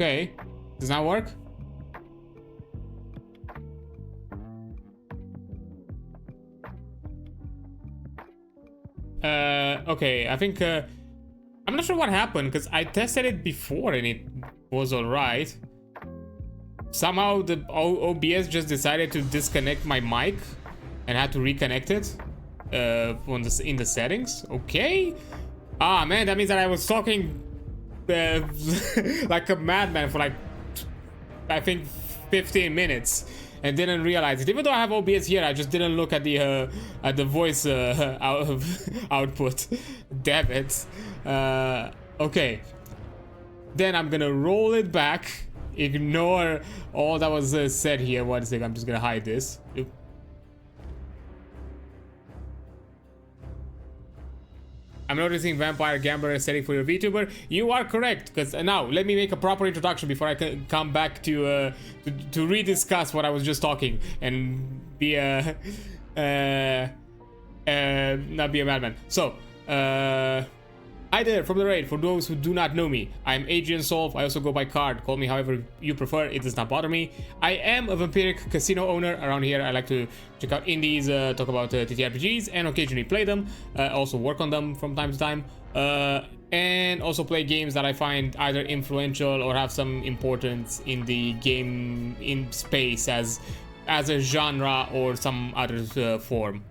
Okay. Does that work? Okay, I think I'm not sure what happened because I tested it before and it was alright. Somehow the OBS just decided to disconnect my mic and had to reconnect it in the settings. Okay. Ah man, that means that I was talking like a madman for like I think 15 minutes and didn't realize it. Even though I have OBS here, I just didn't look at the voice output. Damn it. Okay. Then I'm gonna roll it back. Ignore all that was said here. One second, I'm just gonna hide this. Oop. I'm noticing vampire gambler aesthetic for your VTuber. You are correct, because now let me make a proper introduction before I can come back to rediscuss what I was just talking and be not be a madman. So, hi there from the raid. For those who do not know me, I'm Adrian Solve. I also go by Card. Call me however you prefer. It does not bother me. I am a vampiric casino owner around here. I like to check out indies, talk about TTRPGs, and occasionally play them. Also work on them from time to time. And also play games that I find either influential or have some importance in the game in space as a genre or some other form.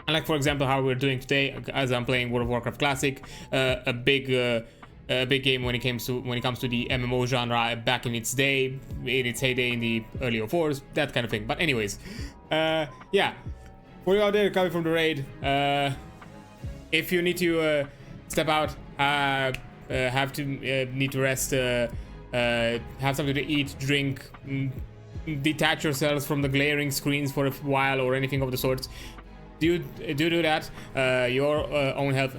Like for example how we're doing today, as I'm playing World of Warcraft Classic, a big game when it comes to the MMO genre back in its day, in its heyday in the early 04s, that kind of thing. But anyways, yeah, for you out there coming from the raid, if you need to step out, need to rest, have something to eat, drink, detach yourselves from the glaring screens for a while or anything of the sorts, do that. Your own health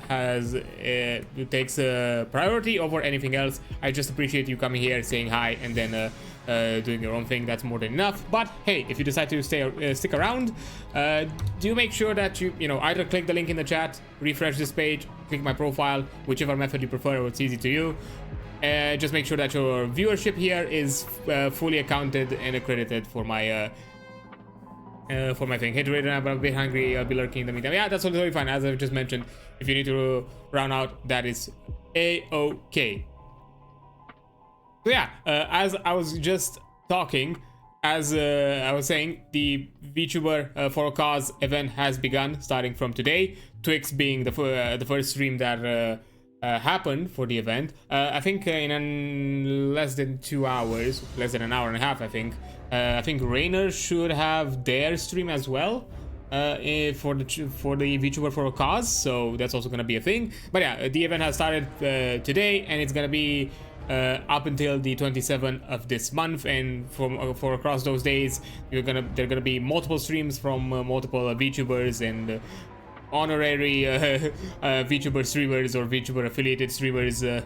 takes priority over anything else. I just appreciate you coming here, saying hi, and then doing your own thing. That's more than enough. But hey, if you decide to stick around, do make sure that you either click the link in the chat, refresh this page, click my profile, whichever method you prefer or it's easy to you. Just make sure that your viewership here is fully accounted and accredited for my thing. Hit rate, I'm a bit hungry, I'll be lurking in the meantime. Yeah, that's totally fine. As I've just mentioned, if you need to round out, that is a-okay. So yeah, as I was just talking, as I was saying, the VTuber for a Cause event has begun starting from today. Twix being the first stream that happened for the event. I think in less than 2 hours, less than an hour and a half, I think Rainer should have their stream as well for the VTuber for a Cause, so that's also gonna be a thing. But yeah, the event has started today, and it's gonna be up until the 27th of this month, and for across those days, there are gonna be multiple streams from multiple VTubers and honorary VTuber streamers or VTuber affiliated streamers are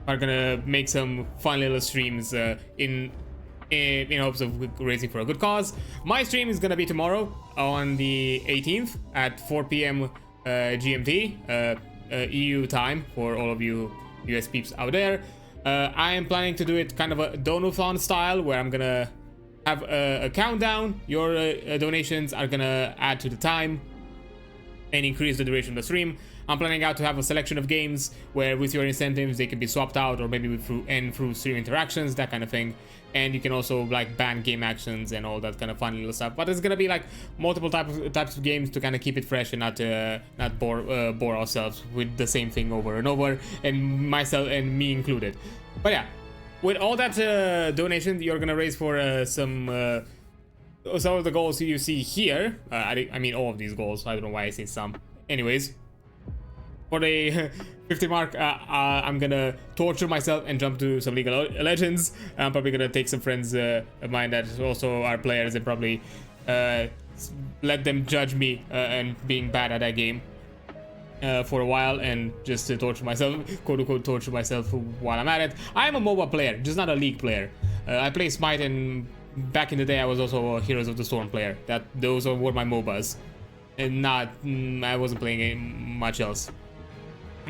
gonna make some fun little streams in hopes of raising for a good cause. My stream is gonna be tomorrow on the 18th at 4 p.m. GMT, EU time for all of you US peeps out there. I am planning to do it kind of a donathon style, where I'm gonna have a countdown. Your donations are gonna add to the time and increase the duration of the stream. I'm planning out to have a selection of games where with your incentives they can be swapped out, or maybe through stream interactions, that kind of thing. And you can also like ban game actions and all that kind of fun little stuff. But it's gonna be like multiple types of games to kind of keep it fresh and not bore ourselves with the same thing over and over, and myself and me included. But yeah, with all that donation you're gonna raise for some of the goals you see here. I mean all of these goals. I don't know why I say some. Anyways, for the 50 mark, I'm gonna torture myself and jump to some League of Legends. I'm probably gonna take some friends of mine that also are players and probably let them judge me and being bad at that game for a while, and just to torture myself, quote unquote torture myself while I'm at it. I'm a MOBA player, just not a League player. I play Smite, and back in the day I was also a Heroes of the Storm player. Those were my MOBAs, and I wasn't playing much else.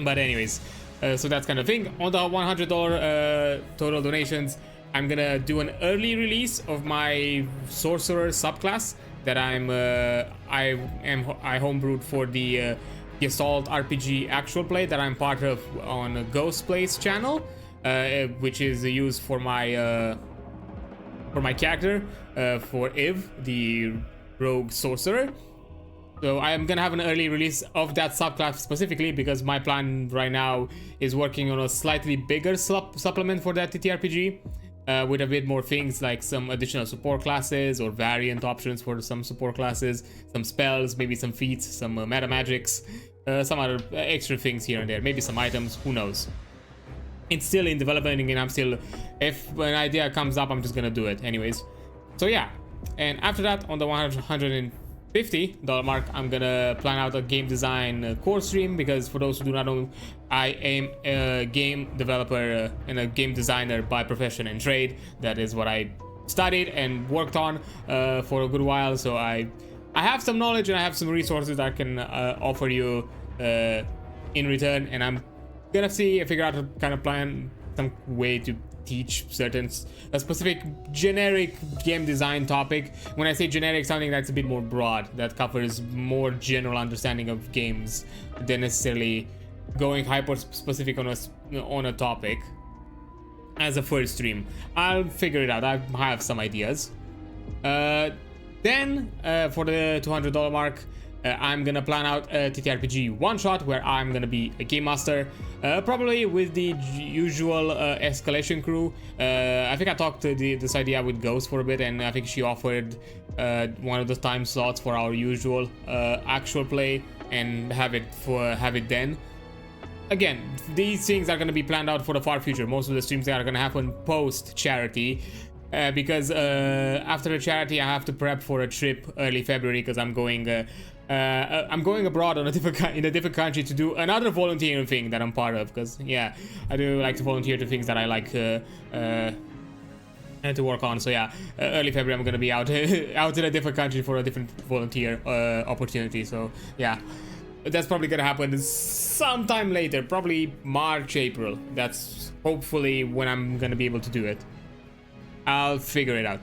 But anyways, So that's kind of thing. On the $100 total donations, I'm gonna do an early release of my sorcerer subclass that I homebrewed for the Assault RPG actual play that I'm part of on Ghost Play's channel, which is used for my character, for Iv, the rogue sorcerer. So I am gonna have an early release of that subclass specifically because my plan right now is working on a slightly bigger supplement for that TTRPG, with a bit more things like some additional support classes or variant options for some support classes, some spells, maybe some feats, some meta magics, some other extra things here and there, maybe some items, who knows. It's still in development and I'm still, if an idea comes up, I'm just gonna do it anyways. So yeah, and after that, on the $150 mark, I'm gonna plan out a game design course stream, because for those who do not know, I am a game developer and a game designer by profession and trade. That is what I studied and worked on for a good while, so I have some knowledge and I have some resources that I can offer you in return, and I'm gonna figure out a kind of plan, some way to teach a specific generic game design topic. When I say generic, something that's a bit more broad, that covers more general understanding of games than necessarily going hyper specific on a topic as a first stream. I'll figure it out. I have some ideas. Then for the $200 mark, I'm gonna plan out a TTRPG one-shot where I'm gonna be a game master, probably with the usual escalation crew. I think I talked to this idea with Ghost for a bit, and I think she offered one of the time slots for our usual actual play, and have it then. Again, these things are gonna be planned out for the far future. Most of the streams are gonna happen post charity. Because after the charity, I have to prep for a trip early February, because I'm going abroad in a different country to do another volunteering thing that I'm part of. Because yeah, I do like to volunteer to things that I like to work on. So yeah, early February I'm gonna be out in a different country for a different volunteer opportunity. So yeah, that's probably gonna happen sometime later, probably March, April. That's hopefully when I'm gonna be able to do it. I'll figure it out.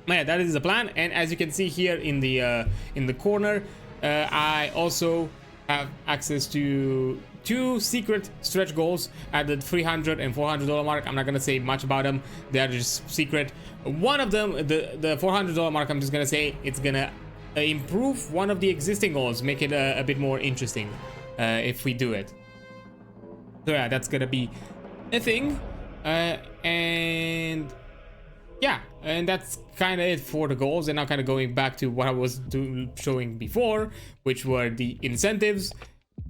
Yeah, that is the plan. And as you can see here in the corner, I also have access to 2 secret stretch goals at the $300 and $400 mark. I'm not gonna say much about them, they're just secret. One of them, the $400 mark, I'm just gonna say it's gonna improve one of the existing goals, make it a bit more interesting if we do it. So yeah, that's gonna be a thing. And yeah, and that's kind of it for the goals. And now kind of going back to what I was showing before, which were the incentives.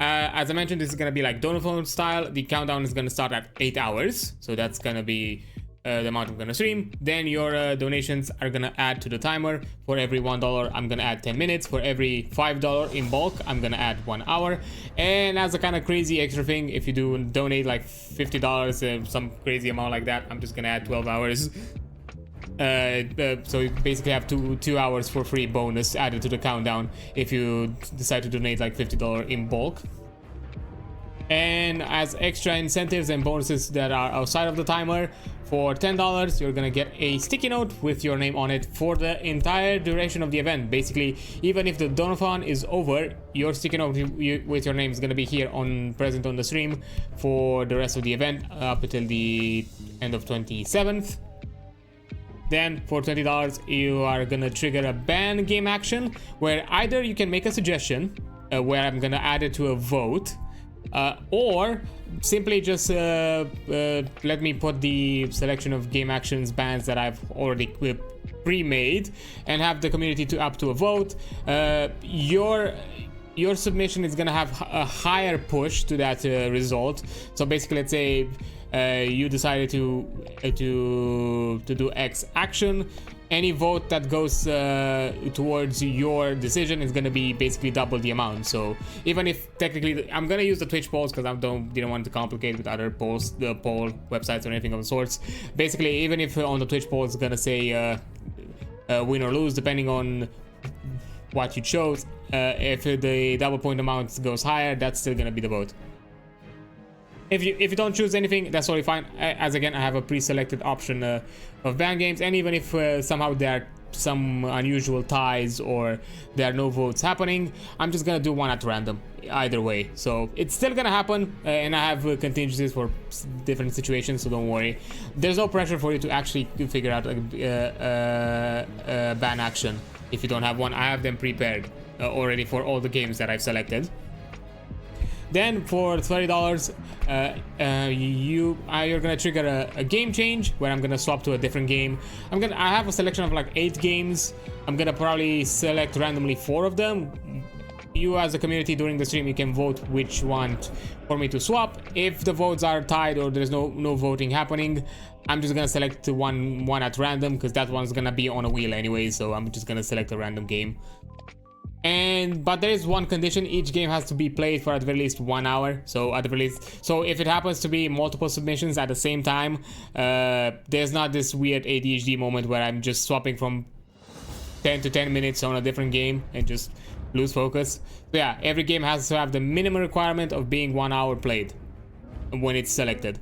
As I mentioned, this is going to be like Donophone style. The countdown is going to start at 8 hours. So that's going to be the amount I'm going to stream. Then your donations are going to add to the timer. For every $1, I'm going to add 10 minutes. For every $5 in bulk, I'm going to add 1 hour. And as a kind of crazy extra thing, if you do donate like $50, some crazy amount like that, I'm just going to add 12 hours. So you basically have two hours for free bonus added to the countdown if you decide to donate like $50 in bulk. And as extra incentives and bonuses that are outside of the timer, for $10 you're gonna get a sticky note with your name on it for the entire duration of the event. Basically, even if the donathon is over, your sticky note with your name is gonna be here present on the stream for the rest of the event up until the end of 27th. Then for $20 you are gonna trigger a ban game action, where either you can make a suggestion where I'm gonna add it to a vote, or simply just let me put the selection of game actions bans that I've already pre-made and have the community up to a vote. Your submission is gonna have a higher push to that result. So basically, let's say you decided to do X action. Any vote that goes towards your decision is gonna be basically double the amount. So even if technically, I'm gonna use the Twitch polls because I didn't want to complicate with other polls, the poll websites or anything of the sorts. Basically, even if on the Twitch poll it's gonna say win or lose depending on what you chose, if the double point amount goes higher, that's still gonna be the vote. If you don't choose anything, that's totally fine. As again, I have a pre-selected option of ban games, and even if somehow there are some unusual ties or there are no votes happening, I'm just gonna do one at random either way. So it's still gonna happen, and I have contingencies for different situations, so don't worry. There's no pressure for you to actually figure out a ban action if you don't have one. I have them prepared already for all the games that I've selected. Then for $30, you're gonna trigger a game change where I'm gonna swap to a different game. I have a selection of like 8 games. I'm gonna probably select randomly 4 of them. You as a community during the stream, you can vote which one for me to swap. If the votes are tied or there's no voting happening, I'm just gonna select one at random, because that one's gonna be on a wheel anyway. So I'm just gonna select a random game. But there is one condition: each game has to be played for at the very least 1 hour. So if it happens to be multiple submissions at the same time, there's not this weird ADHD moment where I'm just swapping from 10 to 10 minutes on a different game and just lose focus. So yeah, every game has to have the minimum requirement of being 1 hour played when it's selected.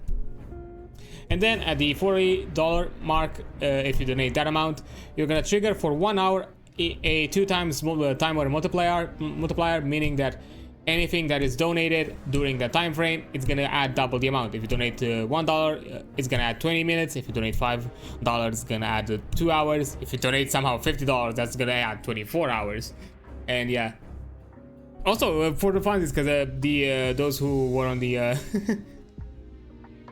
And then at the $40 mark, if you donate that amount, you're gonna trigger for 1 hour a 2 times timer multiplier, meaning that anything that is donated during that time frame, it's gonna add double the amount. If you donate $1, it's gonna add 20 minutes. If you donate $5, it's gonna add 2 hours. If you donate somehow $50, that's gonna add 24 hours. And yeah, also for the funds, because those who were on the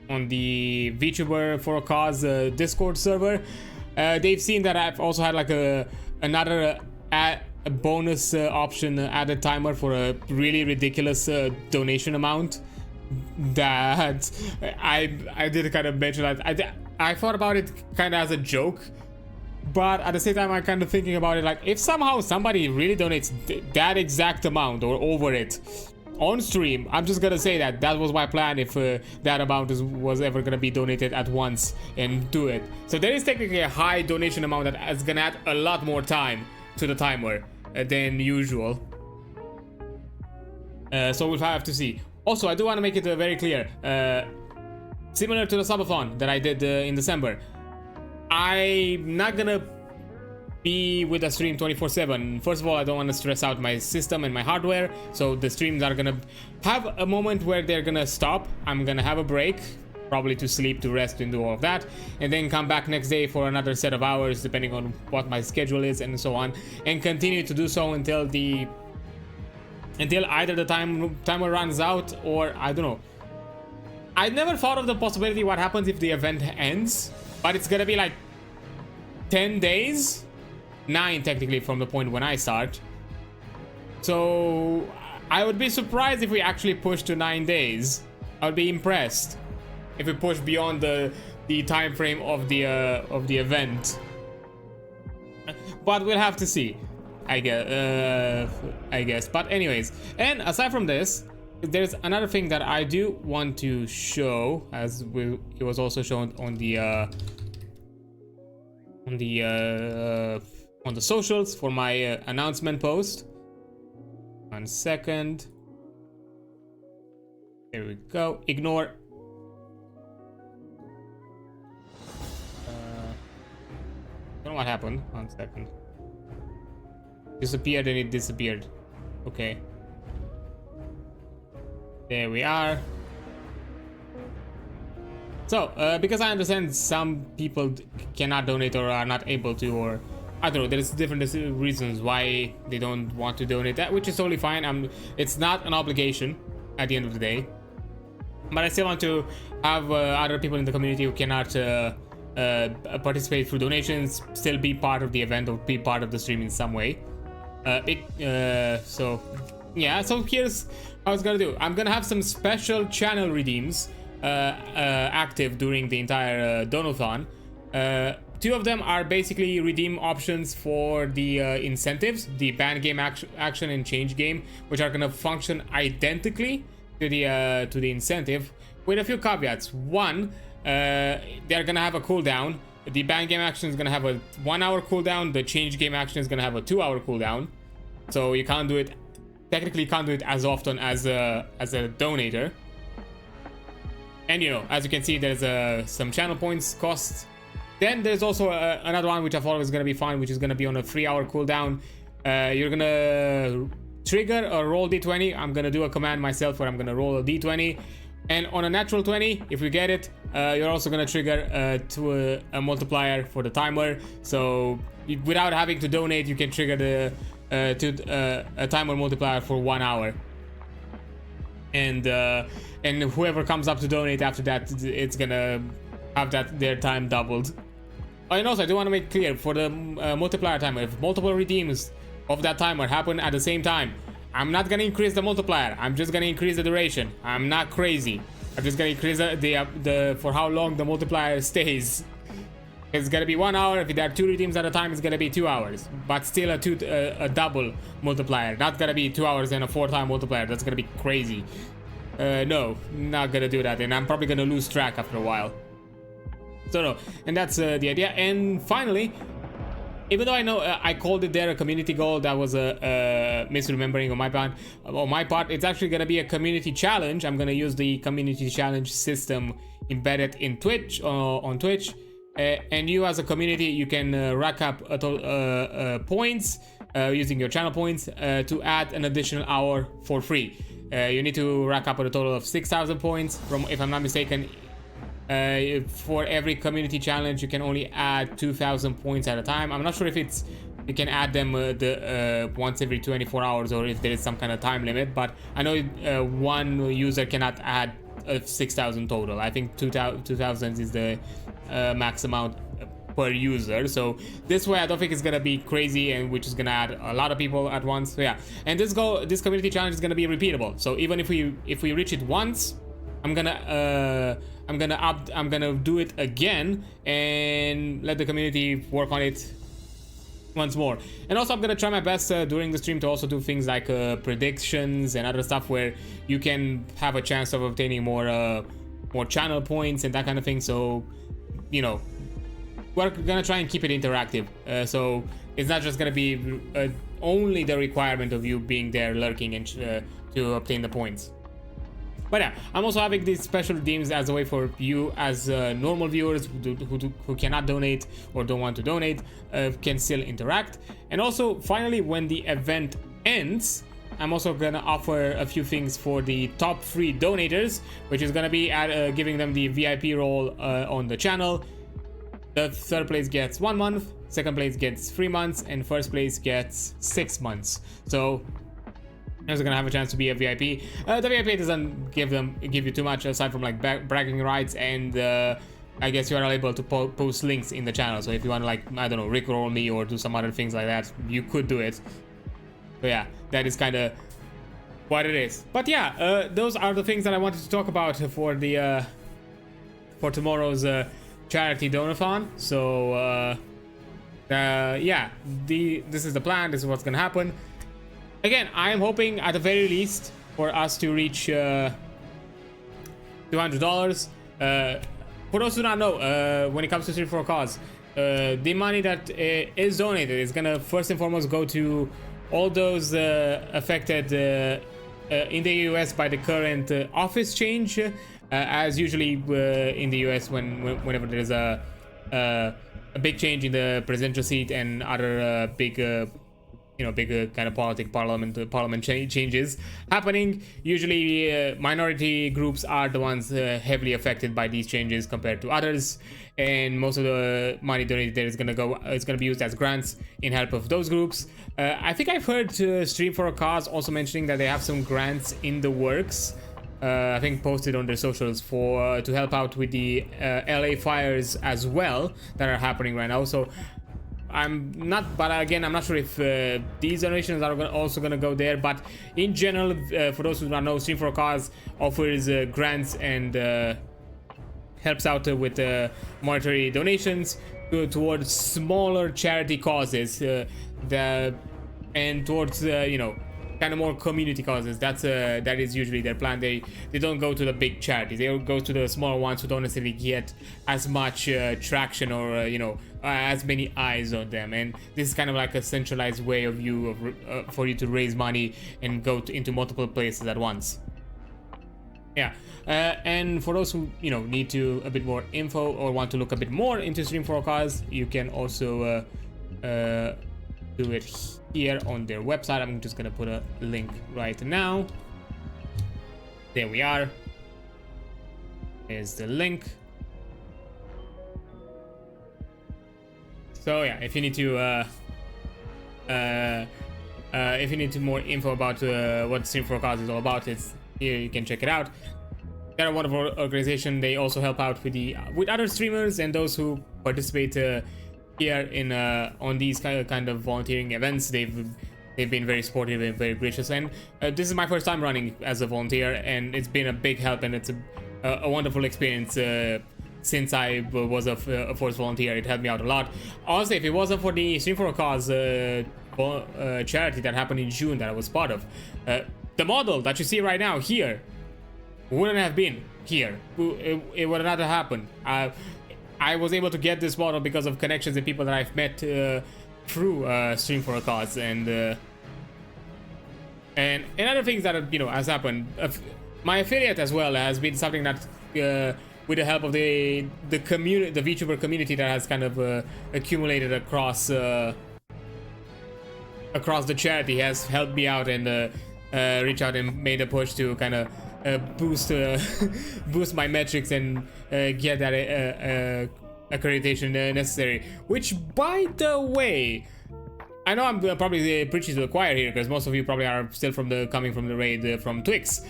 on the VTuber for a cause Discord server, they've seen that I've also had like another a bonus option added timer for a really ridiculous donation amount that I did kind of mention that I thought about it kind of as a joke, but at the same time I'm kind of thinking about it like, if somehow somebody really donates that exact amount or over it on stream, I'm just gonna say that was my plan if that amount was ever gonna be donated at once and do it. So there is technically a high donation amount that is gonna add a lot more time to the timer than usual. So we'll have to see. Also, I do want to make it very clear, similar to the subathon that I did in December, I'm not gonna be with the stream 24/7. First of all, I don't want to stress out my system and my hardware, so the streams are gonna have a moment where they're gonna stop. I'm gonna have a break, probably to sleep, to rest, and do all of that, and then come back next day for another set of hours depending on what my schedule is and so on, and continue to do so until either the timer runs out, or I don't know. I never thought of the possibility what happens if the event ends, but it's gonna be like 10 days, 9 technically from the point when I start. So I would be surprised if we actually push to 9 days. I would be impressed if we push beyond the time frame of the event, but we'll have to see, I guess. But anyways, and aside from this, there's another thing that I do want to show, as it was also shown on the socials for my announcement post. 1 second. There we go. Ignore. Don't know what happened. 1 second. Disappeared and it disappeared. Okay. There we are. So, because I understand some people cannot donate or are not able to, or I don't know, there's different reasons why they don't want to donate, that, which is totally fine. It's not an obligation at the end of the day, but I still want to have other people in the community who cannot participate through donations still be part of the event or be part of the stream in some way. So yeah, so here's how it's gonna do. I'm gonna have some special channel redeems active during the entire donathon. 2 of them are basically redeem options for the incentives, the ban game action and change game, which are gonna function identically to the incentive, with a few caveats. One, they're gonna have a cooldown. The ban game action is gonna have a 1 hour cooldown. The change game action is gonna have a 2 hour cooldown. So you can't do it, technically can't do it as often as a donator. And you know, as you can see, there's some channel points cost. Then there's also another one which I thought was gonna be fun, which is gonna be on a 3-hour cooldown. You're gonna trigger a roll d20. I'm gonna do a command myself where I'm gonna roll a d20, and on a natural 20, if you get it, you're also gonna trigger to a multiplier for the timer. So without having to donate, you can trigger the a timer multiplier for 1 hour. And whoever comes up to donate after that, it's gonna have their time doubled. And also, I do want to make clear for the multiplier timer, if multiple redeems of that timer happen at the same time, I'm not gonna increase the multiplier. I'm just gonna increase the duration. I'm not crazy. I'm just gonna increase the for how long the multiplier stays. It's gonna be 1 hour. If there are 2 redeems at a time, it's gonna be 2 hours. But still a double multiplier. Not gonna be 2 hours and a 4-time multiplier. That's gonna be crazy. No, not gonna do that, and I'm probably gonna lose track after a while. So no, and that's the idea. And finally, even though I know I called it there a community goal, that was a misremembering on my part. It's actually gonna be a community challenge. I'm gonna use the community challenge system embedded in Twitch on Twitch, and you as a community, you can rack up points using your channel points to add an additional hour for free. You need to rack up a total of 6,000 points. From, if I'm not mistaken, for every community challenge, you can only add 2,000 points at a time. I'm not sure if you can add them once every 24 hours or if there is some kind of time limit, but I know one user cannot add 6,000 total. I think 2,000 is the max amount per user. So this way I don't think it's gonna be crazy, and which is gonna add a lot of people at once. So yeah, and this community challenge is gonna be repeatable. So even if we reach it once, I'm gonna do it again and let the community work on it once more. And also I'm gonna try my best during the stream to also do things like predictions and other stuff where you can have a chance of obtaining more channel points and that kind of thing. So you know, we're gonna try and keep it interactive, so it's not just gonna be only the requirement of you being there lurking and to obtain the points. But yeah, I'm also having these special redeems as a way for you as normal viewers who cannot donate or don't want to donate can still interact. And also finally, when the event ends, I'm also gonna offer a few things for the top 3 donators, which is gonna be giving them the VIP role on the channel. The 3rd place gets 1 month, 2nd place gets 3 months, and 1st place gets 6 months. So you're gonna have a chance to be a VIP. The VIP doesn't give you too much aside from like bragging rights, and I guess you are able to post links in the channel. So if you want to, like, I don't know, rickroll me or do some other things like that, you could do it. So yeah, that is kind of what it is. But yeah, those are the things that I wanted to talk about for the for tomorrow's charity donathon. So yeah, this is the plan. This is what's gonna happen. Again, I am hoping at the very least for us to reach $200. For those who don't know, when it comes to Stream for a Cause, the money that is donated is gonna first and foremost go to all those affected in the US by the current office change. As usually in the US, whenever there is a big change in the presidential seat and other big kind of parliament changes happening, usually minority groups are the ones heavily affected by these changes compared to others, and most of the money donated there is gonna be used as grants in help of those groups. I think I've heard Stream for a Cause also mentioning that they have some grants in the works. I think posted on their socials to help out with the LA fires as well that are happening right now. So I'm not sure if these donations are also gonna go there. But in general, for those who don't know, Stream for a Cause offers grants and helps out with monetary donations towards smaller charity causes, and towards kind of more community causes. That is usually their plan. They don't go to the big charities. They go to the smaller ones who don't necessarily get as much traction or as many eyes on them. And this is kind of like a centralized way of for you to raise money and go into multiple places at once. Yeah, and for those who need to a bit more info or want to look a bit more into stream forecast, you can also do it here on their website. I'm just gonna put a link right now. There we are. Here's the link. So yeah, if you need to more info about what stream forecast is all about, it's here. You can check it out. They're a wonderful organization. They also help out with other streamers and those who participate here in on these kind of volunteering events. They've been very supportive and very gracious. And this is my first time running as a volunteer, and it's been a big help, and it's a wonderful experience. Since I was a force volunteer, it helped me out a lot. Honestly, if it wasn't for the Stream for a Cause charity that happened in June that I was part of, the model that you see right now here wouldn't have been here. It would not have happened. I was able to get this model because of connections and people that I've met through Stream for a Cause, and other things that has happened. My affiliate as well has been something that with the help of the community, the VTuber community that has kind of accumulated across the charity, has helped me out and reach out and made a push to kind of boost my metrics and get that accreditation necessary. Which, by the way, I know I'm probably preaching to the choir here, because most of you probably are still coming from the raid from Twix.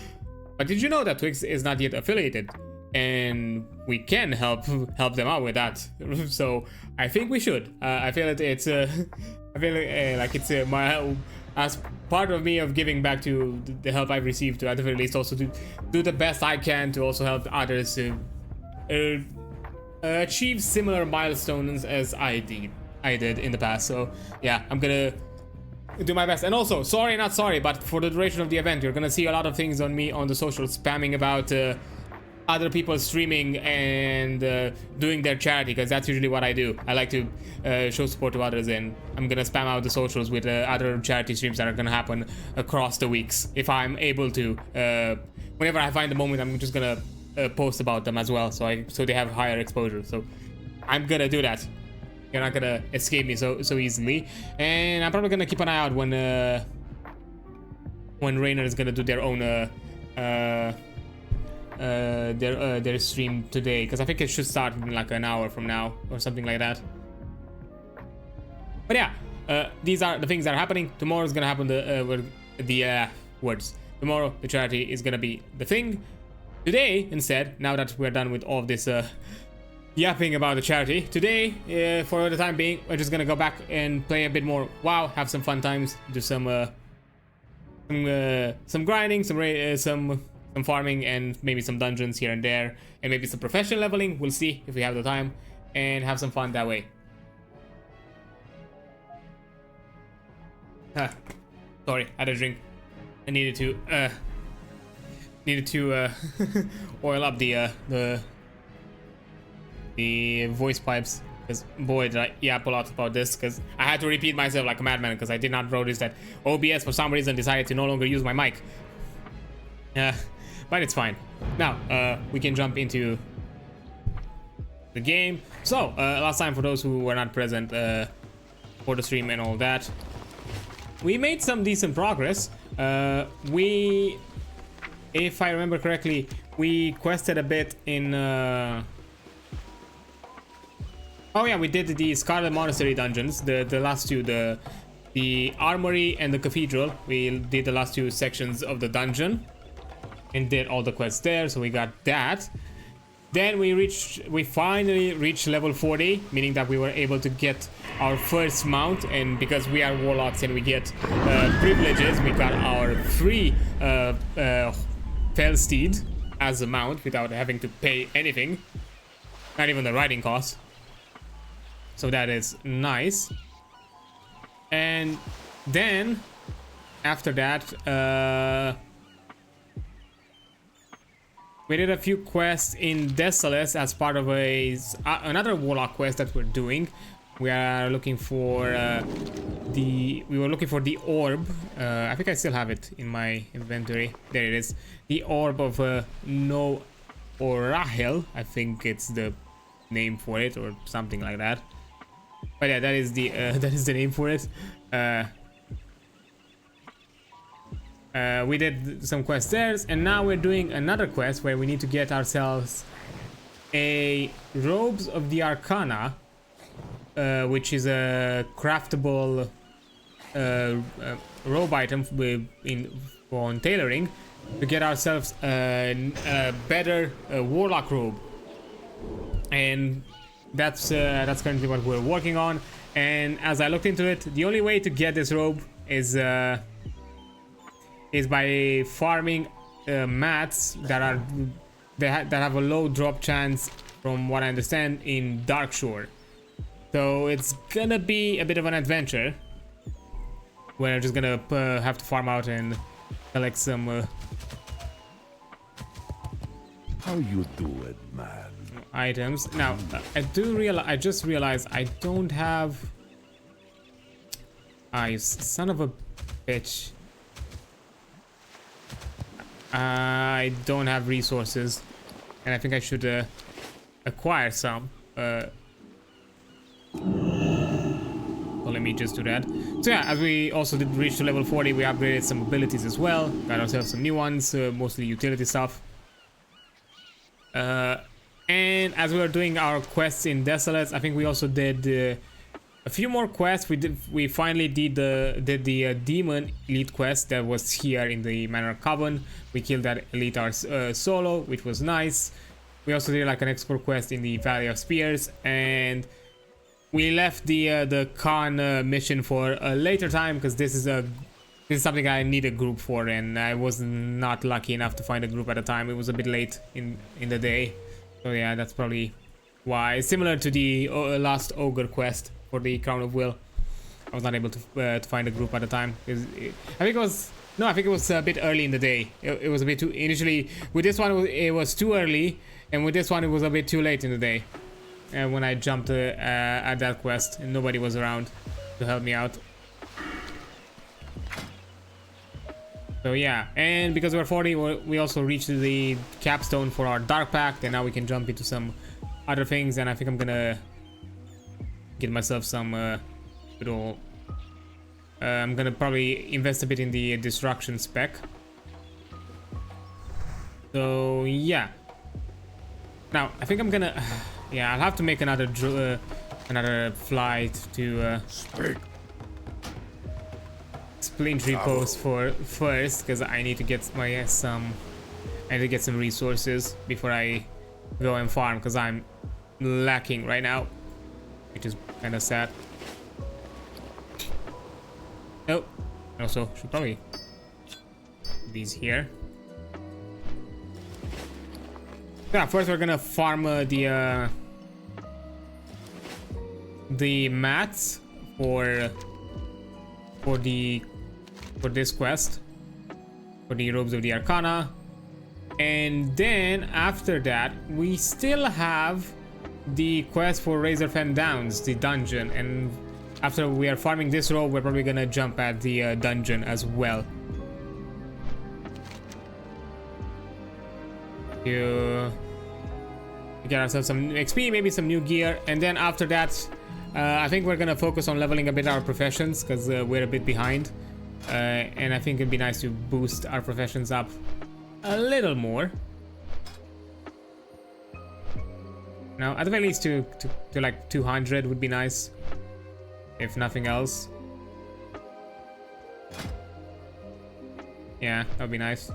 But did you know that Twix is not yet affiliated? And we can help them out with that. So I think we should. I feel that it's I feel like it's my, as part of me of giving back to the help I've received, to at the very least also to do the best I can to also help others to achieve similar milestones as I did in the past. So yeah, I'm gonna do my best. And also, not sorry, but for the duration of the event, you're gonna see a lot of things on me on the social spamming about other people streaming and doing their charity, because that's usually what I do. I like to show support to others, and I'm gonna spam out the socials with other charity streams that are gonna happen across the weeks if I'm able to. Whenever I find the moment, I'm just gonna post about them as well, so they have higher exposure. So I'm gonna do that. You're not gonna escape me so easily, and I'm probably gonna keep an eye out when Rainer is gonna do their own their stream today, because I think it should start in like an hour from now or something like that. But yeah, these are the things that are happening. Tomorrow is gonna happen tomorrow the charity is gonna be the thing. Today, instead, now that we're done with all of this yapping about the charity, today, for the time being, we're just gonna go back and play a bit more WoW, have some fun times, do some grinding, some farming, and maybe some dungeons here and there, and maybe some professional leveling. We'll see if we have the time, and have some fun that way. Sorry, I had a drink. I needed to oil up the voice pipes, because boy did I yap a lot about this, because I had to repeat myself like a madman, because I did not notice that OBS for some reason decided to no longer use my mic. But it's fine. Now we can jump into the game. So last time, for those who were not present for the stream and all that, we made some decent progress. If I remember correctly, we quested a bit in oh yeah, we did the Scarlet Monastery dungeons, the last two, the Armory and the Cathedral. We did the last two sections of the dungeon and did all the quests there, so we got that. Then we finally reached level 40, meaning that we were able to get our first mount, and because we are warlocks and we get privileges, we got our free Felsteed as a mount without having to pay anything, not even the riding cost. So that is nice. And then after that, we did a few quests in Desolace as part of another warlock quest that we're doing. We are looking for we were looking for the orb. I think I still have it in my inventory. There it is. The orb of no Orahel. I think it's the name for it or something like that. But yeah, that is the name for it. We did some quests there, and now we're doing another quest where we need to get ourselves a Robes of the Arcana, which is a craftable robe item on tailoring, to get ourselves a better warlock robe. And that's currently what we're working on. And as I looked into it, the only way to get this robe is by farming mats that have a low drop chance, from what I understand, in Darkshore. So it's gonna be a bit of an adventure. We're just gonna have to farm out and collect some how you do it, man? Items. Now, I just realized I don't have. Ah, you son of a bitch. I don't have resources, and I think I should acquire some. Well, let me just do that. So yeah, as we also did reach to level 40, we upgraded some abilities as well. Got ourselves some new ones, mostly utility stuff. And as we were doing our quests in Desolates, I think we also did a few more quests. We finally did the demon elite quest that was here in the Manor of Coven. We killed that elite solo, which was nice. We also did like an export quest in the Valley of Spears, and we left the Khan mission for a later time, because this is something I need a group for, and I was not lucky enough to find a group at the time. It was a bit late in the day. So yeah, that's probably why. Similar to the last Ogre quest for the Crown of Will, I was not able to find a group at the time. I think it was a bit early in the day. It was a bit too initially. With this one, it was too early, and with this one, it was a bit too late in the day. And when I jumped at that quest, and nobody was around to help me out. So yeah, and because we're 40, we also reached the capstone for our Dark Pact, and now we can jump into some other things. And I think I'm gonna get myself some little. I'm gonna probably invest a bit in the destruction spec. So yeah. Now I think I'm gonna. Yeah, I'll have to make another flight to. Splintery post for first, because I need to get some resources before I go and farm, because I'm lacking right now, which is kind of sad. Oh, also should probably put these here. Yeah, first we're gonna farm the mats for this quest, for the Robes of the Arcana. And then after that, we still have the quest for Razorfen Downs, the dungeon. And after we are farming this robe, we're probably gonna jump at the dungeon as well. To get ourselves some XP, maybe some new gear. And then after that, I think we're gonna focus on leveling a bit our professions, because we're a bit behind. And I think it'd be nice to boost our professions up a little more. Now, at the very least, to like 200 would be nice, if nothing else. Yeah, that would be nice.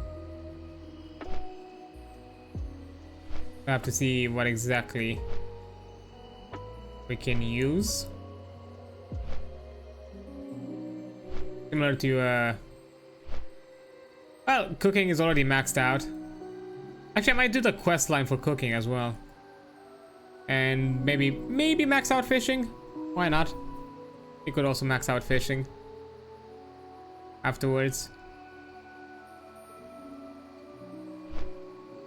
I have to see what exactly we can use. Similar to well, cooking is already maxed out. Actually, I might do the quest line for cooking as well, and maybe max out fishing. Why not? You could also max out fishing afterwards.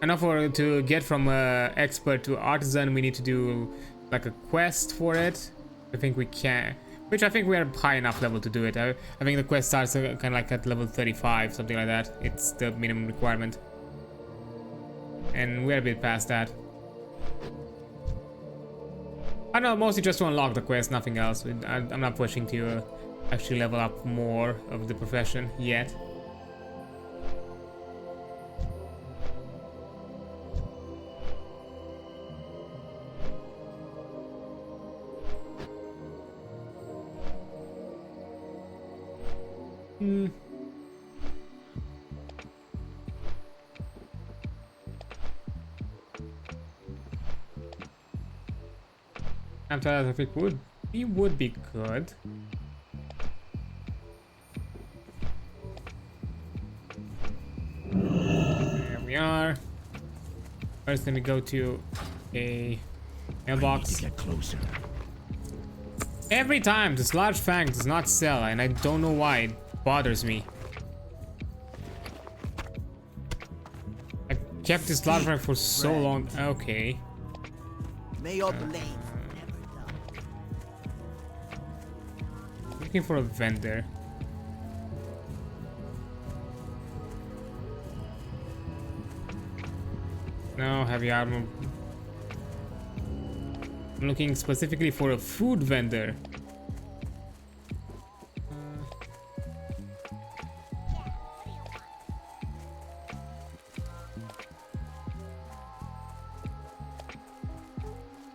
And now to get from expert to artisan, we need to do like a quest for it. I think we Which I think we are high enough level to do it. I think the quest starts kind of like at level 35, something like that. It's the minimum requirement. And we're a bit past that. I know, mostly just to unlock the quest, nothing else. I'm not pushing to actually level up more of the profession yet. After that, I think would be good. There we are. First, let me go to a mailbox. Get closer. Every time this large fang does not sell, and I don't know why. It bothers me. I kept this large fang for so long. Okay. May your blades never dull. Looking for a vendor. No, heavy armor. I'm looking specifically for a food vendor.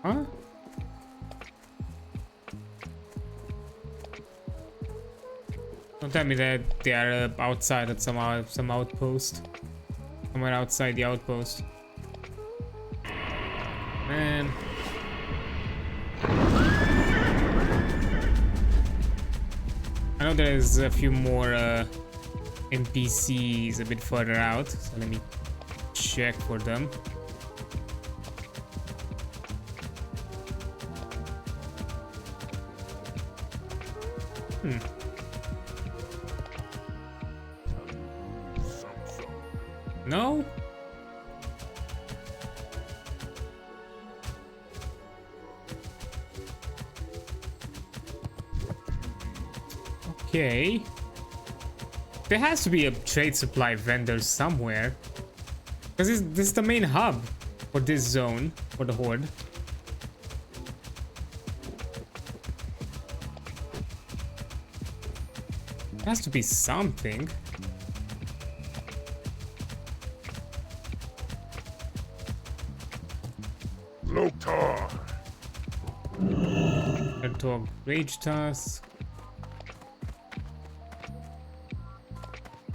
Huh? Don't tell me that they are outside at some outpost. Somewhere outside the outpost. Man. I know there's a few more NPCs a bit further out, so let me check for them. No? Okay. There has to be a trade supply vendor somewhere. Because this is the main hub for this zone, for the Horde. There has to be something. Loktar. Dog rage task.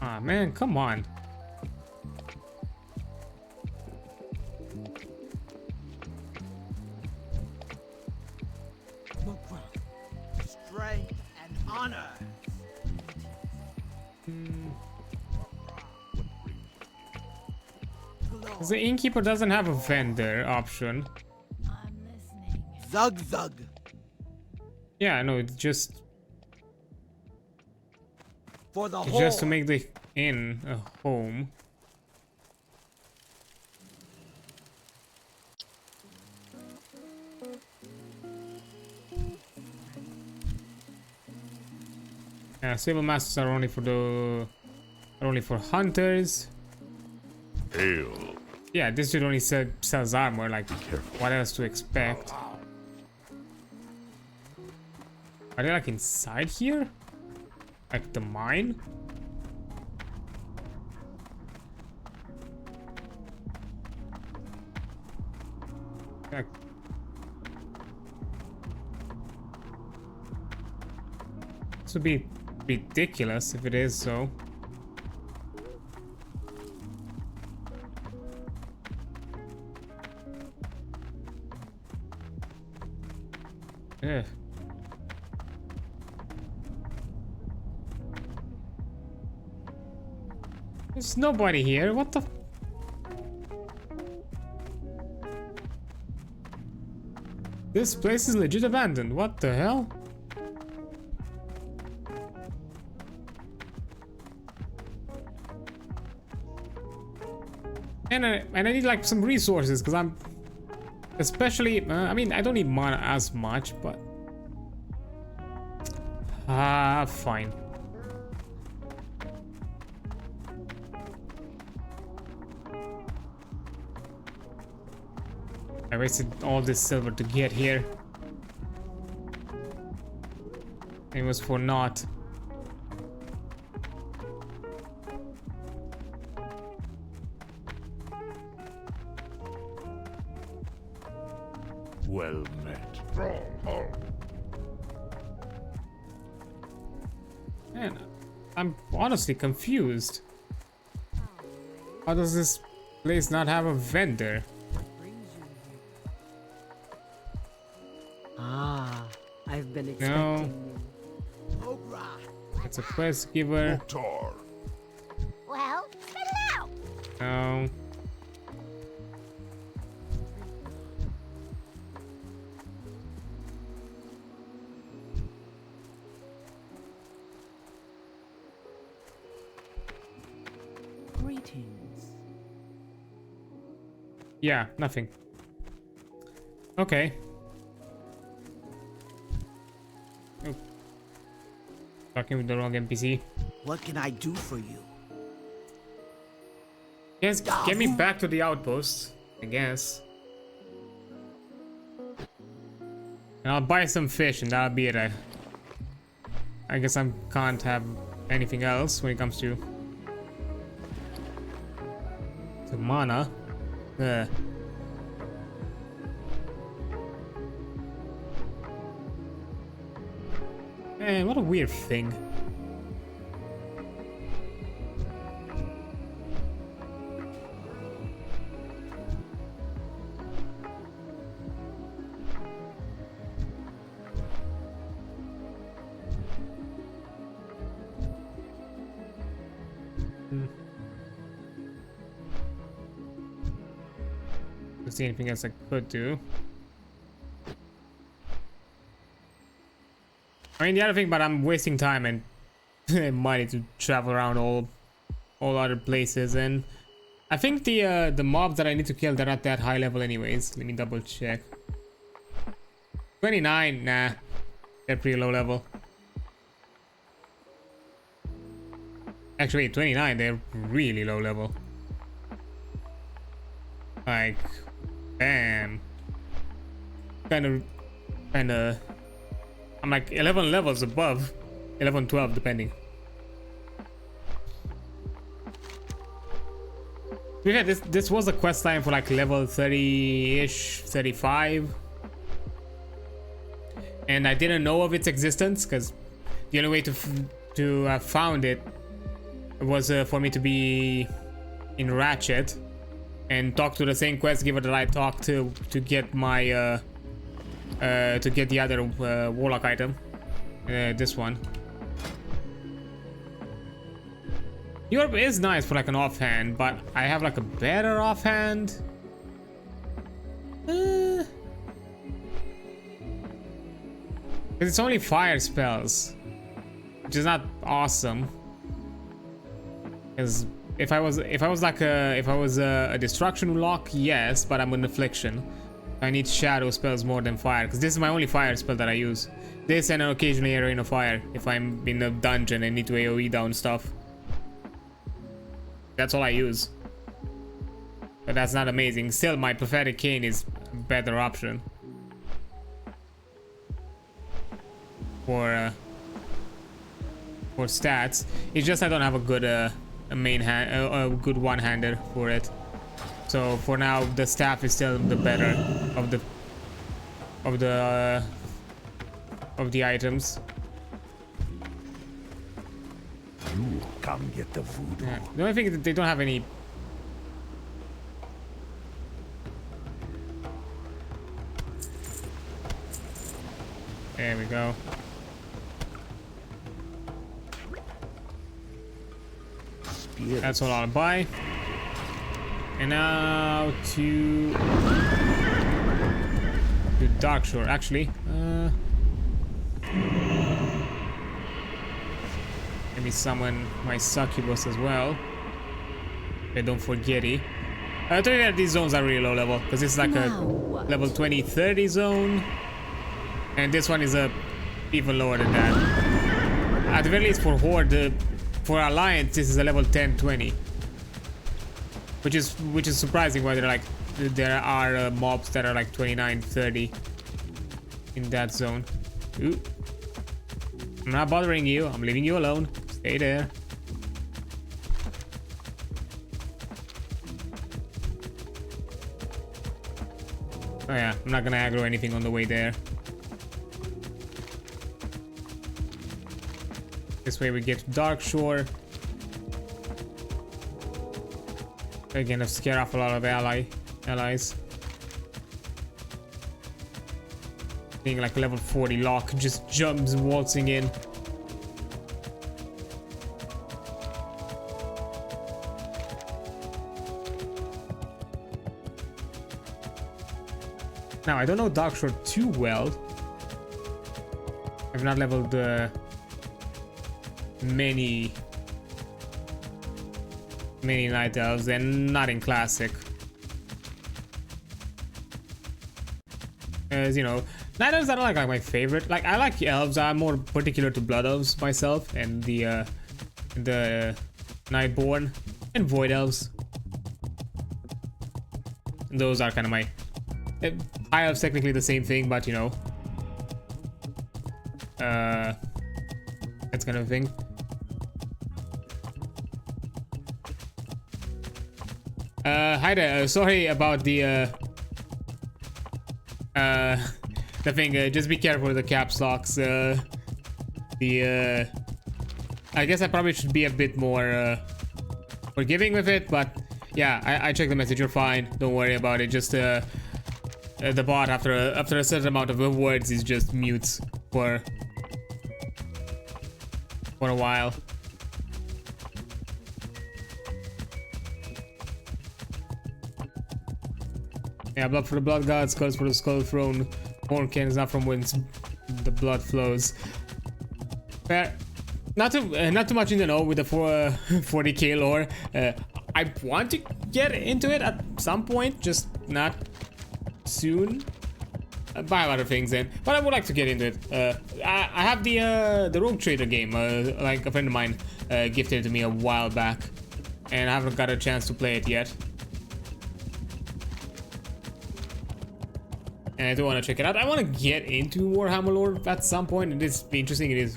Ah man, come on. Strength and honor. The innkeeper doesn't have a vendor option. I'm listening. Zug zug. Yeah, I know, it's just For the it's whole. just to make the inn a home. Yeah, civil masters are only for hunters. Hail. Yeah, this dude only sells armor. Like, what else to expect? Are they like inside here? Like the mine? Like, this would be ridiculous if it is so. Ugh. There's nobody here. What the? This place is legit abandoned. What the hell? And I need like some resources because I'm especially I mean I don't need mana as much, but Ah, fine. I wasted all this silver to get here. It was for naught. Well met. Stronghold. Man, I'm honestly confused. How does this place not have a vendor? Ah, I've been No. expecting you. Ogra. It's a quest giver. Loktar. Well, spit it out. No. Greetings. Yeah, nothing. Okay. Oh. Talking with the wrong NPC. What can I do for you? Yes, get me back to the outpost, I guess. And I'll buy some fish and that'll be it. I guess I can't have anything else when it comes to mana. Man, what a weird thing. See anything else I could do. I mean, the other thing, but I'm wasting time and money to travel around all other places, and I think the mobs that I need to kill, they're at that high level anyways. Let me double check. 29, nah, they're pretty low level. Actually, 29, they're really low level. Like, bam. Kinda, I'm like 11 levels above. 11, 12, depending. Yeah, this was a quest line for like level 30-ish, 35. And I didn't know of its existence, because the only way to have found it was for me to be in Ratchet and talk to the same quest giver that I talked to get my to get the other warlock item, this one. Europe is nice for like an offhand, but I have like a better offhand. Cause it's only fire spells, which is not awesome. Because if I was a destruction lock, yes, but I'm an affliction. I need shadow spells more than fire, because this is my only fire spell that I use. This and occasionally a rain of fire if I'm in a dungeon and need to AoE down stuff. That's all I use. But that's not amazing. Still, my Prophetic Cane is a better option for stats. It's just I don't have a good a good one-hander for it. So for now, the staff is still the better of the items. You come get the voodoo. Yeah. The only thing is that they don't have any. There we go. That's all I'll buy. And now to Darkshore. Actually, let me summon my succubus as well. Okay, don't forget it. I told you that these zones are really low level, because it's like a level 20-30 zone, and this one is even lower than that. at the very least for Horde, for Alliance, this is a level 10-20, which is surprising. Why there are mobs that are like 29-30 in that zone. Ooh. I'm not bothering you. I'm leaving you alone. Stay there. Oh yeah, I'm not gonna aggro anything on the way there. This way we get to Dark Shore. Again, to scare off a lot of allies. Being like level 40 lock just jumps waltzing in. Now I don't know Dark Shore too well. I've not leveled many night elves, and not in classic. As you know, night elves are not like my favorite. Like I like elves. I'm more particular to blood elves myself, and the nightborn and void elves. And those are kind of my. High elves technically the same thing, but you know, that's kind of a thing. Hi there. Sorry about the thing. Just be careful with the caps locks. I guess I probably should be a bit more forgiving with it, but yeah, I checked the message. You're fine. Don't worry about it. Just the bot after a certain amount of words is just mutes for a while. Yeah, blood for the blood god, skulls for the skull throne. Horn cannons not from whence the blood flows. Fair. Not too much in the know with the 40k lore. I want to get into it at some point, just not soon. Buy a lot of things then, but I would like to get into it. I have the Rogue Trader game, like a friend of mine gifted it to me a while back, and I haven't got a chance to play it yet. And I do want to check it out. I want to get into Warhammer lore at some point. It is interesting. It is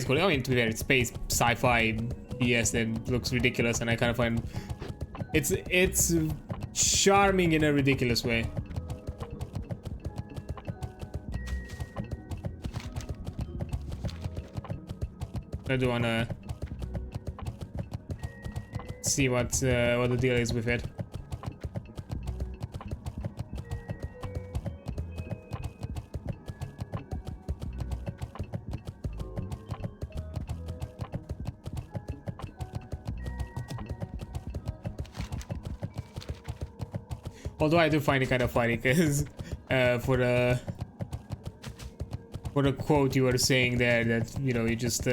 cool. I mean, to be fair, it's space sci-fi BS that looks ridiculous, and I kind of find it's charming in a ridiculous way. I do want to see what the deal is with it. Although I do find it kind of funny because for the quote you were saying there, that you know, you just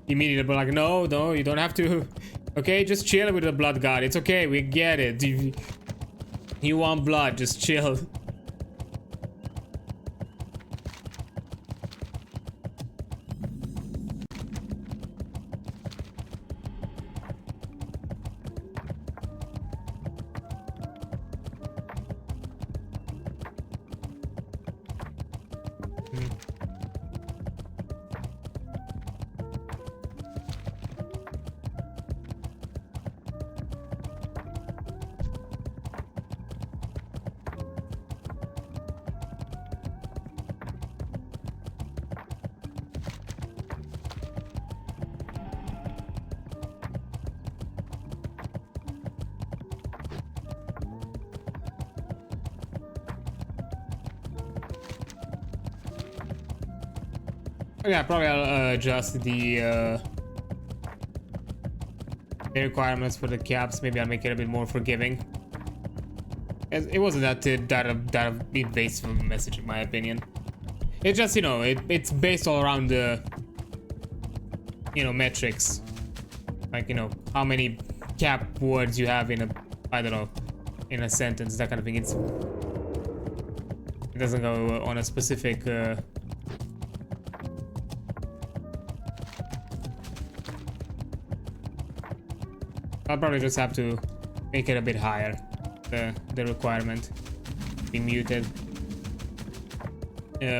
immediately like, no, you don't have to. Okay, just chill with the blood god. It's okay, we get it. You want blood, just chill. Yeah, probably I'll adjust the requirements for the caps. Maybe I'll make it a bit more forgiving. It wasn't that invasive of a message, in my opinion. It's just, you know, it's based all around the, you know, metrics. Like, you know, how many cap words you have in a, I don't know, in a sentence, that kind of thing. It doesn't go on a specific I'll probably just have to make it a bit higher, the requirement. Be muted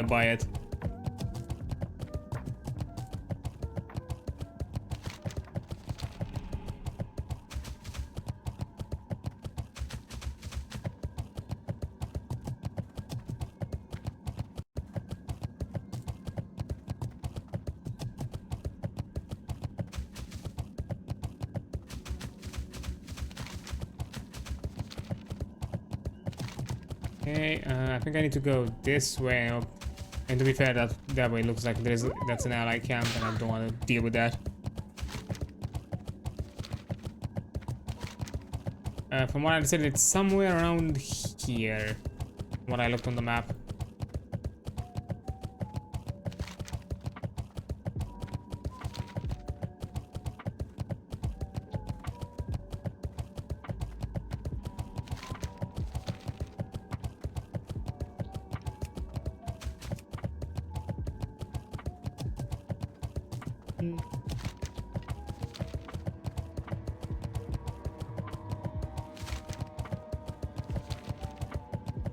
by it. Okay, I think I need to go this way, and to be fair, that way looks like that's an ally camp, and I don't want to deal with that. From what I understand, it's somewhere around here. From what I looked on the map.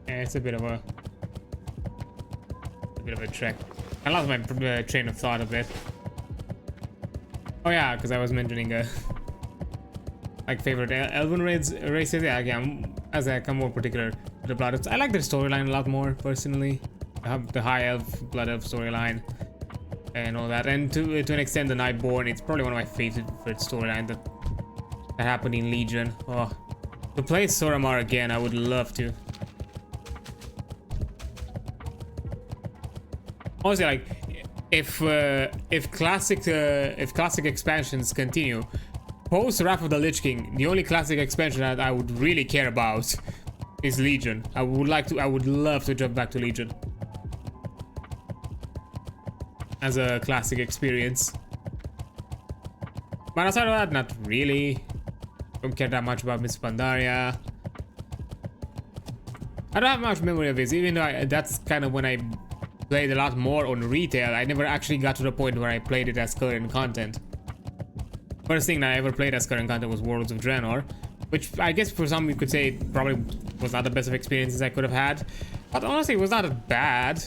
It's a bit of a trek. I lost my train of thought a bit. Oh yeah, because I was mentioning like favorite elven races. Yeah, again, as I come more particular to the blood elves, I like their storyline a lot more personally. I have the high elf, blood elf storyline, and all that. And to an extent, the Nightborn. It's probably one of my favorite storylines that happened in Legion. Oh, to play Soramar again, I would love to. Honestly, like, if classic expansions continue, post Wrath of the Lich King, the only classic expansion that I would really care about is Legion. I would love to jump back to Legion as a classic experience. But outside of that, not really. Don't care that much about Miss Pandaria. I don't have much memory of this, even though that's kind of when I played a lot more on retail. I never actually got to the point where I played it as current content. First thing that I ever played as current content was Worlds of Draenor, which I guess for some you could say probably was not the best of experiences I could have had. But honestly, it was not bad.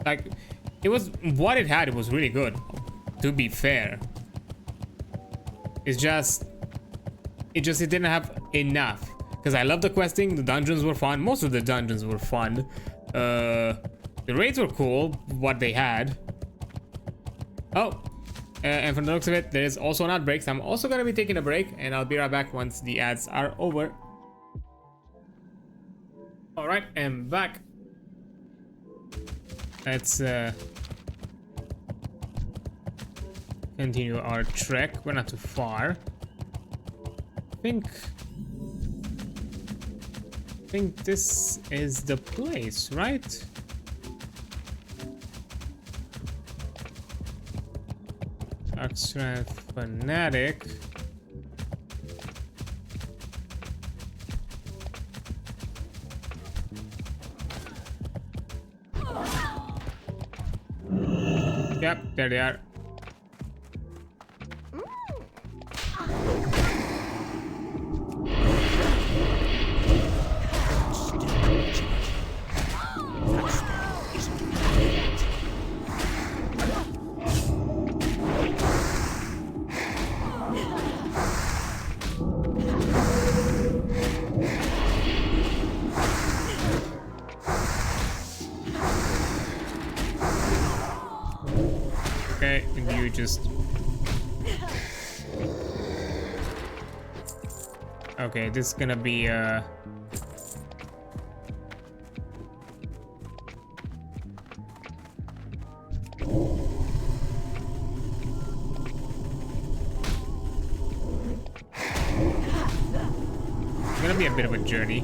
Like, it was what it had. It was really good. To be fair, it didn't have enough. Because I love the questing. The dungeons were fun. Most of the dungeons were fun. The raids were cool, what they had. Oh, and from the looks of it, there is also an ad break. So I'm also going to be taking a break, and I'll be right back once the ads are over. Alright, I'm back. Let's continue our trek. We're not too far. I think this is the place, right? Dark Strength Fanatic. Yep, there they are. Okay, and you just... Okay, this is gonna be a bit of a journey.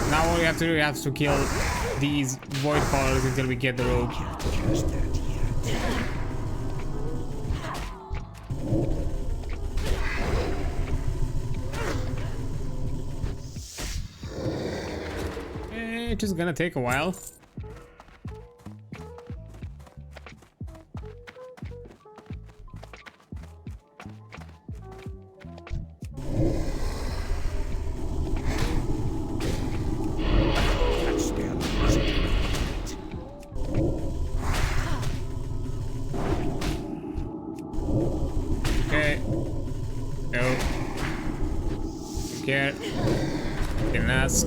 Now all we have to do is to kill these void callers until we get the rogue. It's just gonna take a while. Didn't ask.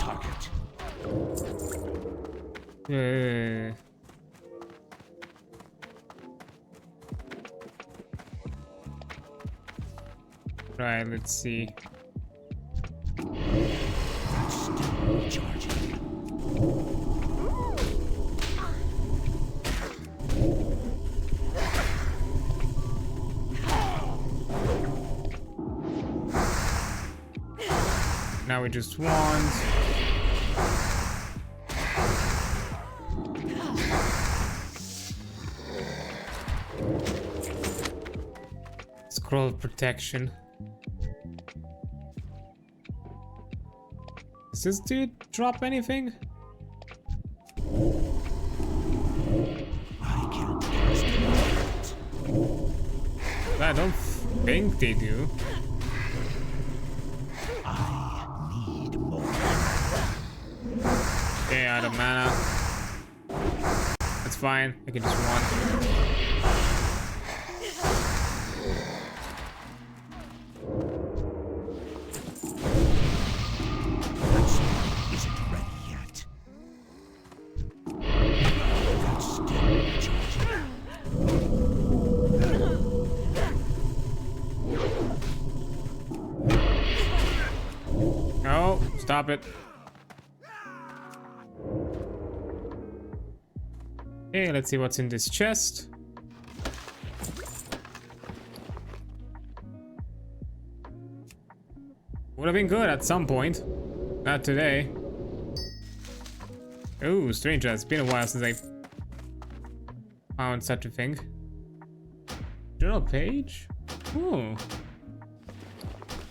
Target. Right, let's see. Still charging. Now we just want. Scroll protection. Does this dude drop anything? I can't cast it. I don't think they do. I need more. Okay, out of mana. That's fine. I can just one. Isn't ready yet. That's still charging. No, stop it. Okay, let's see what's in this chest. Would have been good at some point. Not today. Ooh, stranger. It's been a while since I found such a thing. Journal page? Ooh.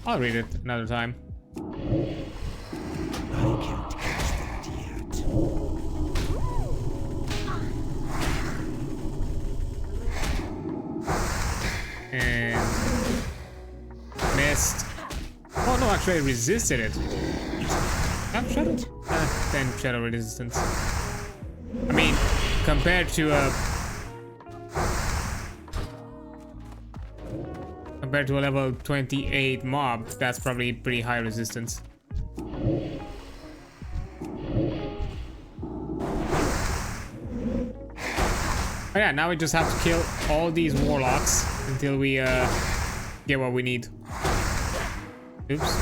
I'll read it another time. I can't cast it yet. And missed. Oh no, actually I resisted it. Have shadow? 10 shadow resistance. I mean, compared to a level 28 mob, that's probably pretty high resistance. Oh yeah, now we just have to kill all these warlocks until we get what we need. Oops.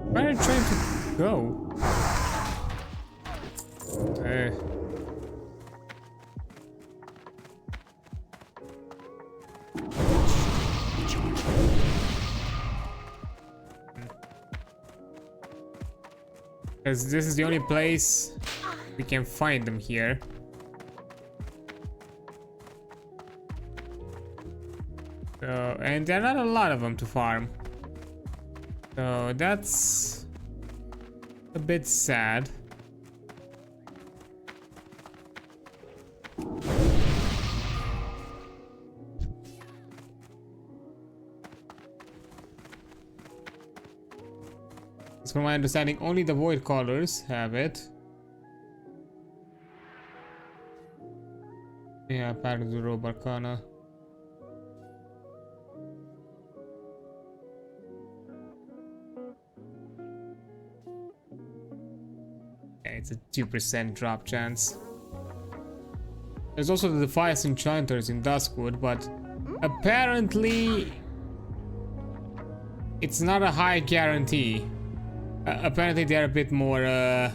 Where are you trying to go? Because this is the only place we can find them here. So, and there are not a lot of them to farm. So that's a bit sad. From my understanding, only the void callers have it. Yeah, part of the robe arcana. Yeah, it's a 2% drop chance. There's also the Defiance Enchanters in Duskwood, but apparently it's not a high guarantee. Apparently they're a bit more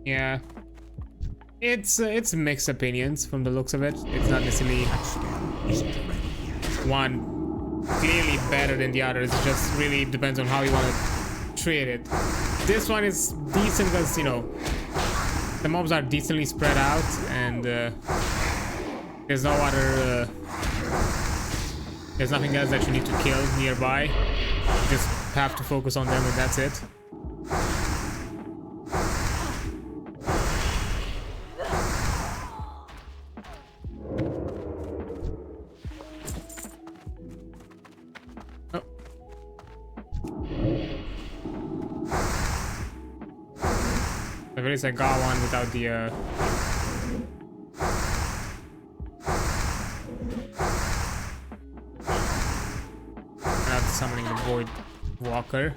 Yeah. It's mixed opinions from the looks of it. It's not necessarily That spell isn't ready yet. one clearly better than the others. It just really depends on how you want to treat it. This one is decent because, you know, the mobs are decently spread out and there's no other there's nothing else that you need to kill nearby. You just have to focus on them and that's it. At least I got one without the without summoning the void walker.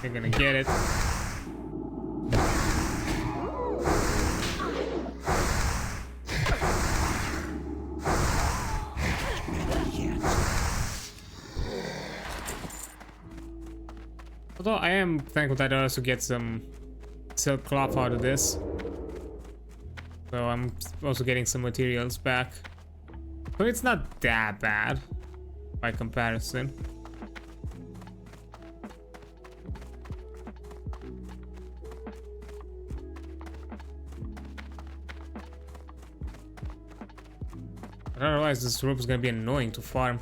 You're gonna get it. Although I am thankful that I also get some silk cloth out of this. So I'm also getting some materials back. So it's not that bad by comparison. But otherwise, this rope is gonna be annoying to farm.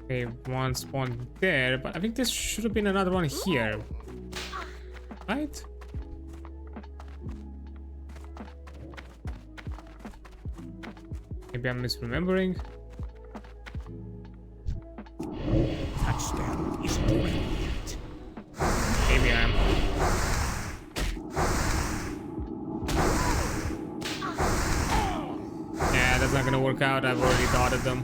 Okay, one spawned there, but I think this should have been another one here. Right? Maybe I'm misremembering. That spell isn't ready yet. Maybe I am. Yeah, that's not gonna work out. I've already thought of them.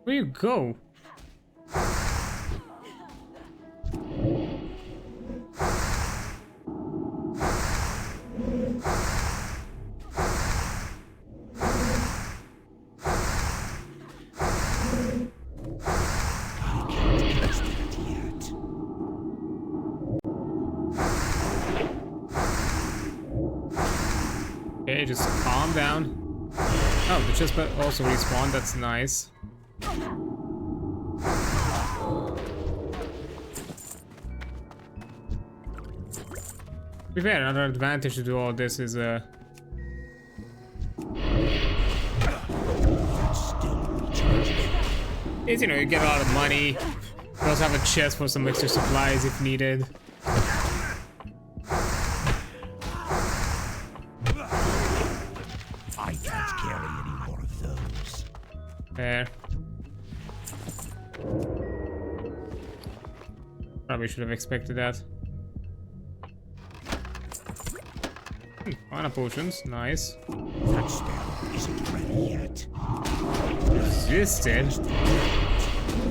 Where you go? Okay, just calm down. Oh, the chest also respawned. That's nice. To be fair, another advantage to do all this is is, you know, you get a lot of money. You also have a chest for some extra supplies if needed. I can't carry any more of those. There. Probably should have expected that. Mana potions, nice. That spell isn't ready yet. Resisted?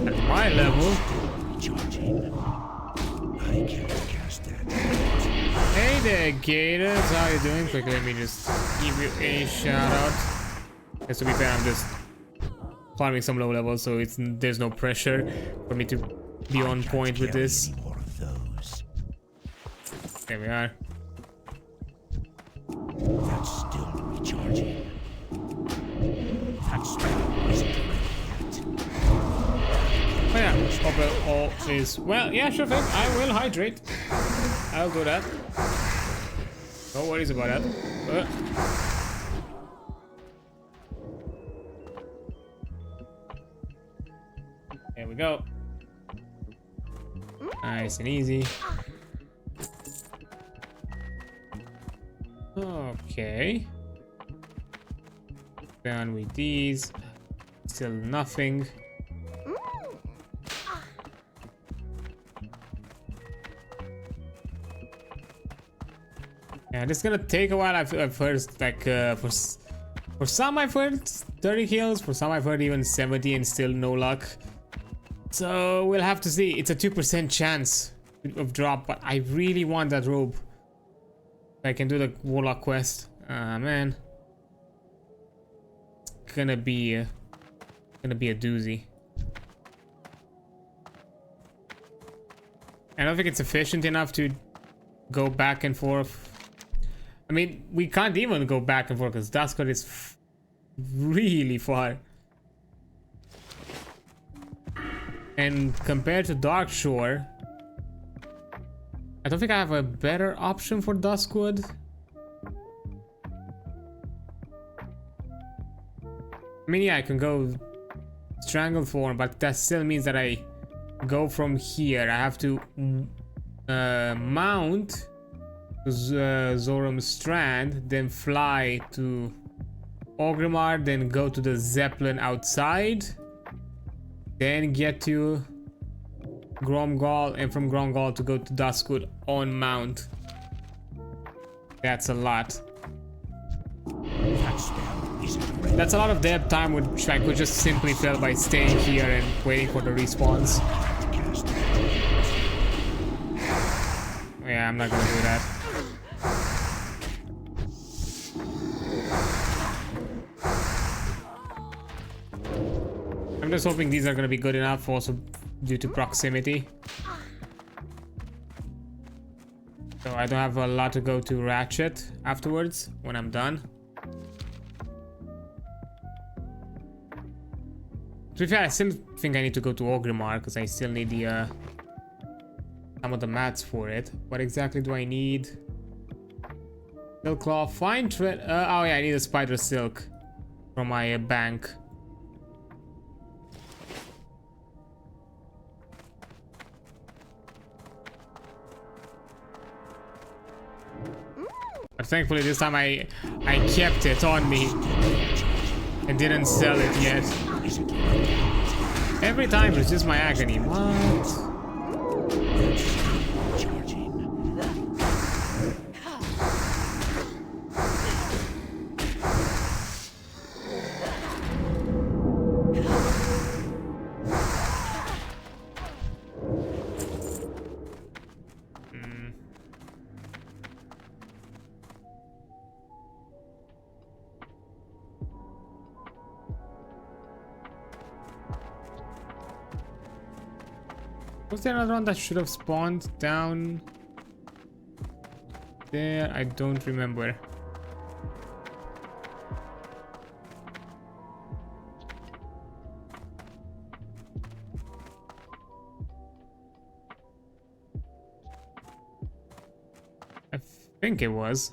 At my level? Recharging. I can't cast that. Hey there, Gators, how you doing? Quickly, let me just give you a shout out. Yes, to be fair, I'm just farming some low levels, so there's no pressure for me to be on point with this. Any more of those. There we are. That's still recharging. That spell isn't ready yet. Oh yeah, Popper all is well. Yeah, sure thing. I will hydrate. I'll do that. No worries about that. There we go. Nice and easy. Okay. Done with these. Still nothing. Yeah, this is gonna take a while. I've heard like for some I've heard 30 kills, for some I've heard even 70 and still no luck. So we'll have to see. It's a 2% chance of drop, but I really want that robe. I can do the warlock quest. Man, it's gonna be a doozy. I don't think it's efficient enough to go back and forth. I mean, we can't even go back and forth because Duskwood is really far. And compared to Darkshore, I don't think I have a better option for Duskwood. I mean, yeah, I can go Strangleform, but that still means that I go from here. I have to mount to Zoram Strand, then fly to Orgrimmar, then go to the Zeppelin outside, then get to Gromgall, and from Gromgall to go to Duskwood on mount. That's a lot. That's a lot of dead time which I could just simply fill by staying here and waiting for the respawns. Yeah, I'm not gonna do that. I'm just hoping these are gonna be good enough, also due to proximity. So I don't have a lot to go to Ratchet afterwards when I'm done. To be fair, I still think I need to go to Orgrimmar because I still need the some of the mats for it. What exactly do I need? Silk Claw, fine thread. Oh yeah, I need a spider silk from my bank. But thankfully this time I kept it on me and didn't sell it yet. Every time it's just my agony. What? Was there another one that should have spawned down there? I don't remember. I think it was.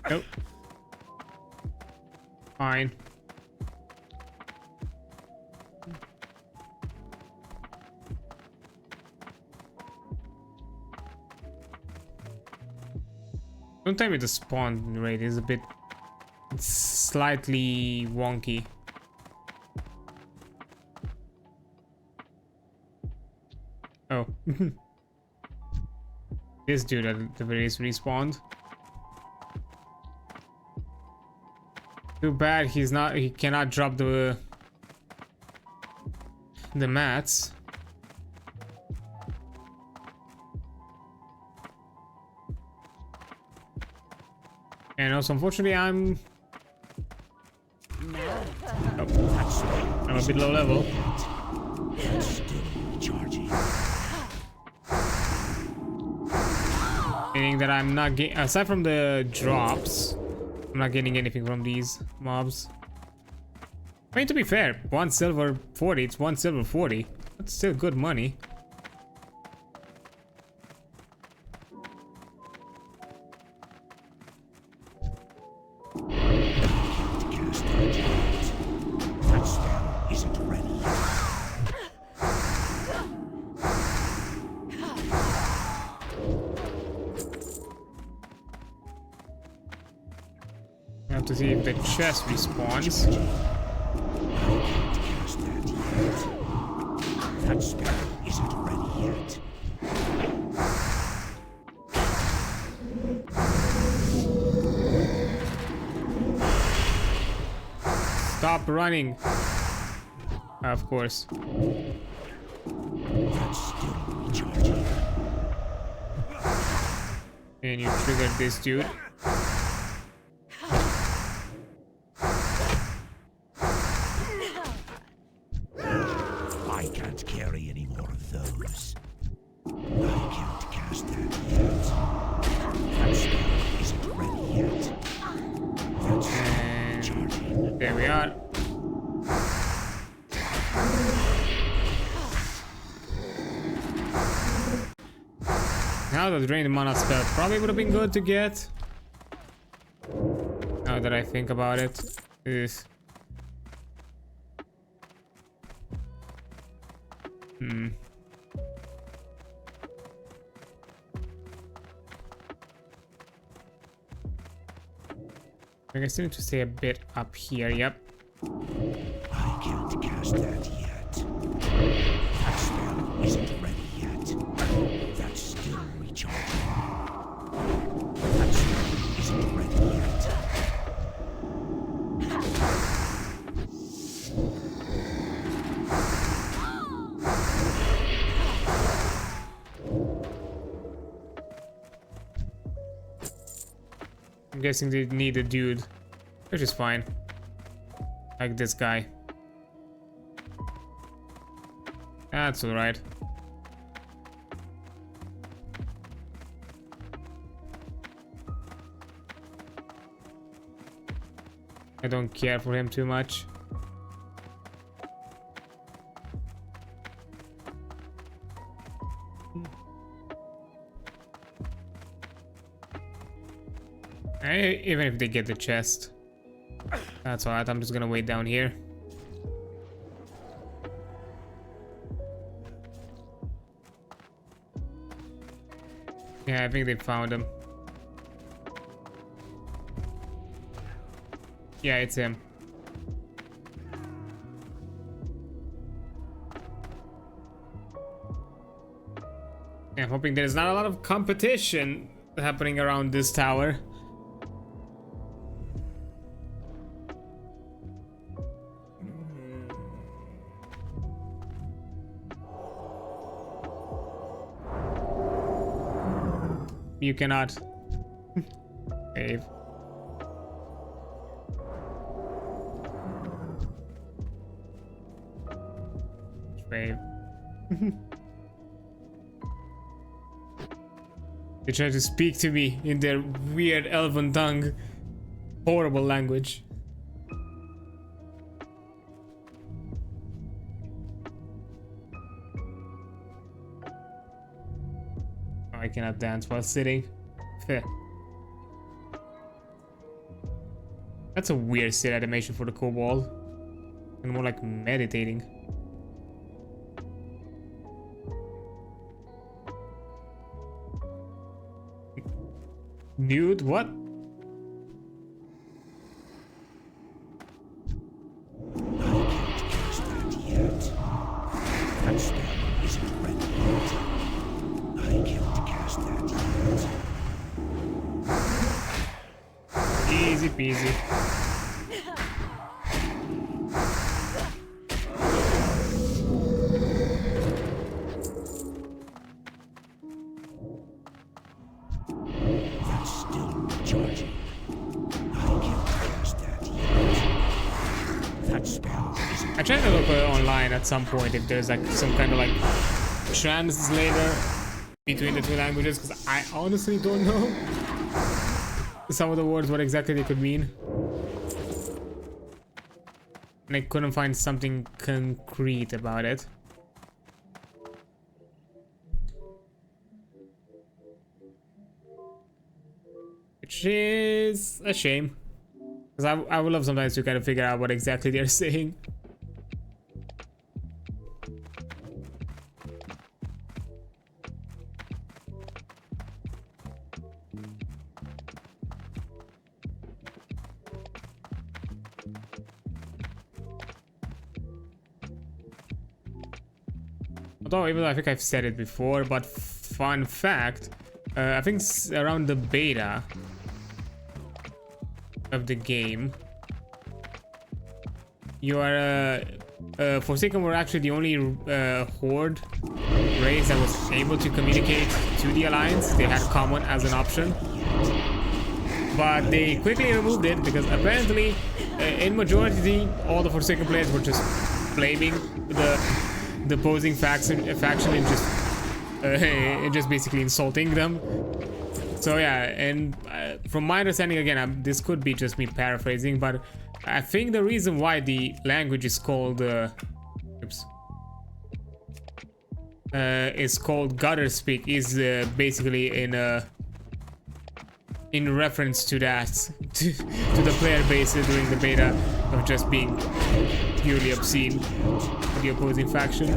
Nope. Fine. Don't tell me the spawn rate is a bit slightly wonky. Oh. This dude at the very least respawned. Too bad he cannot drop the mats. And also, unfortunately, I'm a bit low level. Meaning that I'm not getting, aside from the drops, I'm not getting anything from these mobs. I mean, to be fair, 1 silver 40, it's 1 silver 40. That's still good money. have to see if the chest respawns. I can't cast that yet. That spell isn't ready yet. Stop running. Of course. That's still recharging. And you triggered this dude. I can't carry any more of those. I can't cast that yet. That spell isn't ready yet. That's And recharging. there we are. Now the drained mana spell probably would have been good to get. Now that I think about it. Ugh. I guess I need to stay a bit up here, yep. I can't cast that yet. That spell isn't ready yet. That's still recharging. That spell isn't ready yet. I'm guessing they need a dude, which is fine. Like this guy. That's alright. I don't care for him too much. Even if they get the chest. That's alright, I'm just gonna wait down here. Yeah, I think they found him. Yeah, it's him. Yeah, I'm hoping there's not a lot of competition happening around this tower. You cannot. Save. Save. They try to speak to me in their weird elven tongue. Horrible language. I cannot dance while sitting. Fair. That's a weird sit animation for the kobold. And more like meditating. Nude? What? I can't cast that yet. That spell isn't ready yet. I can't cast that yet. Easy peasy. That's still recharging. I can't cast that yet. That spell isn't. I tried to look online at some point if there's like some kind of like translator between the two languages, because I honestly don't know some of the words what exactly they could mean. And I couldn't find something concrete about it. Which is a shame. Because I would love sometimes to kind of figure out what exactly they're saying. Although even though I think I've said it before, but fun fact, I think it's around the beta of the game, you are Forsaken were actually the only horde race that was able to communicate to the Alliance. They had common as an option, but they quickly removed it because apparently in majority all the Forsaken players were just blaming the opposing faction and just basically insulting them. So yeah, and from my understanding, again, this could be just me paraphrasing, but I think the reason why the language is called gutter speak is basically in reference to that, to the player base during the beta of just being purely obscene to the opposing faction.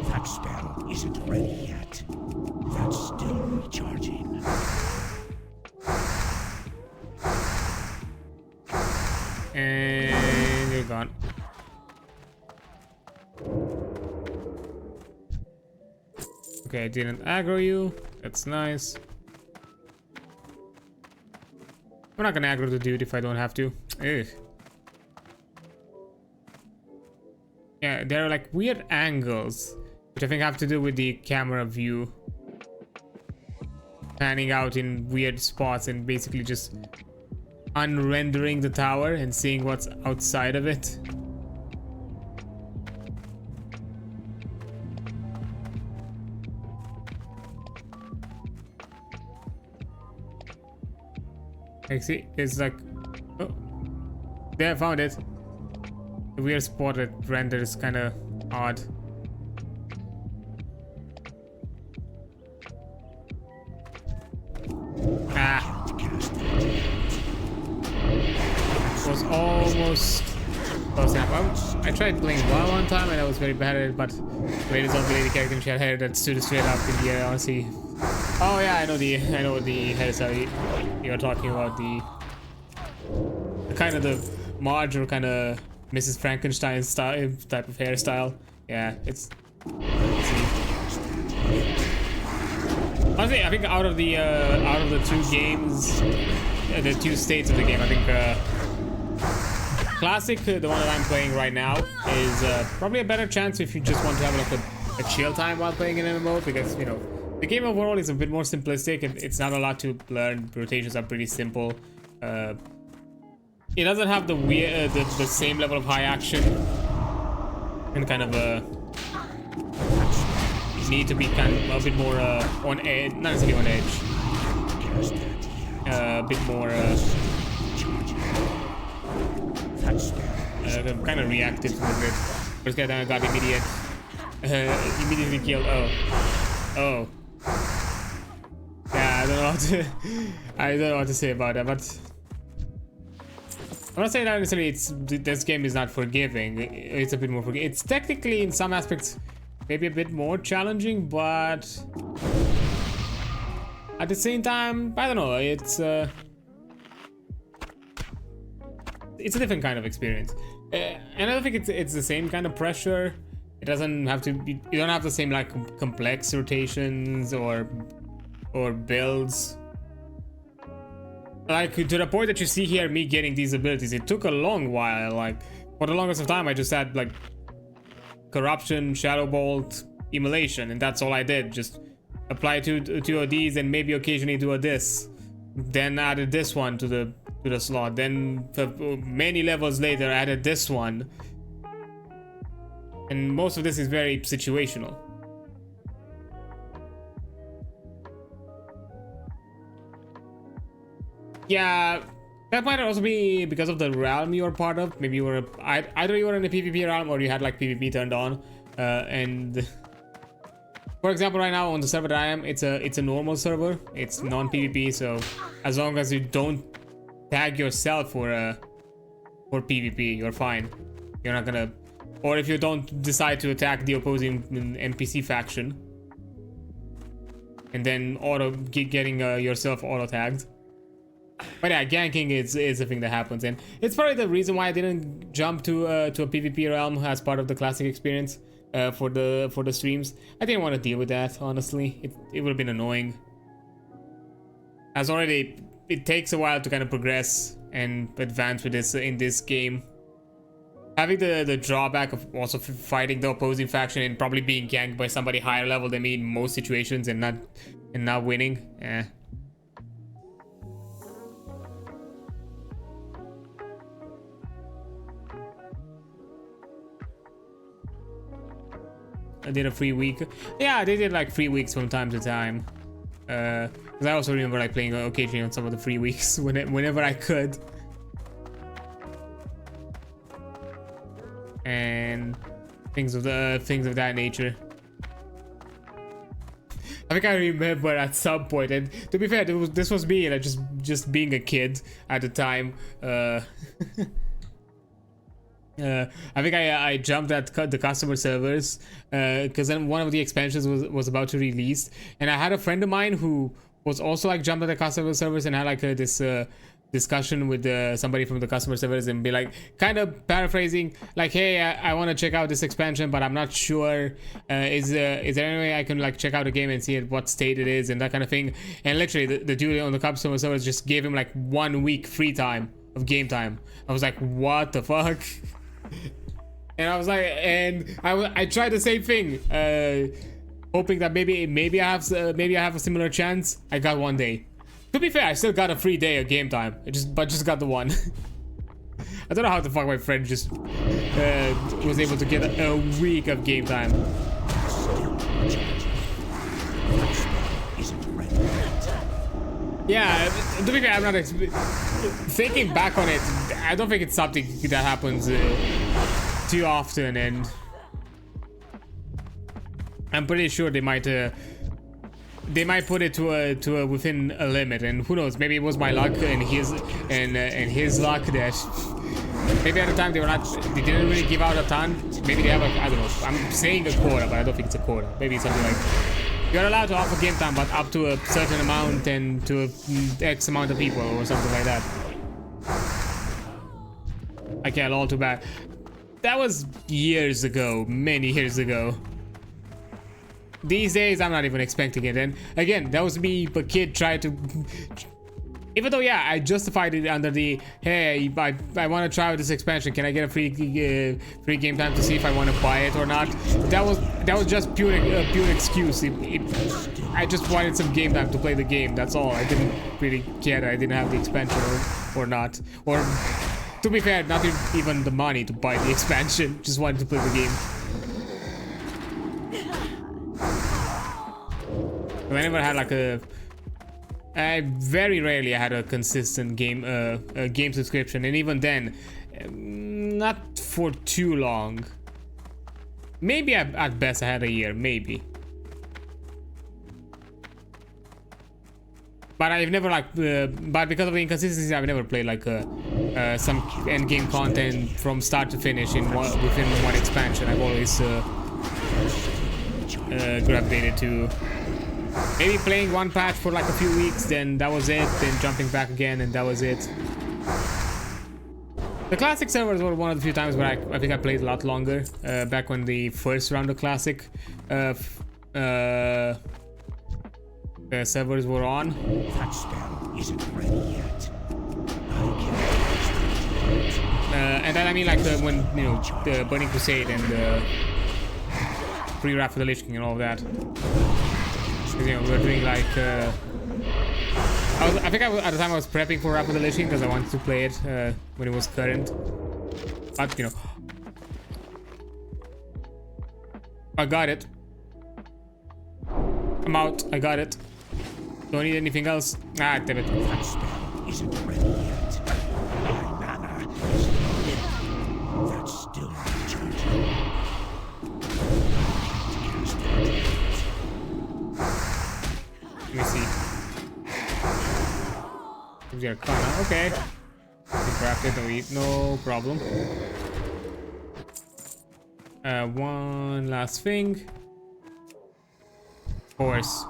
That spell isn't ready yet. That's still recharging. And you're gone. Okay, I didn't aggro you. That's nice. I'm not gonna aggro the dude if I don't have to. Ugh. Yeah, there are like weird angles, which I think have to do with the camera view. Panning out in weird spots and basically just unrendering the tower and seeing what's outside of it. Like, see, it's like, oh, there, I found it. The weird spot that renders kind of odd. Ah. Was almost close enough. I tried playing WoW one time and I was very bad at it, but ladies on the lady character and she had hair that stood straight up in the air, honestly. Oh yeah, I know the hairstyle you're talking about, the kind of the Marge or kind of Mrs. Frankenstein style type of hairstyle. Yeah, it's. Honestly, I think out of the two games, the two states of the game, I think Classic, the one that I'm playing right now, is probably a better chance if you just want to have like a chill time while playing an MMO, because you know the game overall is a bit more simplistic and it's not a lot to learn. Rotations are pretty simple. It doesn't have the weird, the same level of high action and kind of need to be kind of a bit more on edge, not necessarily on edge, a bit more kind of reactive a little bit. First guy down got immediately killed. Oh. Yeah, I don't know what to say about that, but I'm not saying that necessarily this game is not forgiving. It's a bit more forgiving. It's technically in some aspects maybe a bit more challenging, but at the same time, I don't know. It's a different kind of experience, and I don't think it's the same kind of pressure. It doesn't have to be. You don't have the same like complex rotations or builds. Like to the point that you see here, me getting these abilities, it took a long while. Like for the longest of time, I just had like corruption, shadow bolt, immolation, and that's all I did. Just apply two of these and maybe occasionally do a this. Then added this one to the slot. Then many levels later, added this one. And most of this is very situational. Yeah, that might also be because of the realm you are part of. Maybe you were either you were in the PvP realm or you had like PvP turned on. And for example, right now on the server that I am, it's a normal server. It's non-PvP, so as long as you don't tag yourself for PvP, you're fine. You're not gonna or if you don't decide to attack the opposing NPC faction, and then getting yourself auto tagged. But yeah, ganking is a thing that happens, and it's probably the reason why I didn't jump to a PvP realm as part of the classic experience for the streams. I didn't want to deal with that, honestly. It would have been annoying. As already, it takes a while to kind of progress and advance with this in this game. Having the drawback of also fighting the opposing faction and probably being ganked by somebody higher level than me in most situations and not winning. I did a free week. Yeah, they did like 3 weeks from time to time. Because I also remember like playing occasionally on some of the free weeks whenever I could. And things of that nature. I think I remember at some point, and to be fair, this was me, like just being a kid at the time. I think I jumped at the customer servers because then one of the expansions was about to release, and I had a friend of mine who was also like jumped at the customer servers and had like this discussion with somebody from the customer servers and be like, kind of paraphrasing, like, hey, I want to check out this expansion, but I'm not sure. Is there any way I can like check out the game and see at what state it is and that kind of thing? And literally, the dude on the customer servers just gave him like 1 week free time of game time. I was like, what the fuck? And I was like, and I tried the same thing, hoping that maybe I have a similar chance. I got 1 day. To be fair, I still got a free day of game time. But just got the one. I don't know how the fuck my friend just was able to get a week of game time. Yeah, to be fair, I'm not thinking back on it. I don't think it's something that happens too often, and I'm pretty sure they might put it to a within a limit, and who knows? Maybe it was my luck and his luck that maybe at the time they didn't really give out a ton. Maybe they have I don't know. I'm saying a quota, but I don't think it's a quota. Maybe it's something like, you're allowed to offer game time, but up to a certain amount and to X amount of people or something like that. I can't, all too bad. That was years ago, many years ago. These days, I'm not even expecting it. And again, that was me, a kid, trying to... Even though, yeah, I justified it under the, hey, I want to try out this expansion. Can I get a free game time to see if I want to buy it or not? That was just pure excuse. I just wanted some game time to play the game. That's all. I didn't really care that I didn't have the expansion or not. Or, to be fair, not even the money to buy the expansion. Just wanted to play the game. I never had like very rarely I had a consistent game subscription, and even then, not for too long. Maybe at best I had a year, maybe. But I've never like, but because of the inconsistency, I've never played like some end game content from start to finish within one expansion. I've always gravitated to maybe playing one patch for like a few weeks, then that was it, then jumping back again, and that was it. The classic servers were one of the few times where I think I played a lot longer, back when the first round of classic servers were on. That spell isn't ready yet. And then I mean like when, you know, the Burning Crusade and the pre-Wrath of the Lich King and all of that. You know, we were doing like I think at the time I was prepping for Wrath of the Lich King because I wanted to play it when it was current. But you know, I got it. I'm out. I got it. Don't need anything else. Ah, damn it. That spell isn't ready yet. My mana is low. That's still recharging. Let me see. Use your Arcana. Okay. You craft it, no problem. One last thing. Horse.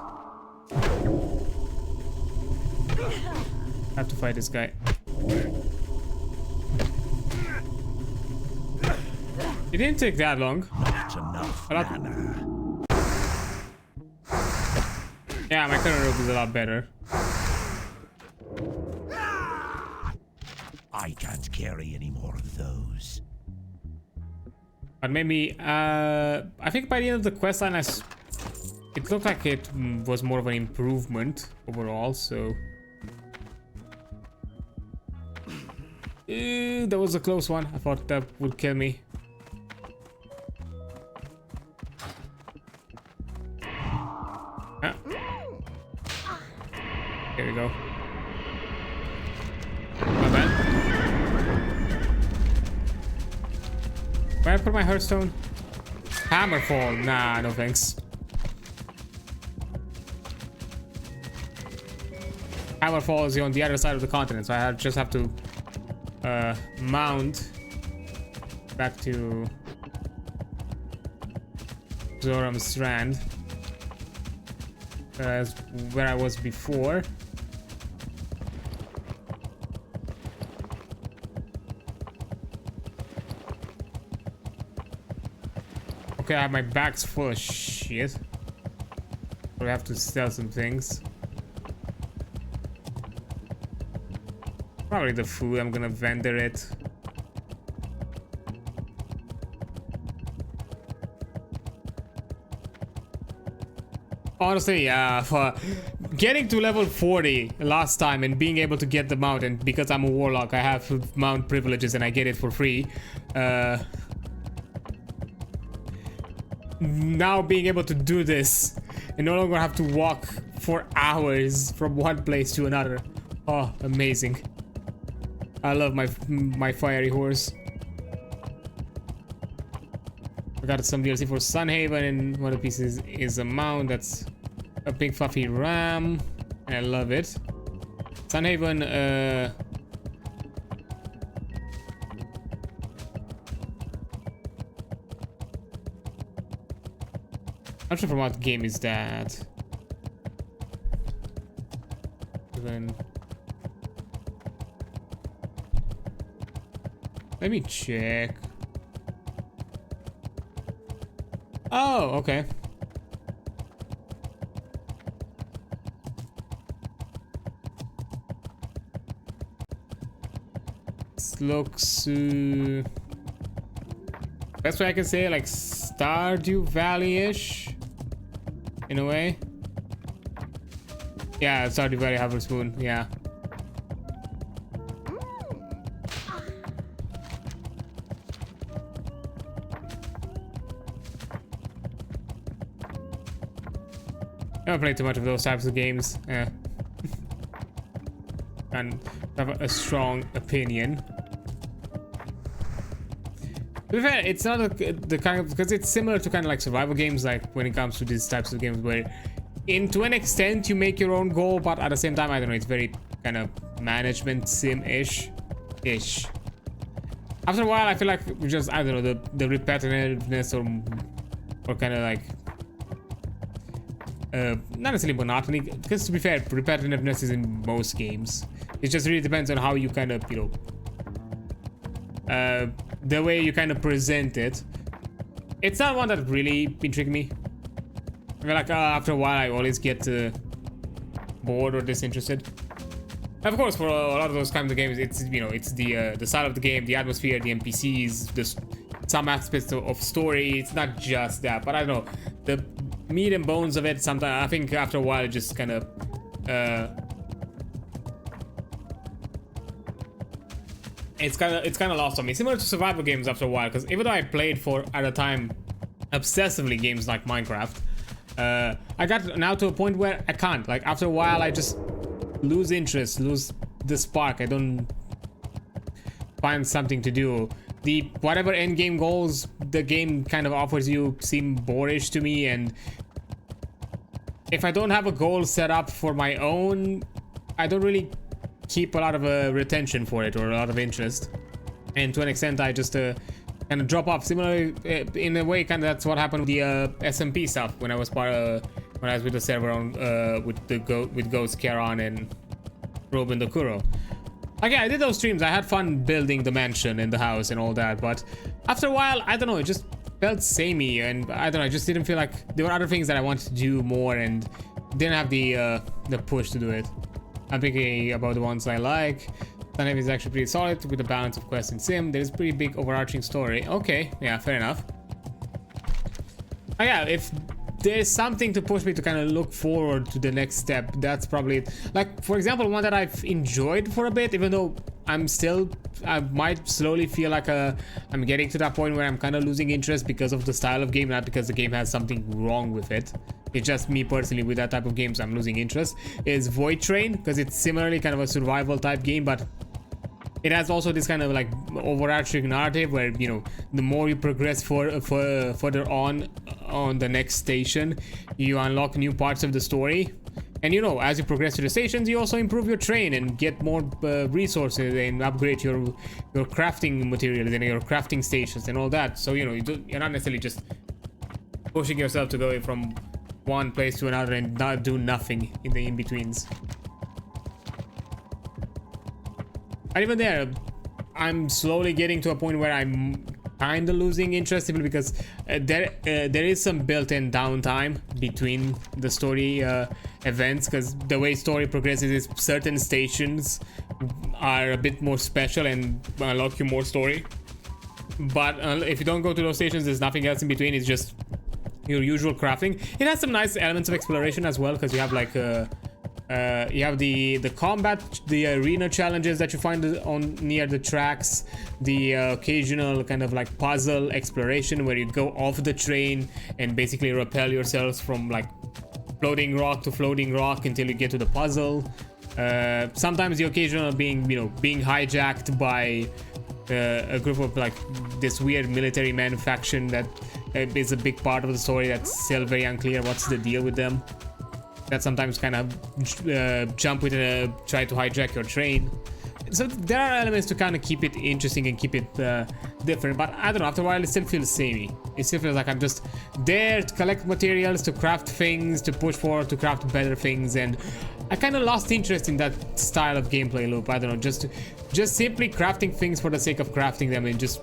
Have to fight this guy. It didn't take that long. Not enough mana. Yeah, my current rope is a lot better. I can't carry any more of those. But maybe, I think by the end of the quest line, it looked like it was more of an improvement overall, so... that was a close one. I thought that would kill me. Ah. Here we go. Not bad. Where I put my hearthstone? Hammerfall. Nah, no thanks. Hammerfall is on the other side of the continent, so I just have to mount back to Zoram Strand. That's where I was before. Okay, I have my bags full of shit. So I have to sell some things. Probably the food, I'm gonna vendor it. Honestly, yeah, for getting to level 40 last time and being able to get the mount, and because I'm a warlock, I have mount privileges and I get it for free. Now being able to do this and no longer have to walk for hours from one place to another. Oh, amazing. I love my fiery horse. I got some DLC for Sunhaven, and one of the pieces is a mount. That's a big fluffy ram, and I love it. Sunhaven, not sure from what game is that. Then let me check. Oh, okay. This looks best way I can say, like Stardew Valley-ish in a way. Yeah, Stardew Valley Harvest Moon, yeah. I haven't played too much of those types of games, and have a strong opinion. To be fair, it's not the kind of, because it's similar to kind of like survival games, like when it comes to these types of games where, to an extent, you make your own goal, but at the same time, I don't know, it's very kind of management sim-ish. After a while, I feel like we just, I don't know, the repetitiveness or kind of like. Not necessarily monotony, because to be fair, repetitiveness is in most games. It just really depends on how you kind of, you know, the way you kind of present it. It's not one that really intrigued me. I feel like after a while, I always get bored or disinterested. Of course, for a lot of those kinds of games, it's, you know, it's the style of the game, the atmosphere, the NPCs, some aspects of story. It's not just that, but I don't know, the meat and bones of it. Sometimes I think after a while it just kind of it's kind of lost on me, similar to survival games after a while, because even though I played for at a time obsessively games like Minecraft, I got now to a point where I can't, like, after a while I just lose interest, lose the spark. I don't find something to do. The whatever end game goals the game kind of offers you seem boorish to me, and if I don't have a goal set up for my own, I don't really keep a lot of retention for it or a lot of interest. And to an extent, I just kind of drop off. Similarly, in a way, kind of that's what happened with the SMP stuff when I was when I was with the server on with Ghost, Karan, and Robin the Kuro. Okay, I did those streams. I had fun building the mansion and the house and all that, but after a while, I don't know, it just felt samey, and I don't know, I just didn't feel like there were other things that I wanted to do more and didn't have the push to do it. I'm thinking about the ones I like. Sunheaven is actually pretty solid with the balance of quest and sim. There's a pretty big overarching story. Okay, yeah, fair enough. Oh, yeah, if there's something to push me to kind of look forward to the next step, that's probably it. Like, for example, one that I've enjoyed for a bit, even though I might slowly feel like I'm getting to that point where I'm kind of losing interest because of the style of game, not because the game has something wrong with it. It's just me personally with that type of games I'm losing interest. Is Void Train, because it's similarly kind of a survival type game, but it has also this kind of like overarching narrative where, you know, the more you progress further on the next station, you unlock new parts of the story. And, you know, as you progress to the stations, you also improve your train and get more resources and upgrade your crafting materials and your crafting stations and all that. So, you know, you're not necessarily just pushing yourself to go from one place to another and not do nothing in the in-betweens. And even there, I'm slowly getting to a point where I'm kind of losing interest, simply because there is some built-in downtime between the story events, because the way story progresses is certain stations are a bit more special and unlock you more story. But if you don't go to those stations, there's nothing else in between. It's just your usual crafting. It has some nice elements of exploration as well, because you have like you have the combat, the arena challenges that you find on near the tracks, the occasional kind of like puzzle exploration where you go off the train and basically rappel yourselves from like floating rock to floating rock until you get to the puzzle. Sometimes the occasional being hijacked by a group of like this weird military man faction that is a big part of the story that's still very unclear what's the deal with them. That sometimes kind of jump with try to hijack your train. So there are elements to kind of keep it interesting and keep it different, but I don't know, after a while it still feels samey. It still feels like I'm just there to collect materials, to craft things, to push forward, to craft better things, and I kind of lost interest in that style of gameplay loop. I don't know, just simply crafting things for the sake of crafting them and just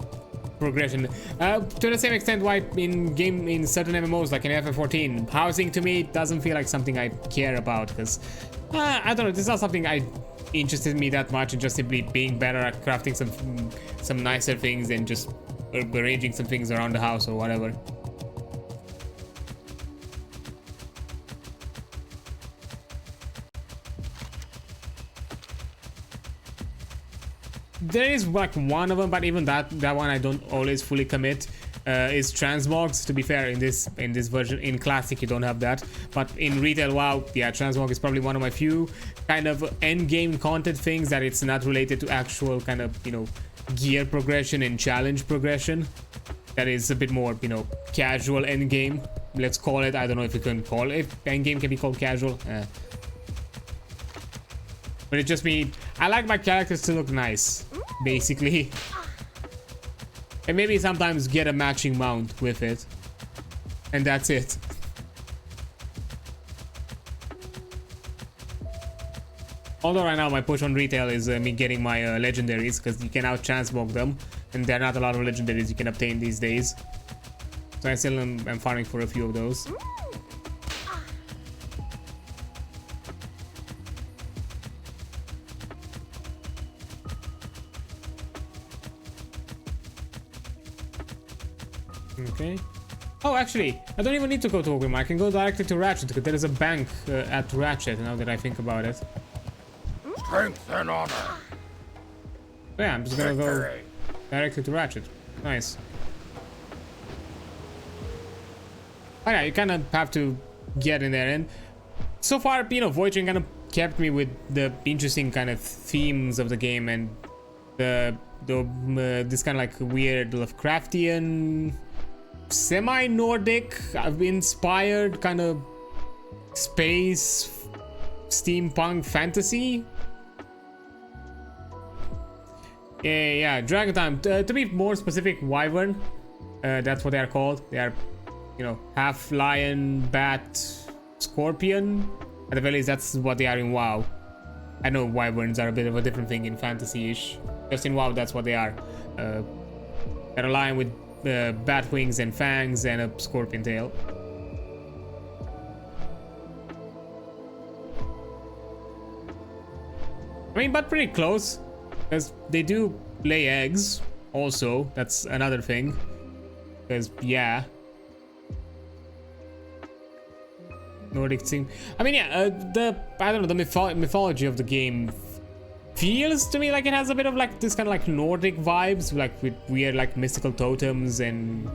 progression. To the same extent why in certain MMOs like in FF14, housing to me doesn't feel like something I care about, because I don't know, this is not something I interested me that much, and just simply being better at crafting some nicer things and just arranging some things around the house or whatever. There is like one of them, but even that one I don't always fully commit. Is transmogs. To be fair, in this version, in classic you don't have that, but in retail WoW, yeah, transmog is probably one of my few kind of end game content things that it's not related to actual kind of, you know, gear progression and challenge progression. That is a bit more, you know, casual end game, let's call it. I don't know if you can call it, if end game can be called casual. But it just me, I like my characters to look nice, basically. And maybe sometimes get a matching mount with it. And that's it. Although right now my push on retail is me getting my legendaries, because you can out transmog them. And there are not a lot of legendaries you can obtain these days. So I still am farming for a few of those. Okay. Oh, actually, I don't even need to go to Ogrim. I can go directly to Ratchet, because there is a bank at Ratchet, now that I think about it. Strength and honor. Yeah, I'm just gonna go directly to Ratchet. Nice. Oh yeah, you kind of have to get in there, and so far, you know, Void Train kind of kept me with the interesting kind of themes of the game, and this kind of like weird Lovecraftian, semi-Nordic, inspired kind of space steampunk fantasy. Yeah, dragon time. To be more specific, wyvern. That's what they are called. They are, you know, half lion, bat, scorpion. At the very least, that's what they are in WoW. I know wyverns are a bit of a different thing in fantasy-ish. Just in WoW, that's what they are. They're a lion with bat wings and fangs and a scorpion tail. I mean, but pretty close, because they do lay eggs also. That's another thing. Because, yeah. Nordic thing. I mean, yeah, I don't know, the mythology of the game feels to me like it has a bit of like this kind of like Nordic vibes, like with weird like mystical totems and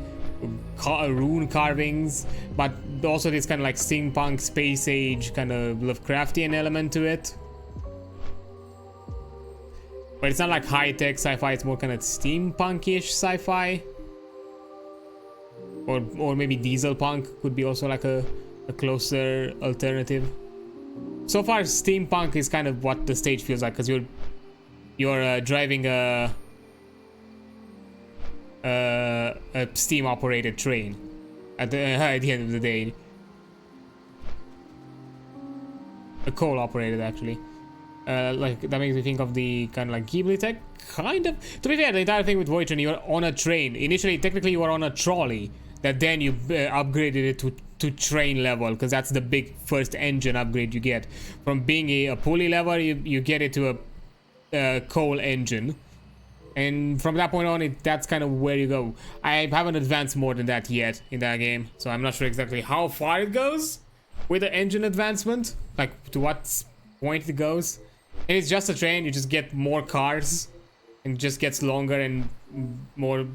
rune carvings, but also this kind of like steampunk space age kind of Lovecraftian element to it. But it's not like high-tech sci-fi, it's more kind of steampunk-ish sci-fi. Or maybe diesel punk could be also like a closer alternative. So far, steampunk is kind of what the stage feels like, because you're driving a steam-operated train at the end of the day. A coal-operated, actually. Like that makes me think of the kind of like Ghibli tech, kind of. To be fair, the entire thing with Voyager, you're on a train. Initially, technically, you were on a trolley. That then you upgraded it to train level, because that's the big first engine upgrade you get. From being a pulley level, you get it to a coal engine, and from that point on, that's kind of where you go. I haven't advanced more than that yet in that game, so I'm not sure exactly how far it goes with the engine advancement, like to what point it goes. And it's just a train. You just get more cars, and it just gets longer and more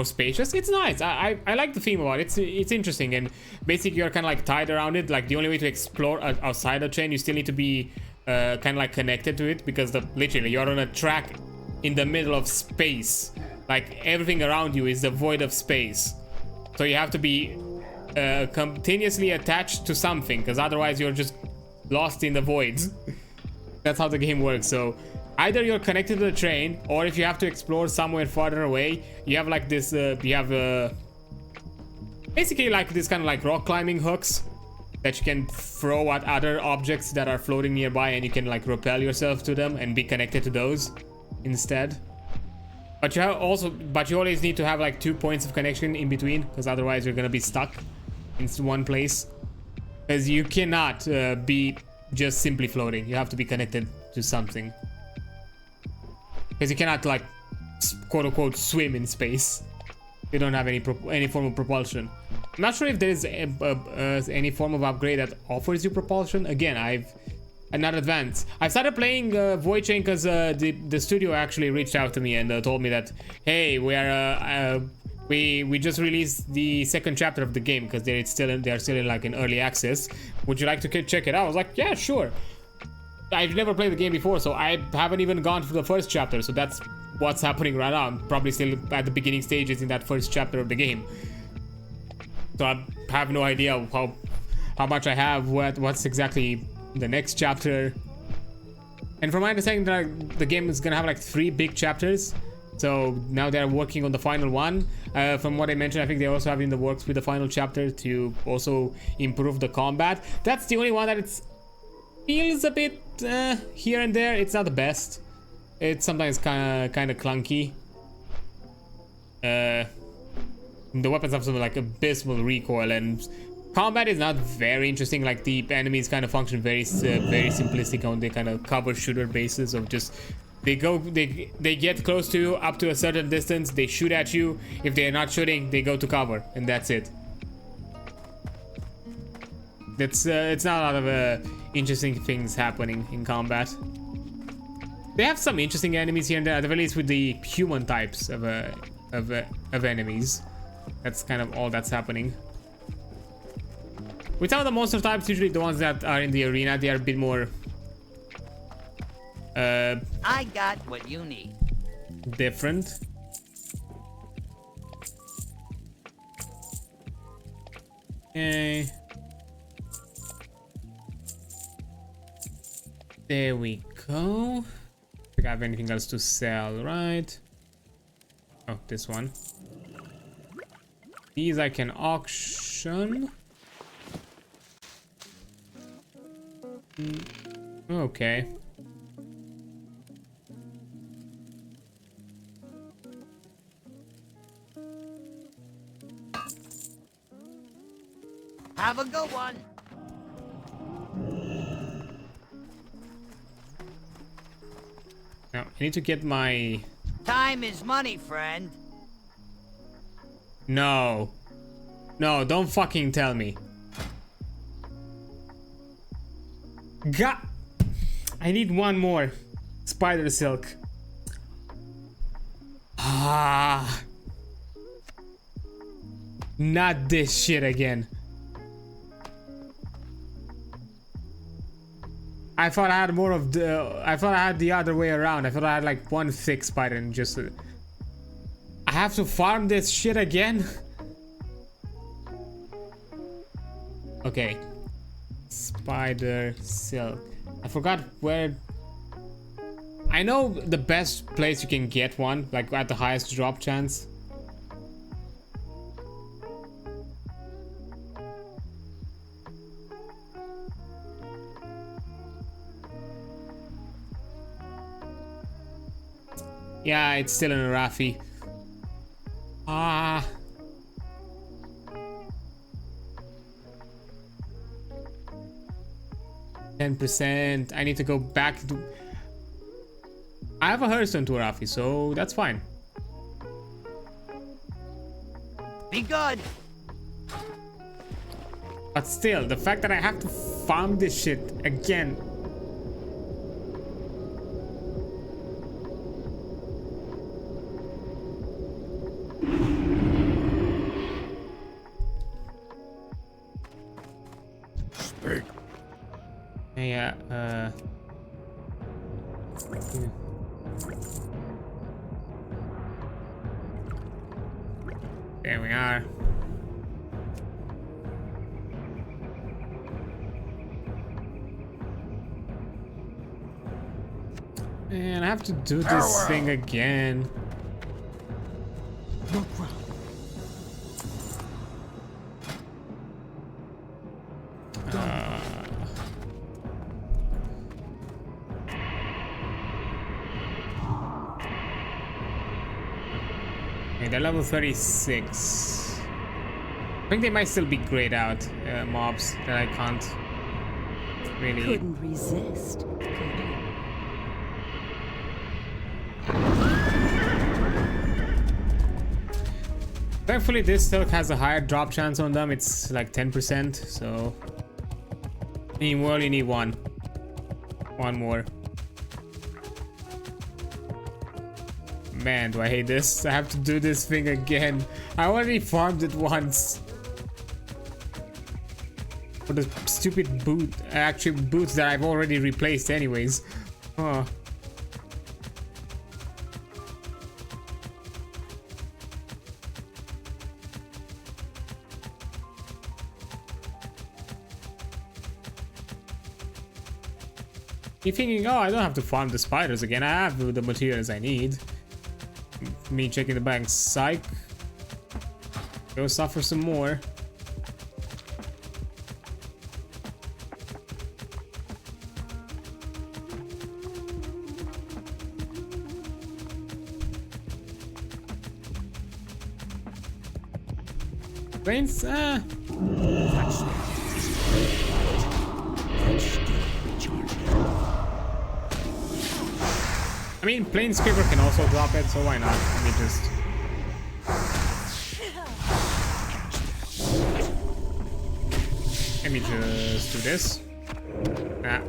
spacious. It's nice. I like the theme about it. It's interesting, and basically you're kind of like tied around it. Like the only way to explore outside the train, you still need to be kind of like connected to it, because literally you're on a track in the middle of space. Like everything around you is the void of space, so you have to be continuously attached to something, because otherwise you're just lost in the voids. That's how the game works. So either you're connected to the train, or if you have to explore somewhere farther away, you have like this basically like this kind of like rock climbing hooks that you can throw at other objects that are floating nearby, and you can like rappel yourself to them and be connected to those instead. But you always need to have like 2 points of connection in between, because otherwise you're gonna be stuck in one place, because you cannot be just simply floating. You have to be connected to something, because you cannot like quote unquote swim in space. You don't have any form of propulsion. I'm not sure if there is any form of upgrade that offers you propulsion. Again, I'm not advanced. I started playing Void Chain because the studio actually reached out to me and told me that, hey, we just released the second chapter of the game, because they are still in like an early access. Would you like to check it out? I was like, yeah, sure. I've never played the game before, so I haven't even gone through the first chapter. So that's what's happening right now. I'm probably still at the beginning stages in that first chapter of the game. So I have no idea how much I have, what's exactly the next chapter. And from my understanding, the game is gonna have like 3 big chapters. So now they're working on the final one. From what I mentioned, I think they also have in the works with the final chapter to also improve the combat. That's the only one that it feels a bit here and there. It's not the best. It's sometimes kind of clunky. The weapons have some like abysmal recoil, and combat is not very interesting. Like the enemies kind of function very simplistic on the kind of cover shooter basis of just they get close to you up to a certain distance, they shoot at you. If they're not shooting, they go to cover, and that's it. It's not a lot of interesting things happening in combat. They have some interesting enemies here and there, at the very least with the human types of enemies. That's kind of all that's happening. With some of the monster types, usually the ones that are in the arena, they are a bit more I got what you need. different. Okay. There we go. think I have anything else to sell, right? Oh, this one. These I can auction. Okay. Have a good one. Now, I need to get my... Time is money, friend. No. No, don't fucking tell me. God. I need one more. Spider silk. Ah. Not this shit again. I thought I had more of the... I thought I had the other way around. I thought I had like one thick spider and just... I have to farm this shit again? Okay. Spider silk. I forgot where... I know the best place you can get one, like at the highest drop chance. Yeah, it's still in a Rafi. Ah. %. I need to go back to... I have a Hearthstone to Rafi, so that's fine. Be good. But still, the fact that I have to farm this shit again. Yeah, there we are. And I have to do this thing again. They're level 36. I think they might still be grayed out mobs that I can't really... Couldn't resist. Thankfully, this silk has a higher drop chance on them. It's like 10%, so... You only need one. One more. Man, do I hate this. I have to do this thing again. I already farmed it once. For the stupid boot, actually boots that I've already replaced anyways. Oh. You're thinking, oh, I don't have to farm the spiders again. I have the materials I need. Me checking the bank. Psych. Go suffer some more. Brains, I mean, Planescaper can also drop it, so why not? Let me just... Let me just do this. Ah.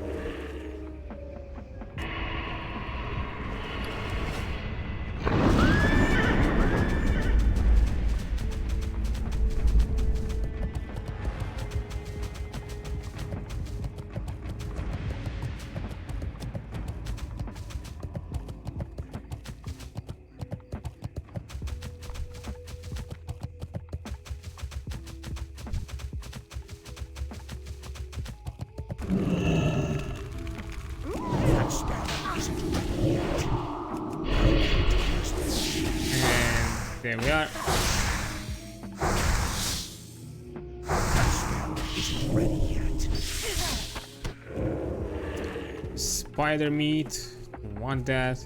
That spell isn't ready yet. There we are. That spell isn't ready yet. Spider meat. Don't want that.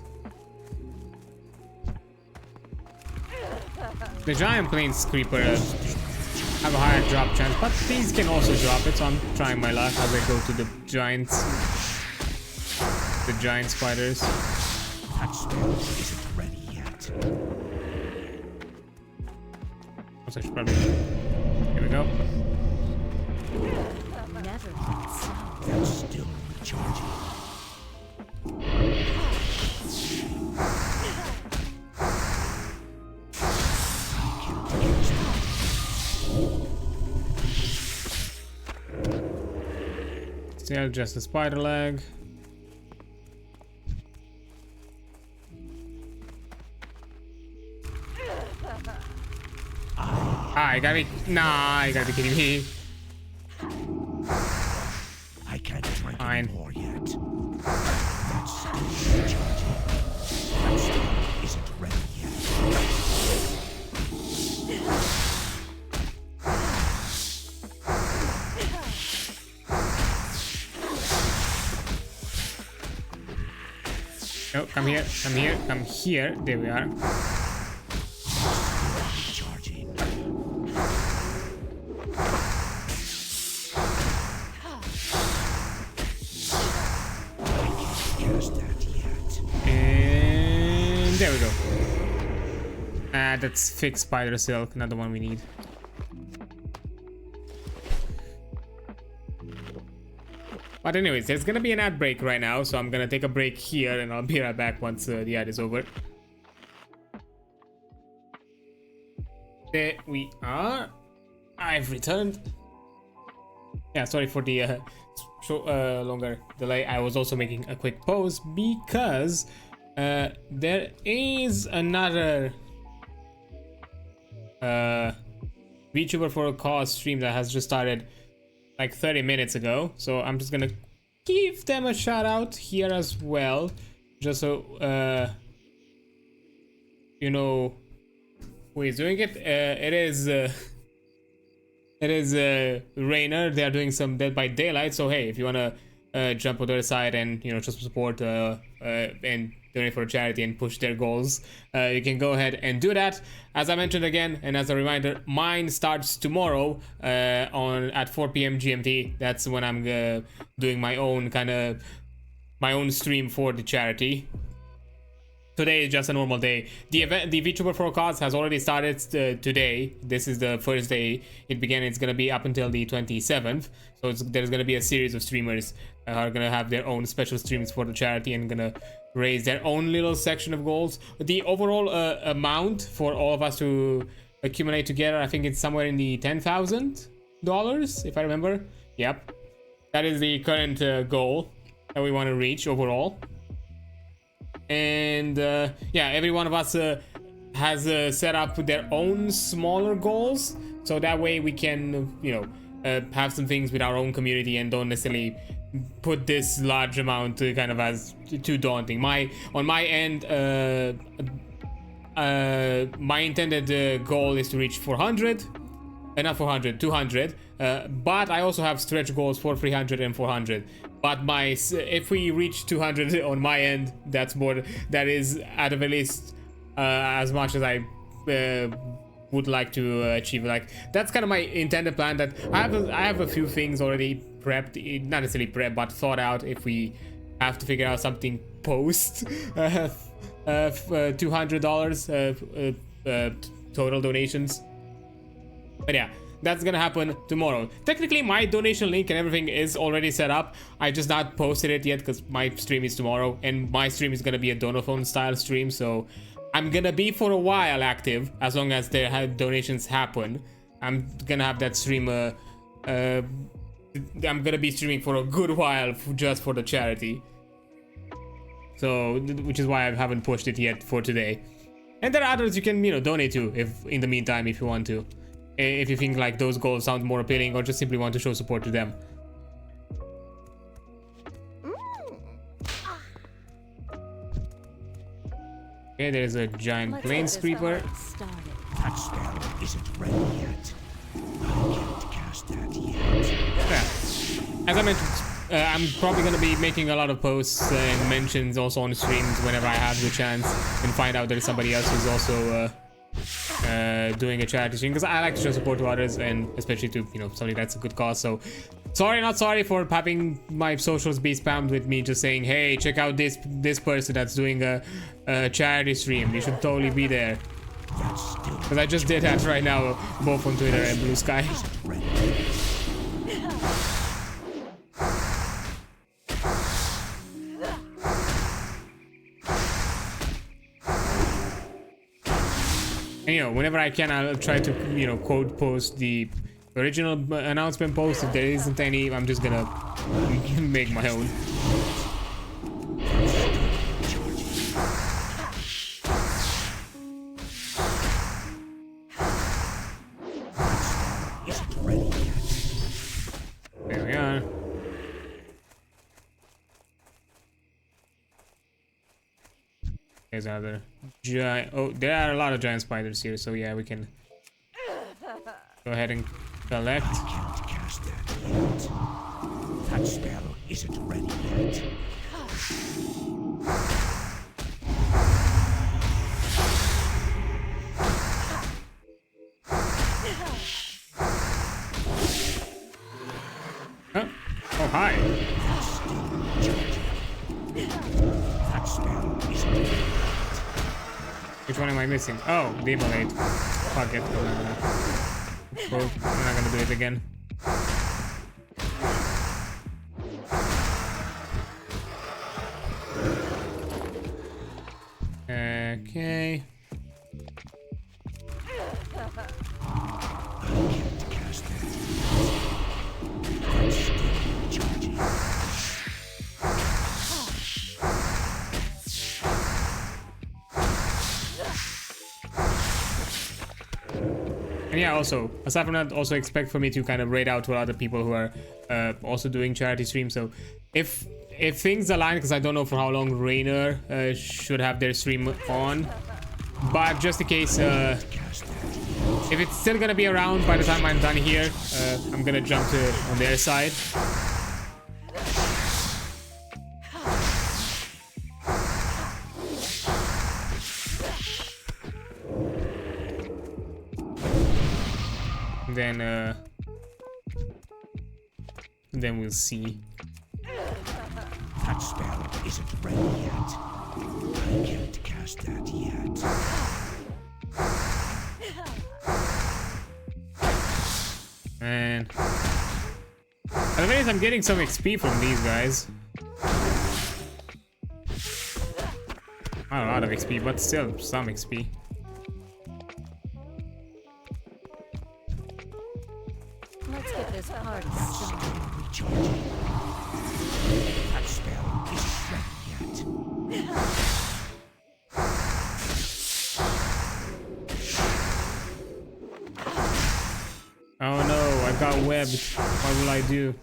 The giant plains creeper have a higher drop chance, but these can also drop it, so I'm trying my luck as I go to the giant spiders. That spell isn't ready yet. Also, I should probably. Here we go. Never been so. That's still recharging. Still just a spider leg. Ah, you gotta be. Nah, you gotta be kidding me. I can't drink Fine. anymore yet. That's still recharging. That spell isn't ready yet. Oh, come here, come here, come here. There we are. Recharging. I can't cast that yet. And there we go. Ah, that's fixed spider silk, not the one we need. But anyways, there's gonna be an ad break right now, so I'm gonna take a break here and I'll be right back once the ad is over. There we are. I've returned. Yeah, sorry for the longer delay. I was also making a quick pause because there is another VTuber for a cause stream that has just started like 30 minutes ago, so I'm just gonna give them a shout out here as well, just so you know who is doing it. It is Rainer. They are doing some Dead by Daylight, so hey, if you wanna jump on their side and just support and donate for a charity and push their goals, you can go ahead and do that. As I mentioned again, and as a reminder, mine starts tomorrow at 4 p.m. GMT. That's when I'm doing my own stream for the charity. Today is just a normal day. The event, the VTuber for a cause, has already started today. This is the first day it began. It's gonna be up until the 27th. So there's gonna be a series of streamers are gonna have their own special streams for the charity and gonna raise their own little section of goals. The overall amount for all of us to accumulate together, I think it's somewhere in the $10,000, if I remember. Yep, that is the current goal that we want to reach overall. And yeah, every one of us has set up their own smaller goals, so that way we can have some things with our own community and don't necessarily put this large amount kind of as too daunting. On my end, my intended goal is to reach 400, not 400, 200, but I also have stretch goals for 300 and 400. But if we reach 200 on my end, that is at the very least as much as I would like to achieve. Like, that's kind of my intended plan. That I have a few things already prepped, not necessarily prepped, but thought out if we have to figure out something post $200 total donations. But yeah, that's gonna happen tomorrow. Technically, my donation link and everything is already set up. I just not posted it yet because my stream is tomorrow, and my stream is gonna be a donathon style stream, so I'm gonna be for a while active as long as their donations happen. I'm gonna have that stream. I'm gonna be streaming for a good while just for the charity. So, which is why I haven't pushed it yet for today. And there are others you can donate to if in the meantime if you want to. If you think like those goals sound more appealing or just simply want to show support to them. Okay, there's a giant Let's plains get this creeper. party started. That spell isn't ready yet. I can't cast that yet. Yeah. As I mentioned, I'm probably going to be making a lot of posts and mentions also on streams whenever I have the chance and find out there's somebody else who's also doing a charity stream, because I like to show support to others, and especially to, you know, somebody that's a good cause. So sorry, not sorry for having my socials be spammed with me just saying, hey, check out this person that's doing a charity stream. You should totally be there. Because I just did that right now, both on Twitter and Blue Sky. And, you know, whenever I can, I'll try to, you know, quote post the original announcement post. If there isn't any, I'm just gonna make my own. There we are. There's another giant. Oh, there are a lot of giant spiders here, so yeah, we can go ahead and collect. I can't cast that yet. That spell isn't ready yet. Oh, hi. That spell isn't ready yet. Which one am I missing? Oh, the immolate. Fuck it. I'm not gonna do it again. Okay. I can't cast that yet. That's still charging. And yeah, also, aside from that, also expect for me to kind of raid out to other people who are also doing charity streams. So if things align, because I don't know for how long Rainer should have their stream on, but just in case, if it's still gonna be around by the time I'm done here, I'm gonna jump to on their side. Then we'll see. That spell isn't ready yet. I can't cast that yet. Man, at the very least, I'm getting some XP from these guys. Not a lot of XP, but still some XP. Let's get this party That's started. still recharging. That spell isn't ready yet. Oh no, I got webbed. What will I do?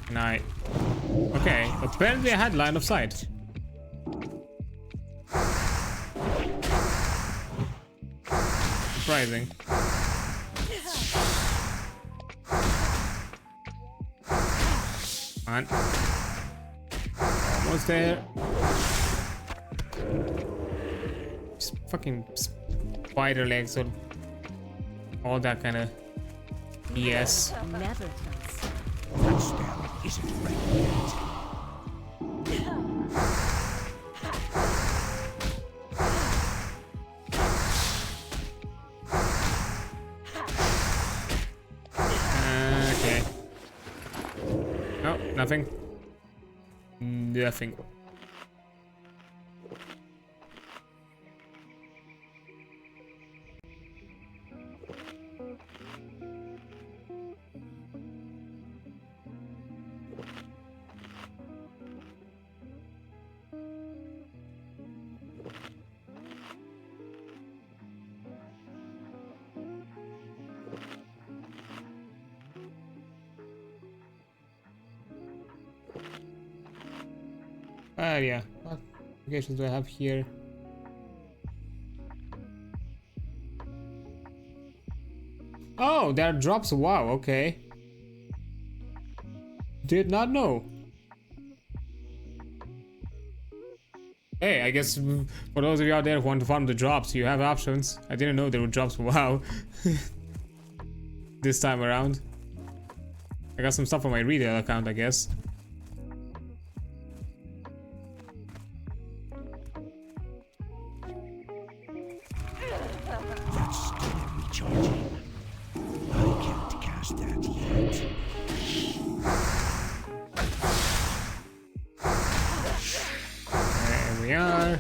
Can I? Okay, apparently I had line of sight. Surprising. On. Almost there. Just fucking spider legs or all that kind of BS. Never comes. That spell isn't ready yet. Okay. No, nothing. Nothing. Yeah. What applications do I have here? Oh, there are drops. Wow, okay. Did not know. Hey, I guess for those of you out there who want to farm the drops, you have options. I didn't know there were drops. Wow. This time around. I got some stuff on my retail account, I guess. That's still recharging. I can't cast that yet. There we are.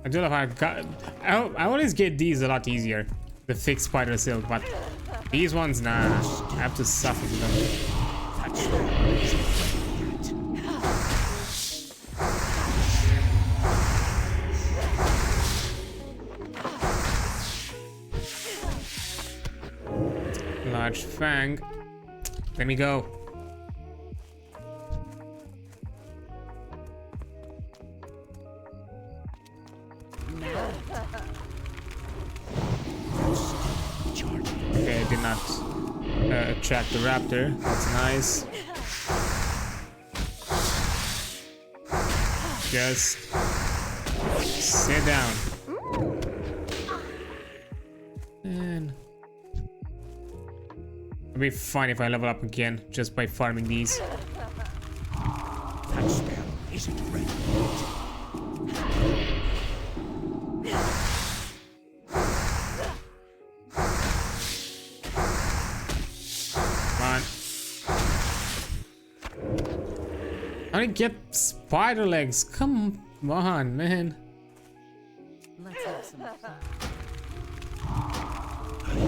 I do love how I got. I always get these a lot easier. The fixed spider silk, but these ones, nah. I have to suffer with them. That spell isn't ready yet. Large fang. Let me go. Okay, I did not attract the raptor. That's nice. Just sit down. And it'll be fine if I level up again just by farming these. That spell isn't ready yet. I didn't get spider legs. Come on, man. Let's have some fun. I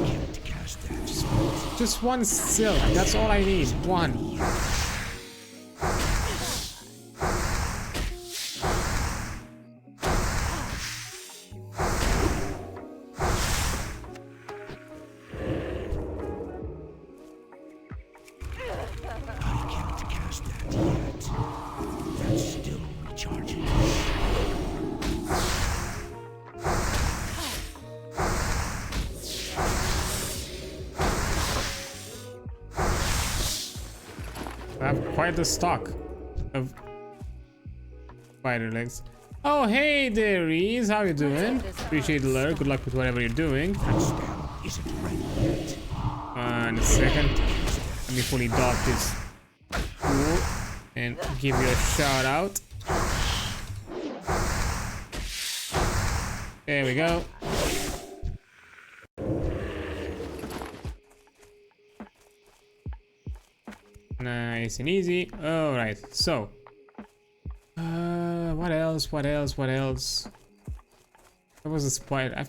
can't cast that spell. Just one silk. That's all I need. One. I can't cast that yet. That's still recharging. I have quite the stock of spider legs. Oh, hey there, Reese. How you doing? Appreciate the lurk. Good luck with whatever you're doing. That spell isn't ready yet. In a second. Let me fully dodge this. Cool. And give you a shout out. There we go. Nice and easy. All right. So, what else? What else? What else? There was a spider. I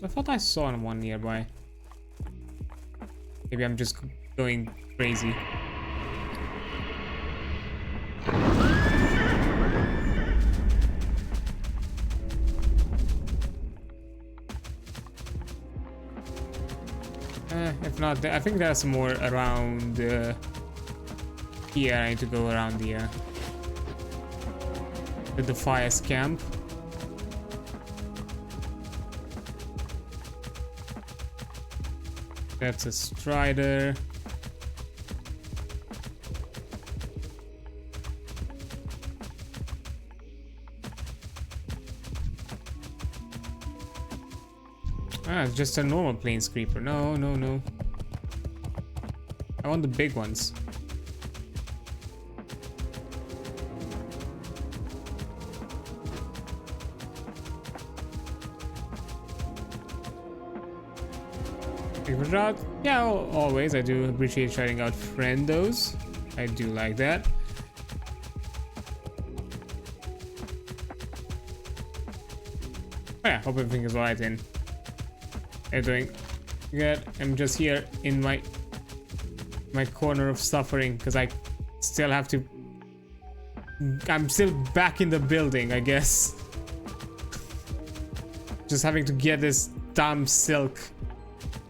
thought I saw one nearby. Maybe I'm just going crazy. If not, I think there's more around here. I need to go around the Defias camp. That's a strider. Ah, it's just a normal plains creeper. No, no, no. I want the big ones. Yeah, always. I do appreciate shouting out friendos. I do like that. Oh yeah, hope everything is alright then. I'm doing good. I'm just here in my corner of suffering because I still have to. I'm still back in the building, I guess. Just having to get this dumb silk.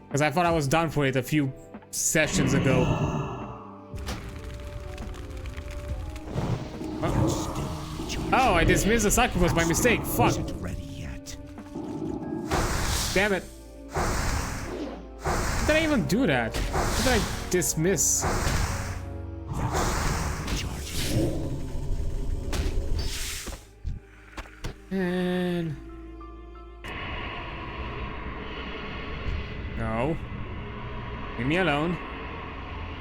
Because I thought I was done for it a few sessions ago. Oh, I dismissed the sacrifice by mistake. Fuck. Damn it. Did I even do that? What did I dismiss? And... No. Leave me alone.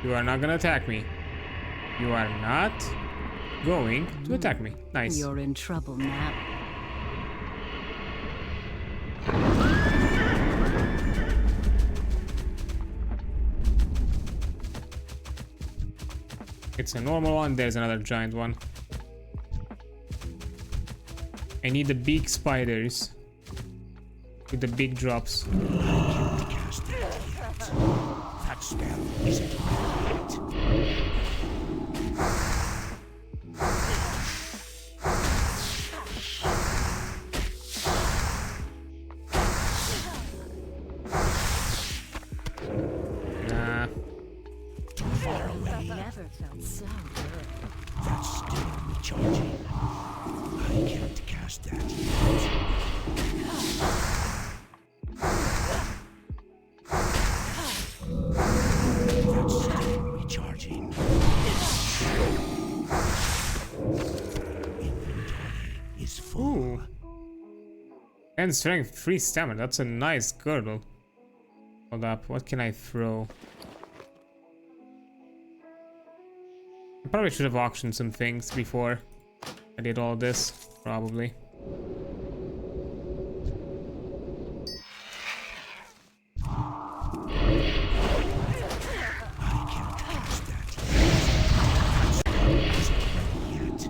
You are not gonna attack me. You are not going to attack me. Nice. You're in trouble now. It's a normal one. There's another giant one. I need the big spiders with the big drops. I can't cast that yet. That spell isn't right. Nah. Too far away. Never felt so good. That's still recharging. I can't cast that yet. That's still recharging. Inventory is full. Ooh. And strength, 3 stamina. That's a nice girdle. Hold up. What can I throw? I probably should have auctioned some things before I did all this. Probably. I can't cast that yet. That spell isn't ready yet.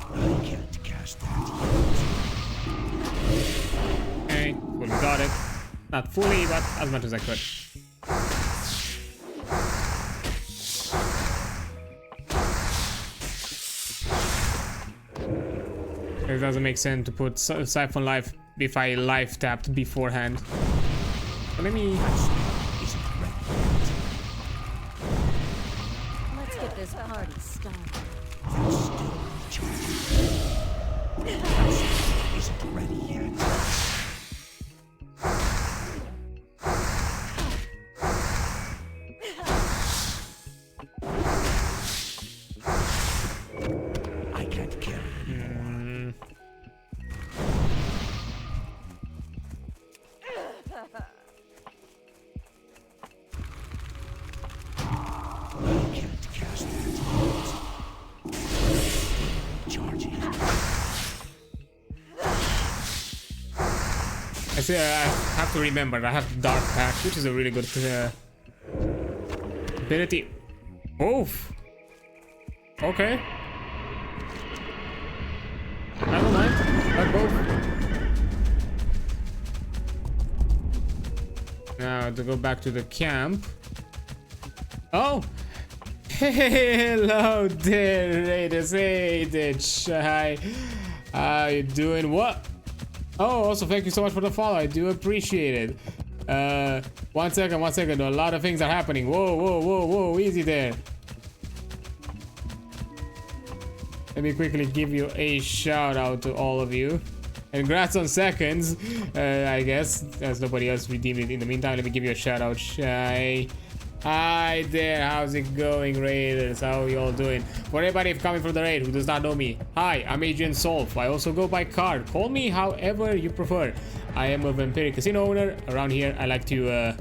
I can't cast that yet. Okay, fully got it. Not fully, but as much as I could. It doesn't make sense to put Siphon Life if I life tapped beforehand. But let me... That spell isn't ready yet. Let's get this party started. That's still recharging. That spell isn't ready yet. I can't carry anymore. I can't cast that yet. Charging. I say I have to remember I have Dark Pact, which is a really good ability. Oof. Okay. I don't mind. Like both. Now to go back to the camp. Oh. Hello there, Raiders. Hey there, Shy. How you doing? What? Oh, also thank you so much for the follow. I do appreciate it. 1 second, 1 second. A lot of things are happening. Whoa, whoa, whoa, whoa. Easy there. Let me quickly give you a shout out to all of you. And congrats on seconds, I guess, as nobody else redeemed it in the meantime. Let me give you a shout out, Shy. Hi there, how's it going, Raiders? How are you all doing? For everybody coming from the raid who does not know me, hi, I'm Adrian Solf. I also go by card. Call me however you prefer. I am a vampiric casino owner. Around here, I like to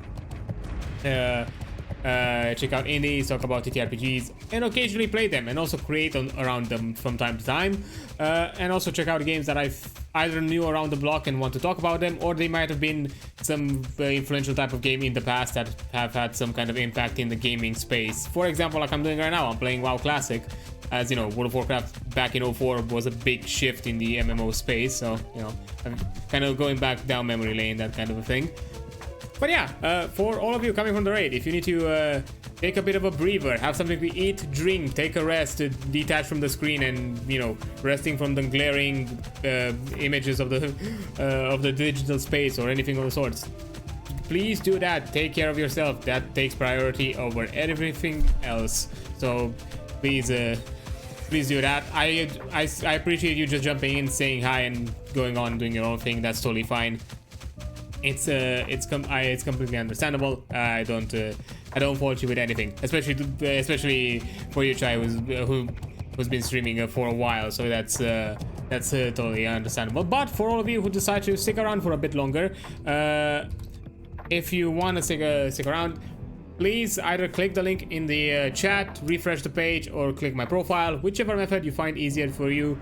check out indies, talk about TTRPGs, and occasionally play them, and also create around them from time to time. And also check out games that I've either knew around the block and want to talk about them, or they might have been some influential type of game in the past that have had some kind of impact in the gaming space. For example, like I'm doing right now, I'm playing WoW Classic. As you know, World of Warcraft back in 04 was a big shift in the MMO space, so you know, I'm kind of going back down memory lane, that kind of a thing. But yeah, for all of you coming from the raid, if you need to take a bit of a breather, have something to eat, drink, take a rest, detach from the screen, and you know, resting from the glaring images of the digital space or anything of the sorts, please do that. Take care of yourself. That takes priority over everything else. So please do that. I appreciate you just jumping in, saying hi, and going on doing your own thing. That's totally fine. It's completely understandable. I don't fault you with anything, especially for you, Chai, who's been streaming for a while. So that's totally understandable. But for all of you who decide to stick around for a bit longer, if you want to stick around, please either click the link in the chat, refresh the page, or click my profile, whichever method you find easier for you.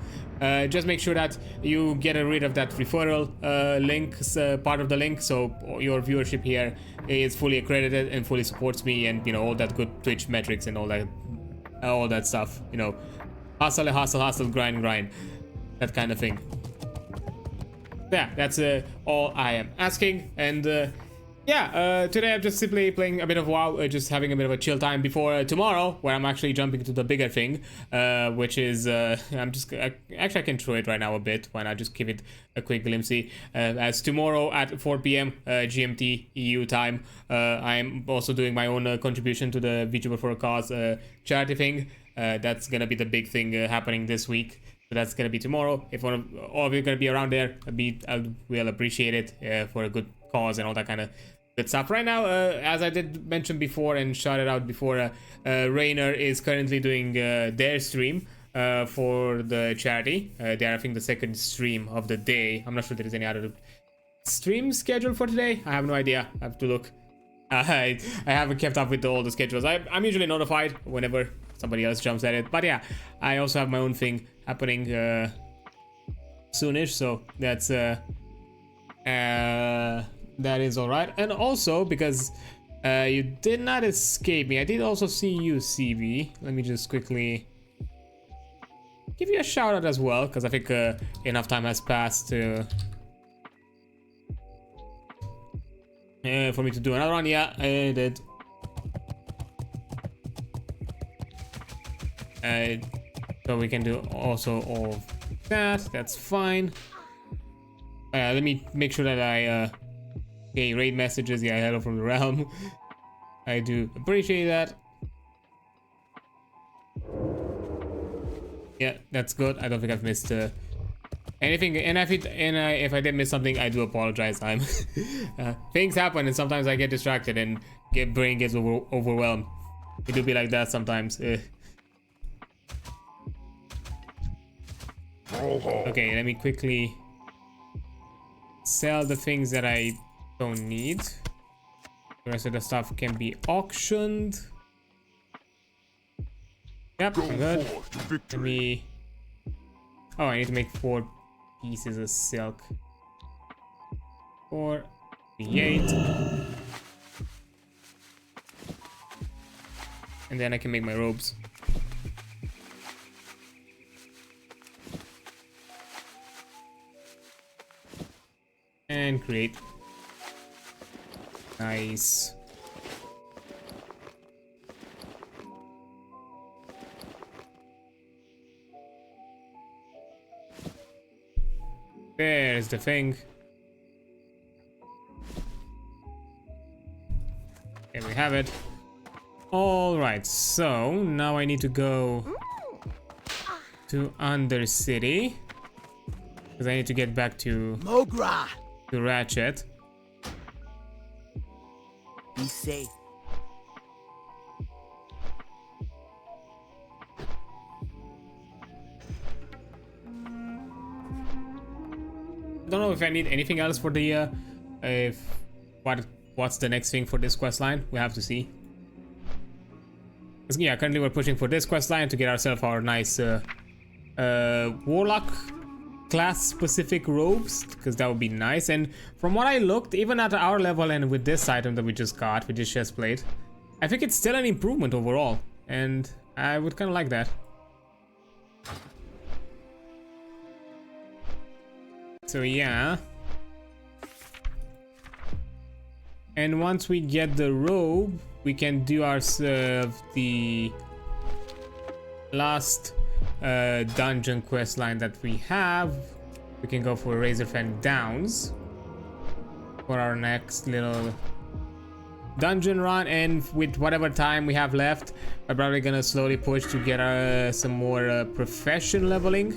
Just make sure that you get rid of that referral links part of the link, so your viewership here is fully accredited and fully supports me, and you know, all that good Twitch metrics and all that stuff. You know, hustle, grind, that kind of thing. Yeah, that's all I am asking. And yeah, today I'm just simply playing a bit of WoW, just having a bit of a chill time before tomorrow, where I'm actually jumping to the bigger thing, which is, actually I can show it right now a bit. Why not just give it a quick glimpse? As tomorrow at 4 p.m. GMT EU time, I'm also doing my own contribution to the VTuber for a Cause charity thing. That's gonna be the big thing happening this week. So that's gonna be tomorrow. If all of you are gonna be around there, we'll appreciate it for a good cause and all that kind of good stuff. Right now, as I did mention before and shout it out before, Rainer is currently doing their stream for the charity. They're, I think, the second stream of the day. I'm not sure there is any other stream scheduled for today. I have no idea. I have to look. I haven't kept up with all the schedules. I'm usually notified whenever somebody else jumps at it. But yeah, I also have my own thing happening soonish. So that's that is all right. And also, because you did not escape me, I did also see you, CB. Let me just quickly give you a shout out as well, because I think enough time has passed to for me to do another one. Yeah, I did. So we can do also all of that. That's fine. Let me make sure that I okay, raid messages. Yeah, hello from the realm. I do appreciate that. Yeah, that's good. I don't think I've missed anything. And if I did miss something, I do apologize. I'm things happen, and sometimes I get distracted and brain gets overwhelmed. It do be like that sometimes. Okay, let me quickly sell the things that I don't need. The rest of the stuff can be auctioned. Yep, I'm good. Let me... Oh, I need to make 4 pieces of silk. 4, 8. And then I can make my robes. And create. Nice. There's the thing. There we have it. All right, so now I need to go to Undercity, because I need to get back to Mogra. to Ratchet. Be safe. I don't know if I need anything else for the what's the next thing for this quest line. We have to see. Yeah, currently we're pushing for this quest line to get ourselves our nice warlock class specific robes, because that would be nice. And from what I looked, even at our level and with this item that we just got, with this chest plate, I think it's still an improvement overall, and I would kind of like that. So yeah, And once we get the robe, we can do ourselves the last dungeon quest line that we have. We can go for Razorfen Downs for our next little dungeon run, and with whatever time we have left, I'm probably gonna slowly push to get some more profession leveling,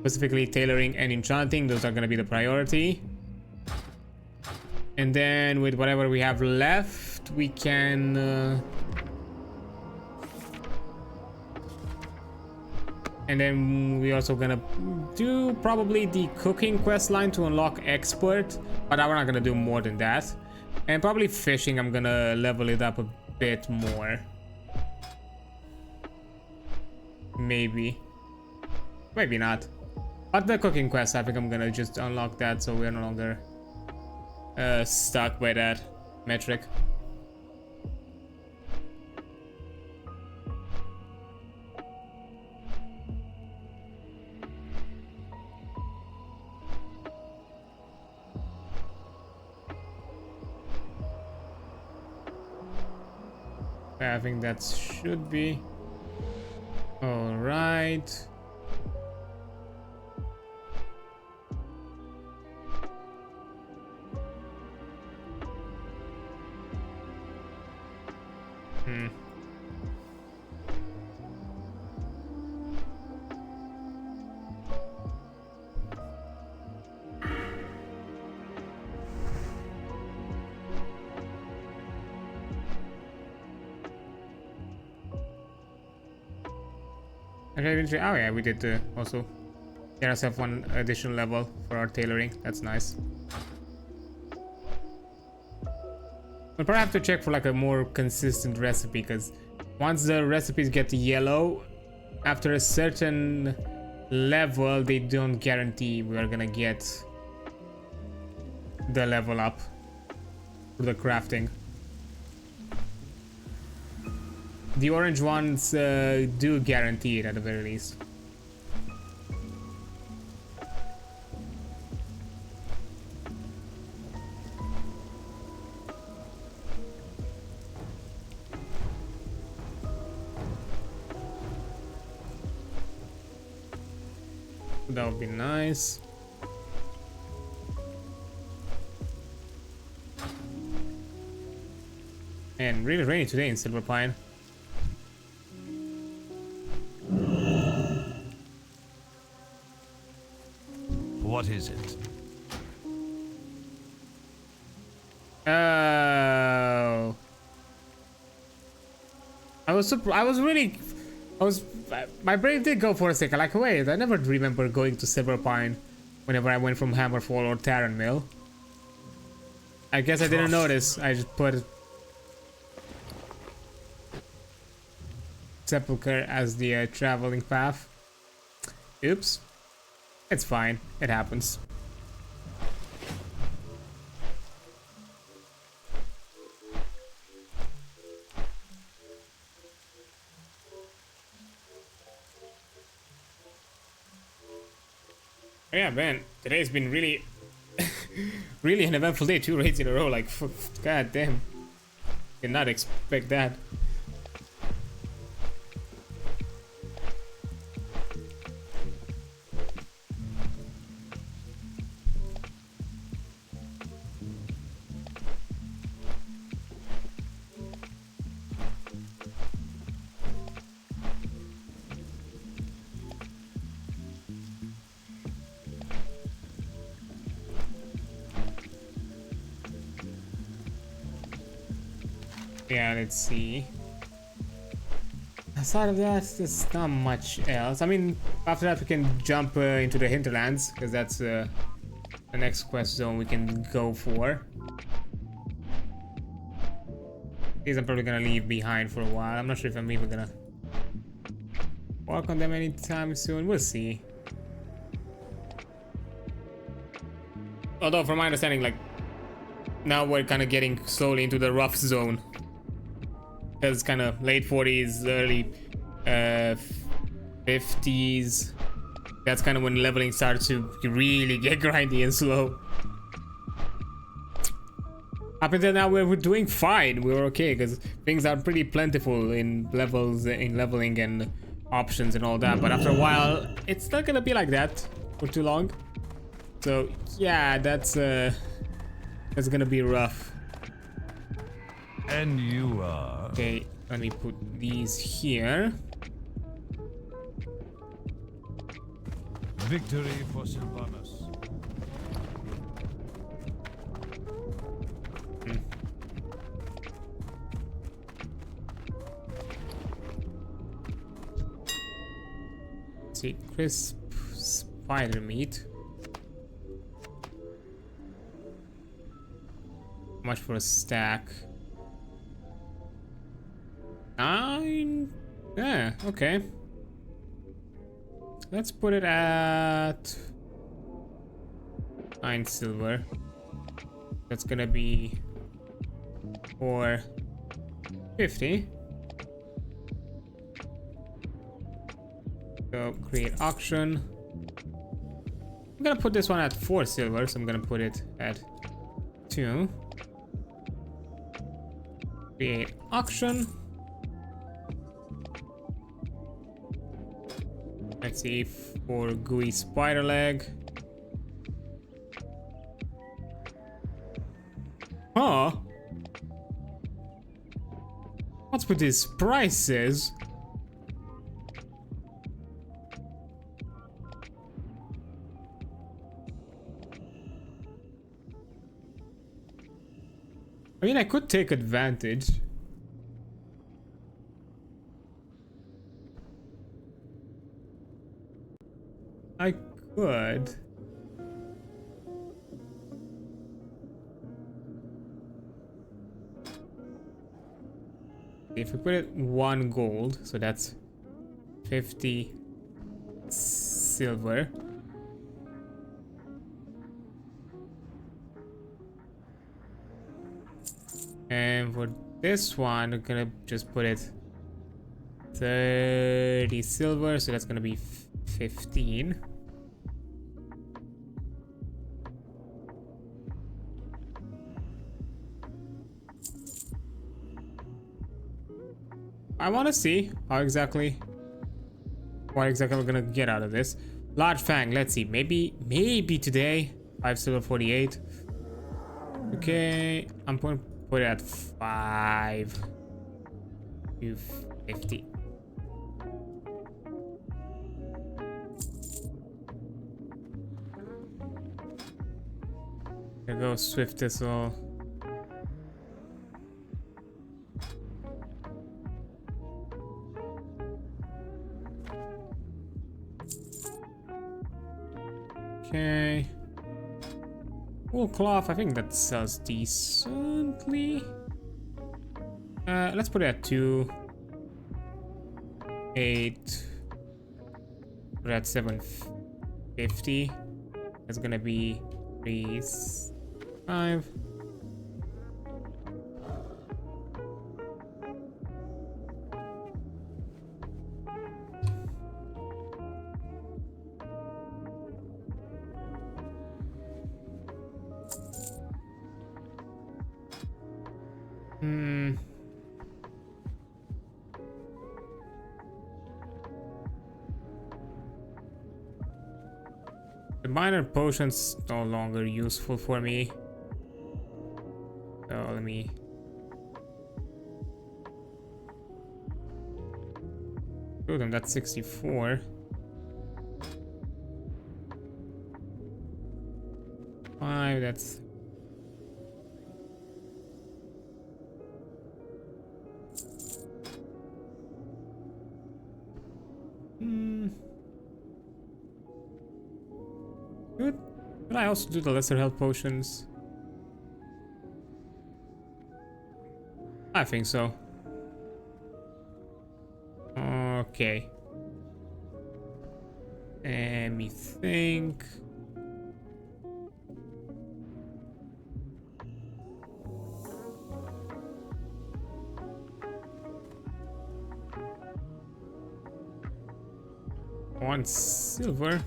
specifically tailoring and enchanting. Those are gonna be the priority. And then with whatever we have left, we can and then we also gonna do probably the cooking quest line to unlock expert, but we're not gonna do more than that. And probably fishing, I'm gonna level it up a bit more. Maybe not. But the cooking quest, I think I'm gonna just unlock that so we're no longer stuck by that metric. I think that should be all right. Okay, oh yeah, we did also get ourselves one additional level for our tailoring. That's nice. We'll probably have to check for like a more consistent recipe, because once the recipes get yellow, after a certain level, they don't guarantee we are gonna get the level up for the crafting. The orange ones do guarantee it at the very least. That would be nice. And really rainy today in Silver Pine. What is it? Oh. My brain did go for a second, like, wait, I never remember going to Silver Pine whenever I went from Hammerfall or Terran Mill. I guess I didn't notice. I just put Sepulchre as the traveling path. Oops. It's fine. It happens. Oh yeah, man. Today's been really, really an eventful day. 2 raids in a row. Like, god damn. Did not expect that. Yeah, let's see. Aside of that, there's not much else. I mean, after that we can jump into the hinterlands, because that's the next quest zone we can go for. These I'm probably gonna leave behind for a while. I'm not sure if I'm even gonna work on them anytime soon. We'll see. Although from my understanding, like, now we're kind of getting slowly into the rough zone. It's kind of late 40s, early 50s. That's kind of when leveling starts to really get grindy and slow. Up until now, we're doing fine. We're okay because things are pretty plentiful in levels, in leveling and options and all that. But after a while, it's not gonna be like that for too long. So yeah, that's gonna be rough. And you are? Okay, let me put these here. Victory for Sylvanas. See, crisp spider meat. How much for a stack? 9? Yeah, okay. Let's put it at 9 silver. That's gonna be 450. So create auction. I'm gonna put this one at 4 silver, so I'm gonna put it at 2. Create auction. Let's see, for gooey spider leg. Huh? What's with these prices? I mean, I could take advantage. I could. If we put it 1 gold, so that's 50 silver. And for this one, we're gonna just put it 30 silver, so that's gonna be 15. I want to see what exactly we're gonna get out of this. Large fang, let's see, maybe today. 5 silver, 48. Okay, I'm going to put it at 5 to 50. There goes Swift Thistle. Okay. Wool cloth, I think that sells decently. Let's put it at 2. 8. Put it at 750. That's gonna be 3, 5. The minor potions no longer useful for me. So let me do them. That's 64. 5, that's good. Can I also do the lesser health potions? I think so. Okay. Let me think. One silver.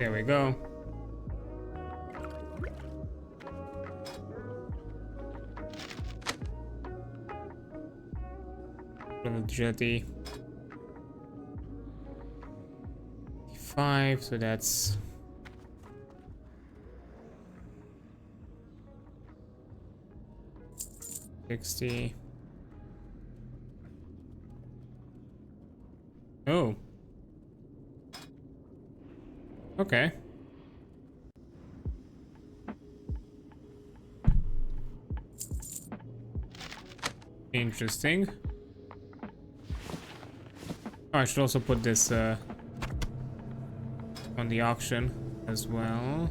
There we go. Agility 5, so that's 60. Oh. Okay. Interesting. Oh, I should also put this on the auction as well.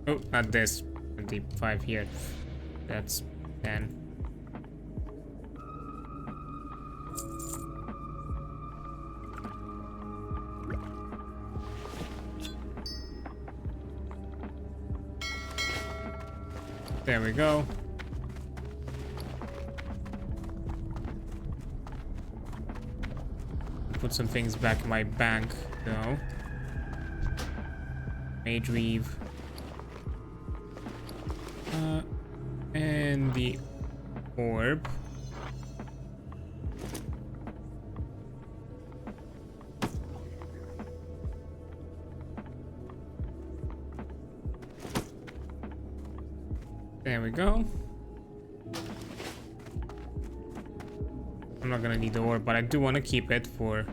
Oh, not this. 25 here. That's 10. There we go. Put some things back in my bank though. Mage Weave. And the orb. There we go. I'm not gonna need the orb, but I do want to keep it for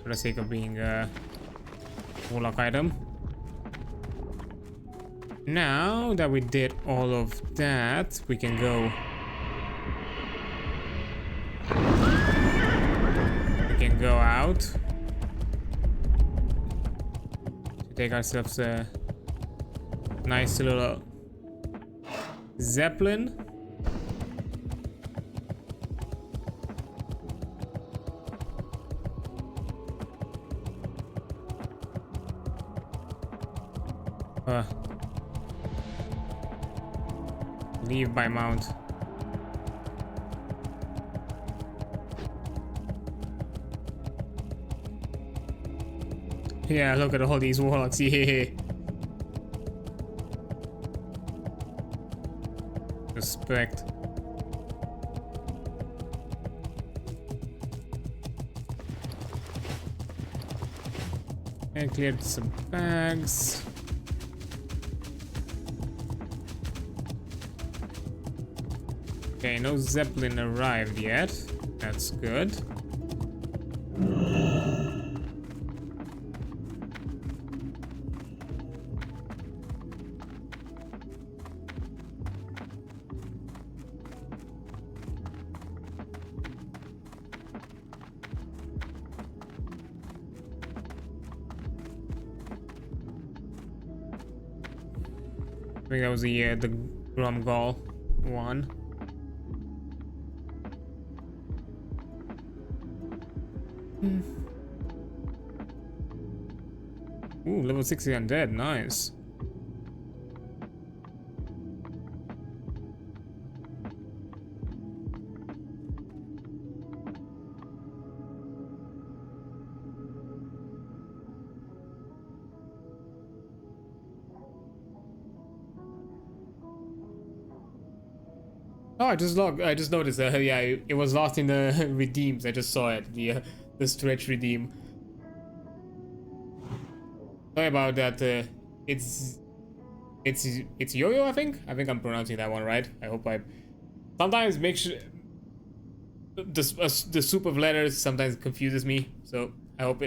the sake of being a warlock item. Now that we did all of that, we can go. We can go out to take ourselves a nice little Zeppelin. Leave by mount. Yeah, look at all these warlocks. Yeah. Respect. And cleared some bags. Okay, no Zeppelin arrived yet. That's good. I think that was the Grumgall one. Ooh, level 60 undead, nice. Oh, I just noticed that. Yeah, it was lost in the redeems. I just saw it. The stretch redeem. Sorry about that. It's Yo-Yo, I think. I think I'm pronouncing that one right. I hope I. Sometimes make sure the soup of letters sometimes confuses me. So I hope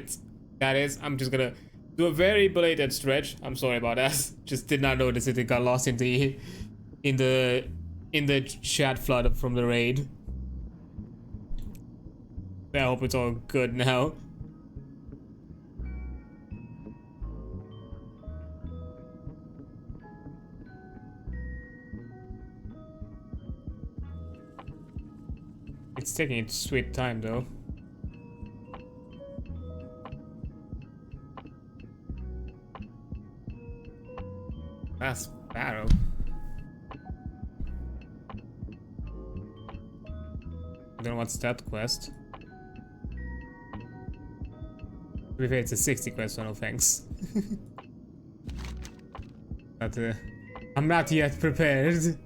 that is. I'm just gonna do a very belated stretch. I'm sorry about that. Just did not notice it. It got lost in the chat flood from the raid. I hope it's all good now. It's taking its sweet time though. That's battle. don't know what's that quest. To be fair, it's a 60 quest, so no thanks. But I'm not yet prepared.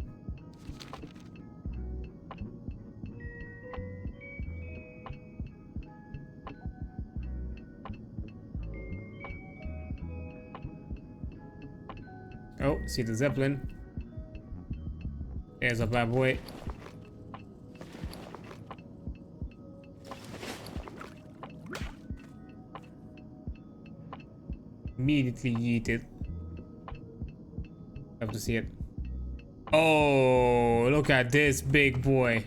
Oh, see the Zeppelin. There's a bad boy. Immediately yeet it. Have to see it. Oh, look at this big boy.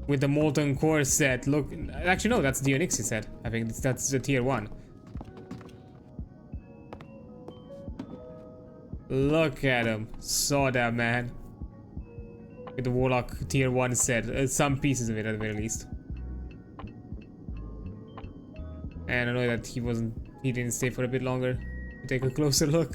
With the molten core set. Look, actually no, that's the Onyxi set. I think that's the tier 1. Look at him. Saw that, man. With the Warlock tier 1 set. Some pieces of it at the very least. And I know that he didn't stay for a bit longer. Take a closer look.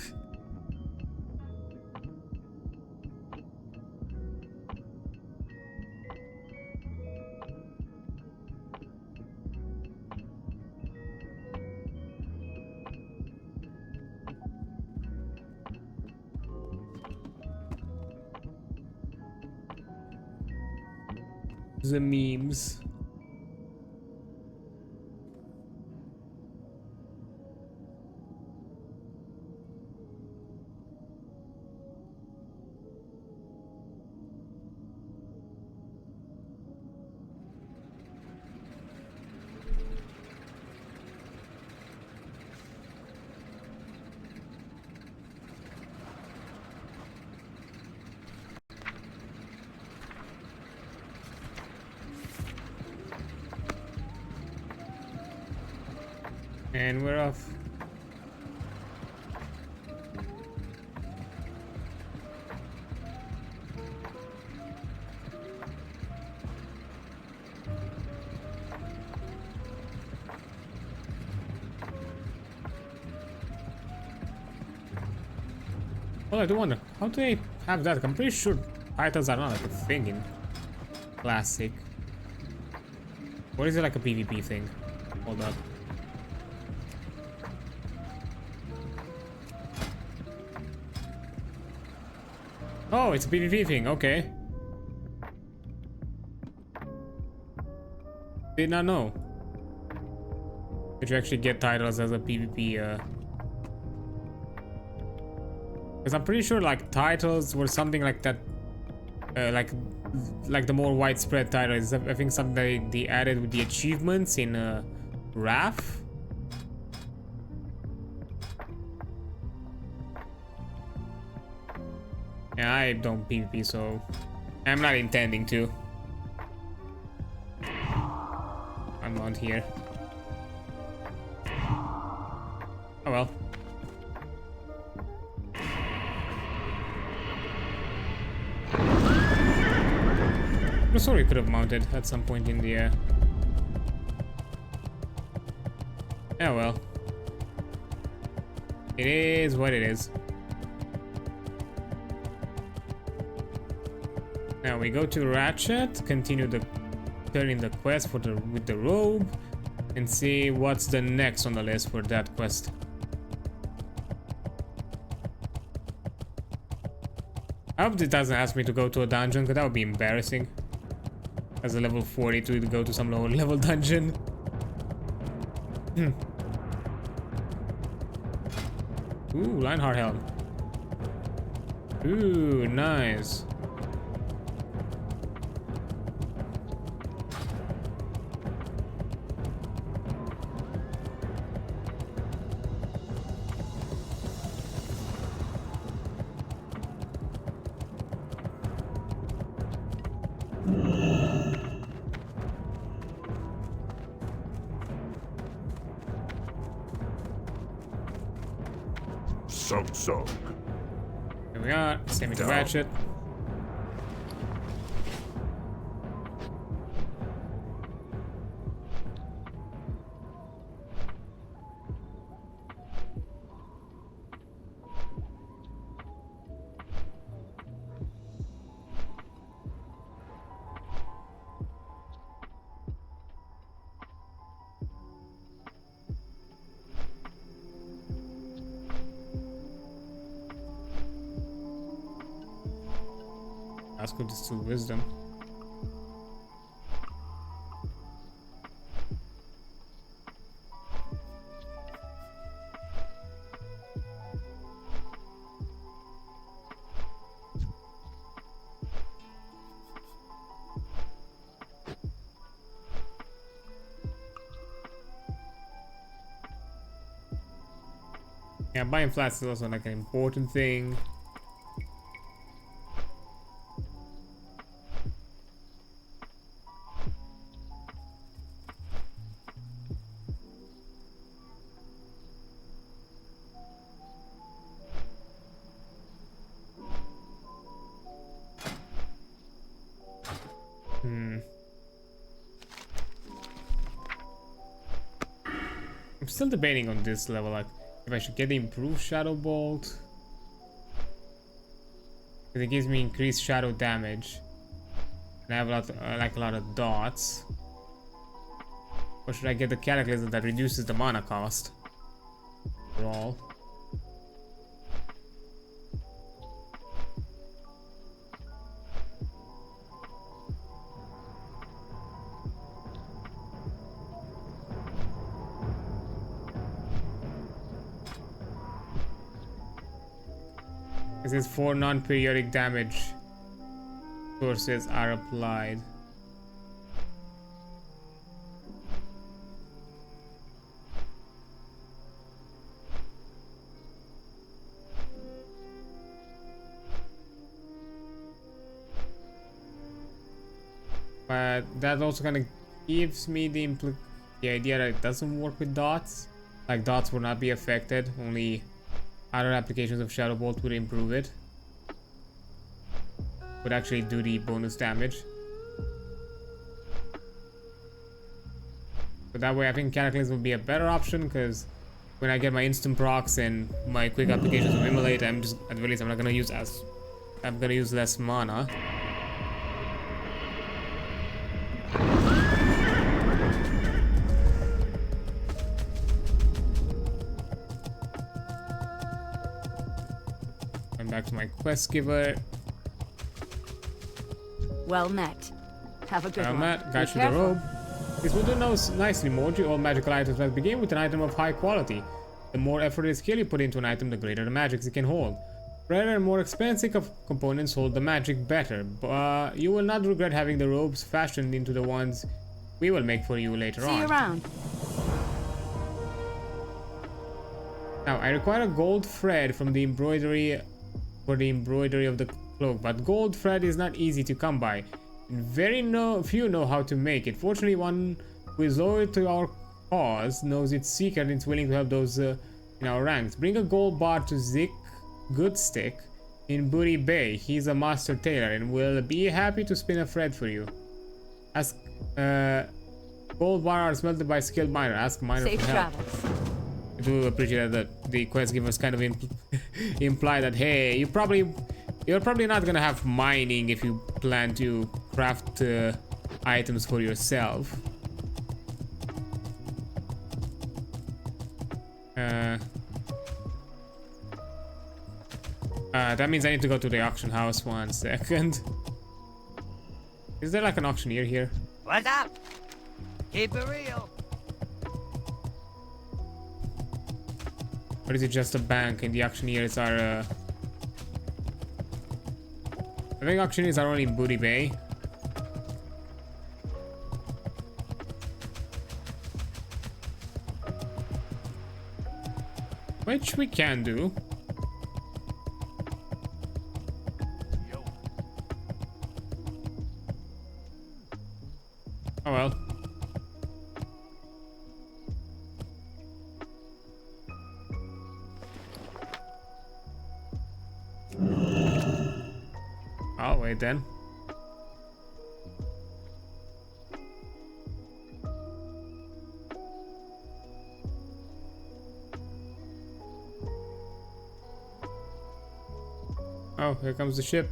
The memes. And we're off. Well, I do wonder, how do they have that? I'm pretty sure titles are not like a thing in Classic. Or is it like a PvP thing? Hold up. Oh, it's a PvP thing, okay. Did not know. Did you actually get titles as a PvP? Because I'm pretty sure like titles were something like that. Like the more widespread titles. I think something they added with the achievements in RAF. Yeah, I don't PvP, so I'm not intending to. I'm on here. Oh well. I'm sorry, could have mounted at some point in the yeah, well. It is what it is. Now we go to Ratchet, continue turning the quest with the robe, and see what's the next on the list for that quest. I hope it doesn't ask me to go to a dungeon, because that would be embarrassing. As a level 40 to go to some lower level dungeon. Ooh, Lionheart helm. Ooh, nice. So. Here we are. Send me to Ratchet. Let's go to still wisdom. Yeah, buying flats is also like an important thing. I'm still debating on this level, like if I should get the improved shadow bolt, because it gives me increased shadow damage and I have a lot like a lot of dots, or should I get the cataclysm that reduces the mana cost overall? It says 4 non-periodic damage sources are applied. But that also kind of gives me the idea that it doesn't work with dots. Like dots will not be affected, only other applications of Shadow Bolt would improve it. Would actually do the bonus damage. But that way I think Cataclysm would be a better option, because when I get my instant procs and my quick applications of Immolate, I'm just, at the very least, I'm gonna use less mana. Back to my quest giver. Well met. Have a good one. Matt, guide to the robe. This will do nicely, Moji. All magical items must begin with an item of high quality. The more effort and skill you put into an item, the greater the magic it can hold. Rarer and more expensive components hold the magic better, but you will not regret having the robes fashioned into the ones we will make for you later on. See you around. Now, I require a gold thread from the embroidery for the embroidery of the cloak, but gold thread is not easy to come by. Very few know how to make it. Fortunately, one who is loyal to our cause knows its secret and is willing to help those in our ranks. Bring a gold bar to Zik Goodstick in Booty Bay. He's a master tailor and will be happy to spin a thread for you. Ask gold bar are smelted by skilled miner. Ask miner Safe for help. travels. I do appreciate that the quest givers kind of imply that, hey, you're probably not gonna have mining if you plan to craft items for yourself. That means I need to go to the auction house 1 second. Is there like an auctioneer here? What's up? Keep it real. Or is it just a bank and the auctioneers are I think auctioneers are only in Booty Bay. Which we can do. Oh well. I'll wait then. Oh, here comes the ship.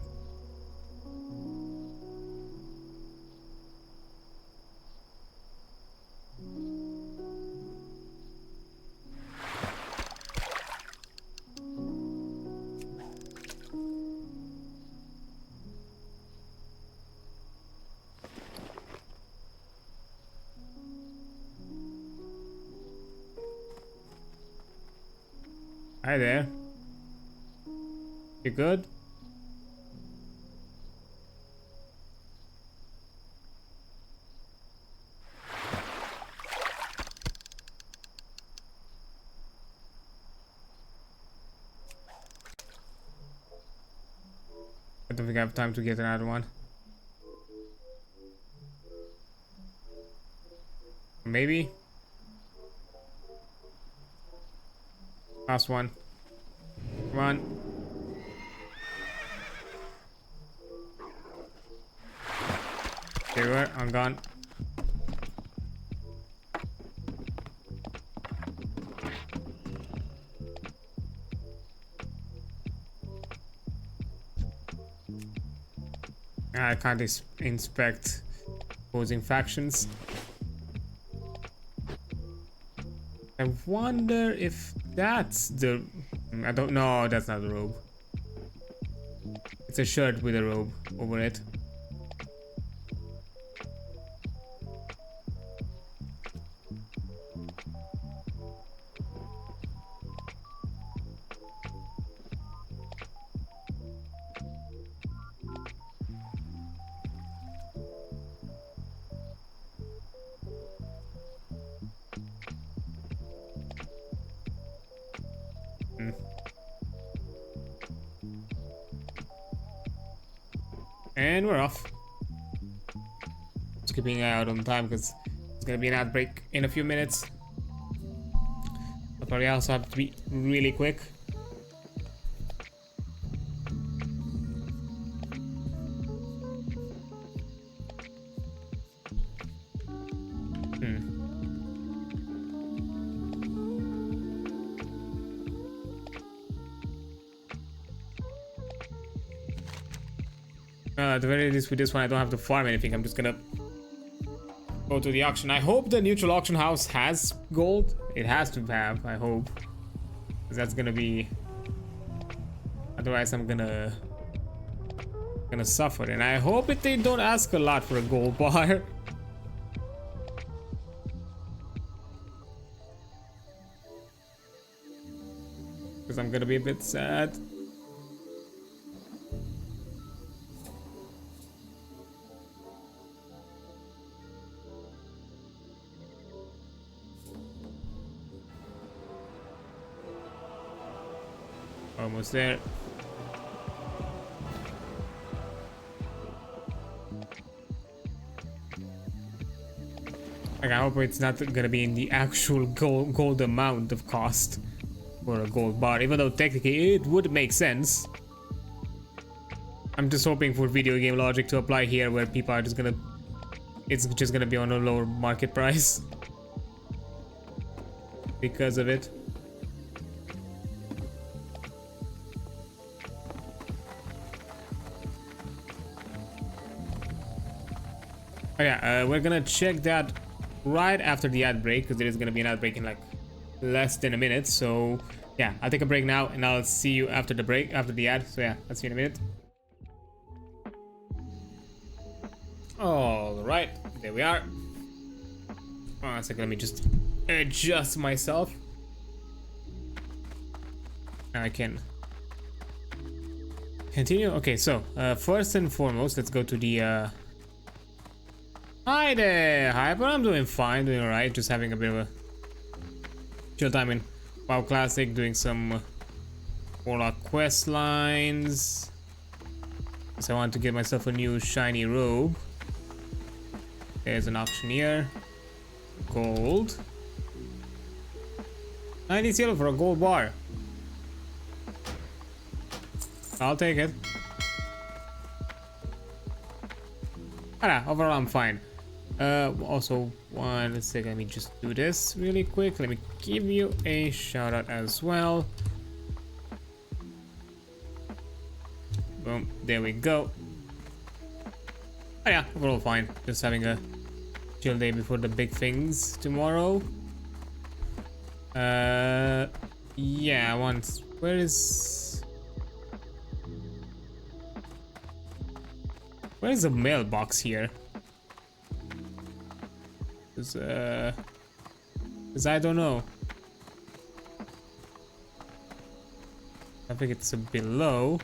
Hi there. You good? I don't think I have time to get another one. Maybe. Last one. Come on. There we are. I'm gone. I can't inspect opposing factions. I wonder if that's the... I don't know, that's not the robe. It's a shirt with a robe over it. And we're off. Just keeping an eye out on time because it's gonna be an ad break in a few minutes. I'll probably also have to be really quick. At the very least with this one I don't have to farm anything. I'm just gonna go to the auction. I hope the neutral auction house has gold. It has to have, I hope. Because that's gonna be... Otherwise I'm gonna suffer. And I hope that they don't ask a lot for a gold bar. Because I'm gonna be a bit sad. Almost there. Like, I hope it's not gonna be in the actual gold amount of cost for a gold bar, even though technically it would make sense. I'm just hoping for video game logic to apply here, where people are just gonna... It's just gonna be on a lower market price because of it. Oh yeah, we're gonna check that right after the ad break, because there is gonna be an ad break in like less than a minute. So yeah, I'll take a break now and I'll see you after the break, after the ad. So yeah, I'll see you in a minute. All right, there we are. One second, let me just adjust myself. Now I can continue. Okay, so first and foremost, let's go to the Hi there, Hyper. I'm doing fine, doing alright. Just having a bit of a chill time in WoW Classic, doing some Warlock quest lines. So I want to get myself a new shiny robe. There's an auctioneer. Gold. 90 silver for a gold bar. I'll take it. Alright, overall I'm fine. Also, one second, let me just do this really quick. Let me give you a shout out as well. Boom, there we go. Oh yeah, overall fine. Just having a chill day before the big things tomorrow. Yeah, I want... Where's the mailbox here? Cause I don't know. I think it's below.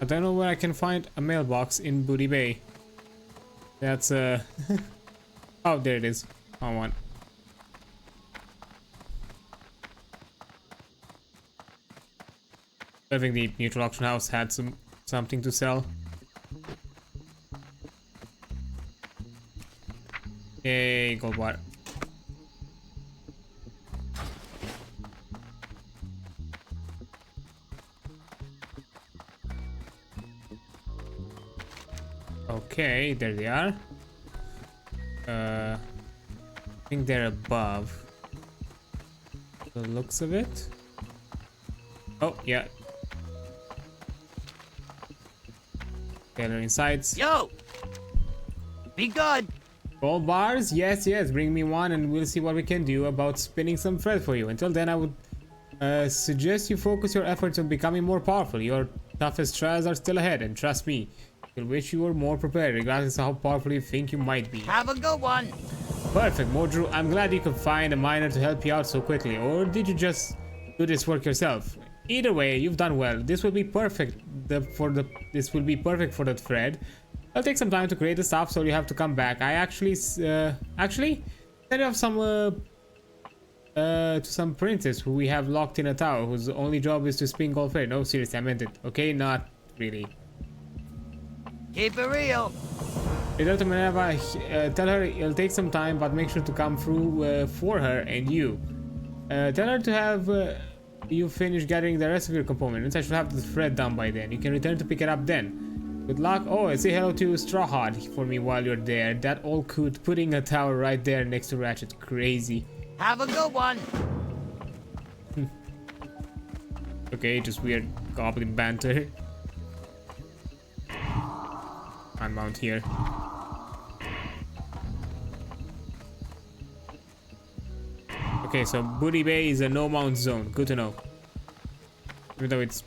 I don't know where I can find a mailbox in Booty Bay. That's oh, there it is. I want. I think the neutral auction house had something to sell. Yay, gold bar. Okay, there they are. I think they're above. The looks of it. Oh, yeah. Gathering sites. Yo! Be good! Gold bars? Yes, yes. Bring me one and we'll see what we can do about spinning some thread for you. Until then, I would suggest you focus your efforts on becoming more powerful. Your toughest trials are still ahead, and trust me, you'll wish you were more prepared, regardless of how powerful you think you might be. Have a good one! Perfect, Modru. I'm glad you could find a miner to help you out so quickly. Or did you just do this work yourself? Either way, you've done well. This will be perfect. This will be perfect for the thread. It'll take some time to create the stuff, so you have to come back. I actually set up some to some princess who we have locked in a tower, whose only job is to spin gold thread. No, seriously, I meant it. Okay, not really. Keep it real! Tell her it'll take some time, but make sure to come through for her and you. Tell her to have you finish gathering the rest of your components. I should have the thread done by then. You can return to pick it up then. Good luck. Oh, and say hello to Strawheart for me while you're there. That old coot putting a tower right there next to Ratchet. Crazy. Have a good one! Okay, just weird goblin banter. Unmount here. Okay, so Booty Bay is a no mount zone. Good to know. Even though it's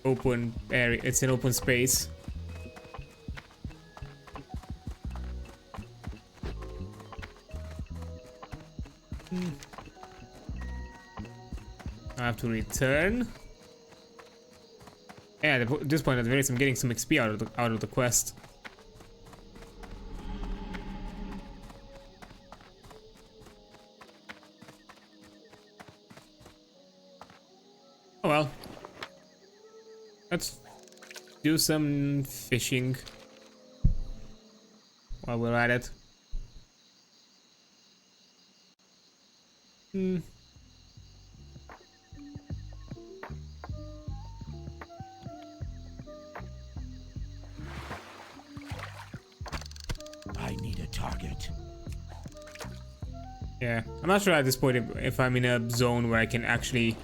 open area, it's an open space. I have to return. Yeah, at this point, at the very least, I'm getting some XP out of the quest. Oh well. Let's do some fishing while we're at it. I need a target. Yeah, I'm not sure at this point if I'm in a zone where I can actually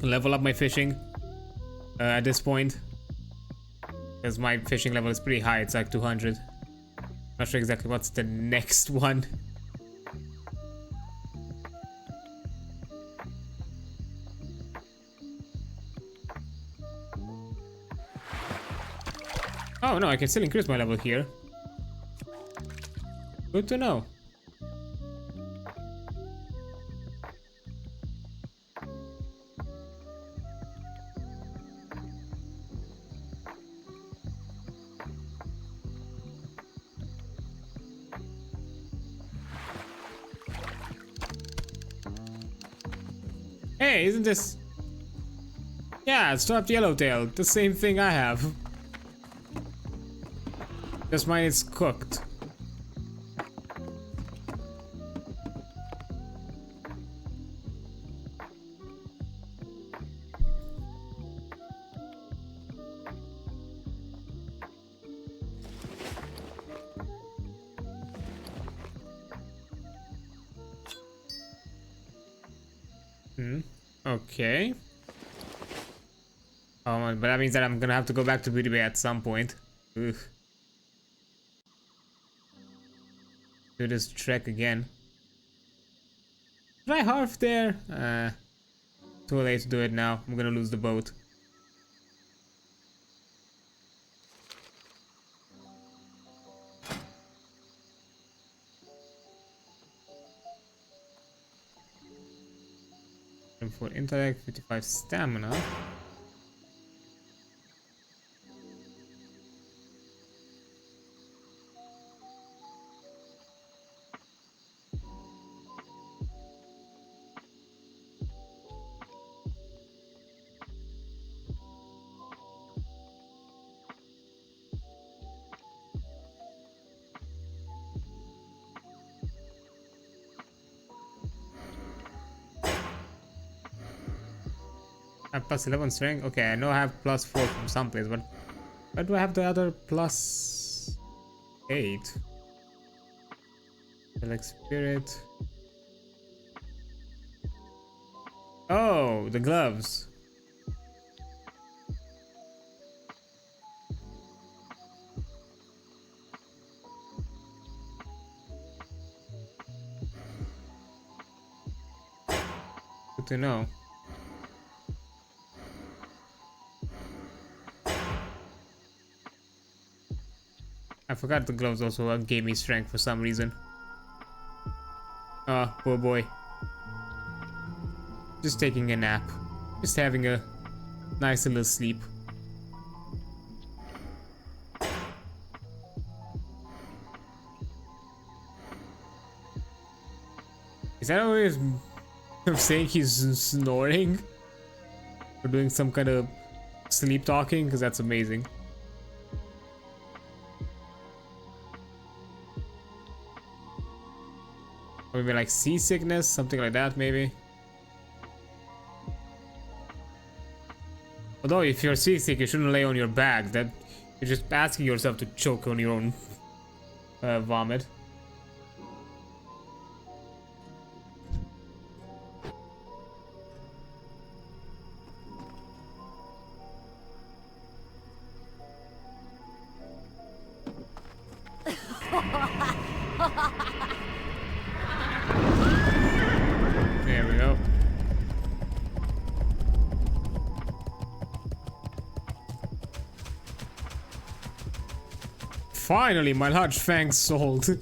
level up my fishing at this point, because my fishing level is pretty high. It's like 200. Not sure exactly what's the next one. Oh no, I can still increase my level here. Good to know. Hey, isn't this... Yeah, Strapped Yellowtail. The same thing I have. Just mine is cooked. Okay. Oh, but that means that I'm gonna have to go back to Booty Bay at some point. Ugh. Do this trek again. Should I half there? Too late to do it now. I'm gonna lose the boat. For intellect, 55 stamina. I have plus 11 strength. Okay, I know I have plus 4 from someplace, but where do I have the other plus 8? Select spirit. Oh, the gloves. Good to know. I forgot the gloves also gave me strength for some reason. Ah, poor boy. Just taking a nap. Just having a nice little sleep. Is that always I'm saying he's snoring? Or doing some kind of sleep talking? Because that's amazing. Or maybe like seasickness, something like that, maybe. Although if you're seasick, you shouldn't lay on your back. That you're just asking yourself to choke on your own vomit. There we go. Finally, my large fangs sold.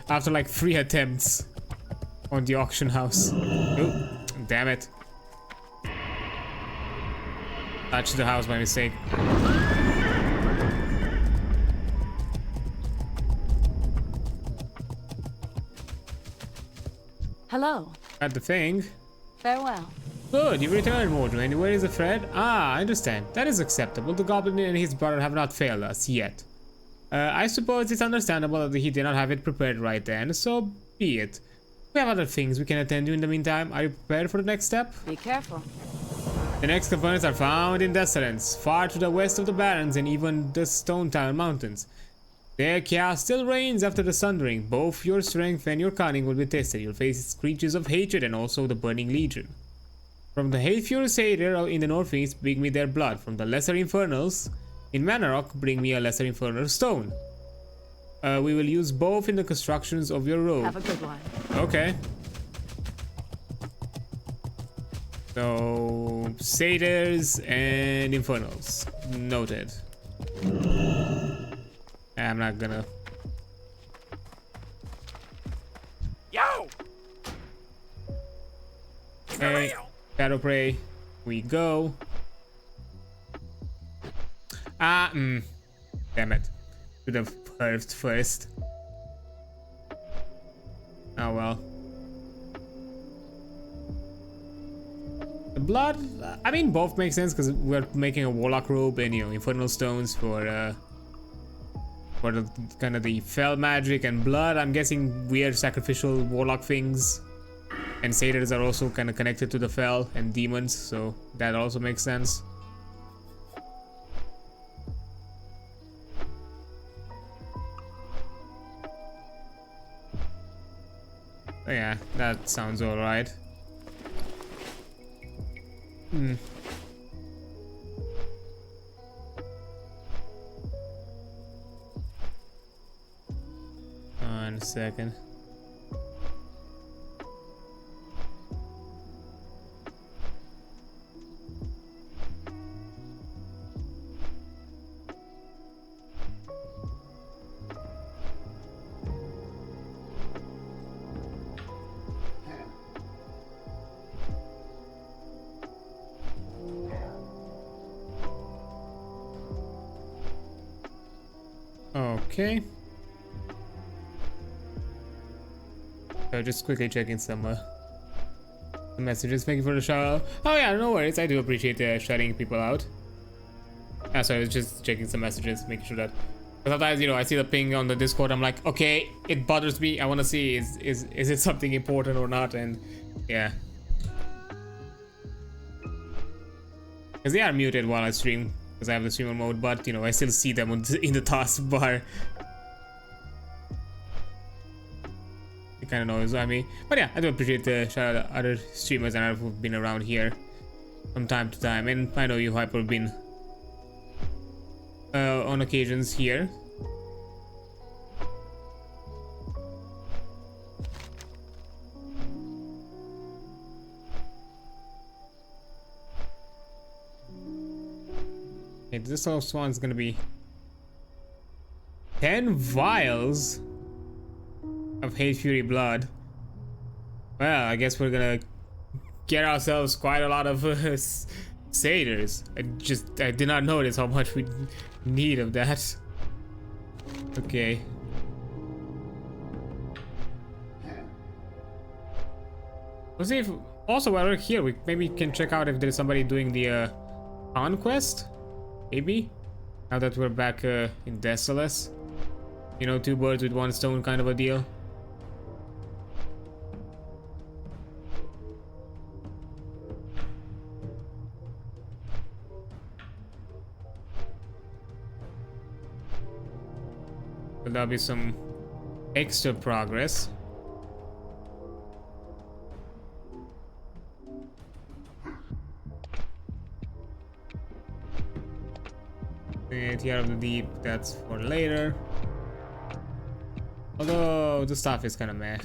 After like 3 attempts on the auction house. Oh, damn it. Touched the house by mistake. Hello. Got the thing. Farewell. Good, you returned, Mordred. And where is the thread? Ah, I understand. That is acceptable. The goblin and his brother have not failed us yet. I suppose it's understandable that he did not have it prepared right then, so be it. We have other things we can attend to in the meantime. Are you prepared for the next step? Be careful. The next components are found in Descendants, far to the west of the Barrens and even the Stone Tower Mountains. There chaos still reigns after the Sundering. Both your strength and your cunning will be tested. You'll face creatures of hatred and also the Burning Legion. From the Hate Crusader in the northeast, bring me their blood. From the Lesser Infernals in Manarok, bring me a Lesser Infernal stone. We will use both in the constructions of your road. Have a good one. Okay. So, Satyrs and Infernals. Noted. I'm not gonna. Yo! Okay, Shadow Prey. We go. Damn it. Should have perfed first. Oh well. The blood, I mean, both make sense because we're making a warlock robe and, you know, infernal stones for the kind of the fell magic, and blood, I'm guessing weird sacrificial warlock things. And satyrs are also kind of connected to the fell and demons, so that also makes sense. Oh yeah, that sounds alright. In a second. Okay. So just quickly checking some messages. Thank you for the shout out. Oh yeah, no worries. I do appreciate shouting people out. Ah, sorry, I was just checking some messages, making sure that. But sometimes, you know, I see the ping on the Discord. I'm like, okay, it bothers me. I want to see is it something important or not, and yeah. Because they are muted while I stream, because I have the streamer mode, but you know, I still see them in the taskbar. It kind of annoys me. But yeah, I do appreciate the shout out to other streamers and others who've been around here from time to time. And I know you Hyper have been on occasions here. Okay, this also one's gonna be 10 vials of Hate Fury blood. Well, I guess we're gonna get ourselves quite a lot of satyrs. I did not notice how much we need of that. Okay. Let's see if also while we're here, we maybe can check out if there's somebody doing the conquest. Maybe now that we're back in Desolace, you know, 2 birds with 1 stone kind of a deal. But there'll be some extra progress. The Tear of the Deep, that's for later. Although the stuff is kind of meh.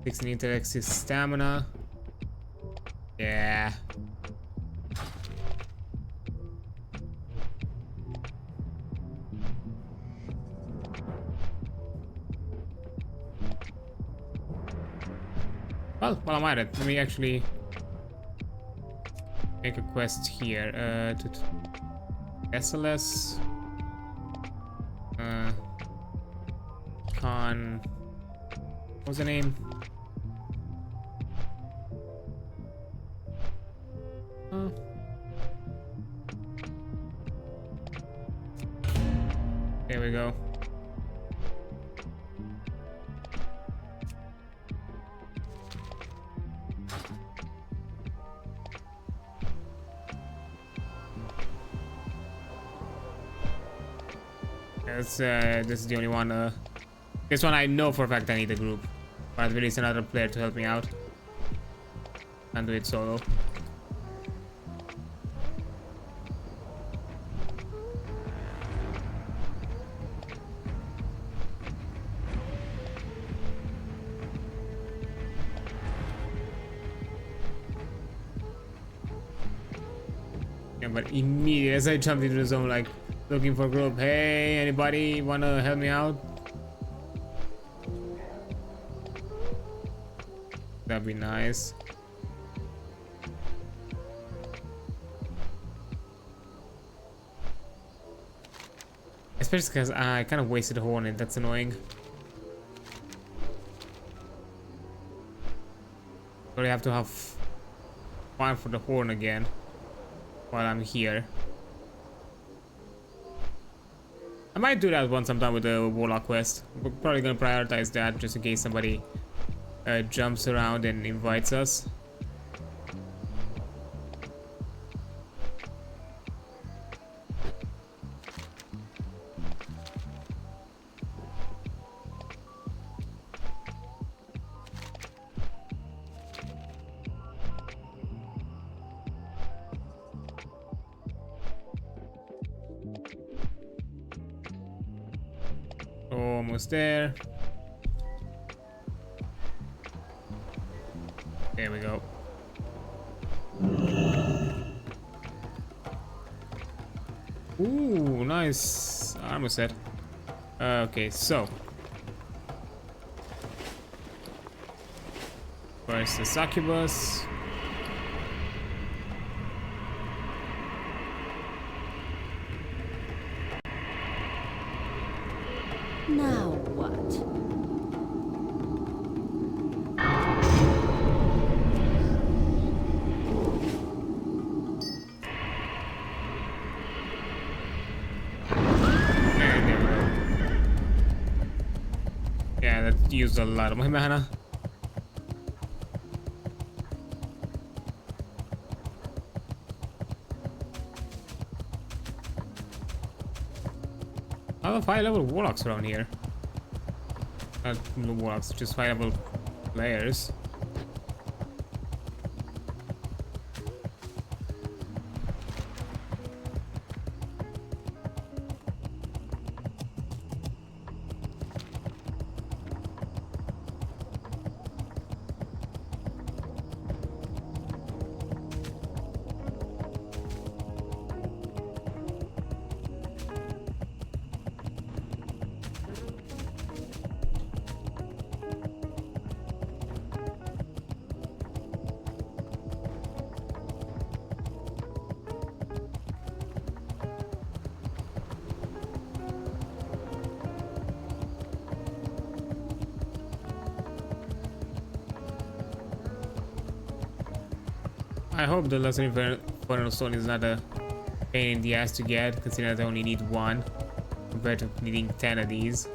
16 intellect is stamina. Yeah. Well, while I'm at it, let me actually make a quest here. To SLS Con, what was the name? There we go. This is the only one. This one I know for a fact I need a group. But at least another player to help me out. Can't do it solo. Yeah, but immediately as I jumped into the zone, like looking for a group. Hey, anybody wanna help me out? That'd be nice. Especially because I kind of wasted a horn and that's annoying. But I have to have fun for the horn again while I'm here. I might do that one sometime with the Warlock quest. We're probably gonna prioritize that just in case somebody jumps around and invites us. Almost there. There we go. Ooh, nice armor set. Okay, so first the succubus. used a lot of my mana. Other 5-level warlocks around here. Not warlocks, just 5-level players. I hope the Lesser Infernal Stone is not a pain in the ass to get, considering that I only need 1 compared to needing 10 of these.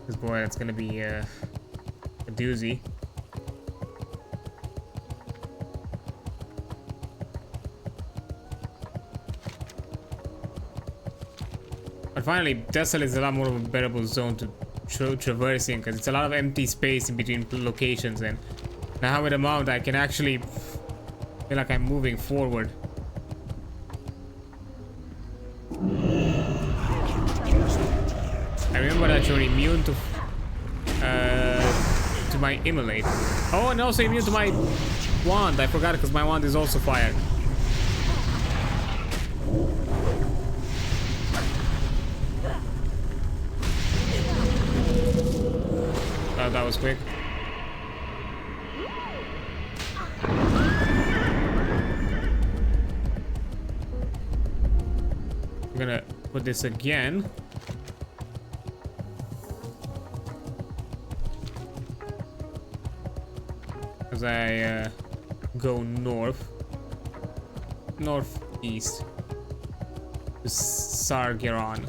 This boy, that's gonna be a doozy. But finally, Desolate is a lot more of a bearable zone to traversing, because it's a lot of empty space in between locations, and now with a mount I can actually feel like I'm moving forward. I remember that you're immune to my immolate. Oh, and also immune to my wand. I forgot because my wand is also fire. Oh, that was quick. I'm gonna put this again. As I go northeast to Sargeron.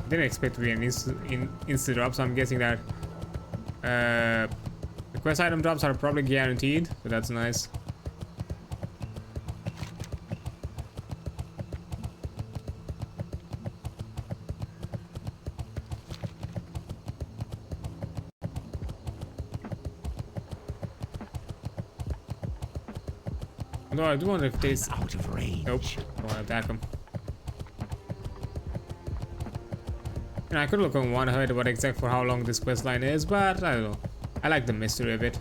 Didn't expect to be an instant drop, so I'm guessing that the quest item drops are probably guaranteed, so that's nice. Although I do wonder if this out of range. Nope, I want to attack him. And I could look on one heard about exact for how long this quest line is, but I don't know. I like the mystery of it.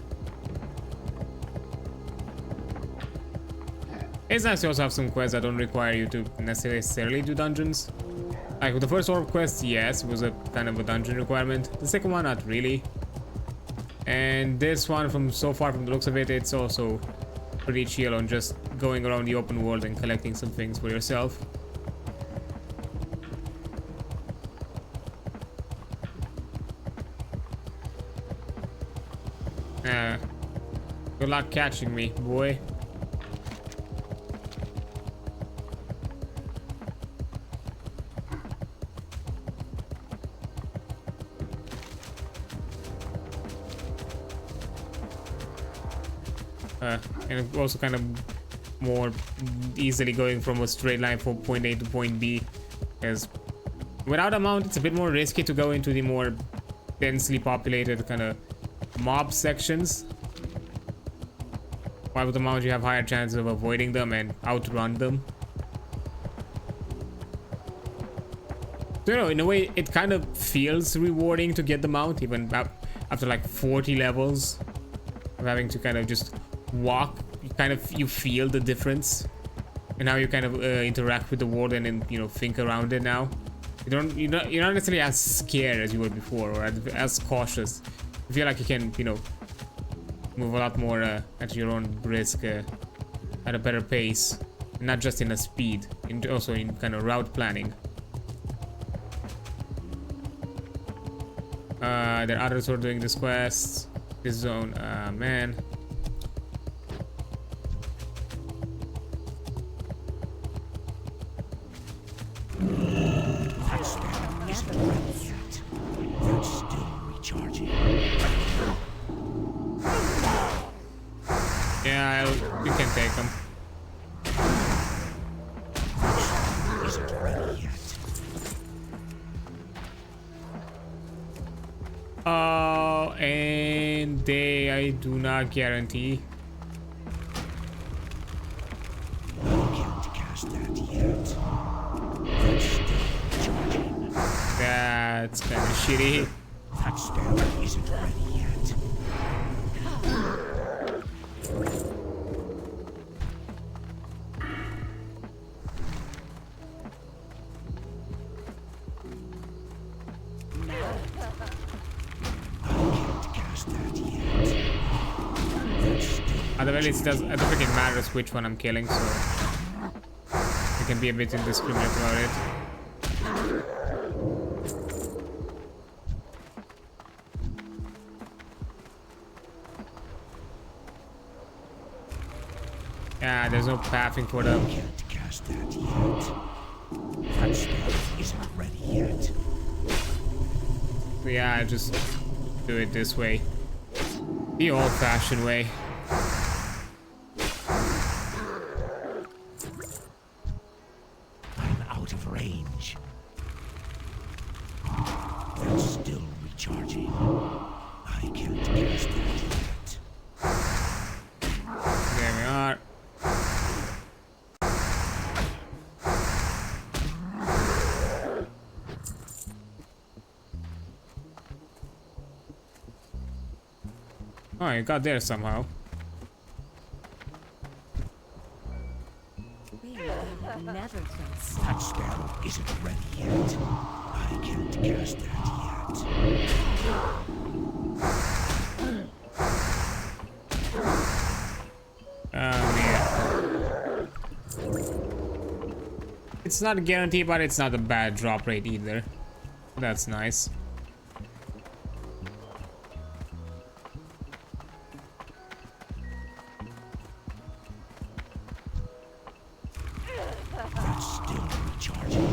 It's nice to also have some quests that don't require you to necessarily do dungeons. Like with the first orb quest, yes, it was a kind of a dungeon requirement. The second one, not really. And this one, from so far from the looks of it, it's also pretty chill on just going around the open world and collecting some things for yourself. Good luck catching me, boy. And also kind of more easily going from a straight line from point A to point B, because without a mount it's a bit more risky to go into the more densely populated kind of mob sections. While with the mount you have higher chances of avoiding them and outrun them. So, you know, in a way it kind of feels rewarding to get the mount even after like 40 levels of having to kind of just walk. You feel the difference and how you kind of interact with the world and then, you know, think around it now. You're not necessarily as scared as you were before, or as cautious. You feel like you can, you know, move a lot more at your own risk, at a better pace, not just in a speed, also in kind of route planning. There are others who are doing this quest. This zone, man. That spell isn't ready yet. That's still recharging. Yeah, you can take them. Isn't ready yet. Oh, and I do not guarantee. I can't cast that yet. That's still recharging. That's kind of shitty. That spell isn't ready yet. At the very least, I don't think it matters which one I'm killing, so I can be a bit indiscriminate about it. Yeah, there's no pathing for them. Can't cast that yet. That spell isn't ready yet. So yeah, I just do it this way. The old-fashioned way. I'm out of range. That's still recharging. I can't cast that yet. There we are. Oh, I got there somehow. Never felt That spell isn't ready yet. I can't cast that yet. Yeah. It's not a guarantee, but it's not a bad drop rate either. That's nice. That's still recharging.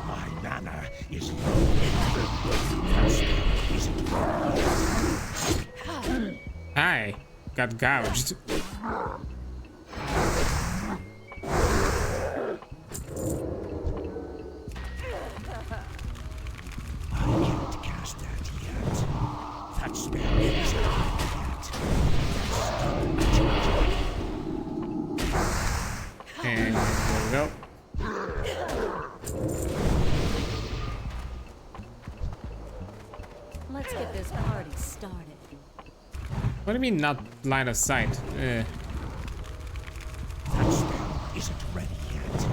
My mana is low. That spell isn't ready yet. Hi. Got gouged. I can't cast that yet. That spell isn't ready yet. That's still recharging. And there we go. Let's get this party started. What do you mean not line of sight? That spell isn't ready yet.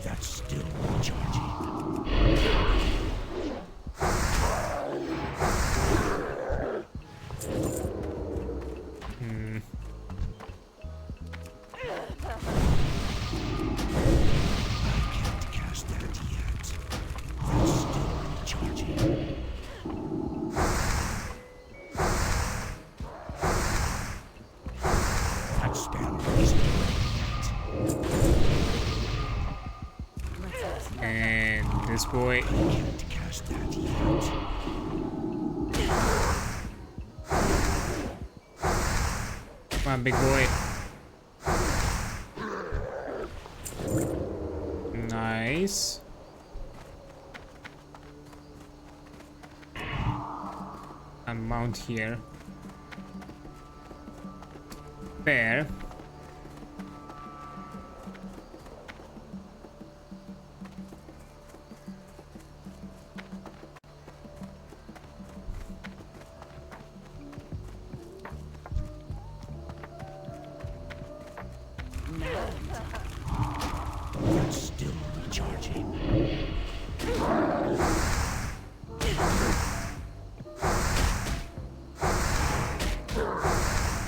That's still recharging. I can't cast that yet. That's still recharging. That spell isn't ready yet. And this boy. I can't cast that yet. Come on, big boy. Nice. And mount here. There.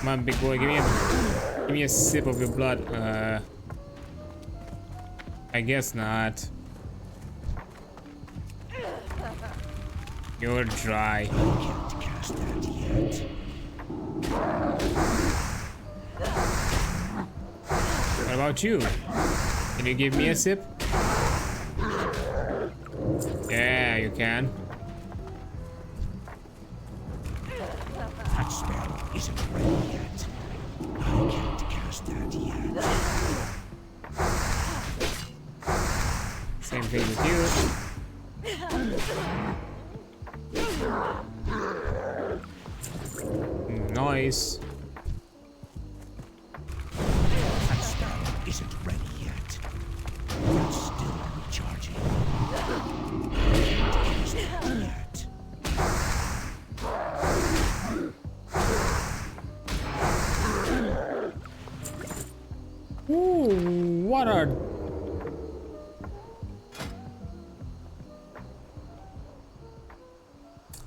Come on, big boy, give me a sip of your blood. I guess not. You're dry. I can't cast that yet. What about you? Can you give me a sip? Yeah, you can. That spell isn't ready yet. I can't cast that yet. Same thing with you. Nice. That spell isn't ready yet. That's still recharging. I can't cast that yet. Ooh, what are...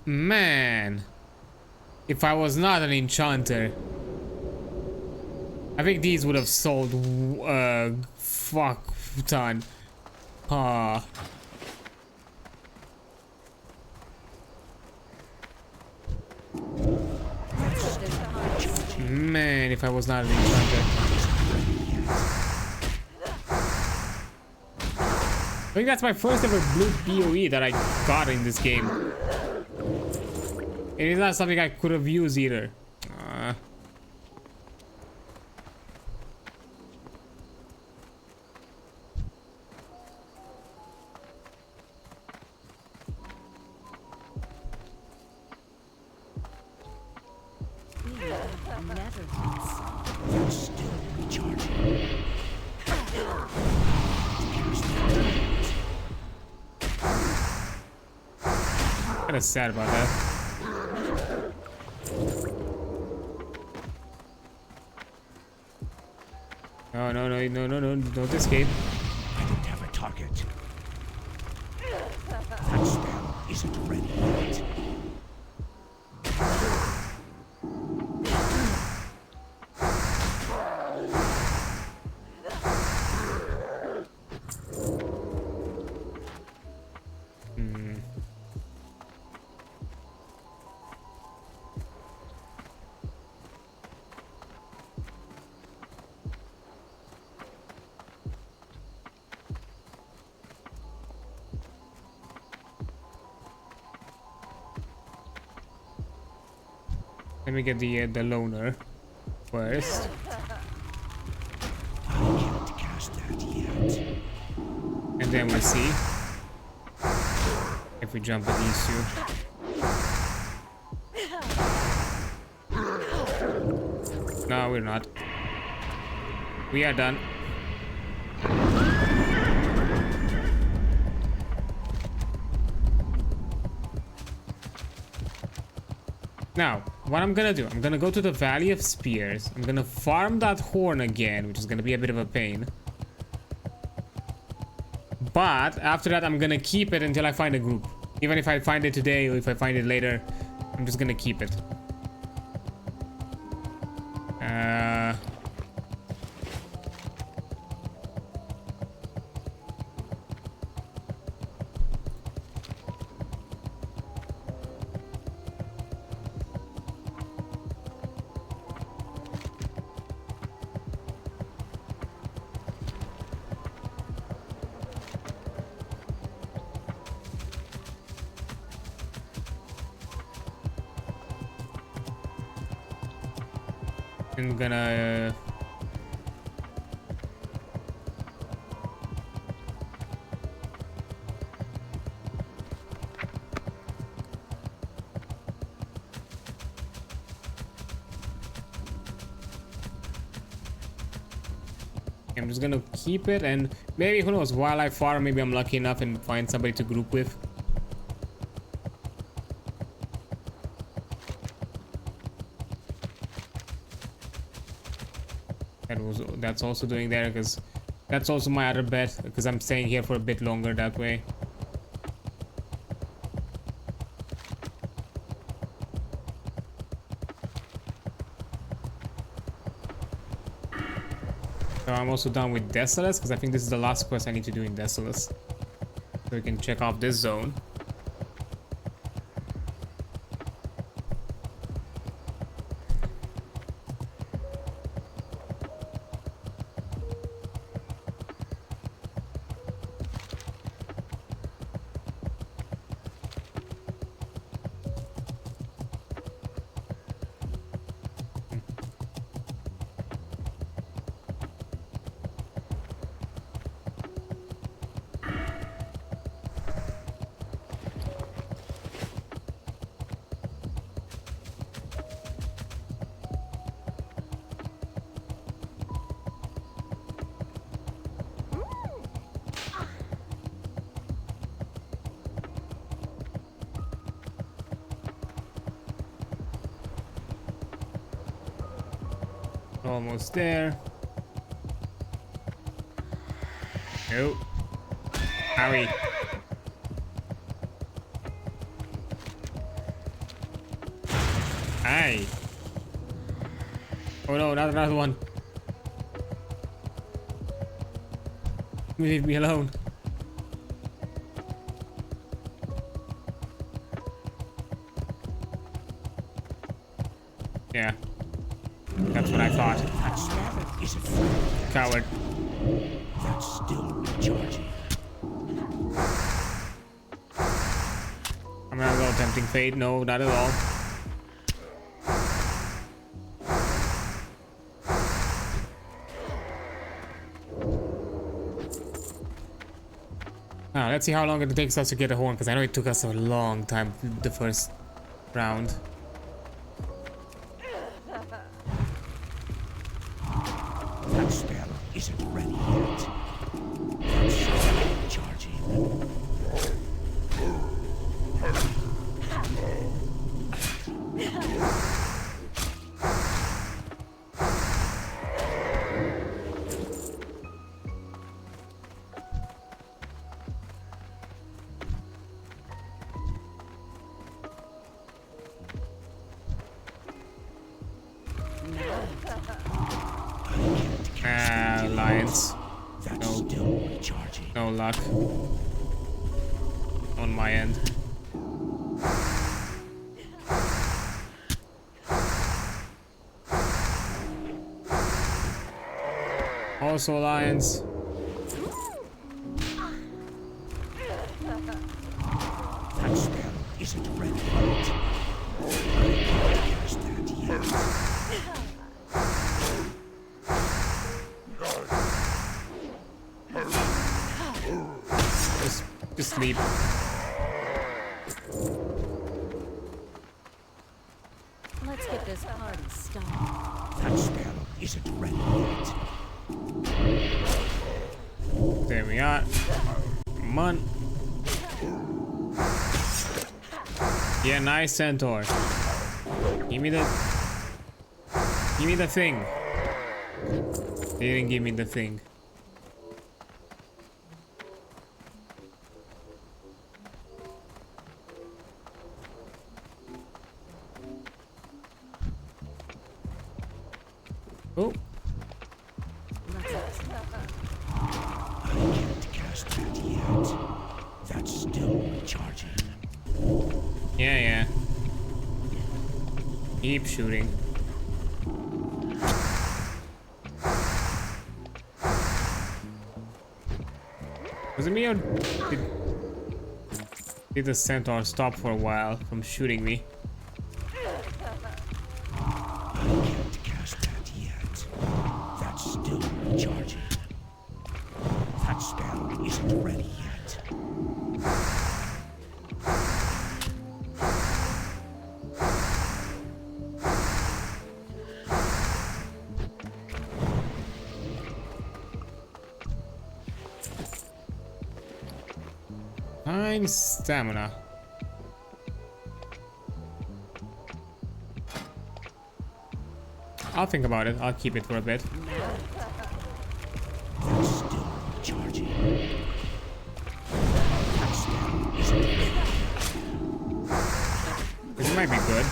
Man, if I was not an enchanter, I think these would have sold fuck ton. Ah. Man, if I was not an enchanter. I think that's my first ever blue BOE that I got in this game. It is not something I could have used either. Never fails. That's still recharging. Kinda sad about that. No, don't escape. I don't have a target. That spell isn't ready yet. Let me get the loner first. I can't cast that yet. And then we'll see if we jump at these two. No, we're not. We are done. Now, what I'm gonna do, I'm gonna go to the Valley of Spears. I'm gonna farm that horn again, which is gonna be a bit of a pain. But after that, I'm gonna keep it until I find a group. Even if I find it today or if I find it later, I'm just gonna keep it. I'm gonna I'm just gonna keep it, and maybe, who knows, while I farm, maybe I'm lucky enough and find somebody to group with. That's also doing there, because that's also my other bet, because I'm staying here for a bit longer that way. So I'm also done with Desolus, because I think this is the last quest I need to do in Desolus. So we can check off this zone. Almost there. Nope. Howie. Hey. Oh no, not another one. Leave me alone. Yeah. That's what I thought. Is it free? Coward. That's still recharging. I'm not at all tempting fate. No, not at all. Now, let's see how long it takes us to get a horn, because I know it took us a long time the first round. That spell isn't ready yet. That's still recharging. Lions. That's No. still recharging. No luck. On my end. Also lions. That spell isn't ready yet. I can't cast that yet. Just sleep. Let's get this party started. That spell isn't ready yet. There we are. Come on. Yeah, nice centaur. Give me the thing. They didn't give me the thing. Oh. I can't cast that yet. That's still recharging. Yeah. Keep shooting. Was it me or did the centaur stop for a while from shooting me? I can't cast that yet. That's still recharging. That spell isn't ready yet. Time stamina. I'll think about it. I'll keep it for a bit. That's still recharging. That spell isn't ready. This might be good.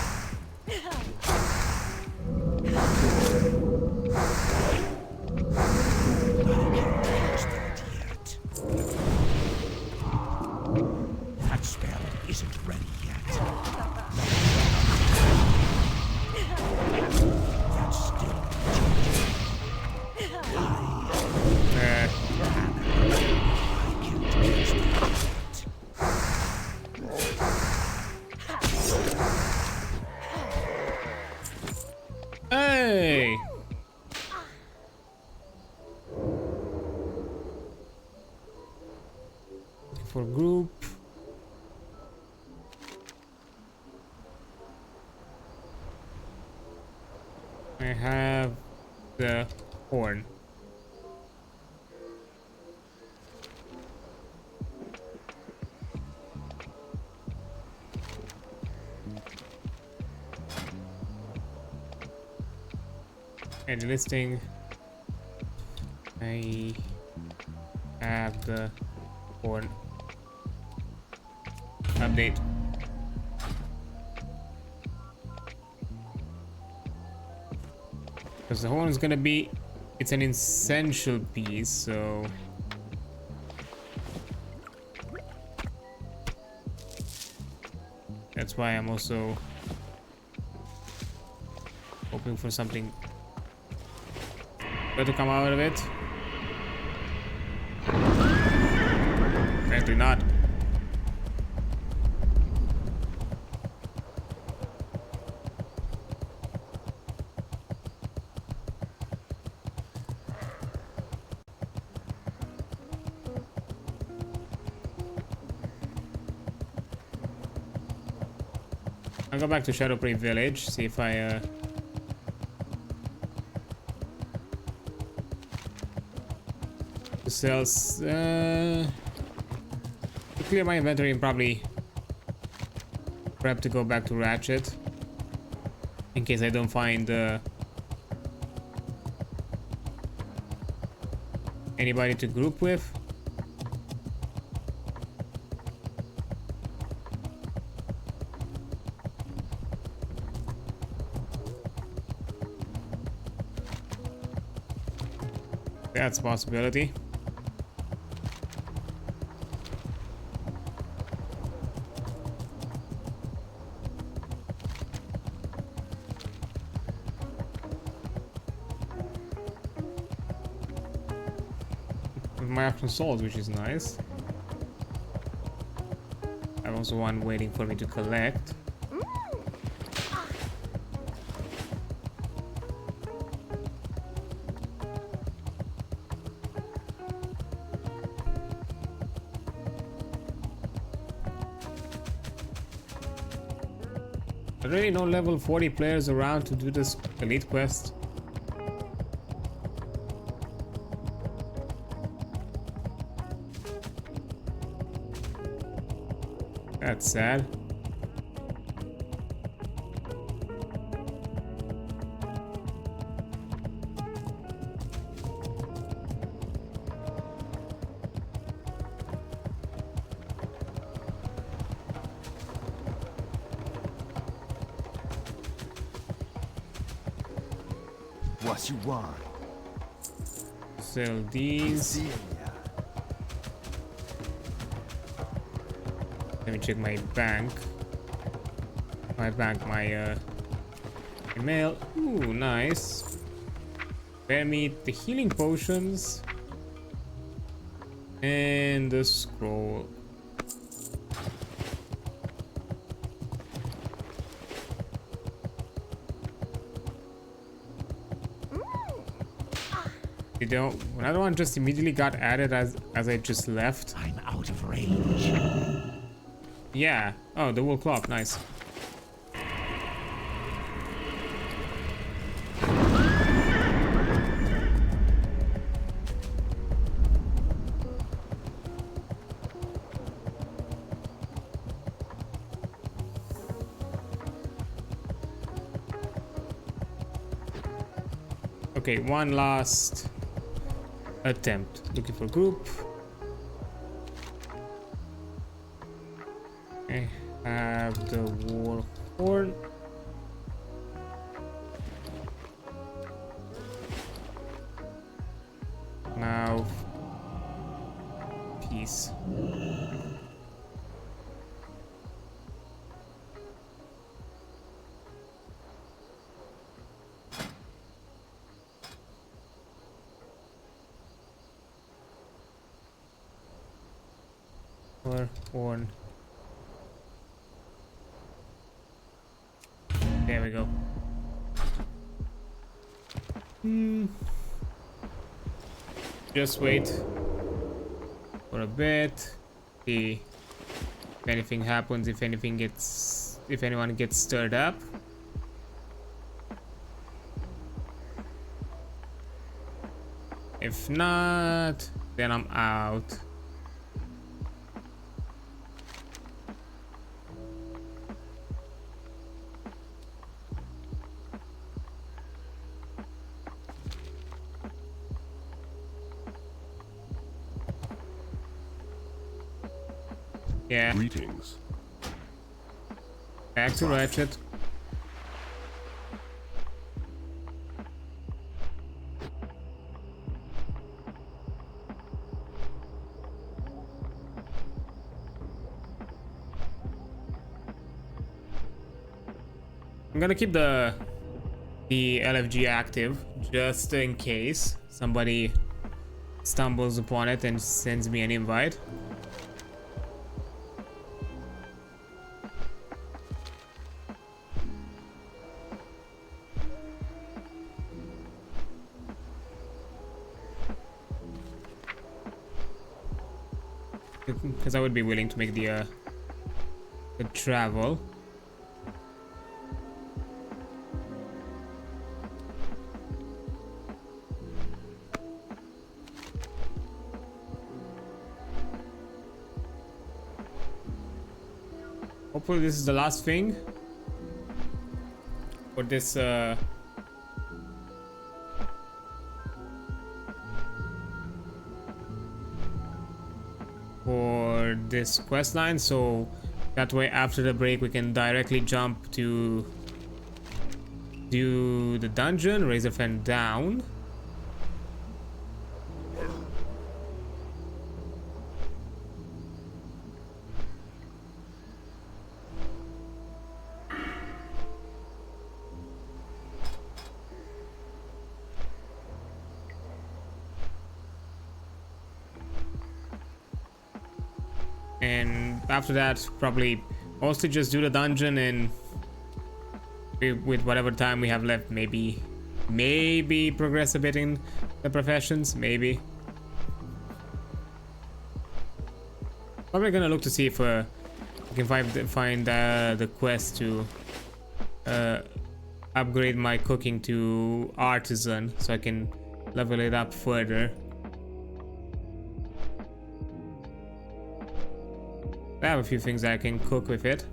isn't ready yet. That's still Eh, I can't cast that yet. hey! For group. I have the horn. And listing. I have the horn. Update. Because the horn is gonna be, it's an essential piece, so that's why I'm also hoping for something good to come out of it. Apparently not. I'll go back to Shadowprey Village, see if I sells to clear my inventory and probably prep to go back to Ratchet in case I don't find anybody to group with. That's a possibility. With my action souls, which is nice. I have also one waiting for me to collect. There are really no level 40 players around to do this elite quest. That's sad. What you want? Sell these. See ya. Let me check my bank. My email. Ooh, nice. Bear meat, the healing potions, and the scroll. Another one just immediately got added as I just left. I'm out of range. Yeah. Oh, the wool cloth. Nice. Okay, one last attempt. Looking for group. I have the war horn. Now, peace. Or horn. There we go. Just wait for a bit. See if anything happens. If anyone gets stirred up. If not, then I'm out. Yeah. Greetings. Back to Ratchet. I'm gonna keep the LFG active just in case somebody stumbles upon it and sends me an invite. Because I would be willing to make the travel. Hopefully this is the last thing for this quest line, so that way after the break we can directly jump to do the dungeon, raise a fan down. And after that, probably mostly just do the dungeon, and with whatever time we have left, maybe progress a bit in the professions, maybe. Probably gonna look to see if we can find the quest to upgrade my cooking to artisan, so I can level it up further. I have a few things I can cook with it.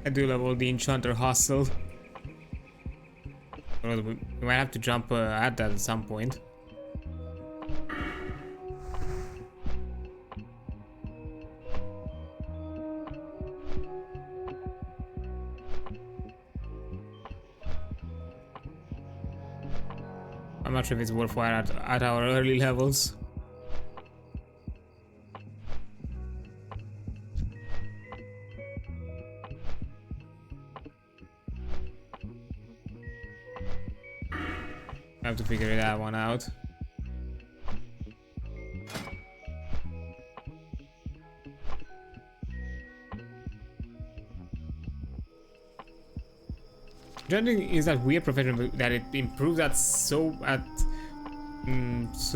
I do love all the enchanter hustle. Well, we might have to jump at that at some point. I'm not sure if it's worthwhile at our early levels. I have to figure that one out. Judging is that weird profession that it improves at so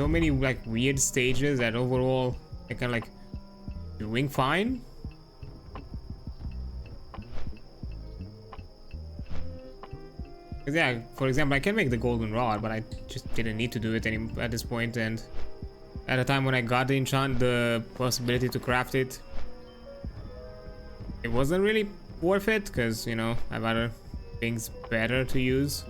many like weird stages that overall I kind of like doing fine. Yeah, for example, I can make the golden rod, but I just didn't need to do it at this point, and at the time when I got the possibility to craft it, it wasn't really worth it, because, you know, I have other things better to use.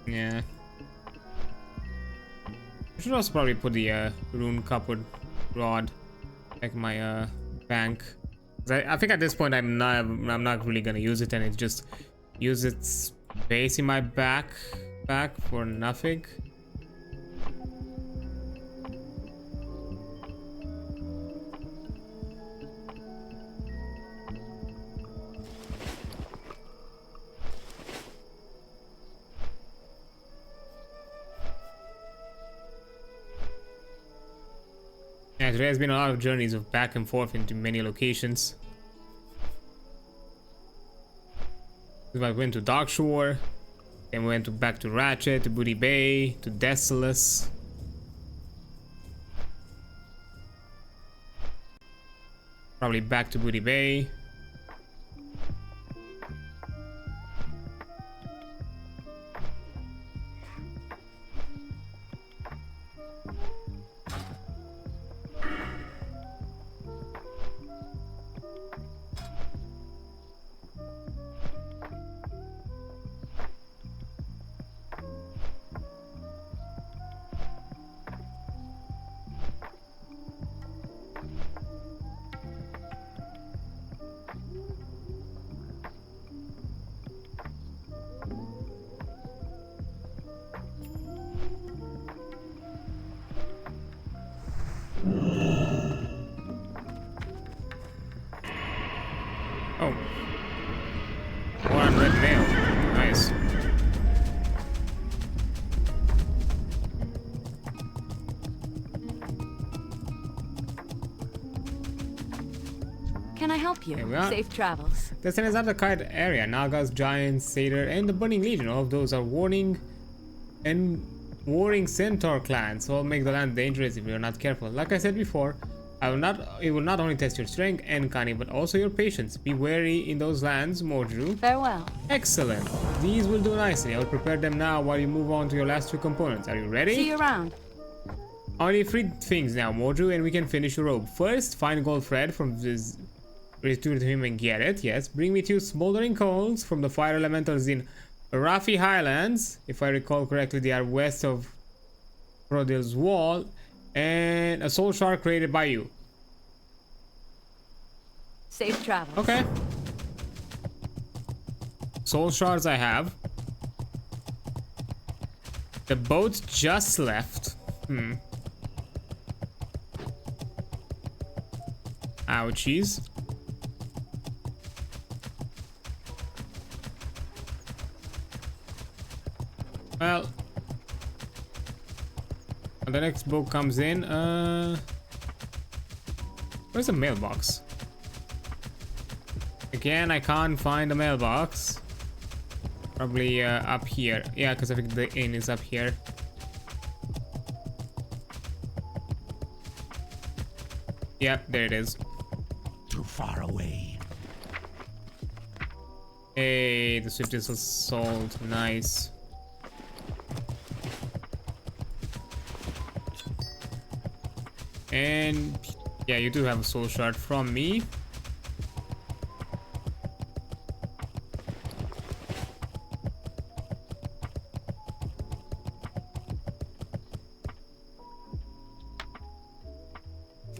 Yeah. I should also probably put the rune coppered rod like my bank. I think at this point I'm not really gonna use it, and it just use its space in my back for nothing. Yeah, today has been a lot of journeys of back and forth into many locations. I went to Darkshore, then we went back to Ratchet, to Booty Bay, to Desolus. Probably back to Booty Bay. Oh. 100 mail. Nice. Can I help you? Here we are. Safe travels. This is the kite area. Nagas, Giants, Satyr, and the Burning Legion. All of those are warring centaur clans. All make the land dangerous if you're not careful. Like I said before, it will not only test your strength and cunning, but also your patience. Be wary in those lands, Mordru. Farewell. Excellent. These will do nicely. I'll prepare them now while you move on to your last two components. Are you ready? See you around. Only 3 things now, Mordru, and we can finish your robe. First, find gold thread from this. Return to him and get it. Yes. Bring me 2 smoldering coals from the fire elementals in Rafi Highlands. If I recall correctly, they are west of Rodil's wall. And a soul shard created by you. Safe travels. Okay. Soul shards I have. The boat just left. Ouchies. Well, when the next boat comes in, where's the mailbox? Again, I can't find the mailbox. Probably up here. Yeah, because I think the inn is up here. Yep, there it is. Too far away. Hey, the swiftest assault. Nice. And yeah, you do have a soul shard from me.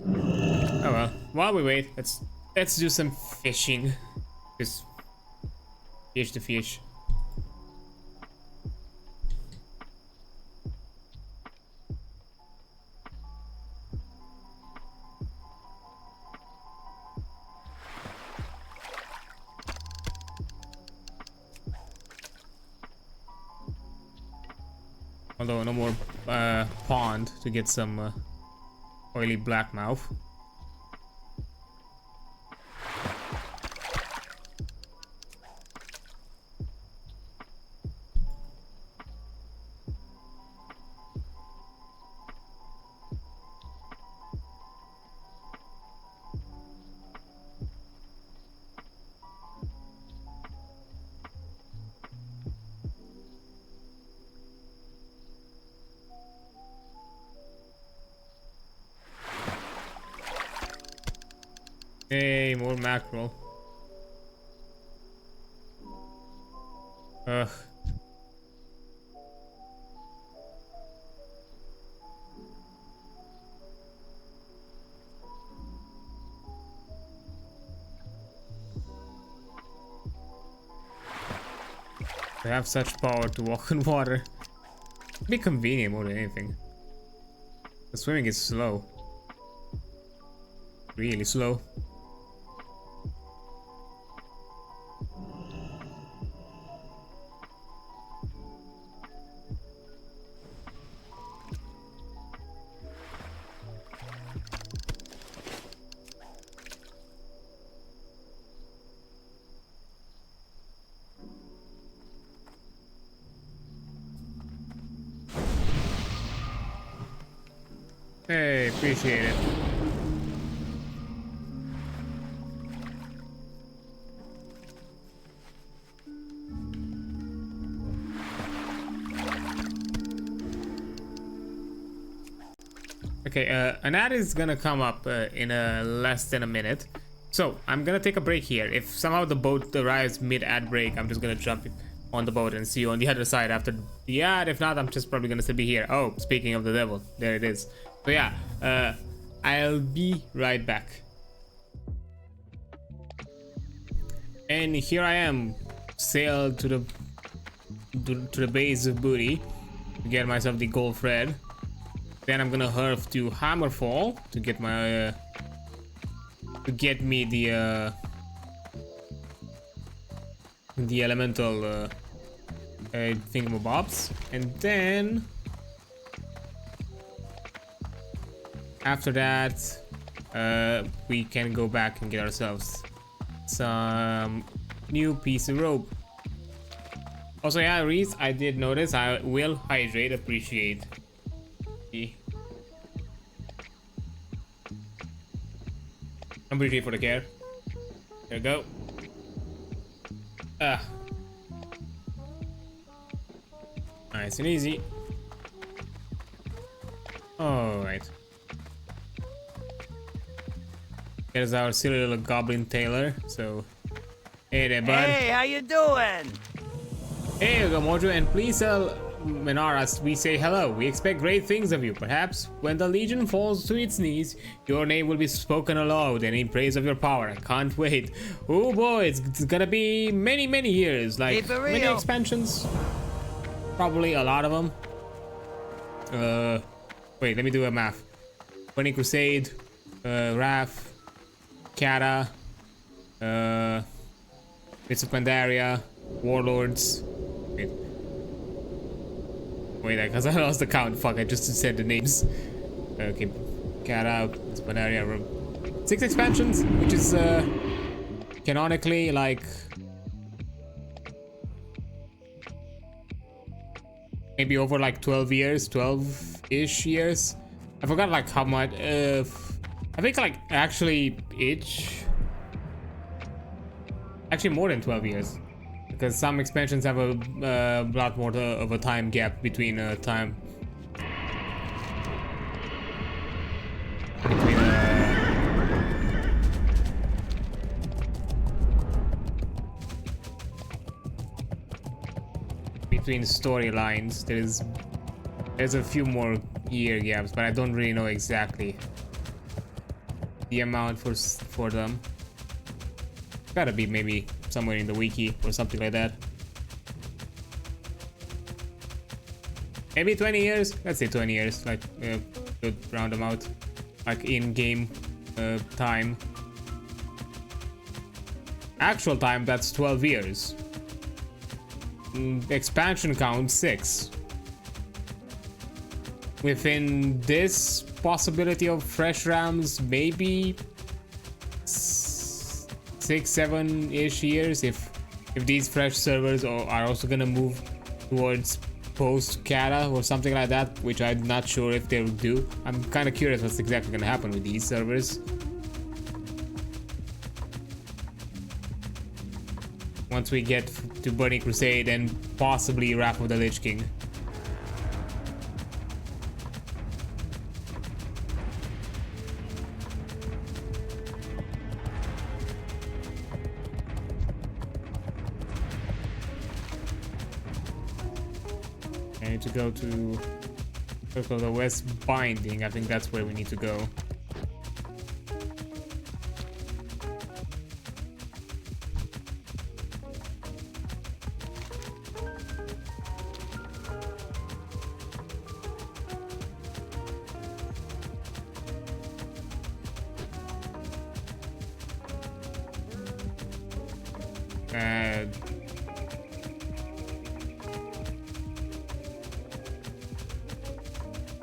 Oh well, while we wait, let's do some fishing. Just fish to fish. Although no more pond to get some oily blackmouth. Hey, more mackerel. Ugh. They have such power to walk on water. It'd be convenient more than anything. The swimming is slow. Really slow. Hey, appreciate it. Okay, an ad is gonna come up in less than a minute. So, I'm gonna take a break here. If somehow the boat arrives mid-ad break, I'm just gonna jump on the boat and see you on the other side after the ad. If not, I'm just probably gonna still be here. Oh, speaking of the devil, there it is. So yeah, I'll be right back. And here I am, sailed to the base of Booty to get myself the gold thread. Then I'm gonna hurf to Hammerfall to get my to get me the elemental thingamabobs, and then after that we can go back and get ourselves some new piece of rope. Also, yeah, Reese, I did notice. I will hydrate. Appreciate. I'm pretty for the care. There we go. Nice and easy. Alright. There's our silly little goblin tailor. So, hey there, bud. Hey, how you doing? Hey, Gamojo, and please tell Menaras we say hello. We expect great things of you. Perhaps when the Legion falls to its knees, your name will be spoken aloud and in praise of your power. I can't wait. Oh boy, it's gonna be many, many years. Like, many expansions. Probably a lot of them. Wait, let me do a math. Burning Crusade, Wrath, Kata, Bits of Pandaria, Warlords. Wait, because I lost the count. Fuck, I just said the names. Okay, Kata, Bits of Pandaria. 6 expansions, which is canonically like maybe over like 12 years, 12-ish years. I forgot like how much. I think like actually more than 12 years, because some expansions have a lot more of a time gap between between storylines. There's a few more year gaps, but I don't really know exactly the amount for them. Gotta be maybe somewhere in the wiki or something like that. Maybe 20 years. Let's say 20 years. Like good round them out. Like in-game time. Actual time, that's 12 years. Expansion count 6. Within this possibility of fresh rams, maybe 6-7-ish years if these fresh servers are also gonna move towards post Kata or something like that, which I'm not sure if they will do. I'm kind of curious what's exactly gonna happen with these servers once we get to Burning Crusade and possibly Wrath of the Lich King. I need to go to Circle of the West Binding. I think that's where we need to go.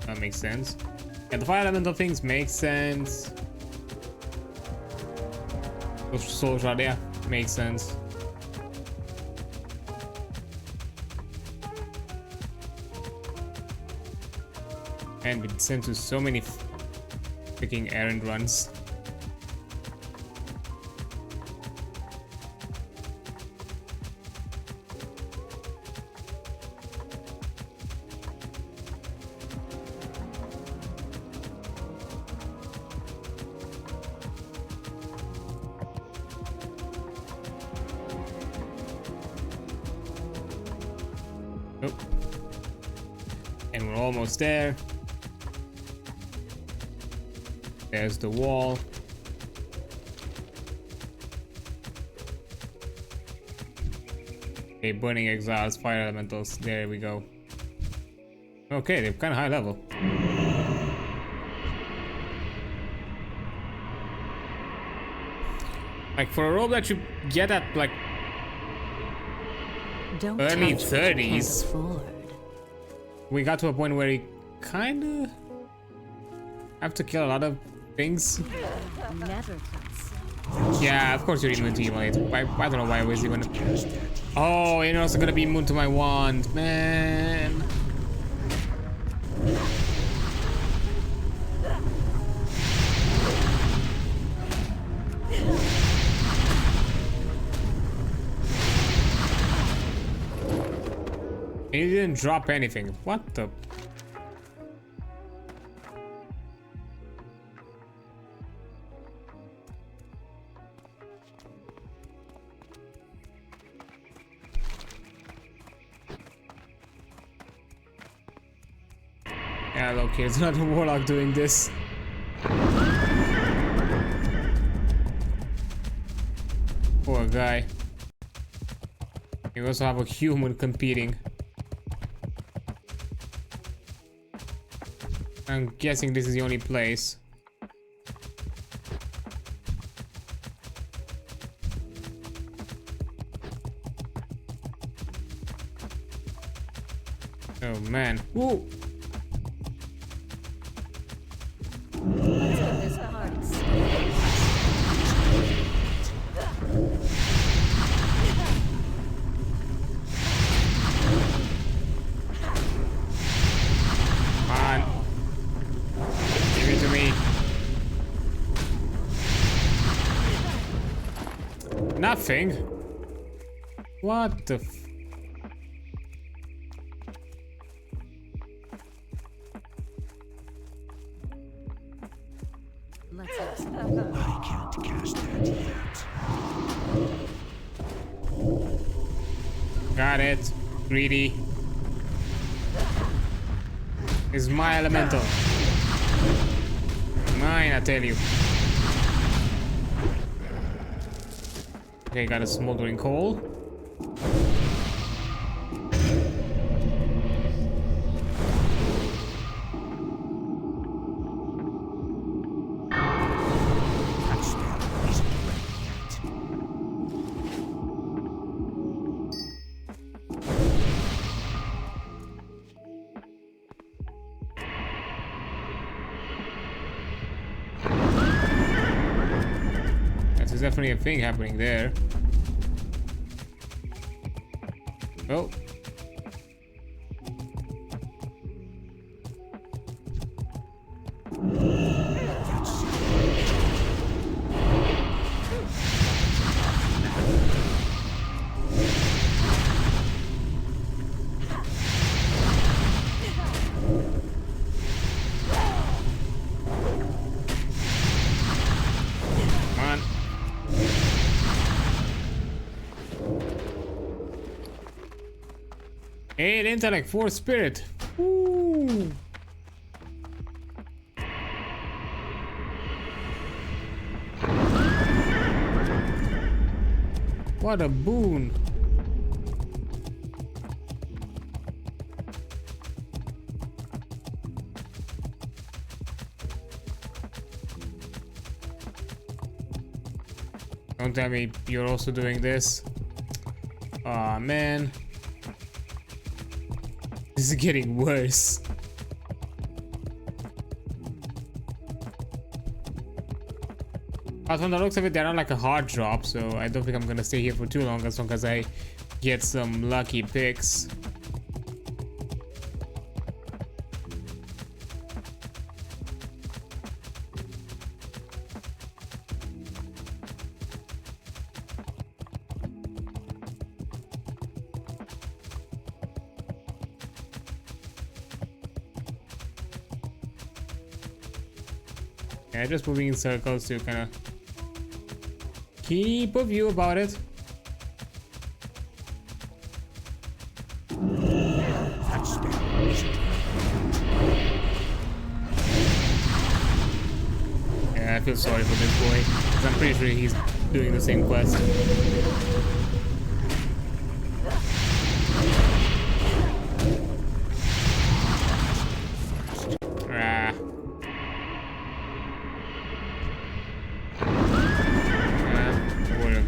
That makes sense. And the fire elemental things make sense. Soul shard, yeah, makes sense. And we sent to so many freaking errand runs. Oh. And we're almost there. There's the wall. Okay, burning exiles, fire elementals. There we go. Okay, they're kind of high level. Like for a robe that you get at like Don't early touch what you can't 30s. afford. We got to a point where we kinda have to kill a lot of things. Never felt Yeah, of course you're immune to evil. I don't know why I was even. Oh, you're also gonna be immune to my wand, man. And you didn't drop anything. What the? Yeah, okay, it's not a warlock doing this. Poor guy. You also have a human competing. I'm guessing this is the only place. Oh man. Whoa! Let's give this the hardest. Come on. Give it to me. Nothing. What the f— Let's have some. I can't cast that yet. Got it. Greedy. It's my elemental. Mine, I tell you. Okay, got a smoldering coal. That spell isn't ready yet. There's definitely a thing happening there. Oh. Come on. 8 intellect, 4 spirit. Ooh. What a boon. Don't tell me you're also doing this. Aw, man. This is getting worse. But from the looks of it, they're not like a hard drop, so I don't think I'm gonna stay here for too long as I get some lucky picks. Yeah, just moving in circles to kind of keep a view about it. Yeah, I feel sorry for this boy, because I'm pretty sure he's doing the same quest.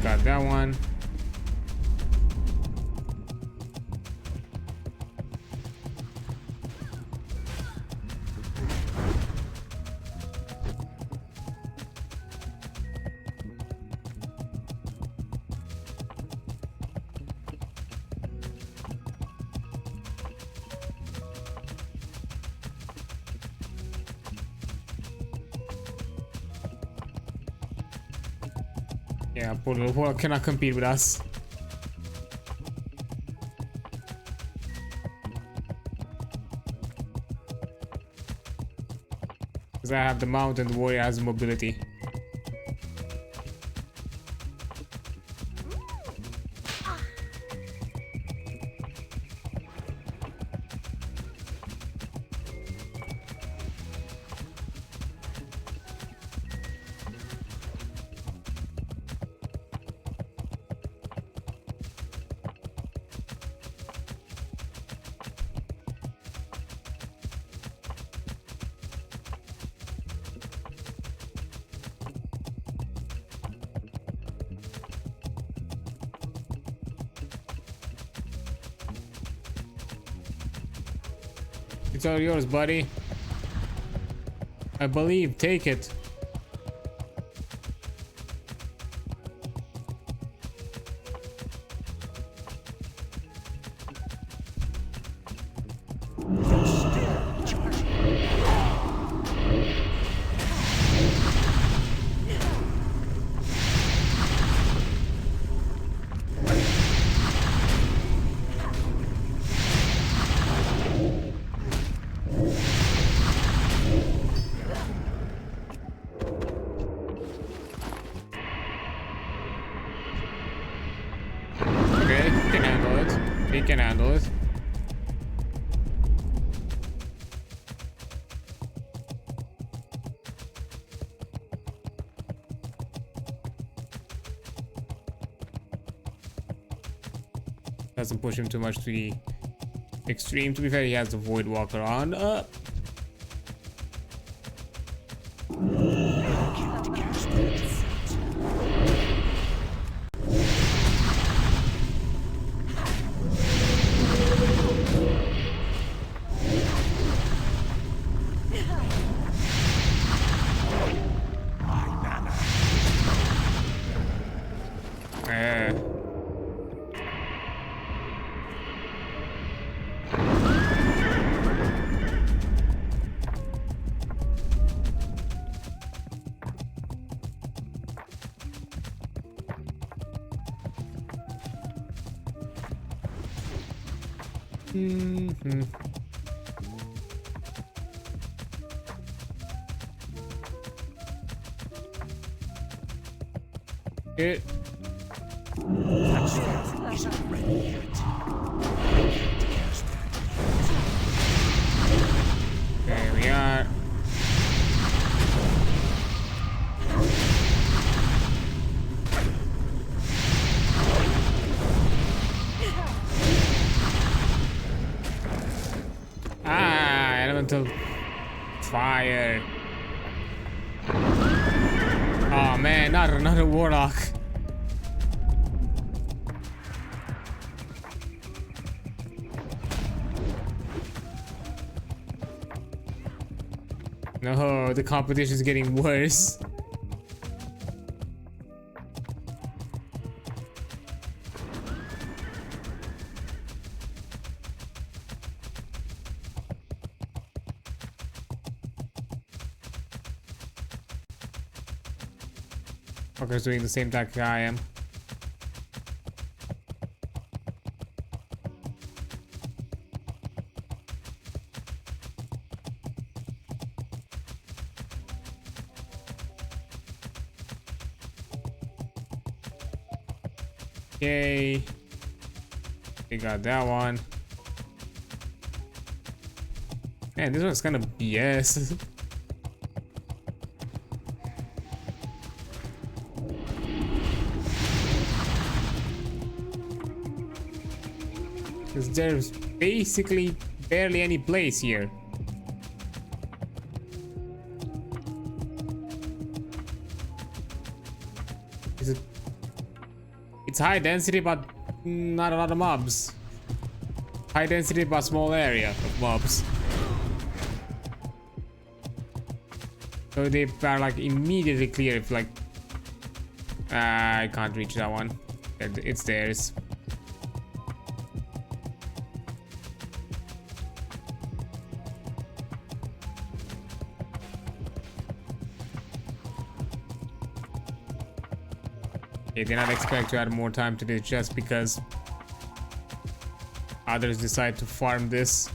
Got that one. Yeah, poor little boy cannot compete with us. Because I have the mount and the warrior has mobility. It's all yours, buddy. I believe. Take it. He can handle it. Doesn't push him too much to the extreme. To be fair, he has the void walker on. It That spell isn't ready yet. I can't cast we are. Ah, elemental fire. Oh man, not another warlock. No, the competition is getting worse. Fucker's doing the same tactic I am. Okay, we got that one. Man, this one's kind of BS. Because there's basically barely any place here. It's high density, but not a lot of mobs. High density, but small area of mobs. So they are like immediately clear if like... I can't reach that one. It's theirs. I did not expect to add more time to this just because others decide to farm this.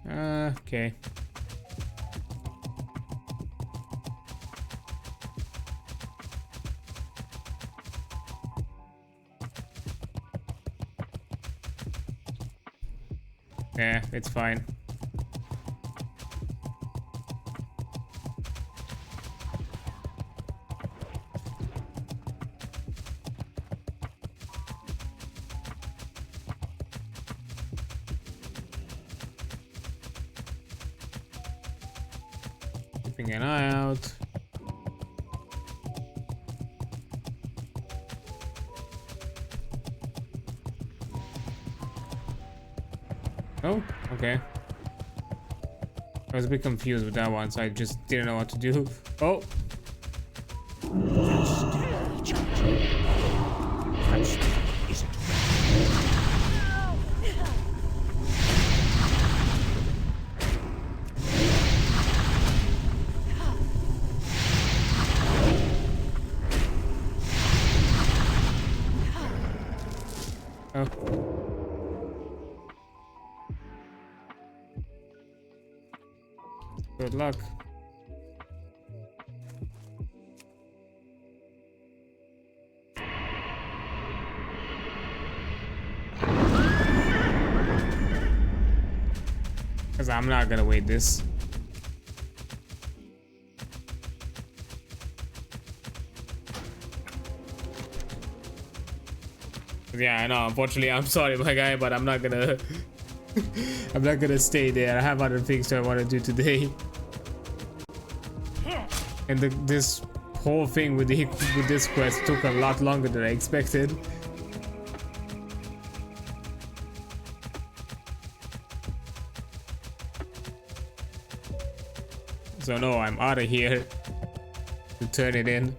Okay. Yeah, it's fine. Keeping an eye out. Oh, okay. I was a bit confused with that one, so I just didn't know what to do. Oh! Oh. Good luck. Because I'm not gonna wait this. Yeah, I know. Unfortunately, I'm sorry, my guy, but I'm not gonna. I'm not gonna stay there. I have other things that I want to do today. And this whole thing with this quest took a lot longer than I expected. So no, I'm out of here to turn it in.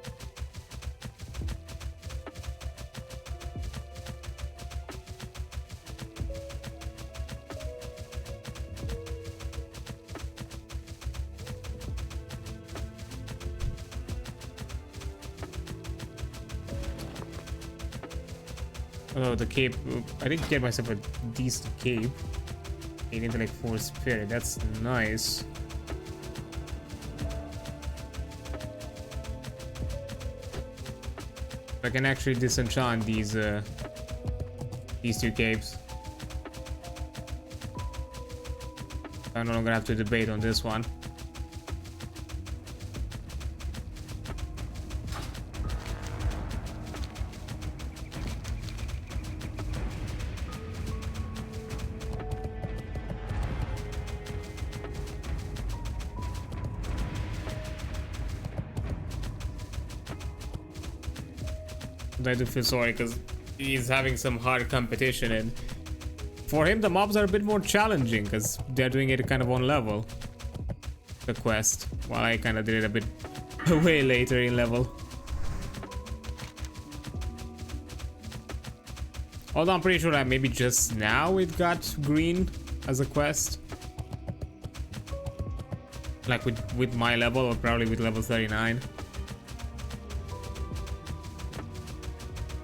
Oh, the cape. I didn't get myself a decent cape. 8 intellect, 4 spirit. That's nice. I can actually disenchant these two capes. I'm no longer have to debate on this one. I do feel sorry because he's having some hard competition, and for him the mobs are a bit more challenging because they're doing it kind of on level, the quest, while I kind of did it a bit way later in level. Although I'm pretty sure that maybe just now it got green as a quest, like with my level, or probably with level 39.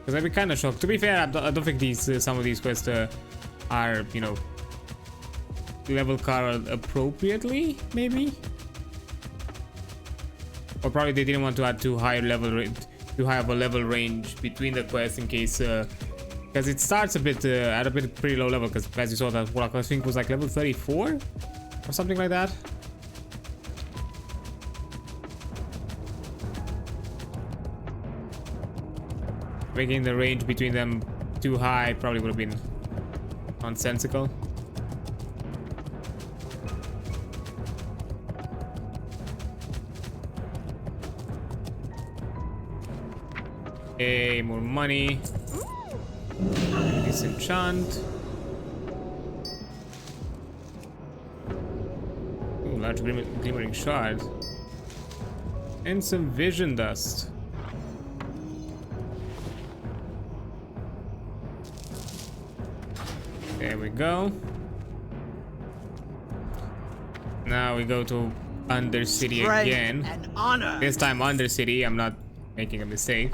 Because I'd be kind of shocked. To be fair, I don't think these some of these quests are, you know, level card appropriately, maybe. Or probably they didn't want to add too high of a level range between the quests in case, because it starts a bit at a pretty low level. Because as you saw, that what I think was like level 34 or something like that. Making the range between them too high probably would have been nonsensical. Hey, more money. Disenchant. Ooh, large glimmering shard. And some vision dust. There we go. Now we go to Undercity again. And honor. This time Undercity, I'm not making a mistake.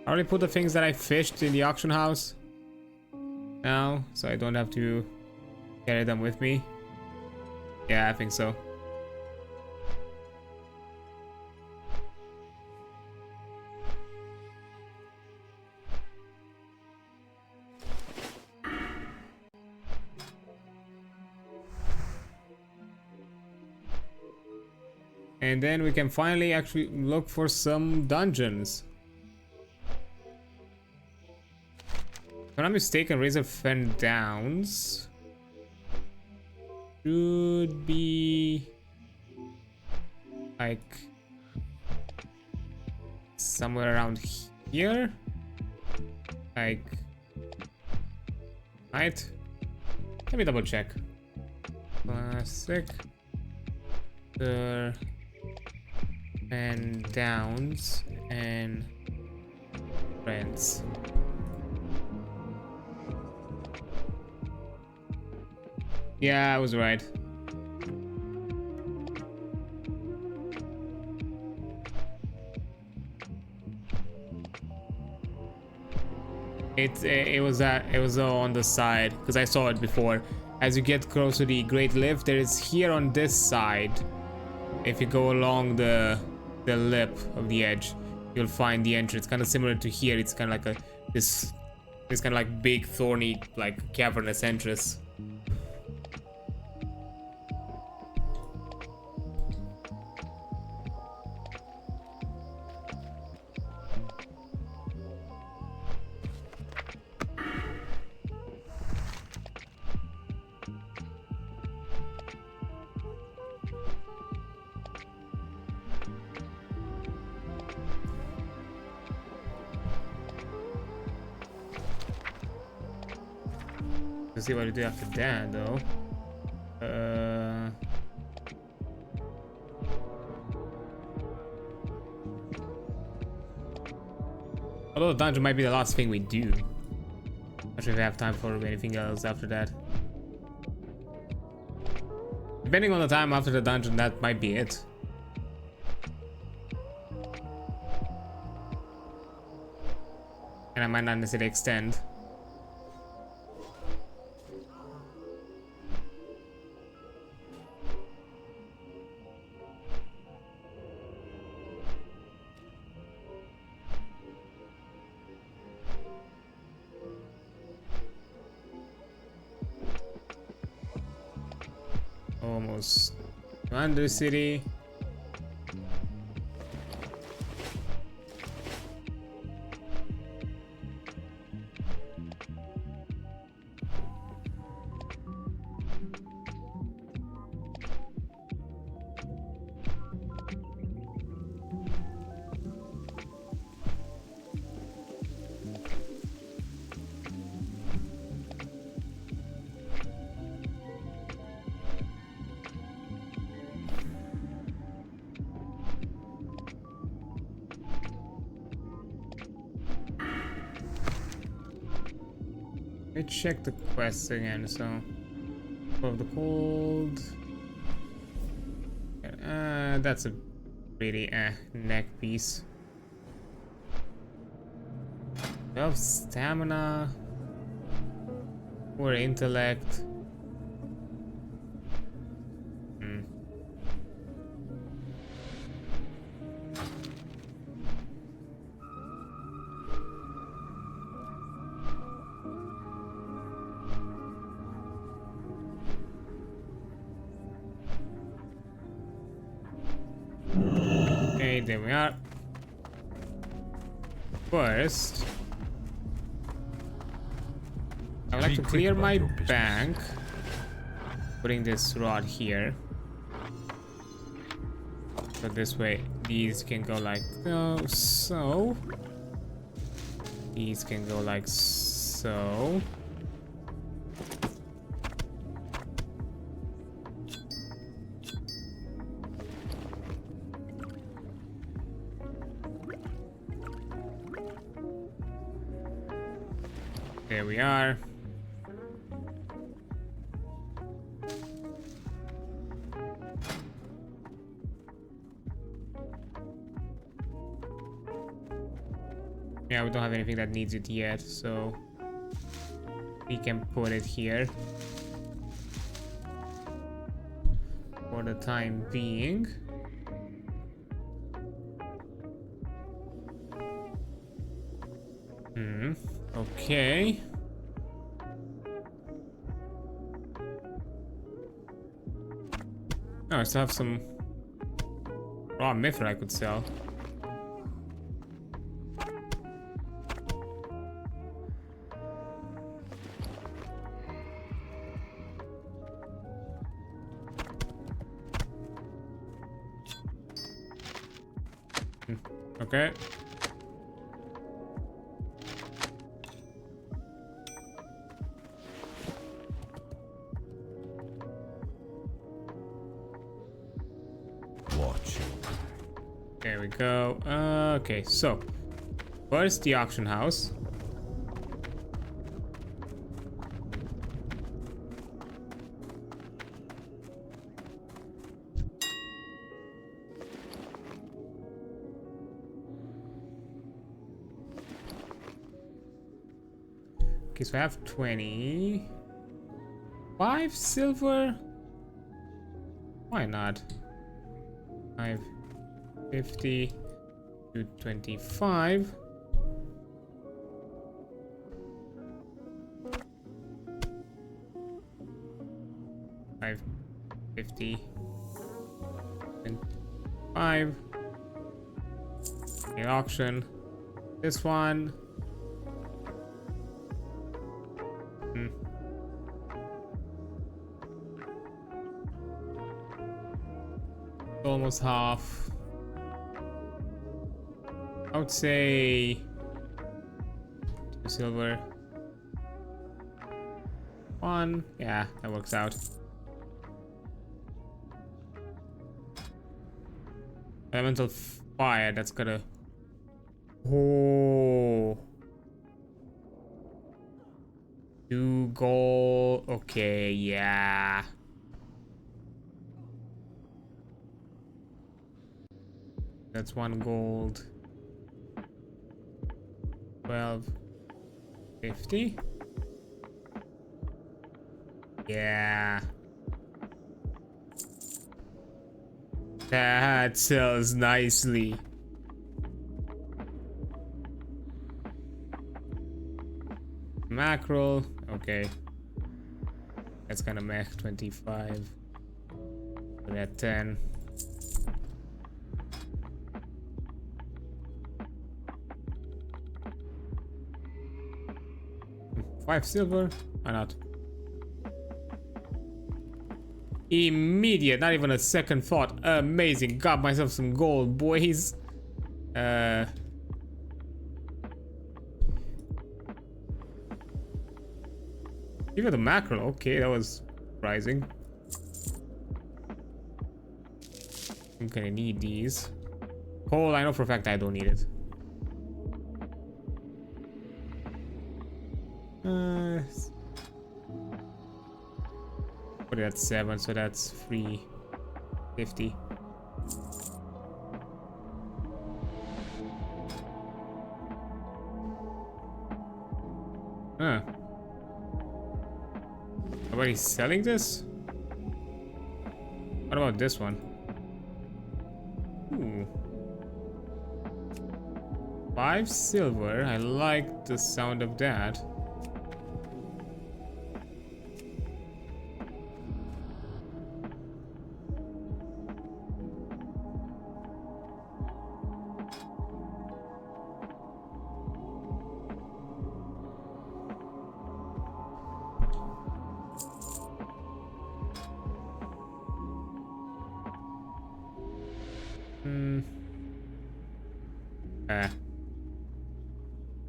I already put the things that I fished in the auction house now, so I don't have to carry them with me. Yeah, I think so. And then we can finally actually look for some dungeons. If I'm not mistaken, Razor Fen Downs should be like somewhere around here. Like, right? Let me double check. Classic. And Downs and Friends. Yeah, I was right. It was on the side because I saw it before. As you get close to the Great Lift, there is here on this side. If you go along the lip of the edge, you'll find the entrance. Kind of similar to here. It's kind of like this kind of like big thorny like cavernous entrance. Let's see what we do after that, though. Although the dungeon might be the last thing we do. Not sure if we have time for anything else after that. Depending on the time after the dungeon, that might be it. And I might not necessarily extend. Almost under city. Let me check the quests again. So, of the cold. That's a pretty neck piece. 12 stamina or intellect. Okay, there we are. First, I would like to clear my bank, putting this rod here. So this way, these can go like so. These can go like so. There we are. Yeah, we don't have anything that needs it yet, so we can put it here for the time being. Okay. Oh, I still have some raw mithril I could sell. Okay. There we go. Okay, so first the auction house. Okay, so I have 25 silver. Why not? 50 to 25. Five 50 and 5. The auction. This one. Almost half. I would say 2 silver. 1. Yeah, that works out. Elemental fire, that's gotta. Oh. 2 gold. Okay, yeah. That's 1 gold. 12. 50. Yeah. That sells nicely. Mackerel, okay. That's kind of meh. 25. We're at 10. Five silver? Why not? Immediate, not even a second thought. Amazing. Got myself some gold, boys. Even the mackerel. Okay, that was surprising. I'm gonna need these. Coal, I know for a fact I don't need it. Put it at 7, so that's 350. Huh. Nobody's selling this? What about this one? Ooh. 5 silver. I like the sound of that.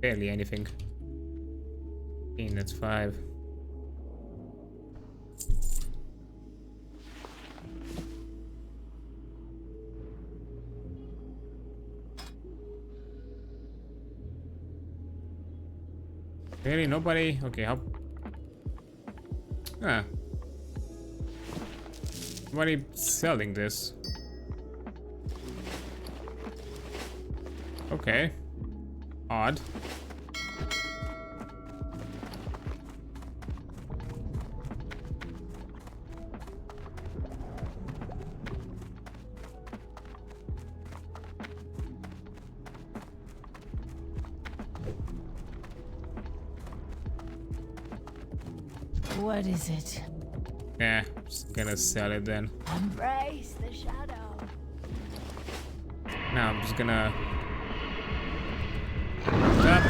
Barely anything. That's 5. Really, nobody? Okay, how? Ah. Nobody selling this. Okay. Odd. What is it? Yeah, just gonna sell it then. Embrace the shadow. Now I'm just gonna up.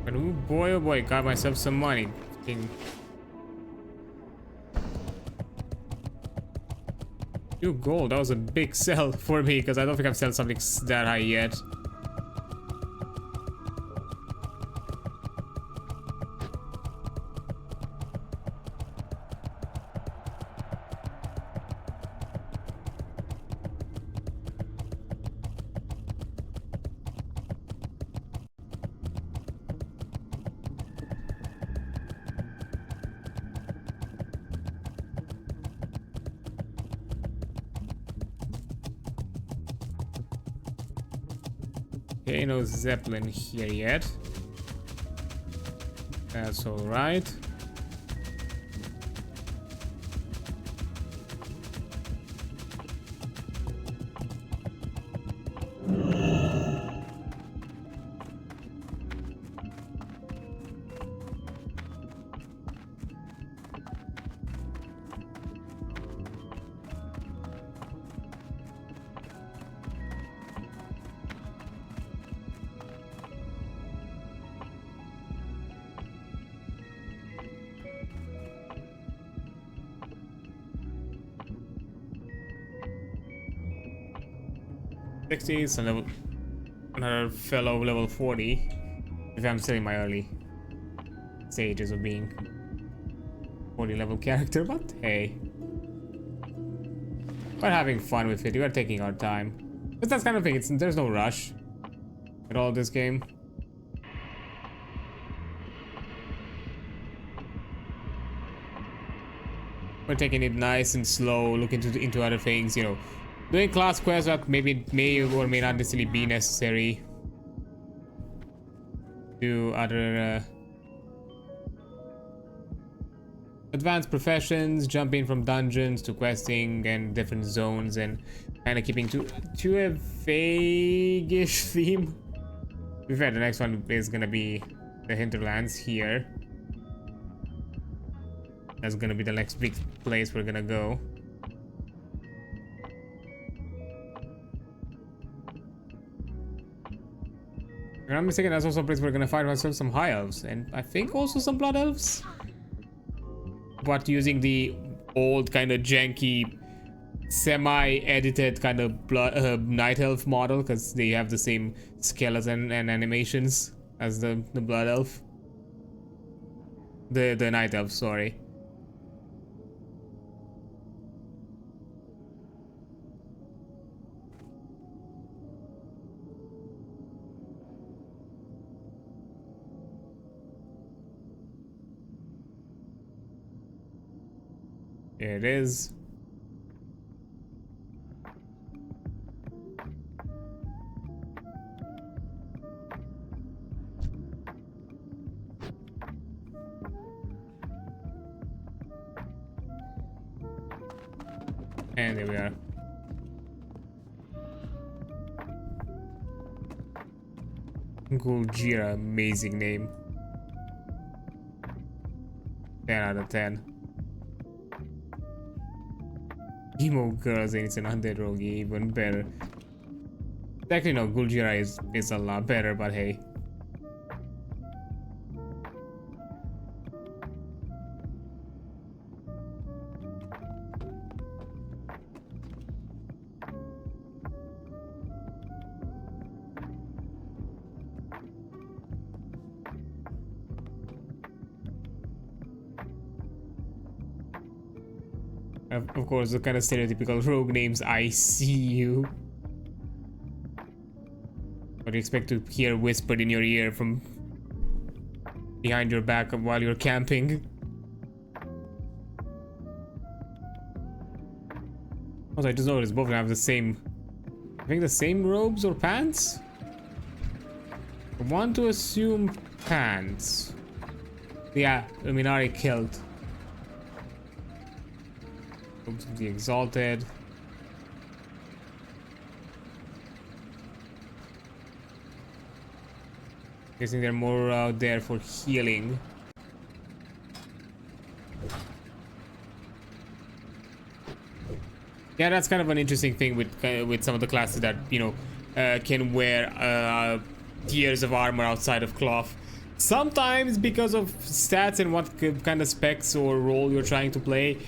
But oh boy, got myself some money. Fucking 2 gold, that was a big sell for me because I don't think I've sold something that high yet. Okay, no Zeppelin here yet. That's alright. So level, another fellow level 40. If I'm still in my early stages of being 40 level character, but hey, we're having fun with it. We are taking our time. But that's kind of thing. There's no rush. at all this game. We're taking it nice and slow, looking into other things, you know. Doing class quests that maybe may or may not necessarily be necessary. Do other advanced professions, jumping from dungeons to questing and different zones, and kind of keeping to a vague-ish theme. To be fair, the next one is gonna be the hinterlands here. That's gonna be the next big place we're gonna go. If I'm not mistaken, that's also a place we're gonna find ourselves some high elves, and I think also some blood elves. But using the old kind of janky, semi-edited kind of night elf model, because they have the same skeleton and animations as the blood elf. The night elf, sorry. There it is. And there we are. Guljira, amazing name. 10 out of 10. Emo girls and it's an undead rogue, even better. Actually no, Guljira is a lot better, but hey. Of course, the kind of stereotypical rogue names, I see you. What do you expect to hear whispered in your ear from behind your back while you're camping? Also, I just noticed both of them have the same, I think the same robes or pants? I want to assume pants. Yeah, Luminari kilt. Oops, the exalted. Guessing there are more out there for healing. Yeah, that's kind of an interesting thing with some of the classes that, you know, can wear tiers of armor outside of cloth. Sometimes because of stats and what kind of specs or role you're trying to play,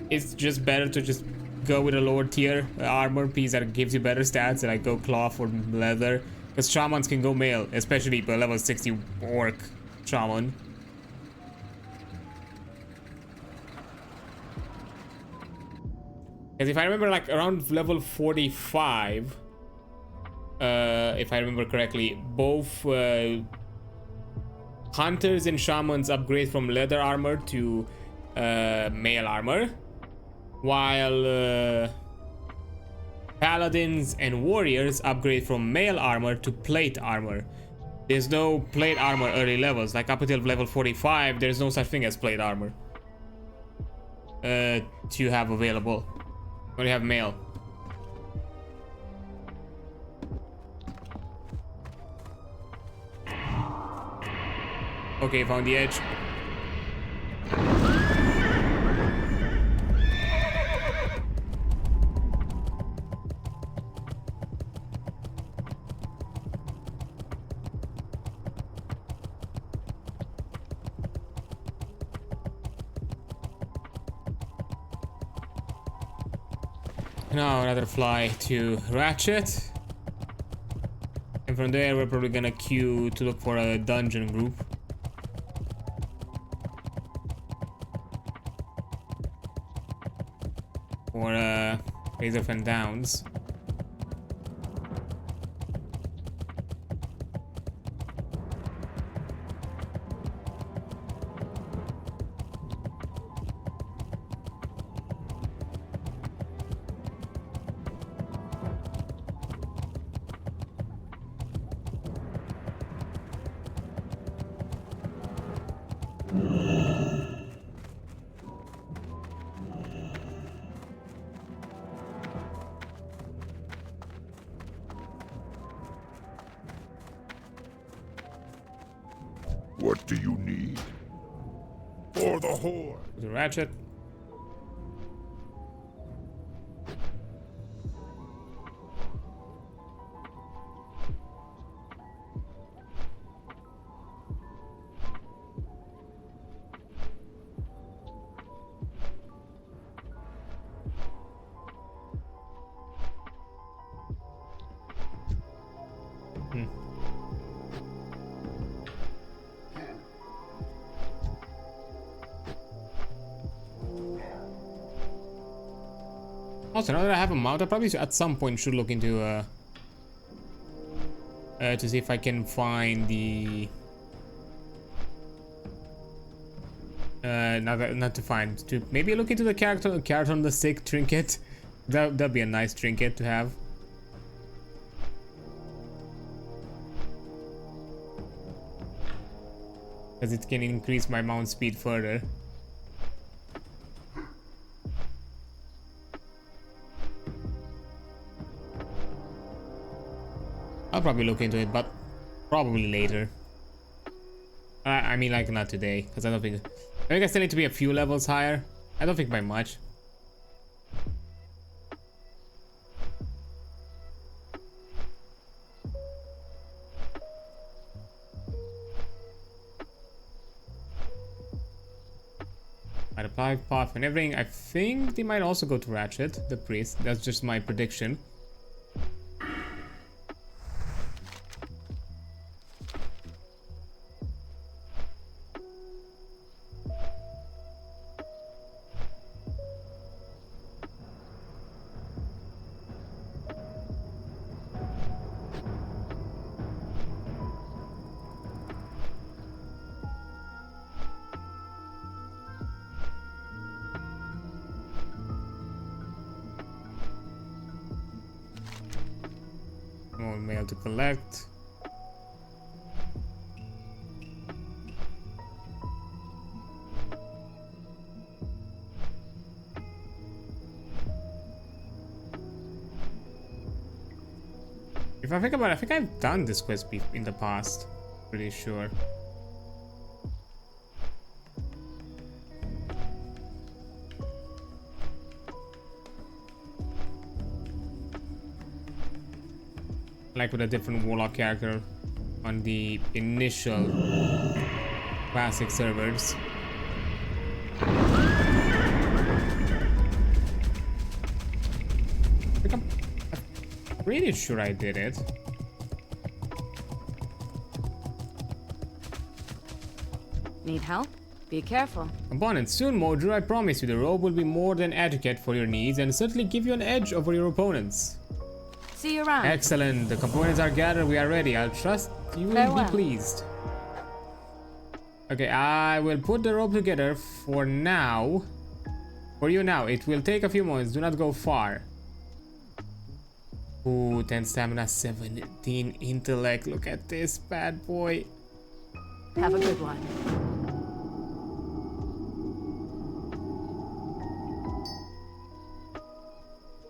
it's just better to just go with a lower tier armor piece that gives you better stats, and I go cloth or leather, because shamans can go mail, especially a level 60 orc shaman. Because if I remember, like around level 45, if I remember correctly, both hunters and shamans upgrade from leather armor to mail armor, while paladins and warriors upgrade from mail armor to plate armor. There's no plate armor early levels, like up until level 45 there's no such thing as plate armor to have available. Only have mail. Okay, found the edge. Now another fly to Ratchet, and from there we're probably gonna queue to look for a dungeon group. Or Razor Fan Downs. What do you need? For the whore. The ratchet. Also, now that I have a mount, I probably at some point should look into to see if I can find the not to find, to maybe look into the character on the stick trinket. That'd be a nice trinket to have. Because it can increase my mount speed further. I'll probably look into it, but probably later. I mean, like, not today, because I think I still need to be a few levels higher. I don't think by much. I'd apply path and everything. I think they might also go to Ratchet, the priest. That's just my prediction. More mail to collect. If I think about it, I think I've done this quest in the past. Pretty sure. Like with a different warlock character on the initial classic servers. I'm pretty sure I did it. Need help? Be careful. Abundant. Soon, Modru, I promise you the robe will be more than adequate for your needs and certainly give you an edge over your opponents. See you around. Excellent. The components are gathered. We are ready. I'll trust you will Farewell. be pleased. Okay, I will put the rope together for now. For you now. It will take a few moments. Do not go far. Ooh, 10 stamina, 17 intellect. Look at this bad boy. Have a good one.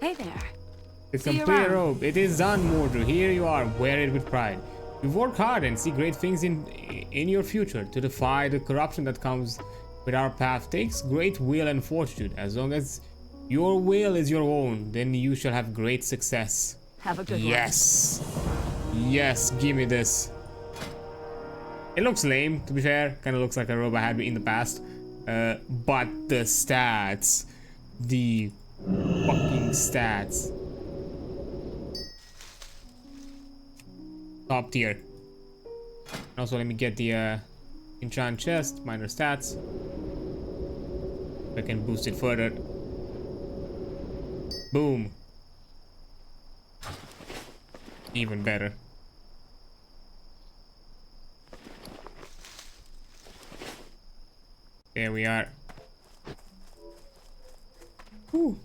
Hey there. It's See you complete around. rope. It is done, Mordru. Here you are. Wear it with pride. You work hard and see great things in your future. To defy the corruption that comes with our path takes great will and fortitude. As long as your will is your own, then you shall have great success. Have a good Yes. Yes, give me this. It looks lame, to be fair. Kind of looks like a robe I had in the past. But the stats. The fucking stats. Top tier. Also, let me get the enchant chest, minor stats. I can boost it further. Boom. Even better. There we are. Whew.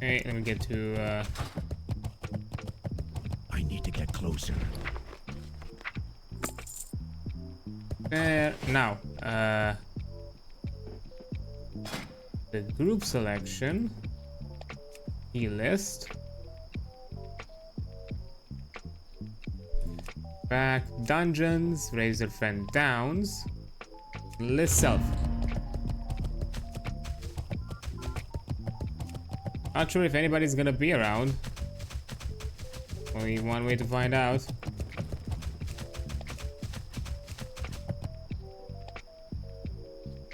Okay, let me get to I need to get closer. there now. The group selection, key list, back dungeons, razor friend downs, list self. Not sure if anybody's gonna be around. Only one way to find out.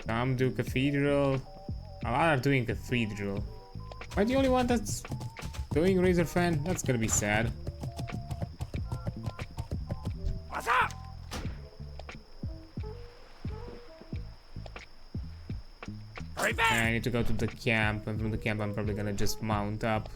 Some do cathedral. A lot are doing cathedral. Am I the only one that's doing razor fan? That's gonna be sad. What's up? Hurry back! I need to go to the camp, and from the camp I'm probably gonna just mount up.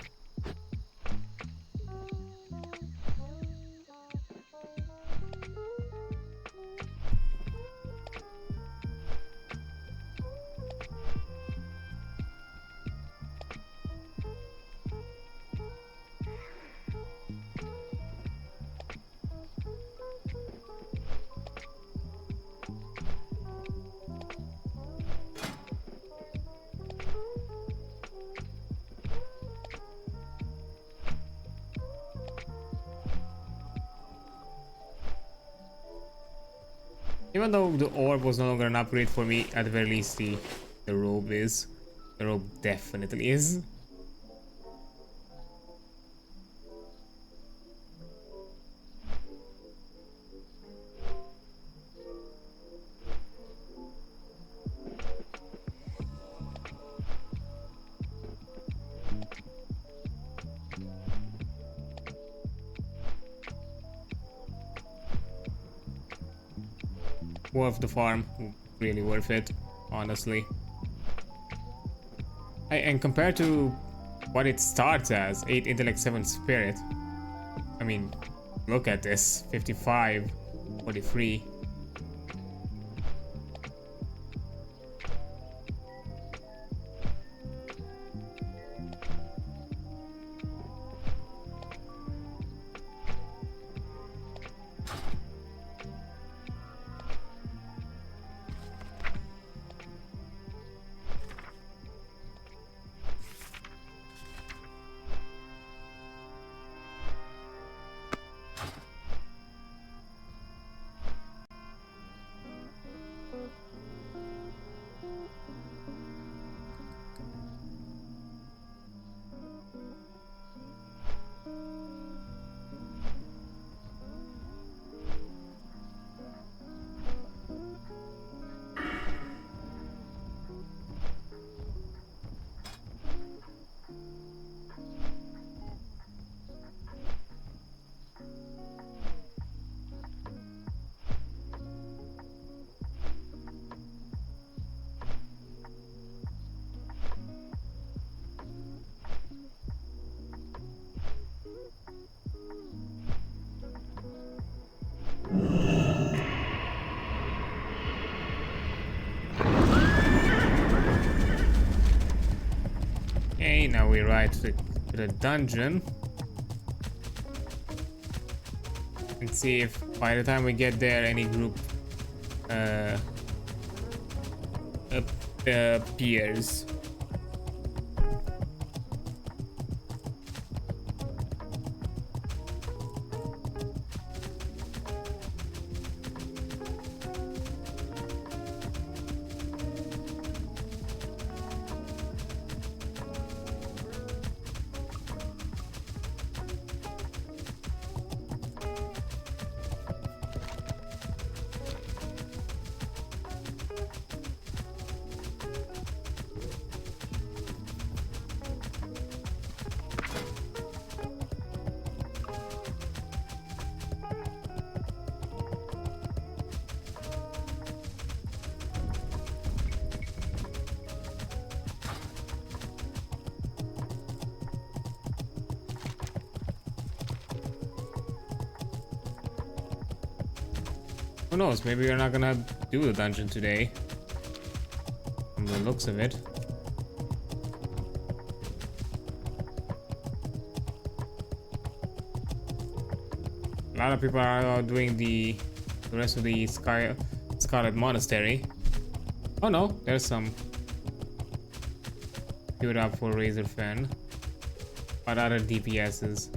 Even though the orb was no longer an upgrade for me, at the very least the robe is. The robe definitely is. Worth the farm, really worth it, honestly. And compared to what it starts as, 8 intellect, 7 spirit, I mean, look at this, 55, 43. Okay, now we ride to the dungeon and see if by the time we get there any group appears. Who knows, maybe we're not gonna do the dungeon today. From the looks of it. lot of people are doing the rest of the Scarlet Monastery. Oh no, there's some queued up for Razor Fan. But other DPSs,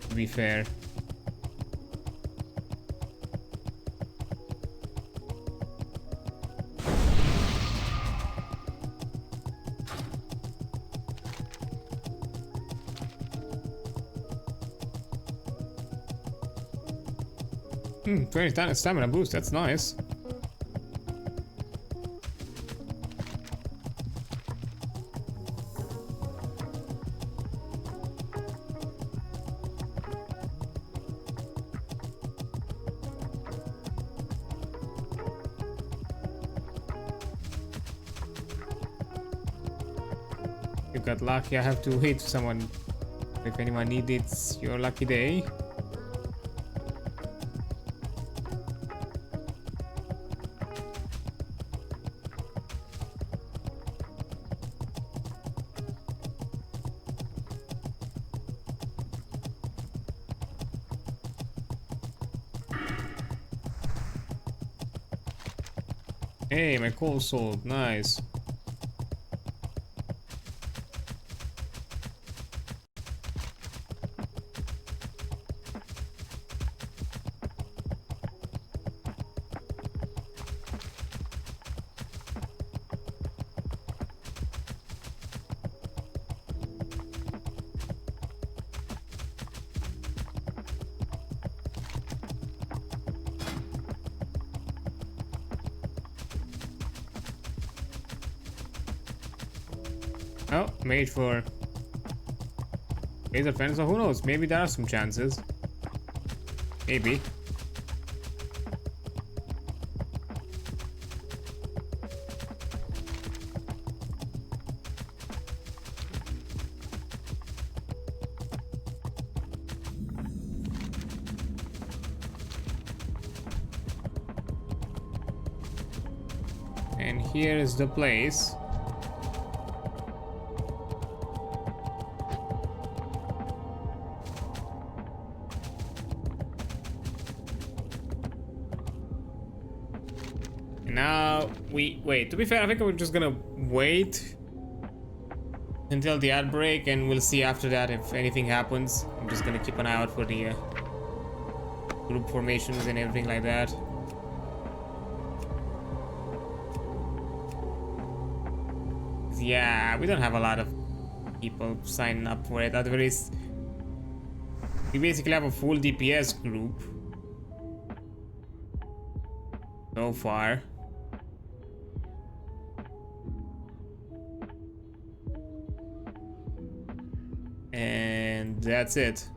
to be fair. Hmm, 20 stamina boost, that's nice. You got lucky, I have to wait for someone. If anyone needs it, it's your lucky day. Hey, my coal sold, nice. Oh, made for Razor Fan, so who knows? Maybe there are some chances. Maybe. And here is the place. Now we wait. To be fair, I think we're just gonna wait until the ad break, and we'll see after that if anything happens. I'm just gonna keep an eye out for the group formations and everything like that. Yeah, we don't have a lot of people signing up for it. Otherwise, we basically have a full DPS group so far. And that's it.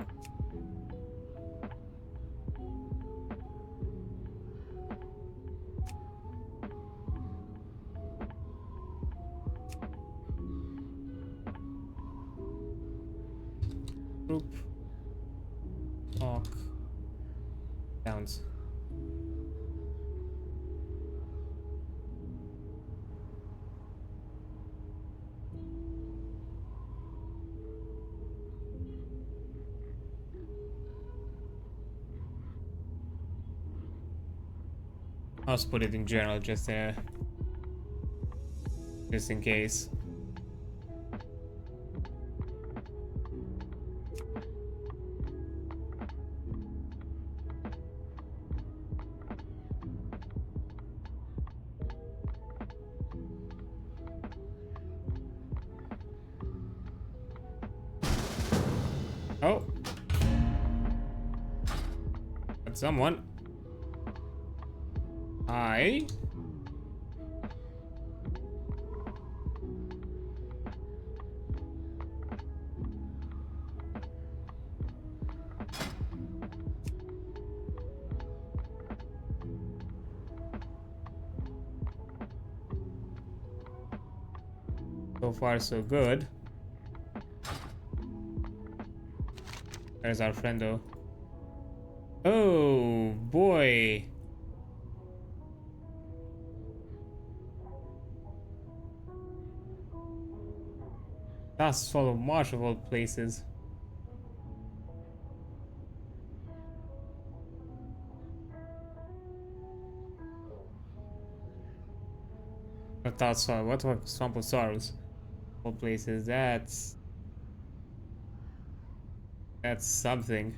Group talk downs. I'll just put it in general just in case. Oh, that's someone. Hi. So far, so good. There's our friendo. Oh boy. That's full of marsh of all places. I thought so. What were Swamp of Sorrows? What places? That's something.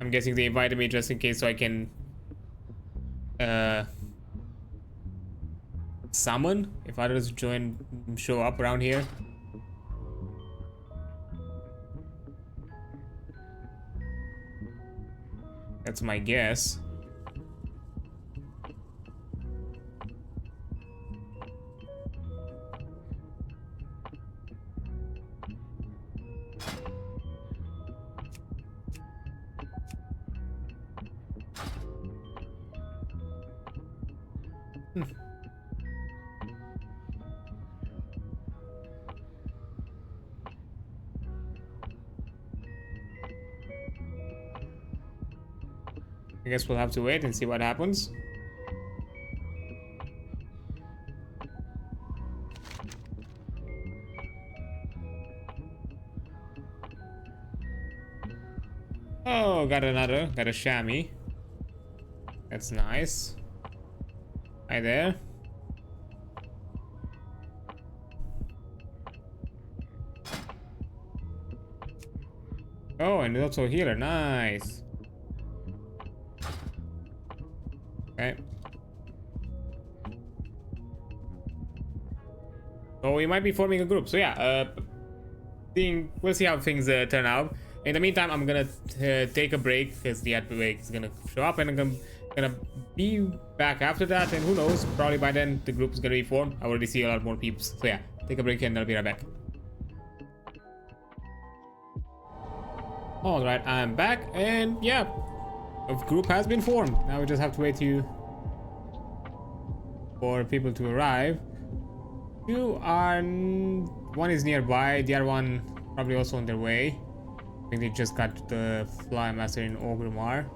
I'm guessing they invited me just in case so I can summon if others show up around here. That's my guess. I guess we'll have to wait and see what happens. Oh, got a chamois. That's nice. Hi there. Oh, and also a healer. Nice. Okay. So we might be forming a group. So yeah, we'll see how things turn out. In the meantime, I'm gonna take a break because the earthquake is gonna show up, and I'm gonna be back after that. And who knows? Probably by then the group is gonna be formed. I already see a lot more peeps. So yeah, take a break and I'll be right back. All right, I'm back, and yeah, a group has been formed. Now we just have to wait for people to arrive. One is nearby, the other one probably also on their way. I think they just got the Fly Master in Orgrimmar.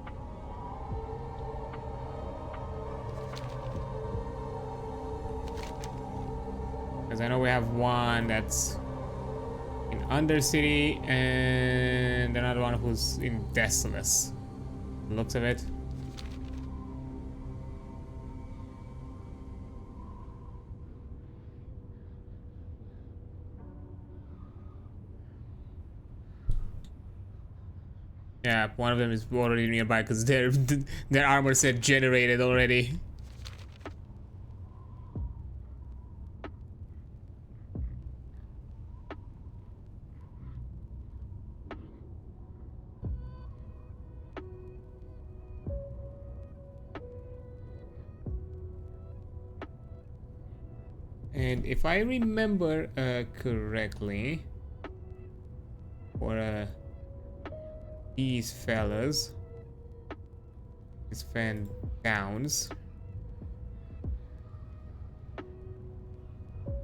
Because I know we have one that's in Undercity and another one who's in Desolace. Looks of it. Yeah, one of them is already nearby because their armor set generated already. And if I remember correctly, for these fellas, these fan downs,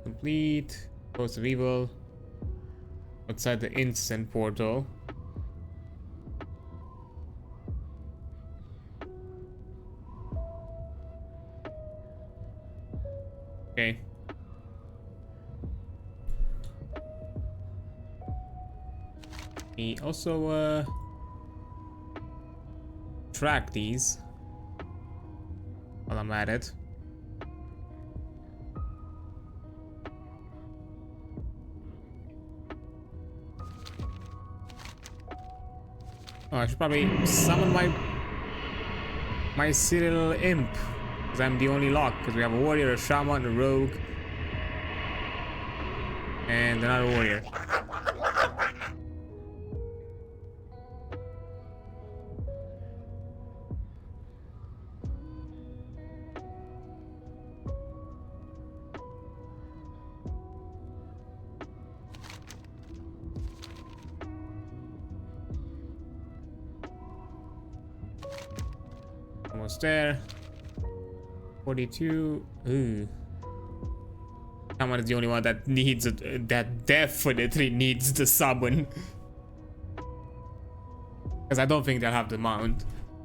complete Post of Evil outside the instant portal. Okay. We also track these while I'm at it. Oh, I should probably summon my Cyril Imp, because I'm the only lock, because we have a warrior, a shaman, a rogue, and another warrior. Almost there. 42. Ooh. Shaman is the only one that needs that definitely needs the summon. Because I don't think they'll have the mount.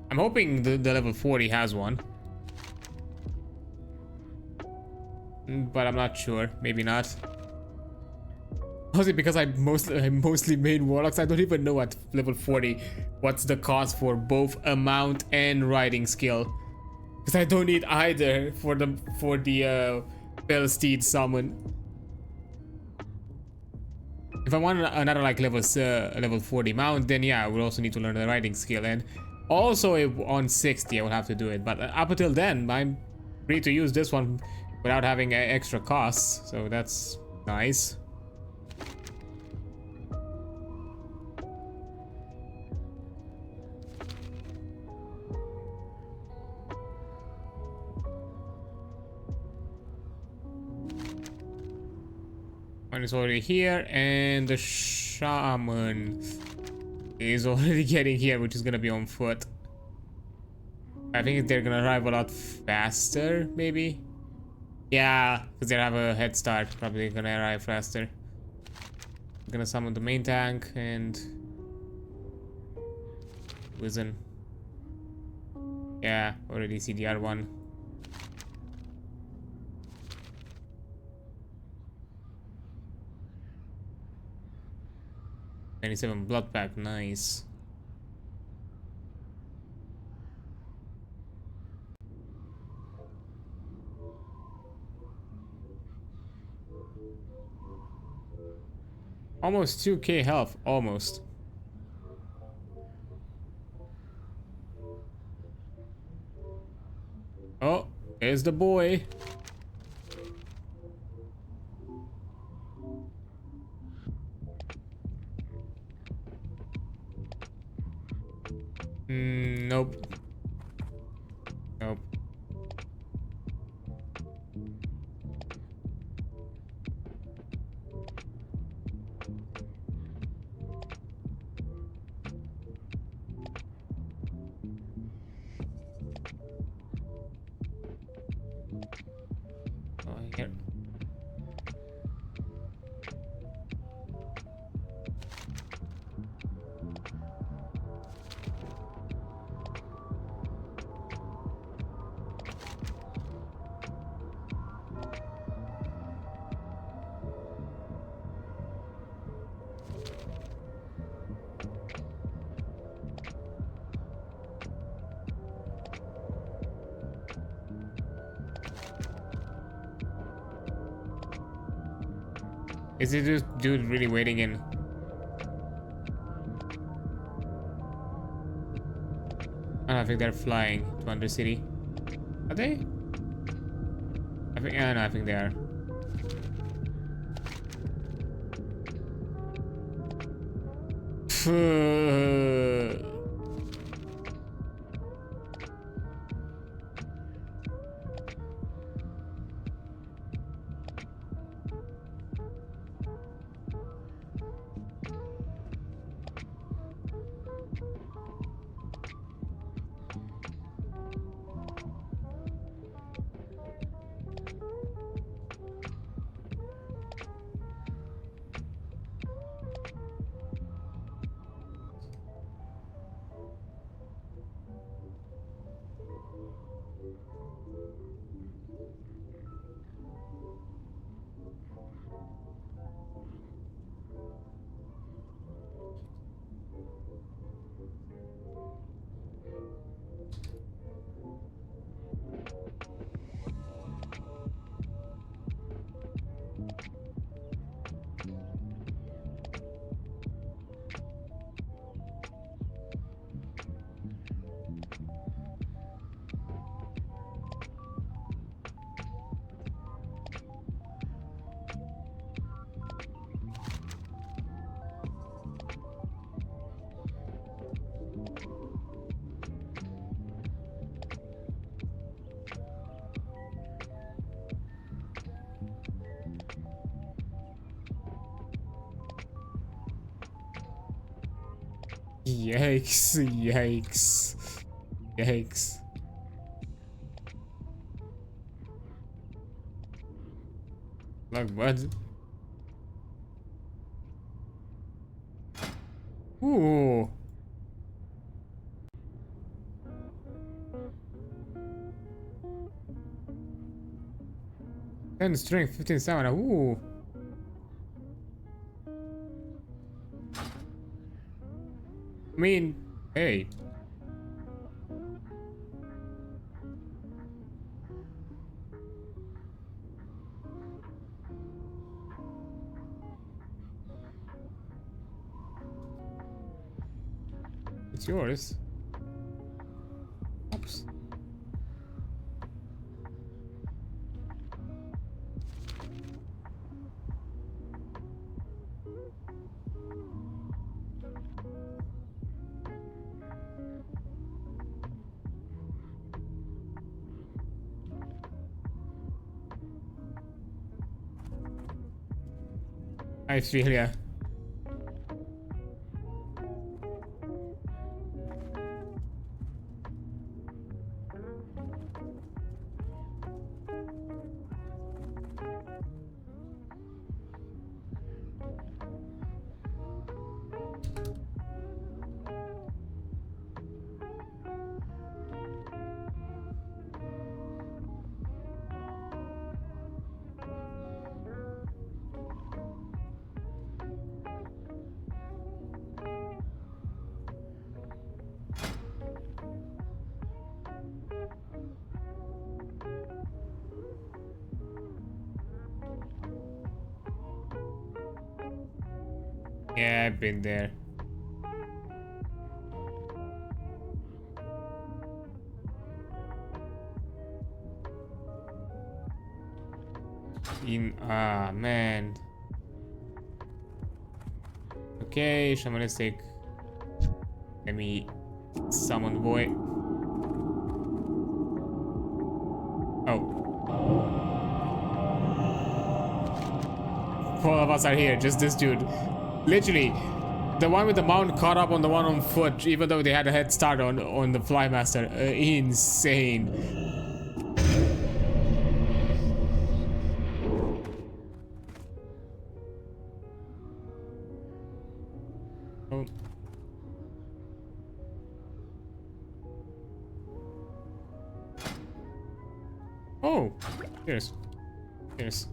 I'm hoping the level 40 has one. But I'm not sure. Maybe not. Mostly because I mostly made warlocks. I don't even know at level 40 what's the cost for both amount and riding skill. Because I don't need either for the Fellsteed summon. If I want another like level 40 mount, then yeah, I will also need to learn the riding skill. And also if on 60 I will have to do it. But up until then, I'm free to use this one without having extra costs. So that's nice. One is already here, and the shaman is already getting here, which is gonna be on foot. I think they're gonna arrive a lot faster, maybe. Yeah, because they have a head start. Probably gonna arrive faster. I'm gonna summon the main tank and Wizen. Yeah, already CDR1. 97 blood pack, nice. Almost 2k health, almost. Oh, there's the boy. Nope. Nope. Oh, here. Is it just dude really waiting in? I think they're flying to Undercity. Are they? I think, yeah, no, I think they are. Yikes, yikes, yikes. Like what? Ooh. Ten strength, 15 stamina. Ooh. mean, hey. It's yours. Oops. I feel ya. Yeah, I've been there. Man. Okay, shamanistic. Let me summon boy. Oh. All of us are here, just this dude. Literally, the one with the mount caught up on the one on foot, even though they had a head start on the Flymaster. Insane. Oh. Oh, cheers. Cheers.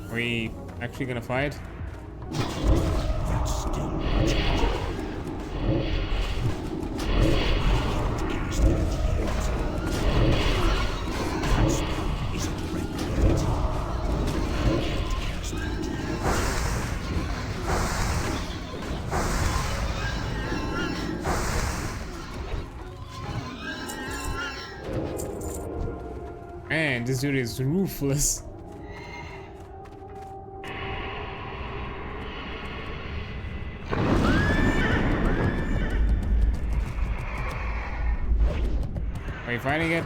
Are we actually gonna fight? That's still much. Cast that yet. That spell isn't ready yet. I can't cast that yet. Man, this dude is ruthless. Are you fighting it?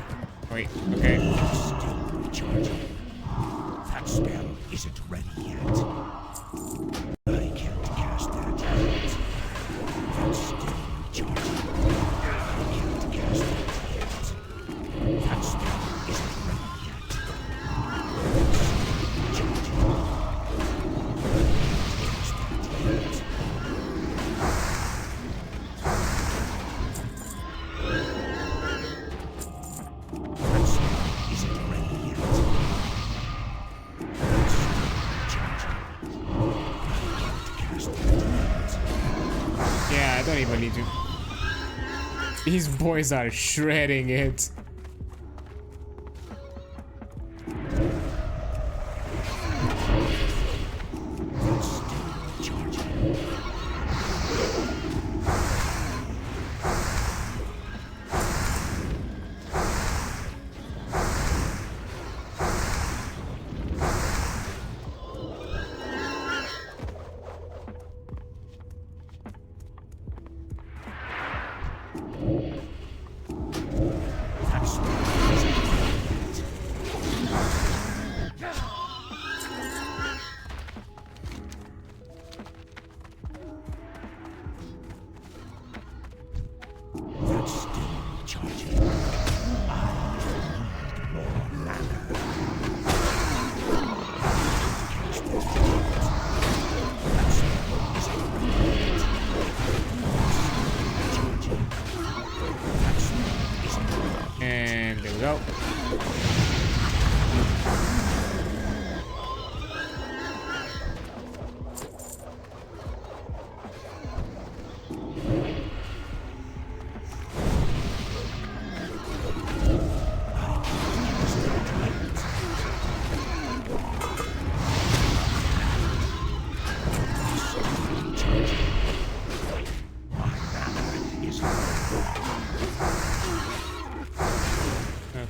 Wait, okay. Still recharging. That spell isn't ready yet. I can't cast that yet. That's still recharging. I can't cast that yet. That spell isn't ready yet. Recharging. I can't cast that yet. Yeah, I don't even need to. These boys are shredding it. That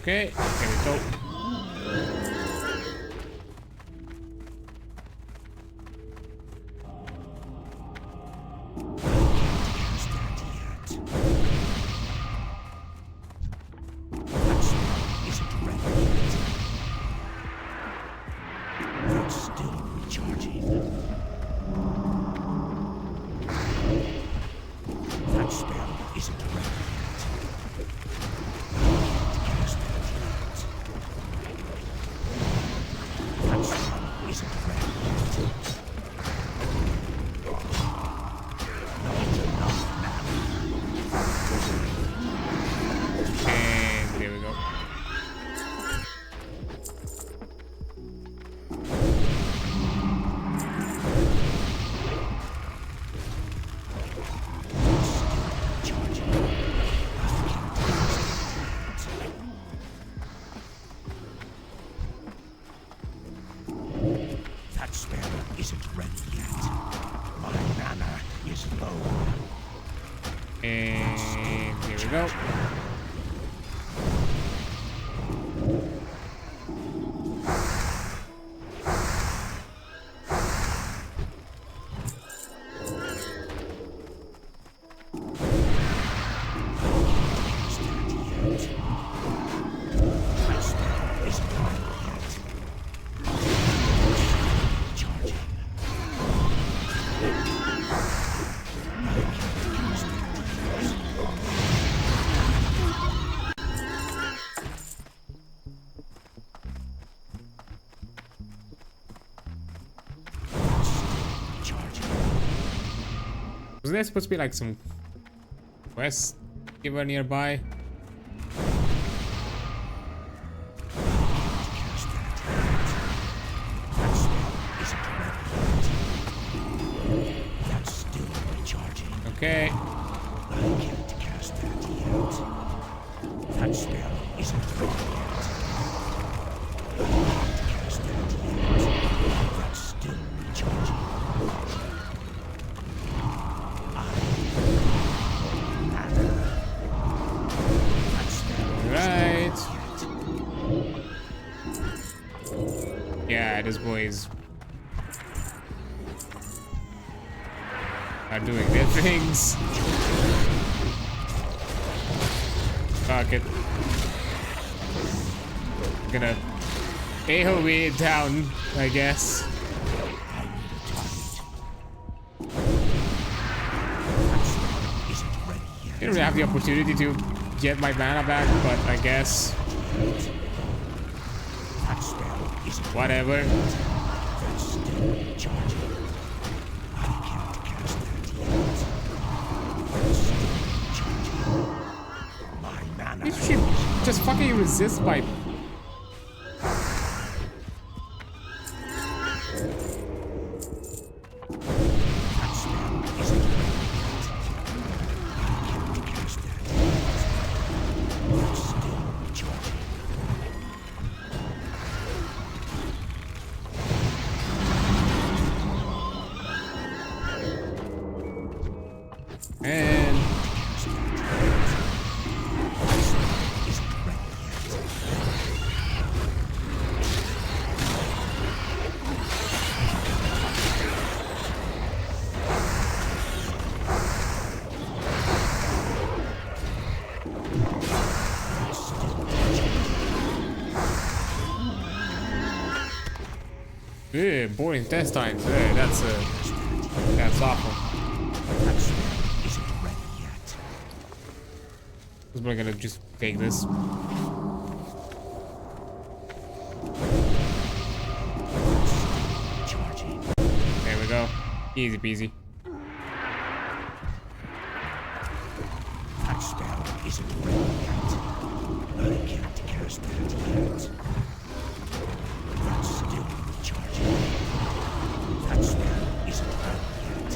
Okay, here we go. And here we go. Was there supposed to be like some quest giver nearby? Okay. I can't cast that yet. That spell isn't ready yet. I can't cast that yet. That's still recharging. Right. Yeah, this boys are doing their things. Fuck it. Gonna AoE it down, I guess. Didn't really have the opportunity to get my mana back, but I guess. Whatever. This shit just fucking resists by. And boring test times. That's awful. We're gonna just take this. There we go. Easy peasy. That spell isn't ready yet. I can't cast that yet. That's still recharging. That spell isn't ready yet.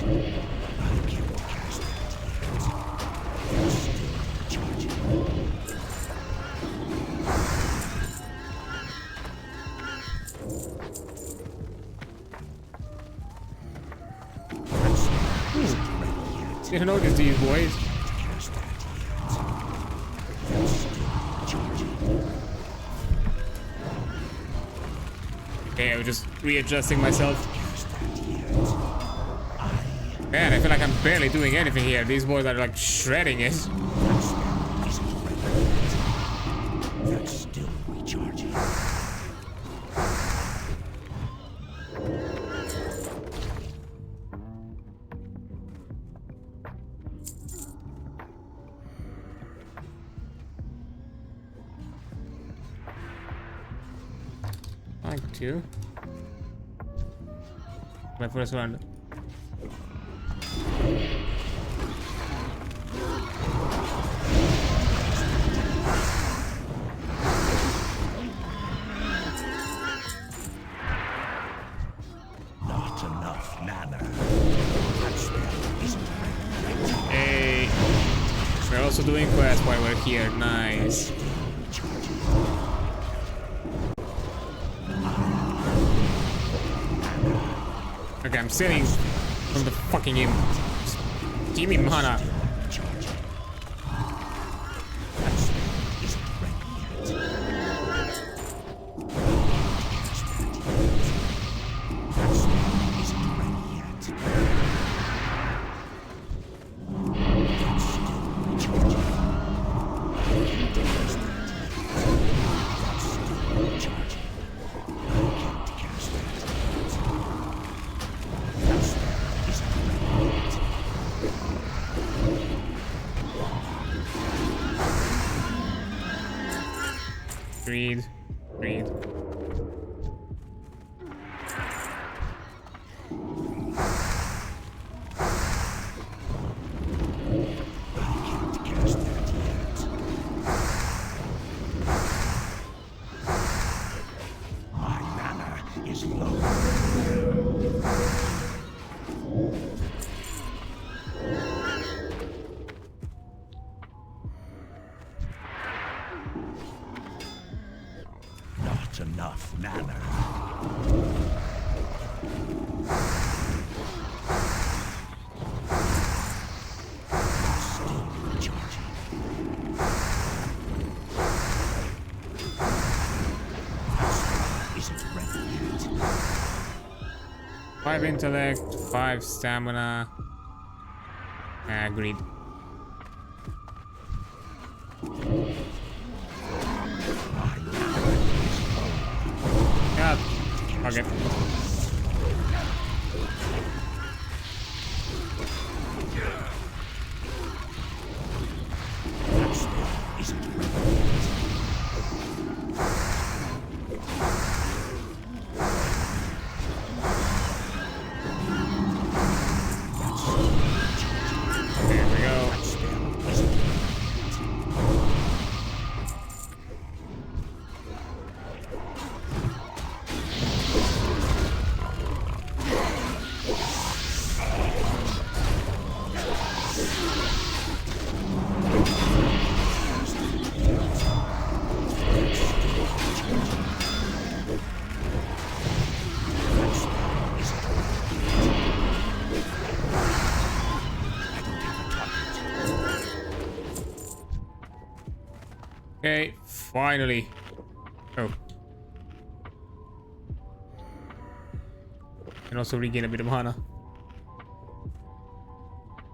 I can't cast that yet. That's still recharging. That spell isn't ready yet. Didn't notice these boys. Cast that yet. That's still recharging. Okay, I was just readjusting myself. Man, I feel like I'm barely doing anything here. These boys are like shredding it. That's still recharging. Like to. My first round. Not enough mana. That spell isn't ready. Hey, we're also doing quests while we're here. Nice. Okay, I'm stealing from the fucking imp. Just give me mana. Read. My mana is low. Not enough mana. Still recharging. Isn't ready yet. 5 intellect, 5 stamina. Agreed. Yeah, okay. That spell isn't ready yet. 'Kay, finally. Oh. And also regain a bit of mana.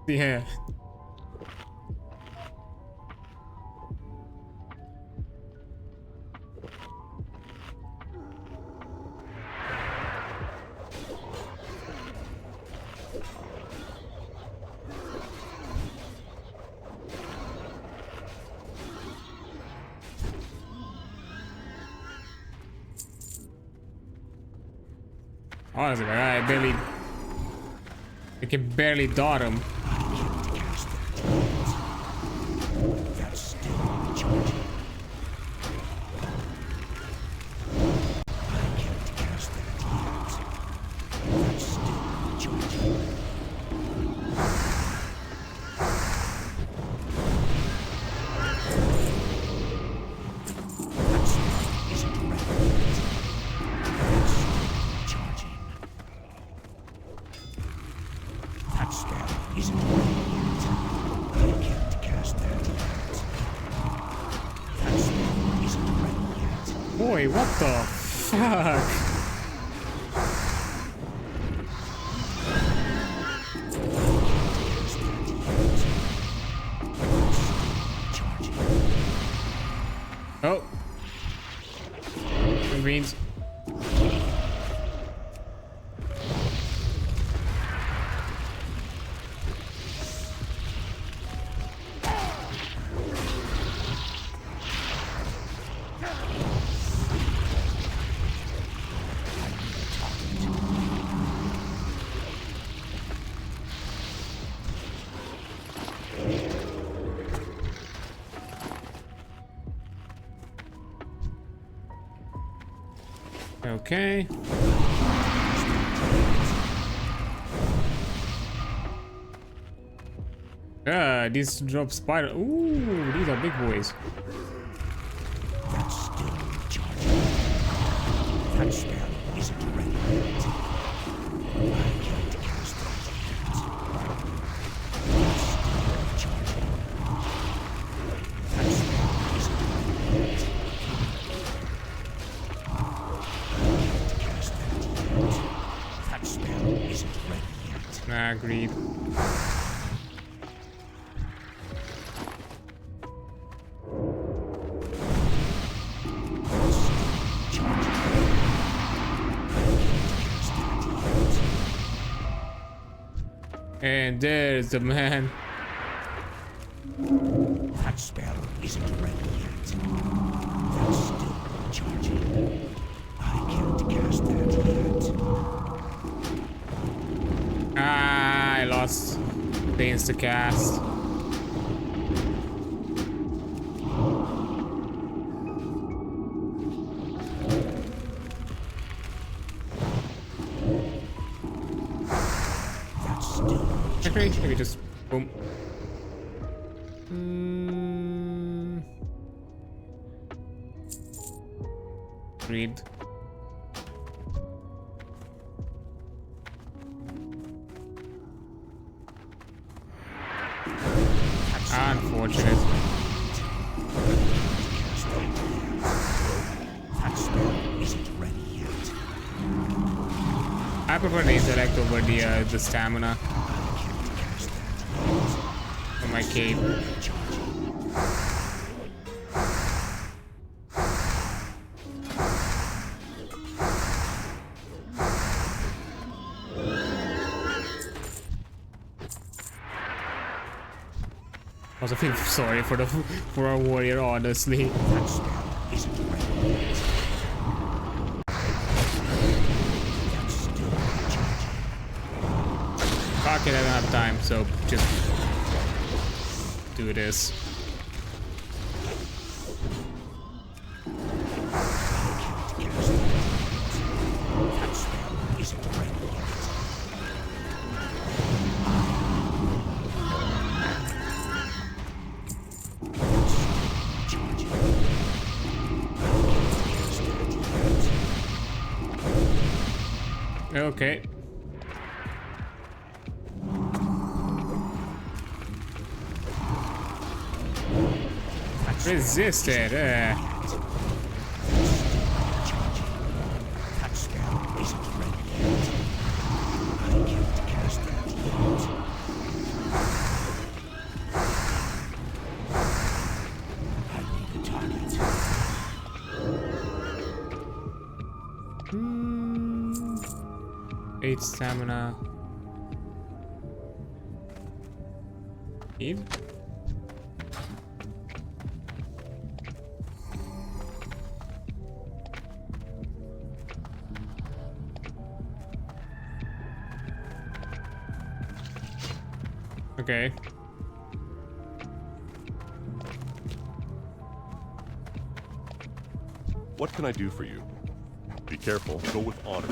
Yeah. Honestly, man, I can barely dot him. That's still recharging. I can't cast that yet. That's still recharging. That spell isn't ready yet. That's still recharging. That spell isn't ready yet. I can't cast that yet. That spell isn't ready yet. Boy, what the fuck? Oh. Greens. Okay. These drop spider. Ooh, these are big boys. That's still charging. That spell isn't ready yet. I can't cast that yet. That's still charging. That spell isn't ready yet. I can't cast that yet. That spell isn't ready yet. Agreed. And there's the man. That spell isn't ready yet. That's still charging. I can't cast that yet. Ah, I lost the insta cast. That's still Okay, maybe just boom. Read. Unfortunate. that spell isn't ready yet. I prefer the intellect over the stamina for my cape. I also feel sorry for our warrior, honestly. That spell isn't ready yet. That's still charging. Fuck it, I don't have time, so just do this. That spell isn't ready yet. Okay. Resisted. That spell isn't ready yet. I can't cast that yet. I need a target. 8 stamina. Need? Okay. What can I do for you? Be careful, go with honor.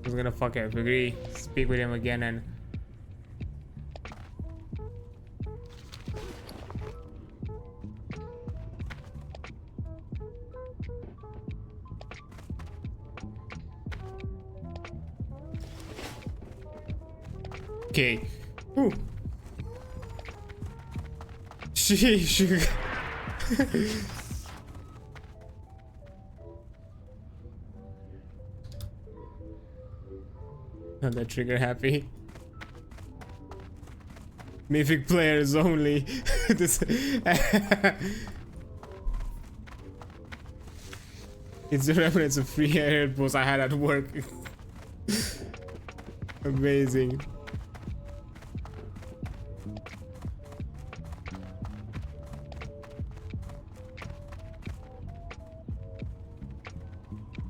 I was gonna fuck it. Agree. Speak with him again and. Okay. Ooh. Sheesh. Not that trigger happy. Mythic players only. This it's the reference of free AirPods I had at work. Amazing.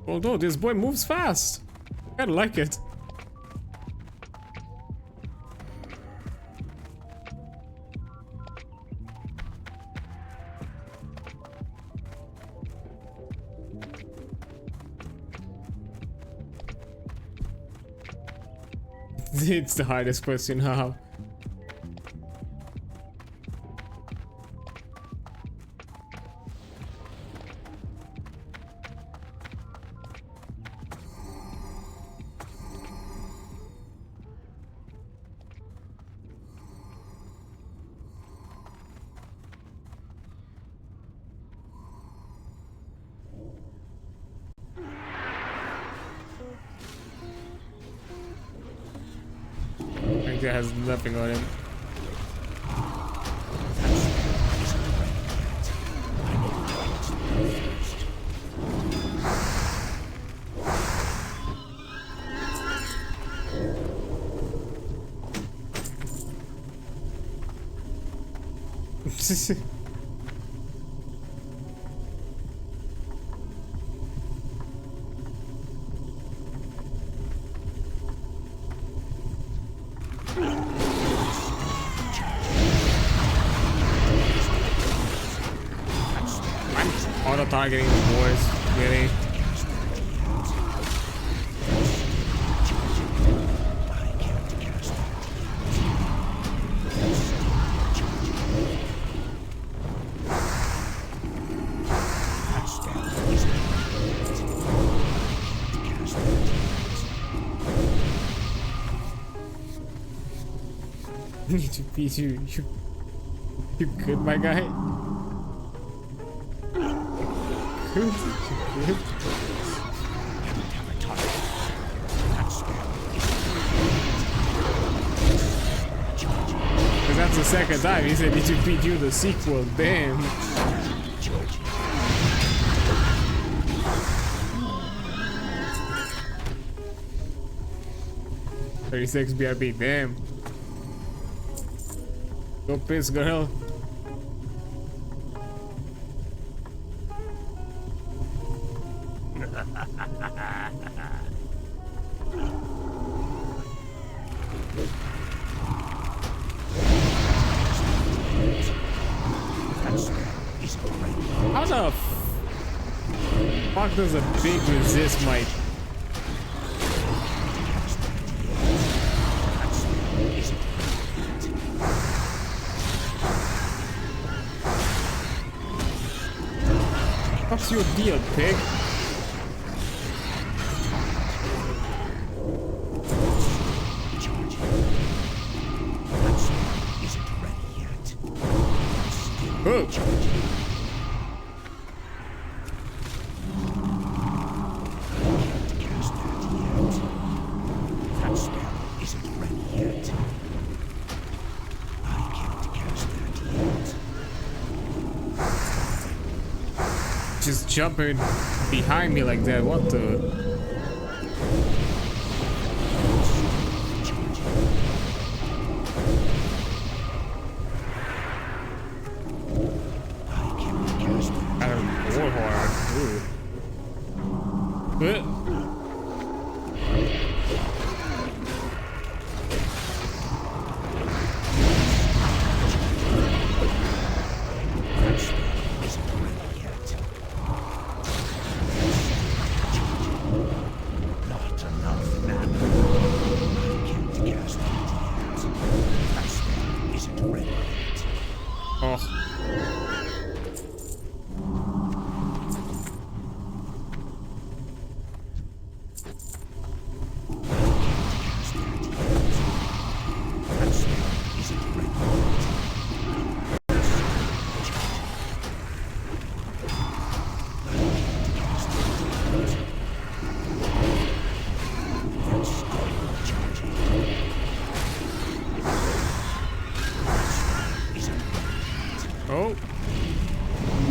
Although this boy moves fast. I like it. It's the hardest question, how? That has nothing on him. Targeting the boys, really. Need to beat you. You good, my guy? Cause that's the second time he said, "Did you beat you the sequel?" Damn. $36 BRB. Damn. Go piss, girl. How the fuck does a big resist my... What's your deal, pig? Oh. Just jumping behind me like that, what the...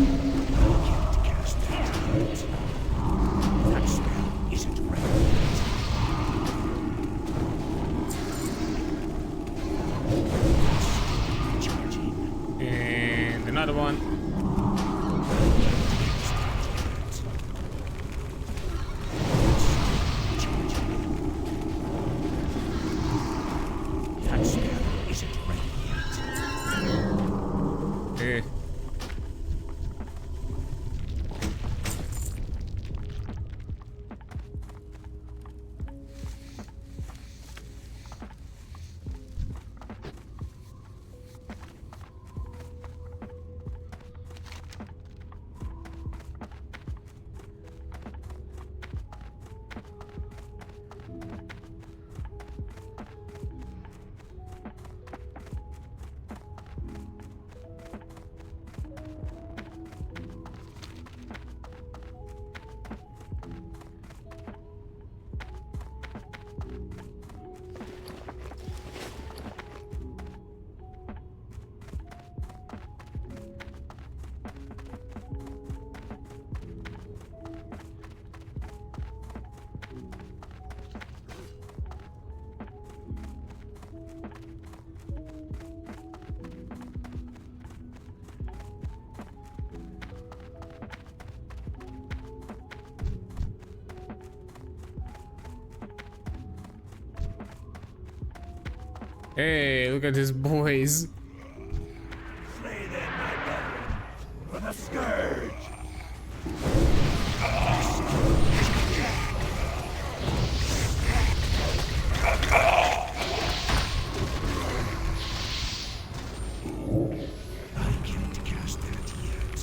can't cast that yet. That spell isn't ready yet. Charging. And another one. That spell isn't ready yet. Eh. Hey, look at these boys. Slay them, my brethren, for the scourge. I can't cast that yet.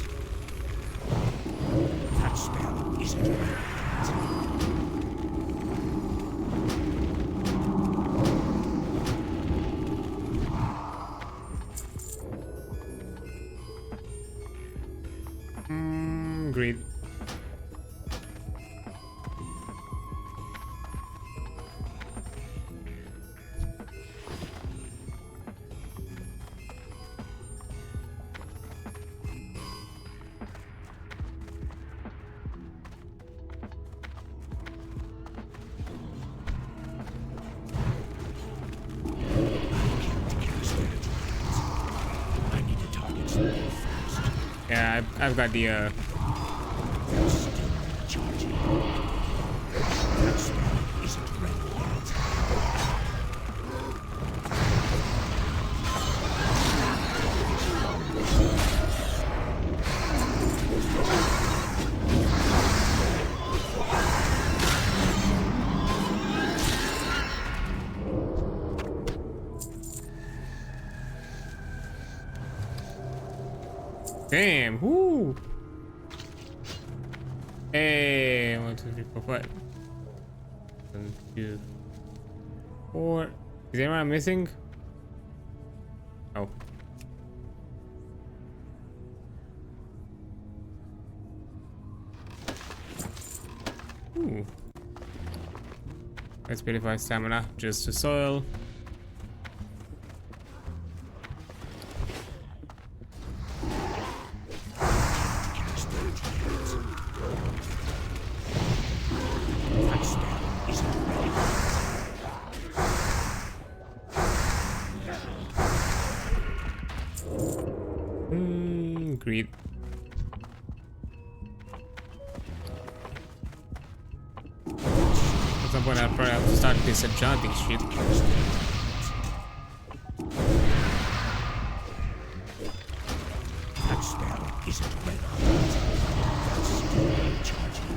That spell isn't ready yet. Great. I need to target something fast. Yeah, I've got the They're still charging. That spell isn't ready yet. damn. Whoo. Hey, 1, 2, 3, 4, 5. 1, 2, 4. Is anyone missing? Oh. Ooh. Let's purify stamina just to soil. That spell isn't ready yet. Greed. At some point I'll probably have to start disenchanting shit. That spell isn't ready yet. That's still charging.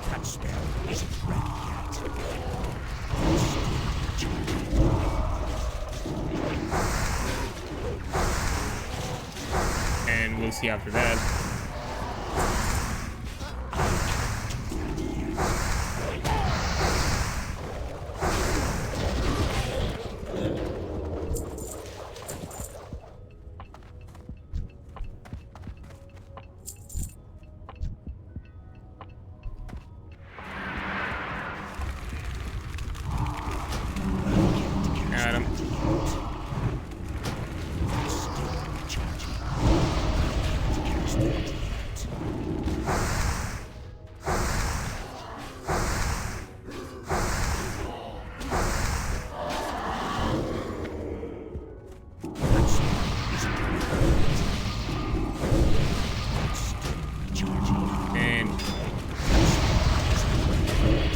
That spell isn't ready yet. That's still charging. And we'll see after that. Got him. That's still charging. cast that yet. That spell isn't ready yet. That's still recharging. And That spell isn't ready yet.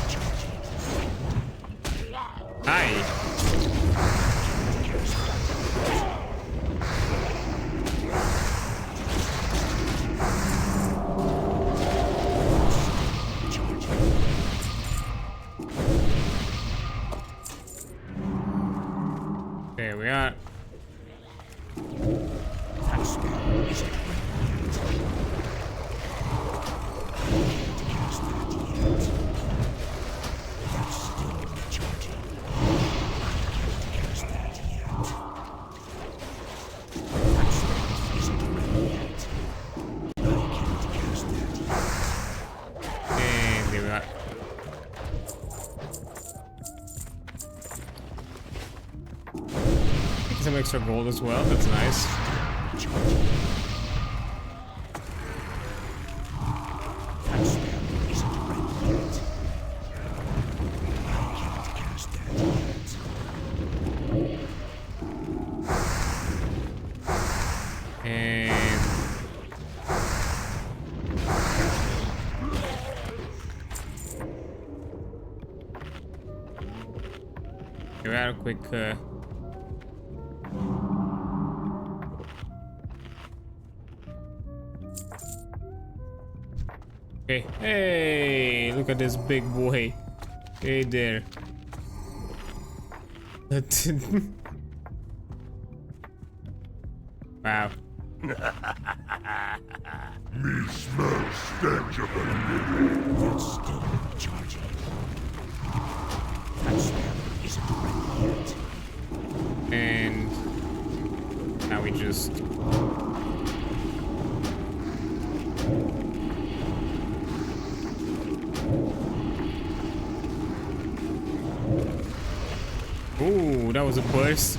Just hi. There we are. That spell isn't ready yet. Can't cast that yet. That's still recharging. Can't cast that yet. That spell isn't ready yet. I can't cast that yet. And there we are. Get some extra gold as well. That's nice. Recharging. That spell isn't ready yet. I can't cast that yet. And here we are. Quick. Okay. Hey, look at this big boy. Hey there. Wow. Me smell stench of a living. That's still recharging. That spell isn't ready yet. And now we just ooh, that was a burst.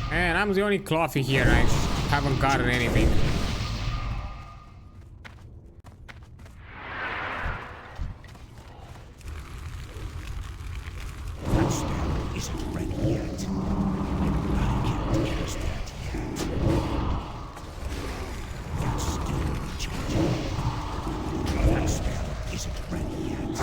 Man, I'm the only coffee here. I haven't gotten anything. That spell isn't ready yet. I can't cast that yet. That's still recharging. That spell isn't ready yet.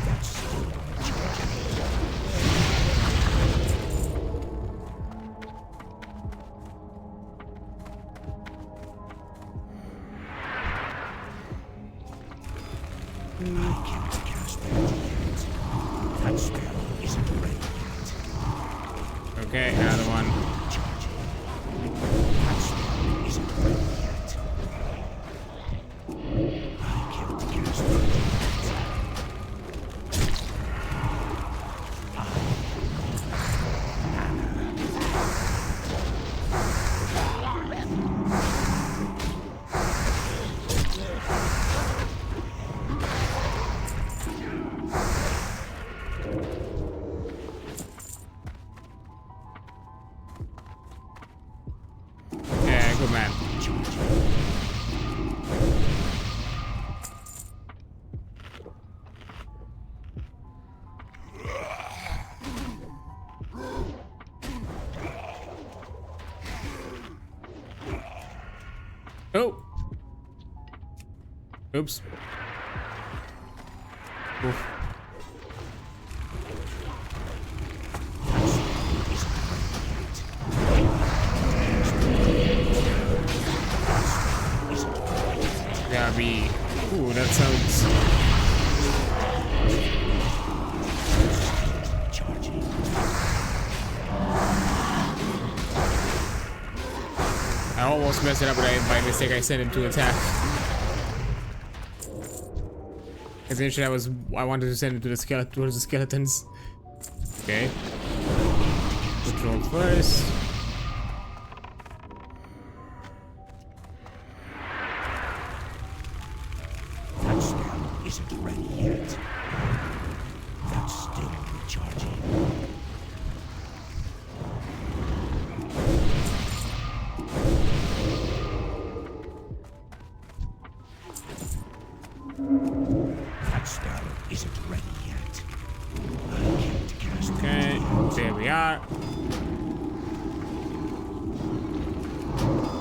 That's still recharging. I can't cast that yet. That spell isn't ready yet. Okay, another one. Recharging. That spell isn't ready yet. I can't cast that yet. Yeah, good man. Oh. Oops. Oof. Gotta be. Ooh, that sounds. Charging. I almost messed it up, but by mistake I sent him to attack. Essentially, I wanted to send him to the towards the skeletons. Okay. Patrol first. That spell isn't ready yet. That's still recharging. That spell isn't ready yet. I can't cast it. Okay, there we are.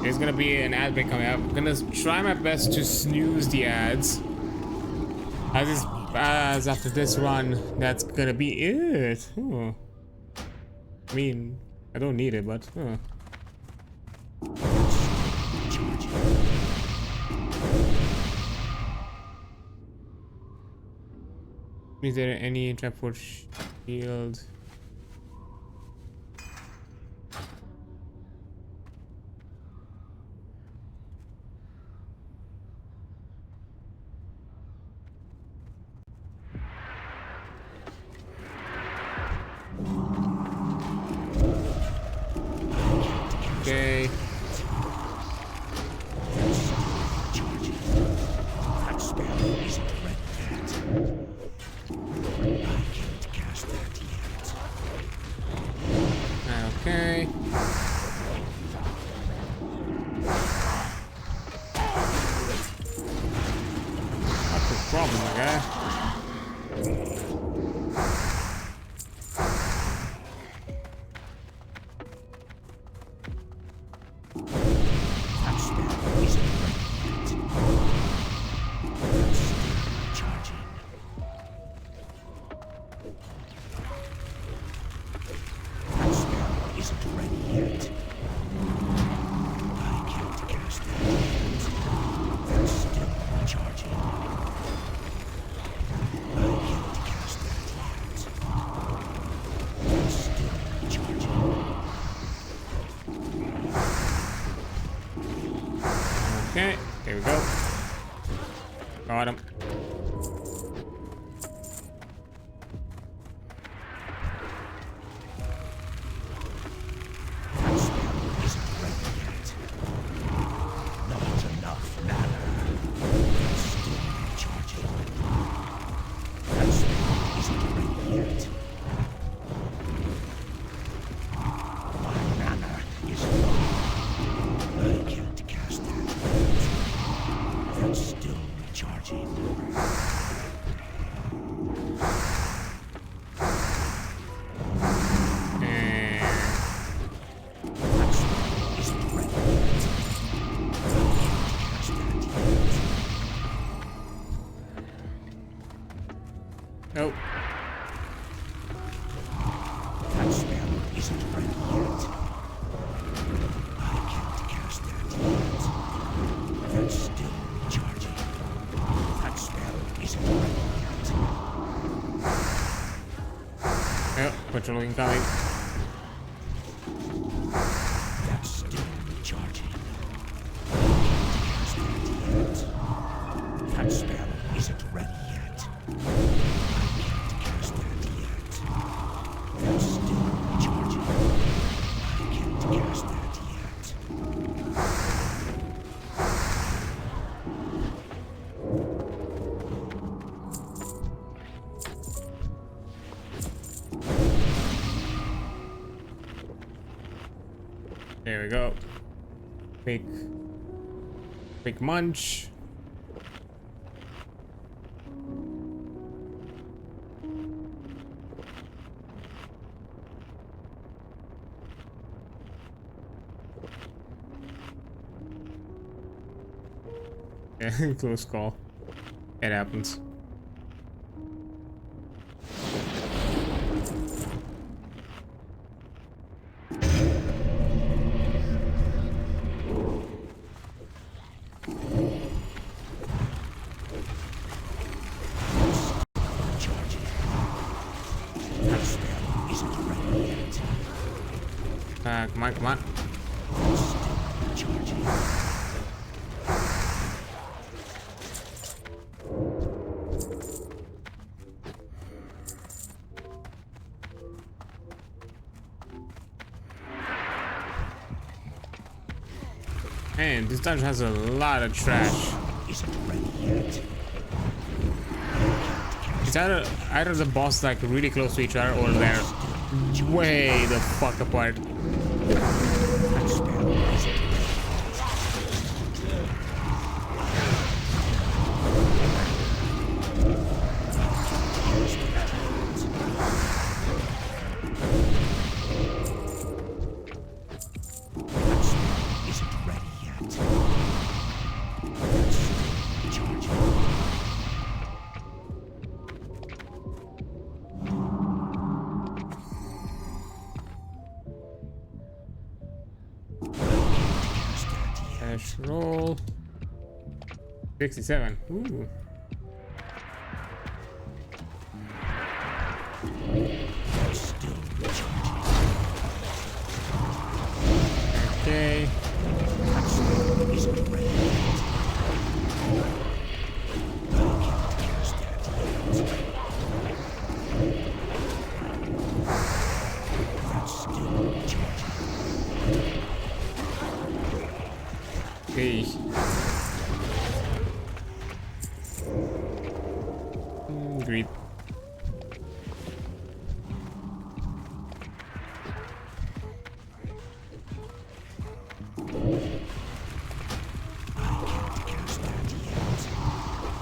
There's gonna be an ad break coming up. I'm gonna try my best to snooze the ads. As after this run, that's gonna be it. I mean, I don't need it, but. Is there any trap for shield? Okay. That spell isn't ready yet. I can't cast that yet. Okay. That's the problem, my guy. That spell isn't ready yet. That's still recharging. That spell isn't ready yet. I can't cast that yet. That's still recharging. I can't cast that yet. That's still recharging. Okay, there we go. Got him. That spell isn't ready yet. Not enough mana. That's still recharging. That spell isn't ready yet. My mana is low. I can't cast that yet. That's still recharging. And That spell isn't ready yet. I can't cast that yet. oh, That spell isn't ready yet. I can't cast that yet. That's still recharging. That spell isn't ready yet. oh, patrol incoming. That's still recharging. I can't cast that yet. That spell isn't ready yet. I can't cast that yet. That's still recharging. I can't cast that yet. There we go. Quick munch. Yeah, close call. It happens. Recharging. That spell isn't ready yet. Come on, come on. It's still Charging. Man, this dungeon has a lot of trash. Isn't ready yet. It's either the boss like really close to each other or they're way the fuck apart. That spell isn't ready. That spell isn't ready yet. That's charging. Dash roll. 67. Ooh. That's still recharging. Okay. That spell isn't ready yet. I can't cast that yet. That's still recharging. Okay. Great. Cast that yet. Cast that yet.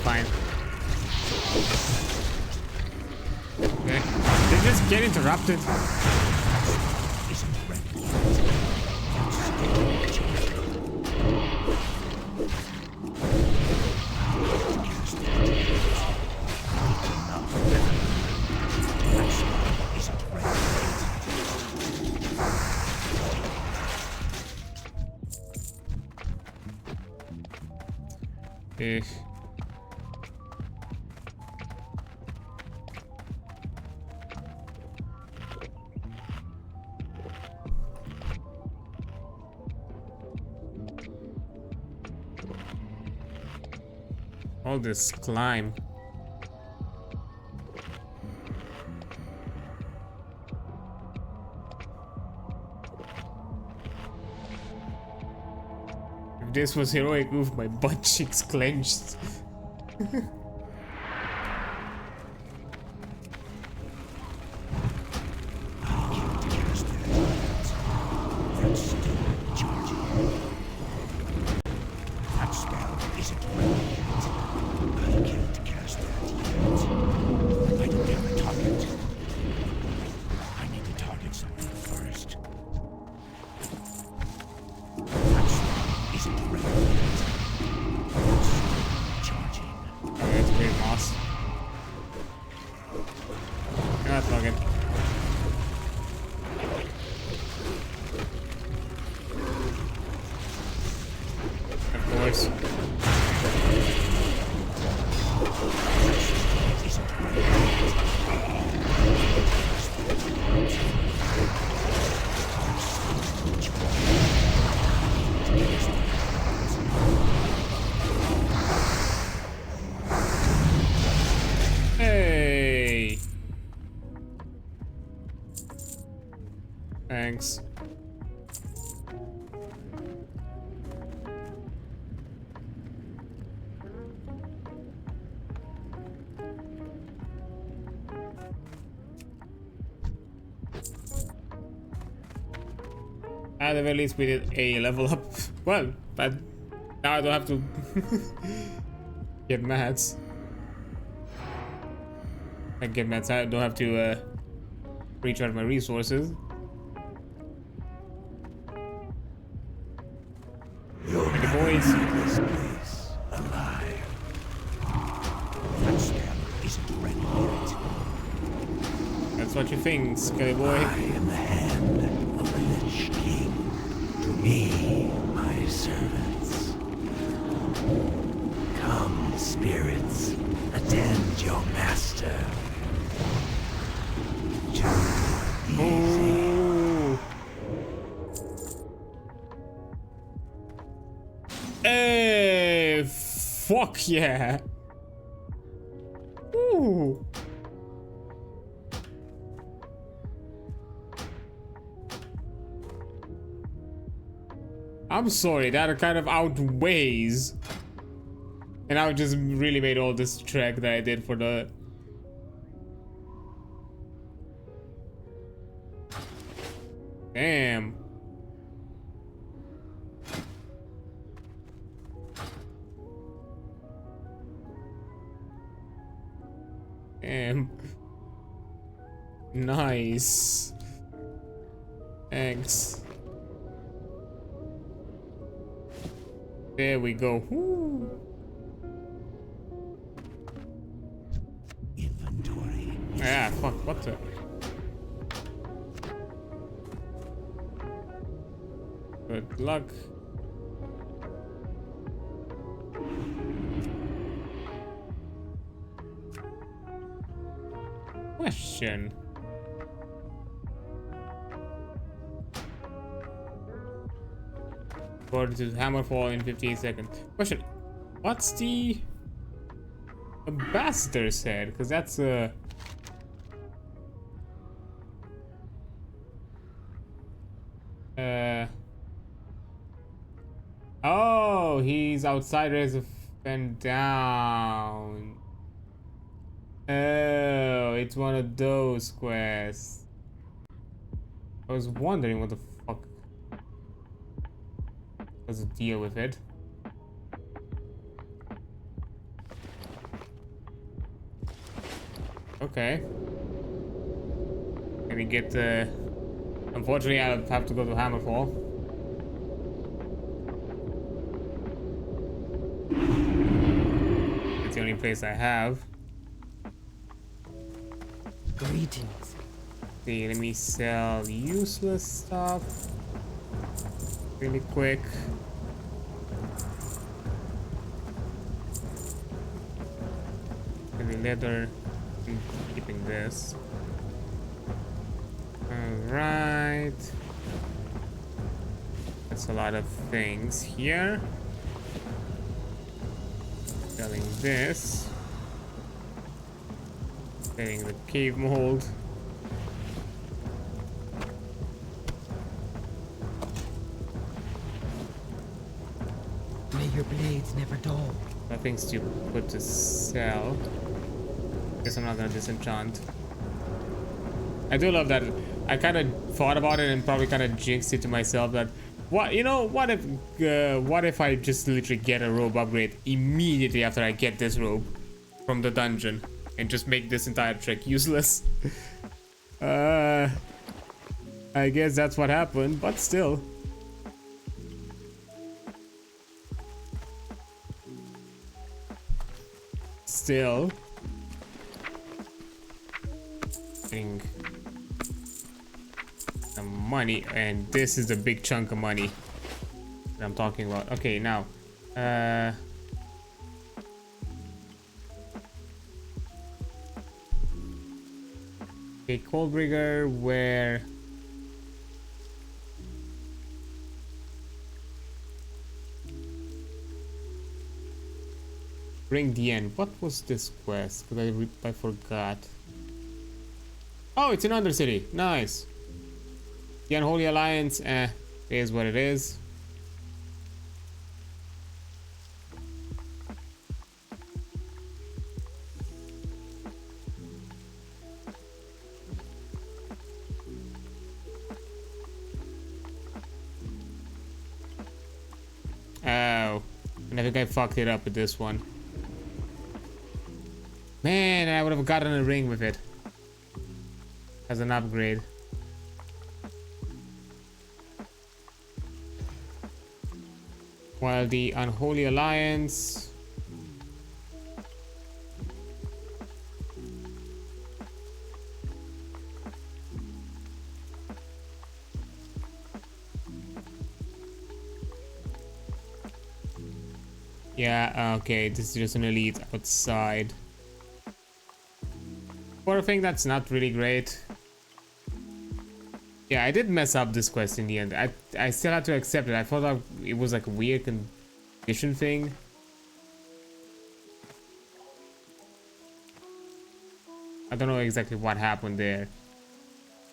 Fine. Okay. They just get interrupted. Isn't ready yet. That's still recharging. Cast that yet. Enough. That spell isn't ready Eh. All this climb. If this was heroic move, my butt cheeks clenched. Cast that yet. That's still charging. That spell isn't ready yet. I can't cast that yet. I don't have a target. I need to target something first. That spell isn't ready yet. That's still charging. Oh, that's great, moss. That's not good. Of course. Isn't ready yet. Hey. Thanks. At the very least, we did a level up. Well, but now I don't have to get mats. I get mats. I don't have to recharge my resources. Like the boys. This place alive. That spell isn't ready yet. That's what you think, Skelly boy. I am the hand of the Lich. servants. Come, spirits, attend your master. Easy. Hey, fuck yeah. Ooh. I'm sorry, that kind of outweighs. And I just really made all this trek that I did for the... Damn. Damn. Nice. Thanks. There we go. Woo. Inventory. Yeah, fuck, what the? Good luck. Question. According to Hammerfall in 15 seconds. Question. What's the ambassador said? Because that's a... Oh, he's outsiders and down. Oh, it's one of those quests. I was wondering what the fuck was the deal with it. Okay. Let me get the... Unfortunately, I'll have to go to Hammerfall. It's the only place I have. Greetings. See, let me sell useless stuff really quick. Heavy leather. I'm keeping this. Alright. That's a lot of things here. Selling this. Selling the cave mold. May your blades never dull. Nothing's too good to sell. Guess I'm not gonna disenchant. I do love that. I kind of thought about it and probably kind of jinxed it to myself that, what, you know, what if I just literally get a robe upgrade immediately after I get this robe from the dungeon and just make this entire trick useless. I guess that's what happened, but still. Still. Getting some money, and this is the big chunk of money that I'm talking about. Okay, now okay, Coldbrigger, where bring the end. What was this quest? Because I forgot. Oh, it's in Undercity. Nice. The Unholy Alliance, is what it is. Oh, and I think I fucked it up with this one. Man, I would have gotten a ring with it as an upgrade. While the Unholy Alliance, Yeah, okay, this is just an elite outside. For a thing that's not really great. Yeah, I did mess up this quest in the end. I still had to accept it. I thought it was like a weird condition thing. I don't know exactly what happened there.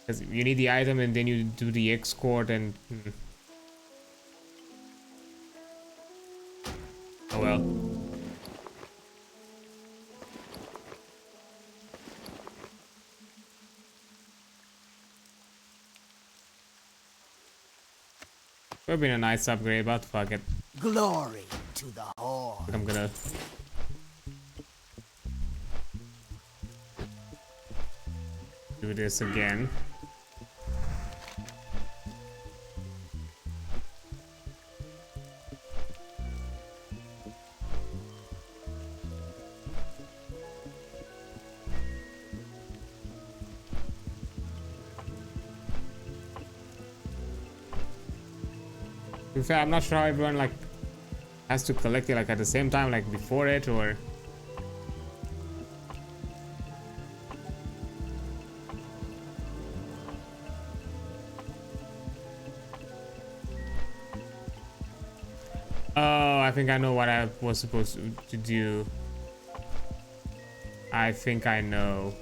Because you need the item and then you do the escort and... Oh well. Would have been a nice upgrade, but fuck it. Glory to the Horde. I'm gonna... do this again. In fact, I'm not sure how everyone like has to collect it like at the same time like before it or... Oh, I think I know what I was supposed to do. I think I know.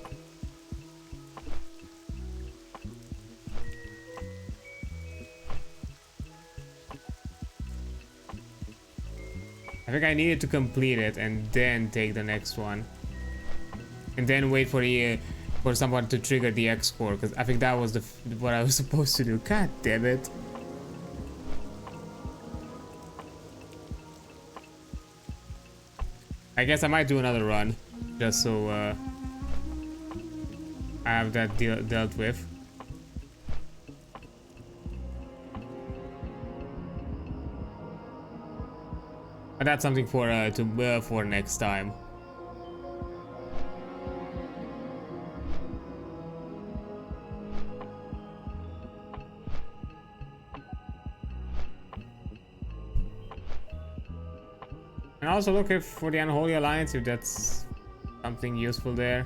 I think I needed to complete it and then take the next one. And then wait for the for someone to trigger the X core, because I think that was what I was supposed to do. God damn it. I guess I might do another run, just so I have that dealt with. But that's something for next time. And also look for the Unholy Alliance if that's something useful there.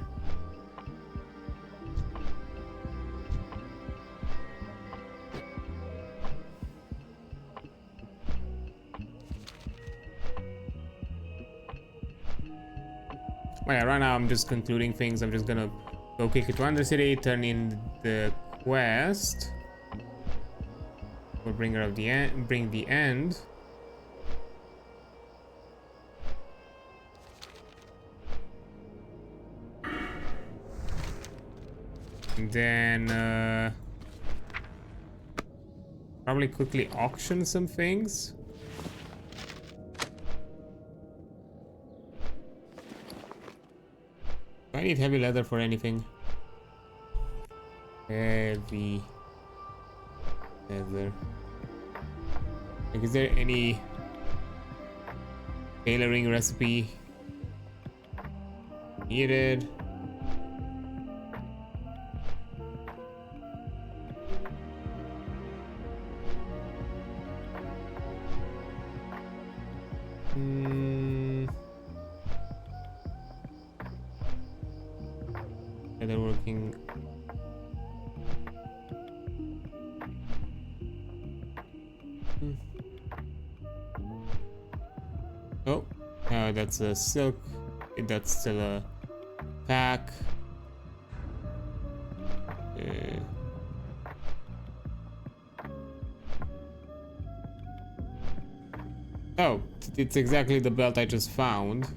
Well, yeah, right now I'm just concluding things. I'm just gonna go kick it to Undercity, turn in the quest for Bringer of the End, bring the end. And then probably quickly auction some things. Do I need heavy leather for anything? Heavy leather. Like, is there any tailoring recipe needed? They're working. Oh, that's a silk. That's still a pack. Oh, it's exactly the belt I just found.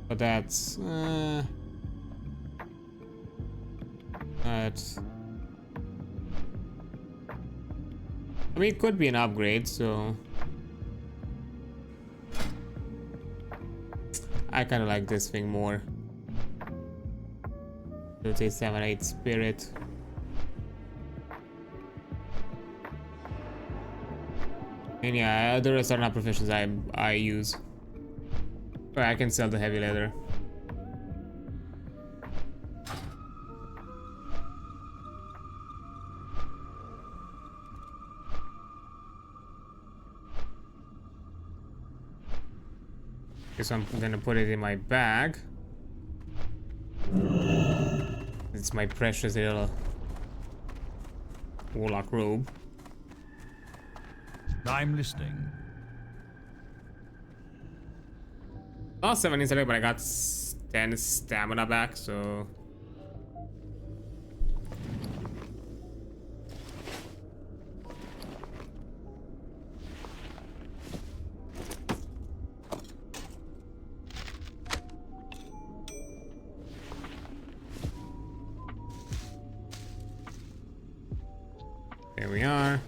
But that's I mean, it could be an upgrade, so I kind of like this thing more. Let's say 7-8 spirit. And yeah, the rest are not professions I use. But I can sell the heavy leather. So I'm gonna put it in my bag. It's my precious little warlock robe. I'm listening. Lost 7 intellect, but I got 10 stamina back, so. There we are.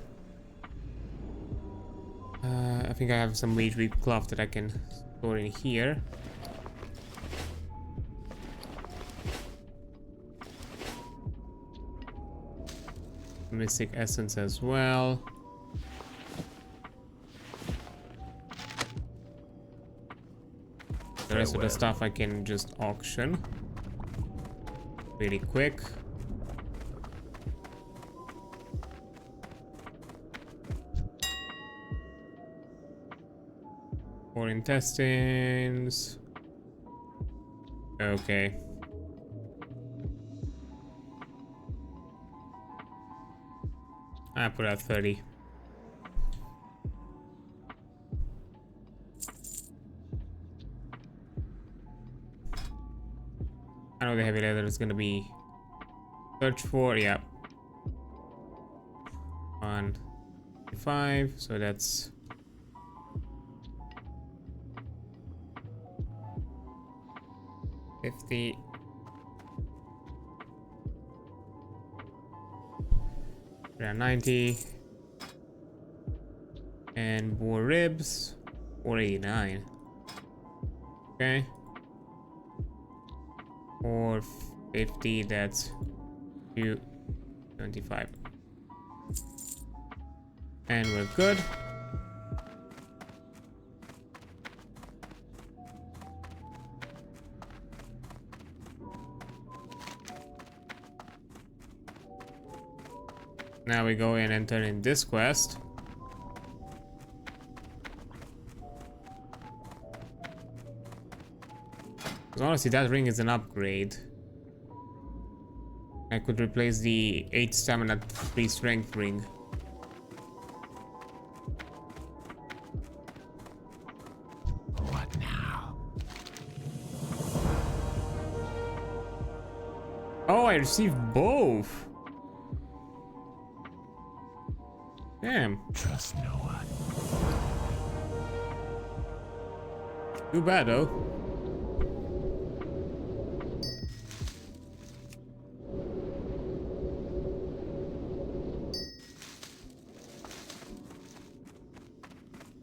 I think I have some mage weep cloth that I can store in here. Mystic essence as well. The rest of the stuff I can just auction really quick. More intestines. Okay. I put out 30. I know the heavy leather is gonna be search for, yeah. 1, 5, so that's 50. Around 90. And more ribs. 489. Okay. 450, that's 225. And we're good. Now we go and enter in this quest. Because honestly, that ring is an upgrade. I could replace the 8 stamina 3 strength ring. What now? Oh, I received both. Damn. Trust no one. Too bad though.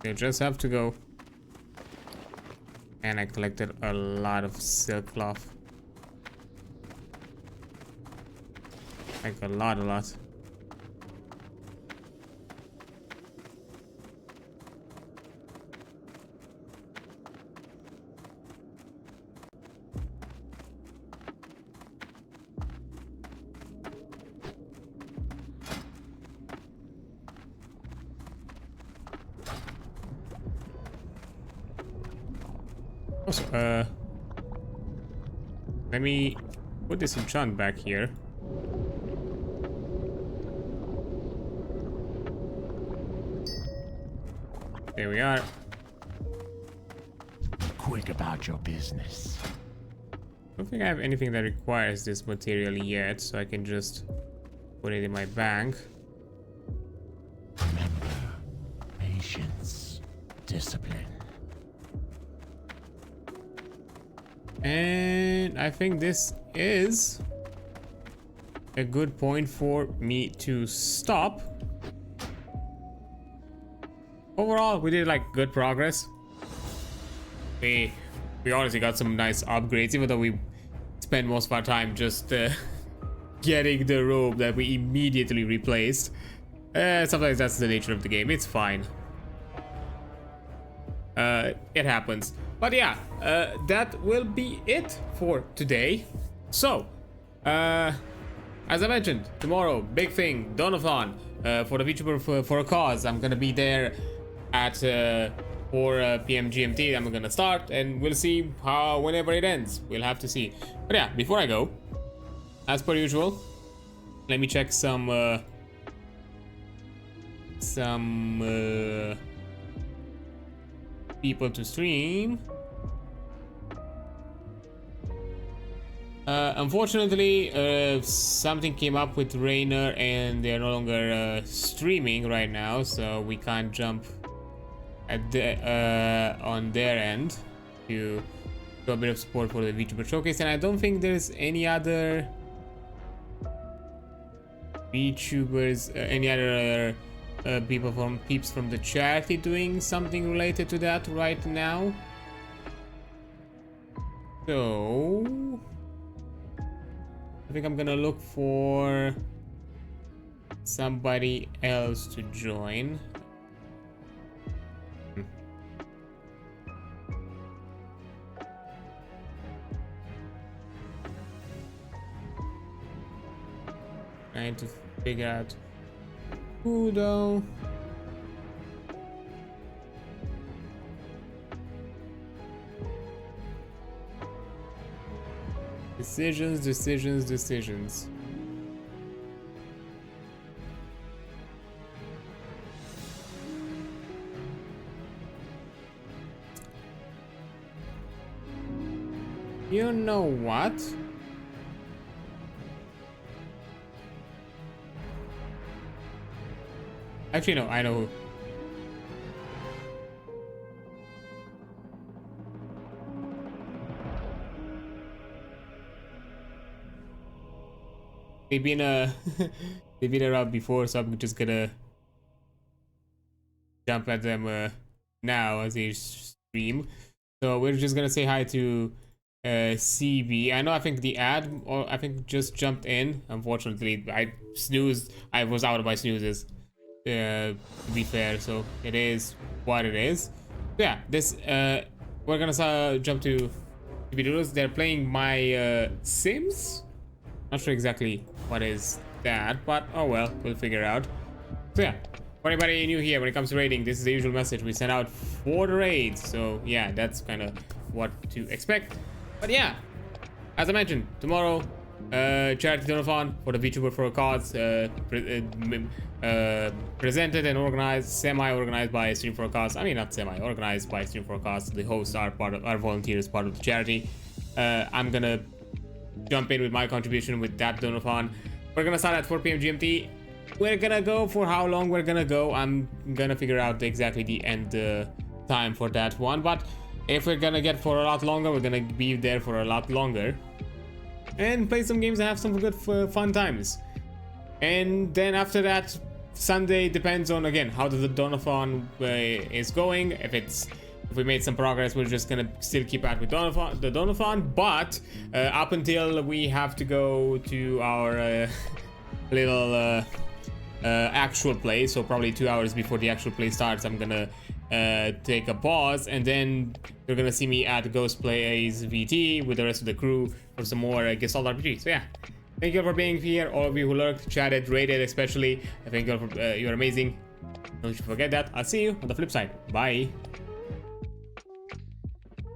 You just have to go. And I collected a lot of silk cloth. Like a lot. Also, let me put this enchant back here. There we are. Quick about your business. I don't think I have anything that requires this material yet, so I can just put it in my bank. Remember, patience, discipline. And I think this is a good point for me to stop. Overall, we did like good progress. We honestly got some nice upgrades, even though we spent most of our time just getting the robe that we immediately replaced. Sometimes that's the nature of the game. It's fine. It happens. But yeah, that will be it for today. So, as I mentioned, tomorrow, big thing, Dawn-a-thon, for the VTuber for a cause. I'm gonna be there at 4 p.m. GMT. I'm gonna start, and we'll see how whenever it ends. We'll have to see. But yeah, before I go, as per usual, let me check some people to stream. Unfortunately, something came up with Rainer and they're no longer streaming right now, so we can't jump at the on their end to do a bit of support for the VTuber showcase. And I don't think there's any other VTubers, any other peeps from the charity doing something related to that right now. So I think I'm gonna look for somebody else to join. Trying to figure out who though. Decisions. You know what? Actually, no, I know who. They've been they've been around before, so I'm just gonna jump at them now as they stream. So we're just gonna say hi to CB. I know, I think the ad, or I think just jumped in. Unfortunately, I snoozed. I was out of my snoozes. To be fair, so it is what it is. So yeah, this we're gonna jump to videos. They're playing my Sims. Not sure exactly what is that, but oh well, we'll figure out. So yeah, for anybody new here, when it comes to raiding, this is the usual message we send out for the raids. So yeah, that's kind of what to expect. But yeah, as I mentioned, tomorrow, charity donathon for the VTuber for a cause, presented and organized, semi-organized by Stream for a Cause. I mean, not semi-organized by Stream for a Cause. The hosts are volunteers, part of the charity. I'm gonna jump in with my contribution with that donathon. We're gonna start at 4 p.m. GMT. We're gonna go for how long we're gonna go. I'm gonna figure out exactly the end time for that one. But if we're gonna get for a lot longer, we're gonna be there for a lot longer and play some games and have some good fun times. And then after that, Sunday depends on again how the donathon is going. If we made some progress, we're just gonna still keep at with the donathon. But up until we have to go to our little actual play, so probably 2 hours before the actual play starts, I'm gonna take a pause, and then you're gonna see me at Ghost Plays VT with the rest of the crew for some more Gestalt RPG. So yeah, thank you all for being here, all of you who lurked, chatted, rated especially. I think you're amazing. Don't you forget that. I'll see you on the flip side. Bye.